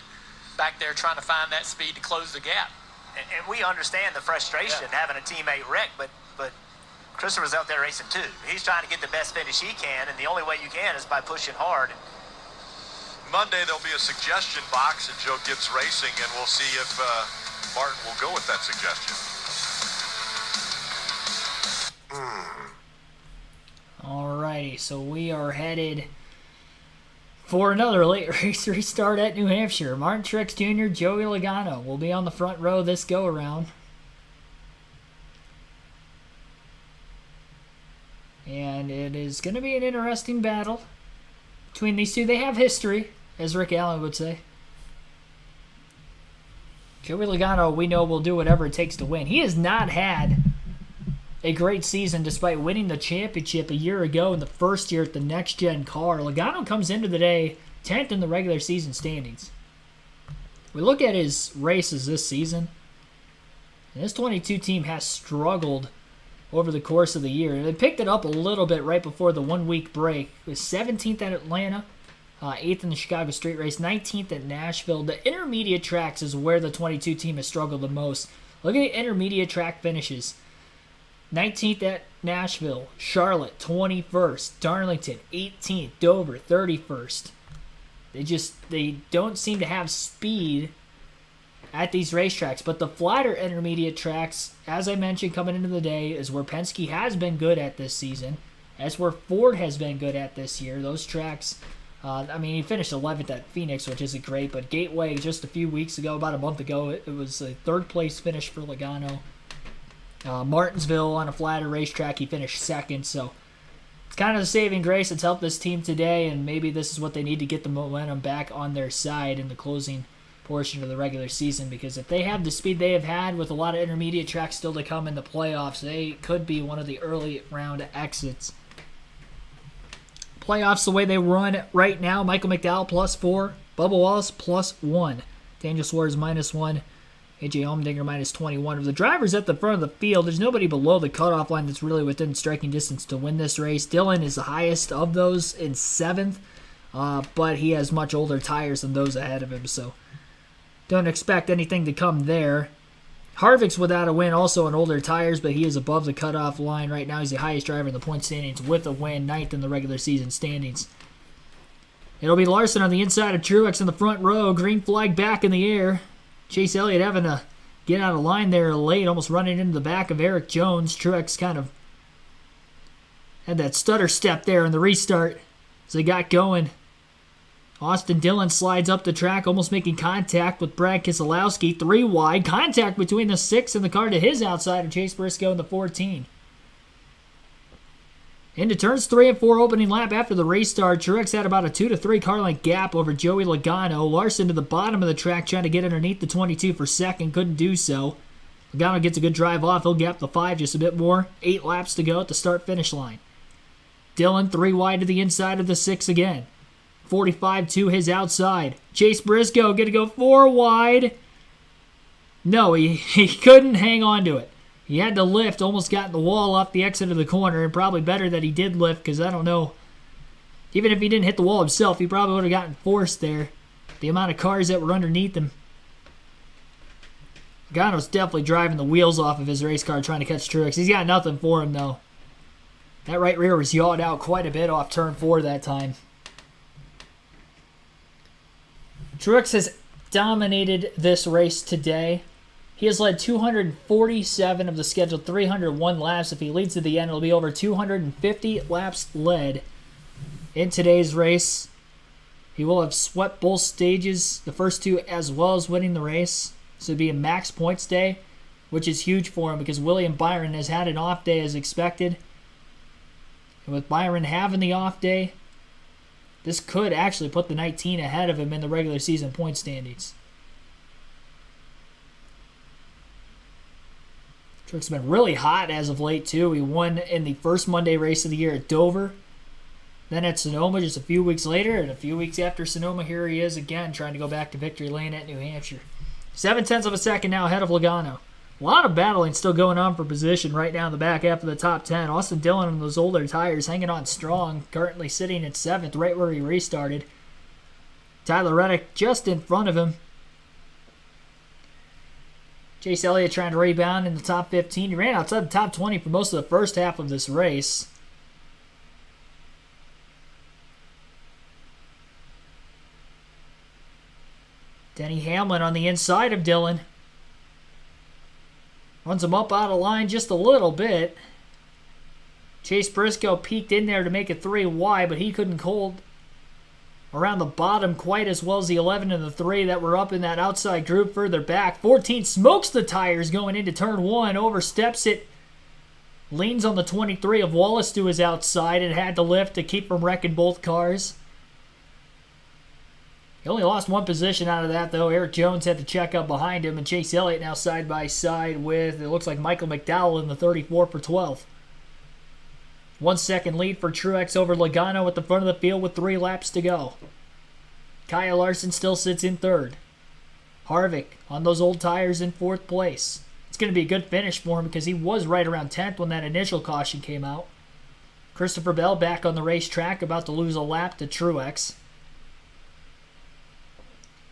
back there trying to find that speed to close the gap. And we understand the frustration having a teammate wreck, but Christopher's out there racing too. He's trying to get the best finish he can, and the only way you can is by pushing hard. Monday there'll be a suggestion box at Joe Gibbs Racing, and we'll see if Martin will go with that suggestion. Alrighty, so we are headed for another late race restart at New Hampshire. Martin Truex Jr., Joey Logano will be on the front row this go-around. And it is going to be an interesting battle between these two. They have history, as Rick Allen would say. Joey Logano, we know, will do whatever it takes to win. He has not had a great season despite winning the championship a year ago in the first year at the next-gen car. Logano comes into the day 10th in the regular season standings. We look at his races this season, and this 22 team has struggled over the course of the year. And they picked it up a little bit right before the 1 week break. It was 17th at Atlanta, 8th in the Chicago Street Race, 19th at Nashville. The intermediate tracks is where the 22 team has struggled the most. Look at the intermediate track finishes. 19th at Nashville, Charlotte 21st, Darlington 18th, Dover 31st. They don't seem to have speed at these racetracks. But the flatter intermediate tracks, as I mentioned coming into the day, is where Penske has been good at this season. That's where Ford has been good at this year. Those tracks, he finished 11th at Phoenix, which isn't great, but Gateway just a few weeks ago, about a month ago, it was a third place finish for Logano. Martinsville on a flatter racetrack, he finished second, so it's kind of the saving grace that's helped this team today, and maybe this is what they need to get the momentum back on their side in the closing portion of the regular season, because if they have the speed they have had with a lot of intermediate tracks still to come in the playoffs, they could be one of the early round exits. Playoffs the way they run right now: Michael McDowell +4, Bubba Wallace +1, Daniel Suarez -1, AJ Allmendinger -21. Of the drivers at the front of the field, there's nobody below the cutoff line that's really within striking distance to win this race. Dillon is the highest of those in 7th, but he has much older tires than those ahead of him, so don't expect anything to come there. Harvick's without a win, also on older tires, but he is above the cutoff line right now. He's the highest driver in the point standings with a win, 9th in the regular season standings. It'll be Larson on the inside of Truex in the front row. Green flag back in the air. Chase Elliott having to get out of line there late, almost running into the back of Eric Jones. Truex kind of had that stutter step there in the restart as they got going. Austin Dillon slides up the track, almost making contact with Brad Keselowski. 3 wide. Contact between the 6 and the car to his outside of Chase Briscoe in the 14. Into turns 3 and 4 opening lap after the restart. Truex had about a 2 to 3 car length gap over Joey Logano. Larson to the bottom of the track trying to get underneath the 22 for second. Couldn't do so. Logano gets a good drive off. He'll gap the 5 just a bit more. 8 laps to go at the start-finish line. Dillon 3 wide to the inside of the 6 again. 45 to his outside. Chase Briscoe going to go 4 wide. No, he couldn't hang on to it. He had to lift, almost got in the wall off the exit of the corner, and probably better that he did lift, because I don't know. Even if he didn't hit the wall himself, he probably would have gotten forced there. The amount of cars that were underneath him. Logano's definitely driving the wheels off of his race car trying to catch Truex. He's got nothing for him, though. That right rear was yawed out quite a bit off turn 4 that time. Truex has dominated this race today. He has led 247 of the scheduled 301 laps. If he leads to the end, it'll be over 250 laps led in today's race. He will have swept both stages, the first 2 as well as winning the race. So it'll be a max points day, which is huge for him because William Byron has had an off day as expected. And with Byron having the off day, this could actually put the 19 ahead of him in the regular season point standings. Truex has been really hot as of late, too. He won in the first Monday race of the year at Dover. Then at Sonoma just a few weeks later, and a few weeks after Sonoma, here he is again trying to go back to victory lane at New Hampshire. 0.7 of a second now ahead of Logano. A lot of battling still going on for position right now in the back half of the top 10. Austin Dillon on those older tires hanging on strong, currently sitting at 7th, right where he restarted. Tyler Reddick just in front of him. Chase Elliott trying to rebound in the top 15. He ran outside the top 20 for most of the first half of this race. Denny Hamlin on the inside of Dillon. Runs him up out of line just a little bit. Chase Briscoe peeked in there to make it 3 wide, but he couldn't hold around the bottom quite as well as the 11 and the 3 that were up in that outside group further back. 14 smokes the tires going into turn 1, oversteps it, leans on the 23 of Wallace to his outside and had to lift to keep from wrecking both cars. He only lost 1 position out of that, though. Eric Jones had to check up behind him, and Chase Elliott now side by side with, it looks like, Michael McDowell in the 34 for 12. 1 second lead for Truex over Logano at the front of the field with 3 laps to go. Kyle Larson still sits in 3rd. Harvick on those old tires in 4th place. It's going to be a good finish for him because he was right around 10th when that initial caution came out. Christopher Bell back on the racetrack, about to lose a lap to Truex.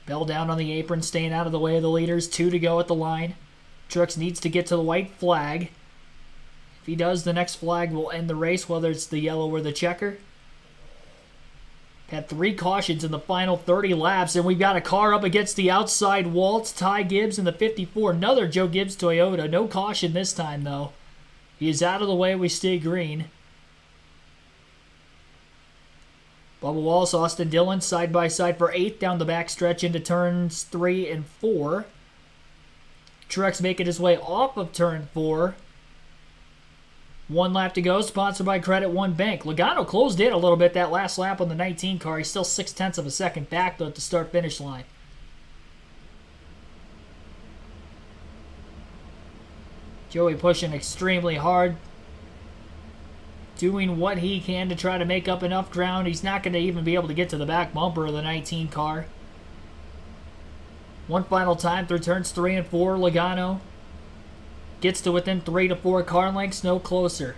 Bell down on the apron, staying out of the way of the leaders. 2 to go at the line. Truex needs to get to the white flag. If he does, the next flag will end the race, whether it's the yellow or the checker. Had 3 cautions in the final 30 laps, and we've got a car up against the outside wall. It's Ty Gibbs in the 54. Another Joe Gibbs Toyota. No caution this time, though. He is out of the way. We stay green. Bubba Wallace, Austin Dillon, side by side for 8th down the back stretch into turns 3 and 4. Truex making his way off of turn 4. 1 lap to go, sponsored by Credit One Bank. Logano closed in a little bit that last lap on the 19 car. He's still 0.6 of a second back, though, at the start-finish line. Joey pushing extremely hard, doing what he can to try to make up enough ground. He's not going to even be able to get to the back bumper of the 19 car. 1 final time through turns 3 and 4. Logano gets to within 3 to 4 car lengths, no closer.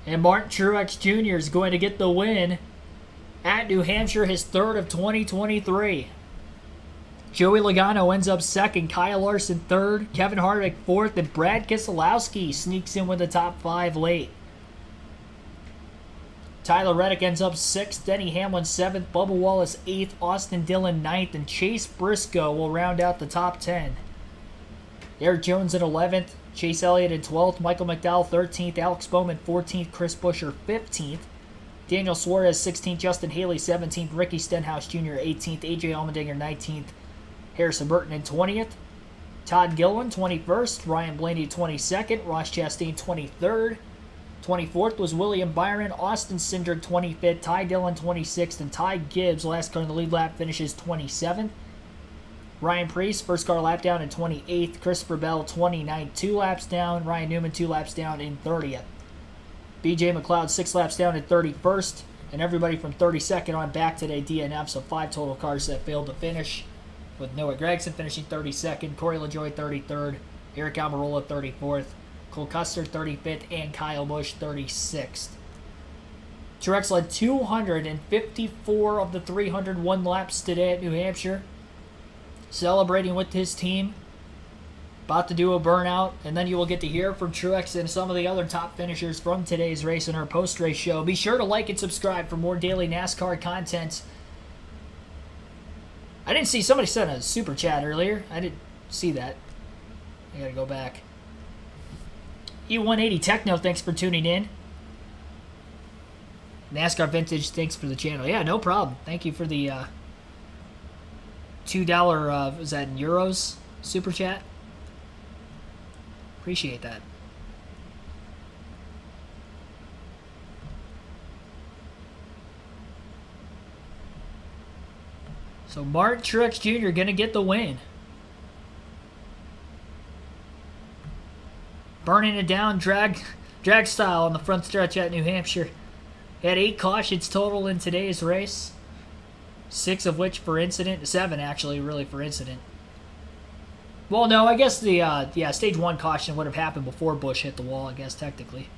And Martin Truex Jr. is going to get the win at New Hampshire, his 3rd of 2023. Joey Logano ends up 2nd, Kyle Larson 3rd, Kevin Harvick 4th, and Brad Keselowski sneaks in with the top 5 late. Tyler Reddick ends up 6th, Denny Hamlin 7th, Bubba Wallace 8th, Austin Dillon 9th, and Chase Briscoe will round out the top 10. Eric Jones at 11th, Chase Elliott at 12th, Michael McDowell 13th, Alex Bowman 14th, Chris Buescher 15th, Daniel Suarez 16th, Justin Haley 17th, Ricky Stenhouse Jr. 18th, AJ Allmendinger 19th, Harrison Burton in 20th, Todd Gilliland 21st, Ryan Blaney 22nd, Ross Chastain 23rd, 24th was William Byron, Austin Cindric 25th, Ty Dillon 26th, and Ty Gibbs, last car in the lead lap, finishes 27th. Ryan Preece, first car lap down in 28th. Christopher Bell, 29th, 2 laps down. Ryan Newman, 2 laps down in 30th. BJ McLeod, 6 laps down in 31st. And everybody from 32nd on back today, DNF, so 5 total cars that failed to finish, with Noah Gragson finishing 32nd, Corey LaJoie 33rd, Eric Almirola 34th, Cole Custer 35th, and Kyle Busch 36th. Truex led 254 of the 301 laps today at New Hampshire, celebrating with his team. About to do a burnout, and then you will get to hear from Truex and some of the other top finishers from today's race in our post-race show. Be sure to like and subscribe for more daily NASCAR content. I didn't see, somebody sent a super chat earlier. I didn't see that. I gotta go back. E180 Techno, thanks for tuning in. NASCAR Vintage, thanks for the channel. Yeah, no problem. Thank you for the $2, was that in euros, super chat? Appreciate that. So Martin Truex Jr. going to get the win. Burning it down, drag style on the front stretch at New Hampshire. He had 8 cautions total in today's race. 6 of which for incident. 7 actually, really, for incident. Well, no, I guess the stage 1 caution would have happened before Busch hit the wall, I guess, technically.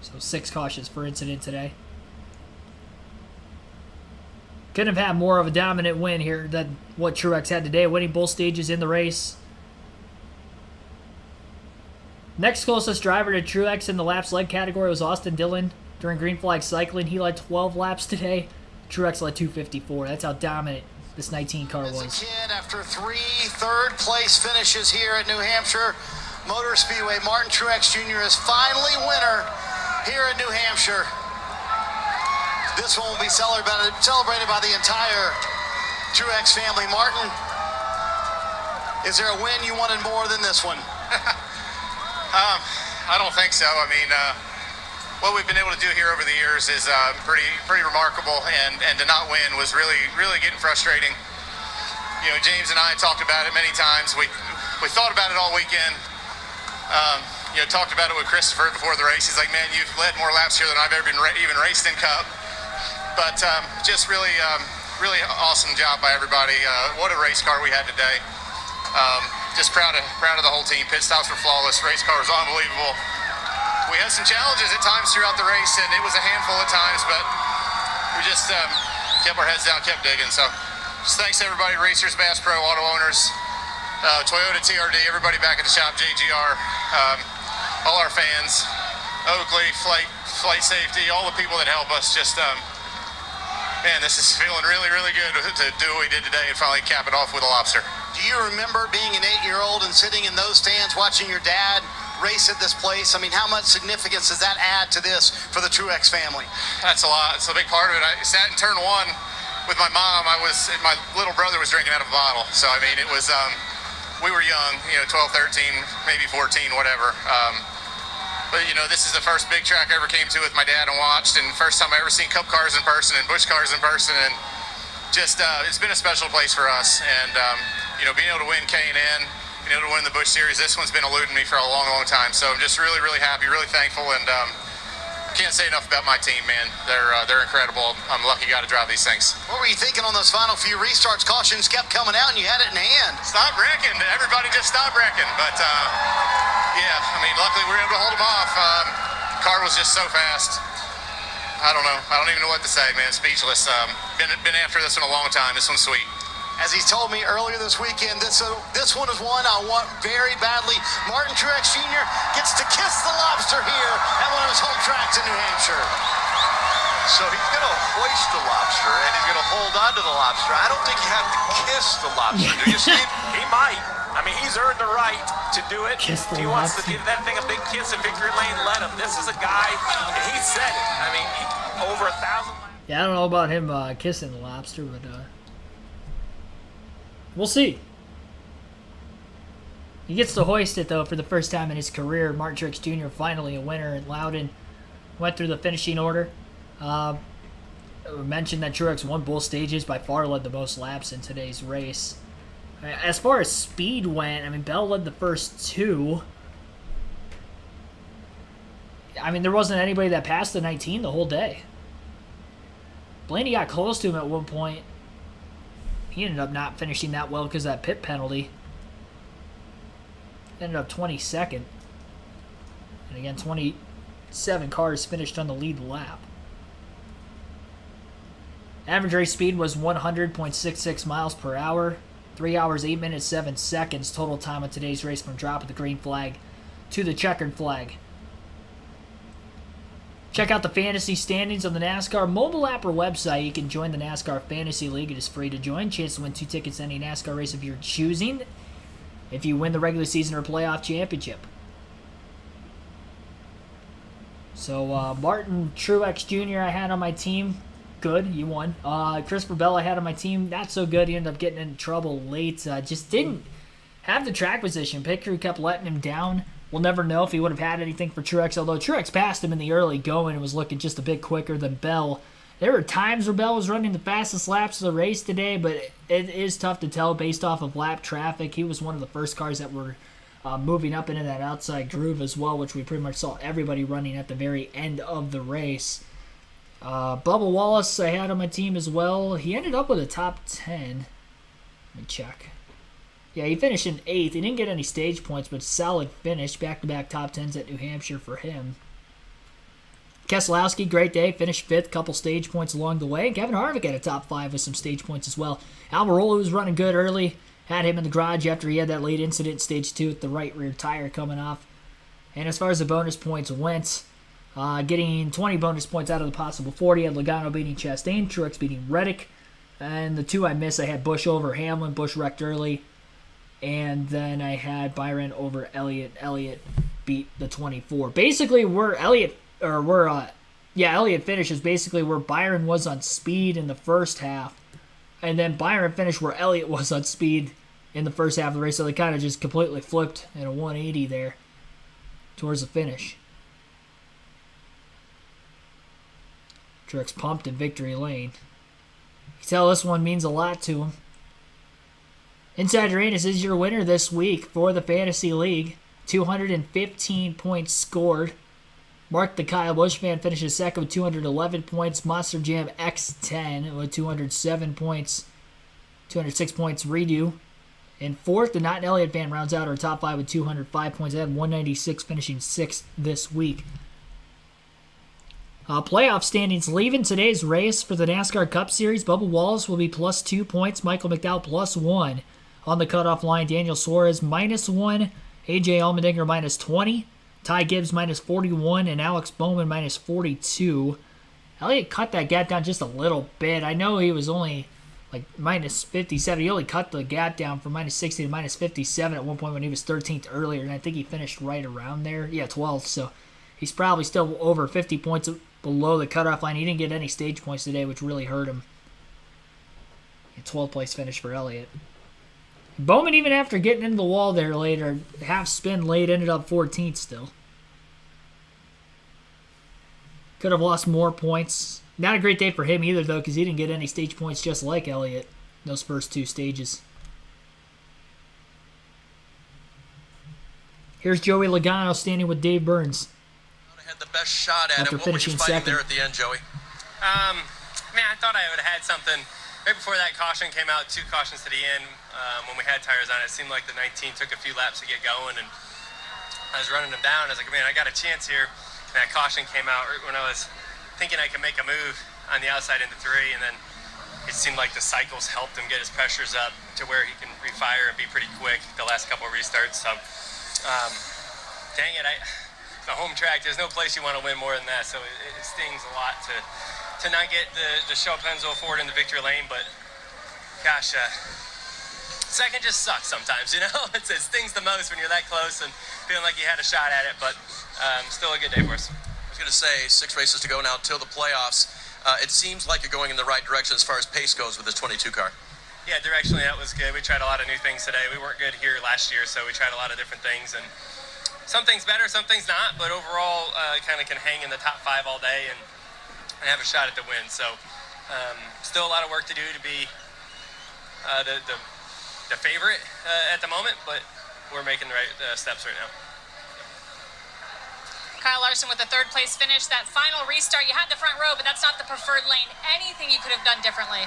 So 6 cautions per incident today. Couldn't have had more of a dominant win here than what Truex had today, winning both stages in the race. Next closest driver to Truex in the laps led category was Austin Dillon during green flag cycling. He led 12 laps today. Truex led 254. That's how dominant this 19 car was. As a kid, after 3 third-place finishes here at New Hampshire Motor Speedway, Martin Truex Jr. is finally winner here in New Hampshire. This one will be celebrated by the entire Truex family. Martin, is there a win you wanted more than this one? I don't think so. I mean, what we've been able to do here over the years is pretty remarkable, and to not win was really getting frustrating. You know, James and I talked about it many times. We thought about it all weekend. You know, talked about it with Christopher before the race. He's like, man, you've led more laps here than I've ever even raced in Cup. But just really awesome job by everybody. What a race car we had today. Just proud of the whole team. Pit stops were flawless. Race car was unbelievable. We had some challenges at times throughout the race, and it was a handful at times, but we just kept our heads down, kept digging. So just thanks to everybody, racers, Bass Pro, auto owners, Toyota TRD, everybody back at the shop, JGR, all our fans, Oakley, Flight Safety, all the people that help us. Just, man, this is feeling really good to do what we did today and finally cap it off with a lobster. Do you remember being an 8-year-old and sitting in those stands watching your dad race at this place? I mean, how much significance does that add to this for the Truex family? That's a lot. It's a big part of it. I sat in turn 1 with my mom. My little brother was drinking out of a bottle. So, I mean, it was, we were young, you know, 12, 13, maybe 14, whatever. But, you know, this is the first big track I ever came to with my dad and watched, and first time I ever seen Cup cars in person and Busch cars in person, and just, it's been a special place for us. And, you know, being able to win K&N, being able to win the Busch Series, this one's been eluding me for a long time. So I'm just really happy, really thankful, and can't say enough about my team, man. They're incredible. I'm a lucky guy to drive these things. What were you thinking on those final few restarts? Cautions kept coming out, and you had it in hand. Stop wrecking. Everybody just stopped wrecking. But, yeah, I mean, luckily we were able to hold them off. Car was just so fast. I don't know. I don't even know what to say, man. Speechless. Been after this one a long time. This one's sweet. As he told me earlier this weekend, this one is one I want very badly. Martin Truex Jr. gets to kiss the lobster here at one of his home tracks in New Hampshire. So he's going to hoist the lobster, and he's going to hold on to the lobster. I don't think you have to kiss the lobster, do you, Steve? He might. I mean, he's earned the right to do it. Kiss the If he wants to lobster. give that thing a big kiss in victory lane, let him. This is a guy, he said it. I mean, over 1,000. Yeah, I don't know about him kissing the lobster, but we'll see. He gets to hoist it, though, for the first time in his career. Martin Truex Jr. finally a winner, and Loudon went through the finishing order. We mentioned that Truex won both stages, by far led the most laps in today's race. As far as speed went, I mean, Bell led the first 2. I mean, there wasn't anybody that passed the 19 the whole day. Blaney got close to him at one point. He ended up not finishing that well because of that pit penalty. Ended up 22nd. And again, 27 cars finished on the lead lap. Average race speed was 100.66 miles per hour. 3 hours, 8 minutes, 7 seconds. Total time of today's race from drop of the green flag to the checkered flag. Check out the fantasy standings on the NASCAR mobile app or website. You can join the NASCAR Fantasy League. It is free to join. Chance to win 2 tickets to any NASCAR race of your choosing if you win the regular season or playoff championship. So, Martin Truex Jr. I had on my team. Good, you won. Christopher Bell I had on my team. Not so good. He ended up getting into trouble late. Just didn't have the track position. Pit crew kept letting him down. We'll never know if he would have had anything for Truex, although Truex passed him in the early going and was looking just a bit quicker than Bell. There were times where Bell was running the fastest laps of the race today, but it is tough to tell based off of lap traffic. He was one of the first cars that were moving up into that outside groove as well, which we pretty much saw everybody running at the very end of the race. Bubba Wallace I had on my team as well. He ended up with a top 10. Let me check. Yeah, he finished in 8th. He didn't get any stage points, but solid finish. Back-to-back top 10s at New Hampshire for him. Keselowski, great day. Finished 5th, couple stage points along the way. Kevin Harvick had a top 5 with some stage points as well. Almirola was running good early. Had him in the garage after he had that late incident in stage 2 with the right rear tire coming off. And as far as the bonus points went, getting 20 bonus points out of the possible 40. I had Logano beating Chastain, Truex beating Reddick. And the 2 I missed, I had Busch over Hamlin. Busch wrecked early. And then I had Byron over Elliott. Elliott beat the 24. Basically, Elliott finishes basically where Byron was on speed in the first half. And then Byron finished where Elliott was on speed in the first half of the race. So they kind of just completely flipped at a 180 there towards the finish. Truex pumped in victory lane. You can tell this one means a lot to him. Inside Uranus is your winner this week for the Fantasy League. 215 points scored. Mark the Kyle Busch fan finishes second with 211 points. Monster Jam X10 with 207 points. 206 points. Redo in fourth. The Not an Elliott fan rounds out our top 5 with 205 points. They had 196, finishing 6th this week. Playoff standings leaving today's race for the NASCAR Cup Series. Bubba Wallace will be plus 2 points. Michael McDowell plus 1. On the cutoff line, Daniel Suarez minus 1. AJ Allmendinger minus 20. Ty Gibbs minus 41. And Alex Bowman minus 42. Elliott cut that gap down just a little bit. I know he was only like minus 57. He only cut the gap down from minus 60 to minus 57 at one point when he was 13th earlier. And I think he finished right around there. Yeah, 12th. So he's probably still over 50 points below the cutoff line. He didn't get any stage points today, which really hurt him. 12th place finish for Elliott. Bowman, even after getting into the wall there later, half spin late, ended up 14th still. Could have lost more points. Not a great day for him either, though, because he didn't get any stage points just like Elliott in those first 2 stages. Here's Joey Logano standing with Dave Burns. Had the best shot at After him. What were you finishing fighting second. there at the end, Joey? Man, I thought I would have had something right before that caution came out. 2 cautions to the end when we had tires on. It seemed like the 19 took a few laps to get going, and I was running them down. I was like, man, I got a chance here. And that caution came out right when I was thinking I could make a move on the outside into 3, and then it seemed like the cycles helped him get his pressures up to where he can refire and be pretty quick the last couple of restarts. So, dang it, the home track, there's no place you want to win more than that, so it stings a lot to not get the show Penzo forward in the victory lane, but gosh, second just sucks sometimes, you know? It stings the most when you're that close and feeling like you had a shot at it, but still a good day for us. I was going to say 6 races to go now till the playoffs. It seems like you're going in the right direction as far as pace goes with this 22 car. Yeah, directionally that was good. We tried a lot of new things today. We weren't good here last year, so we tried a lot of different things, and some things better, some things not, but overall kind of can hang in the top 5 all day and have a shot at the win. So still a lot of work to do to be the favorite at the moment, but we're making the right steps right now. Kyle Larson with the 3rd place finish. That final restart, you had the front row, but that's not the preferred lane. Anything you could have done differently?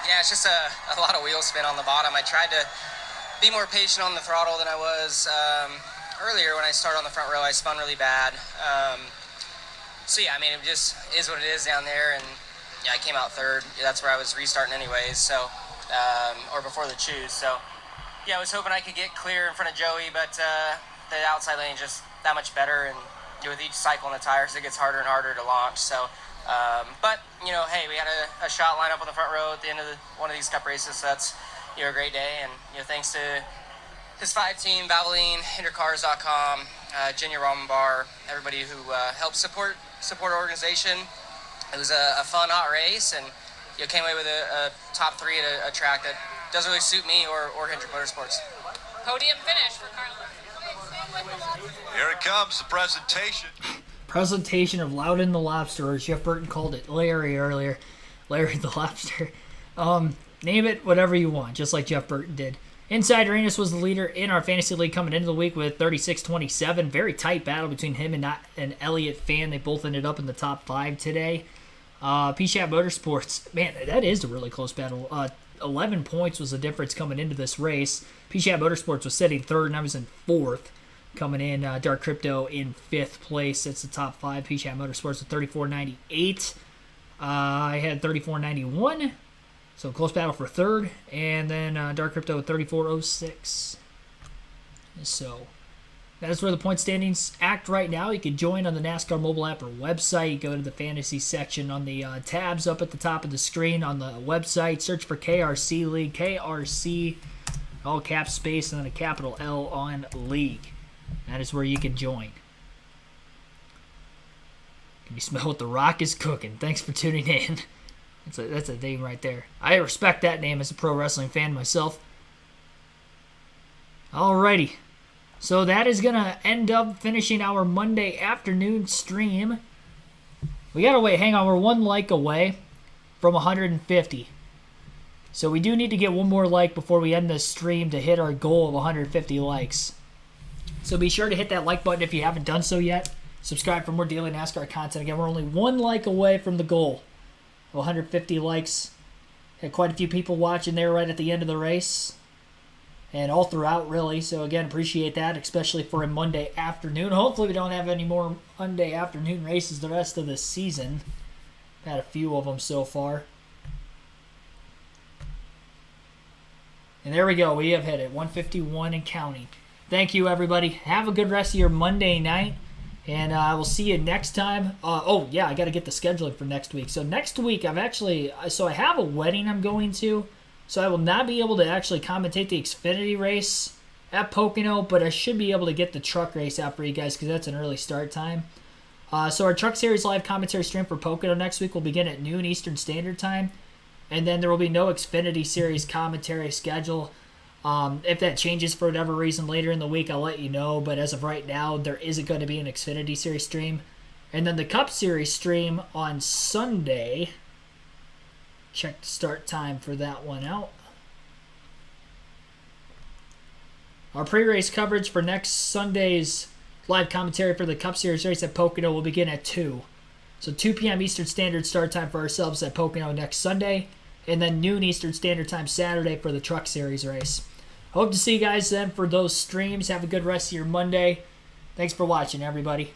Yeah, it's just a lot of wheel spin on the bottom. I tried to be more patient on the throttle than I was earlier when I started on the front row. I spun really bad. So yeah, I mean, it just is what it is down there, and yeah, I came out 3rd. That's where I was restarting anyways, so or before the choose. So yeah, I was hoping I could get clear in front of Joey, but the outside lane just that much better, and with each cycle on the tires, it gets harder and harder to launch. So, but you know, hey, we had a shot line up on the front row at the end of one of these Cup races. So that's a great day, and thanks to his 5 team, Valvoline, Intercars.com, Jenya Romanbar, everybody who helped support our organization. It was a fun, hot race, and came away with a top 3 at a track that doesn't really suit me or Hendrick Motorsports. Podium finish for Carlos. Here it comes, the presentation. Presentation of Loudon the Lobster, or as Jeff Burton called it Larry earlier. Larry the Lobster. Name it whatever you want, just like Jeff Burton did. Inside Uranus was the leader in our fantasy league coming into the week with 36-27. Very tight battle between him and an Elliott fan. They both ended up in the top 5 today. P-Chat Motorsports, man, that is a really close battle. 11 points was the difference coming into this race. PCI Motorsports was sitting third, and I was in fourth. Coming in, Dark Crypto in fifth place. It's the top five. PCI Motorsports at 34.98. I had 34.91. So close battle for third. And then Dark Crypto at 34.06. So that is where the point standings act right now. You can join on the NASCAR mobile app or website. You go to the fantasy section on the tabs up at the top of the screen on the website. Search for KRC League. KRC, all caps space, and then a capital L on League. That is where you can join. Can you smell what The Rock is cooking? Thanks for tuning in. That's a thing right there. I respect that name as a pro wrestling fan myself. Alrighty. So that is going to end up finishing our Monday afternoon stream. We got to wait. Hang on. We're 1 like away from 150. So we do need to get one more like before we end this stream to hit our goal of 150 likes. So be sure to hit that like button if you haven't done so yet. Subscribe for more daily NASCAR content. Again, we're only 1 like away from the goal of 150 likes. Had quite a few people watching there right at the end of the race. And all throughout, really. So, again, appreciate that, especially for a Monday afternoon. Hopefully we don't have any more Monday afternoon races the rest of the season. Had a few of them so far. And there we go. We have hit it. 151 and counting. Thank you, everybody. Have a good rest of your Monday night. And I will see you next time. Oh, yeah, I got to get the scheduling for next week. So next week, I have a wedding I'm going to. So I will not be able to actually commentate the Xfinity race at Pocono, but I should be able to get the truck race out for you guys because that's an early start time. So our Truck Series live commentary stream for Pocono next week will begin at noon Eastern Standard Time. And then there will be no Xfinity Series commentary schedule. If that changes for whatever reason later in the week, I'll let you know. But as of right now, there isn't going to be an Xfinity Series stream. And then the Cup Series stream on Sunday. Check the start time for that one out. Our pre-race coverage for next Sunday's live commentary for the Cup Series race at Pocono will begin at 2. So 2 p.m. Eastern Standard start time for ourselves at Pocono next Sunday. And then noon Eastern Standard Time Saturday for the Truck Series race. Hope to see you guys then for those streams. Have a good rest of your Monday. Thanks for watching, everybody.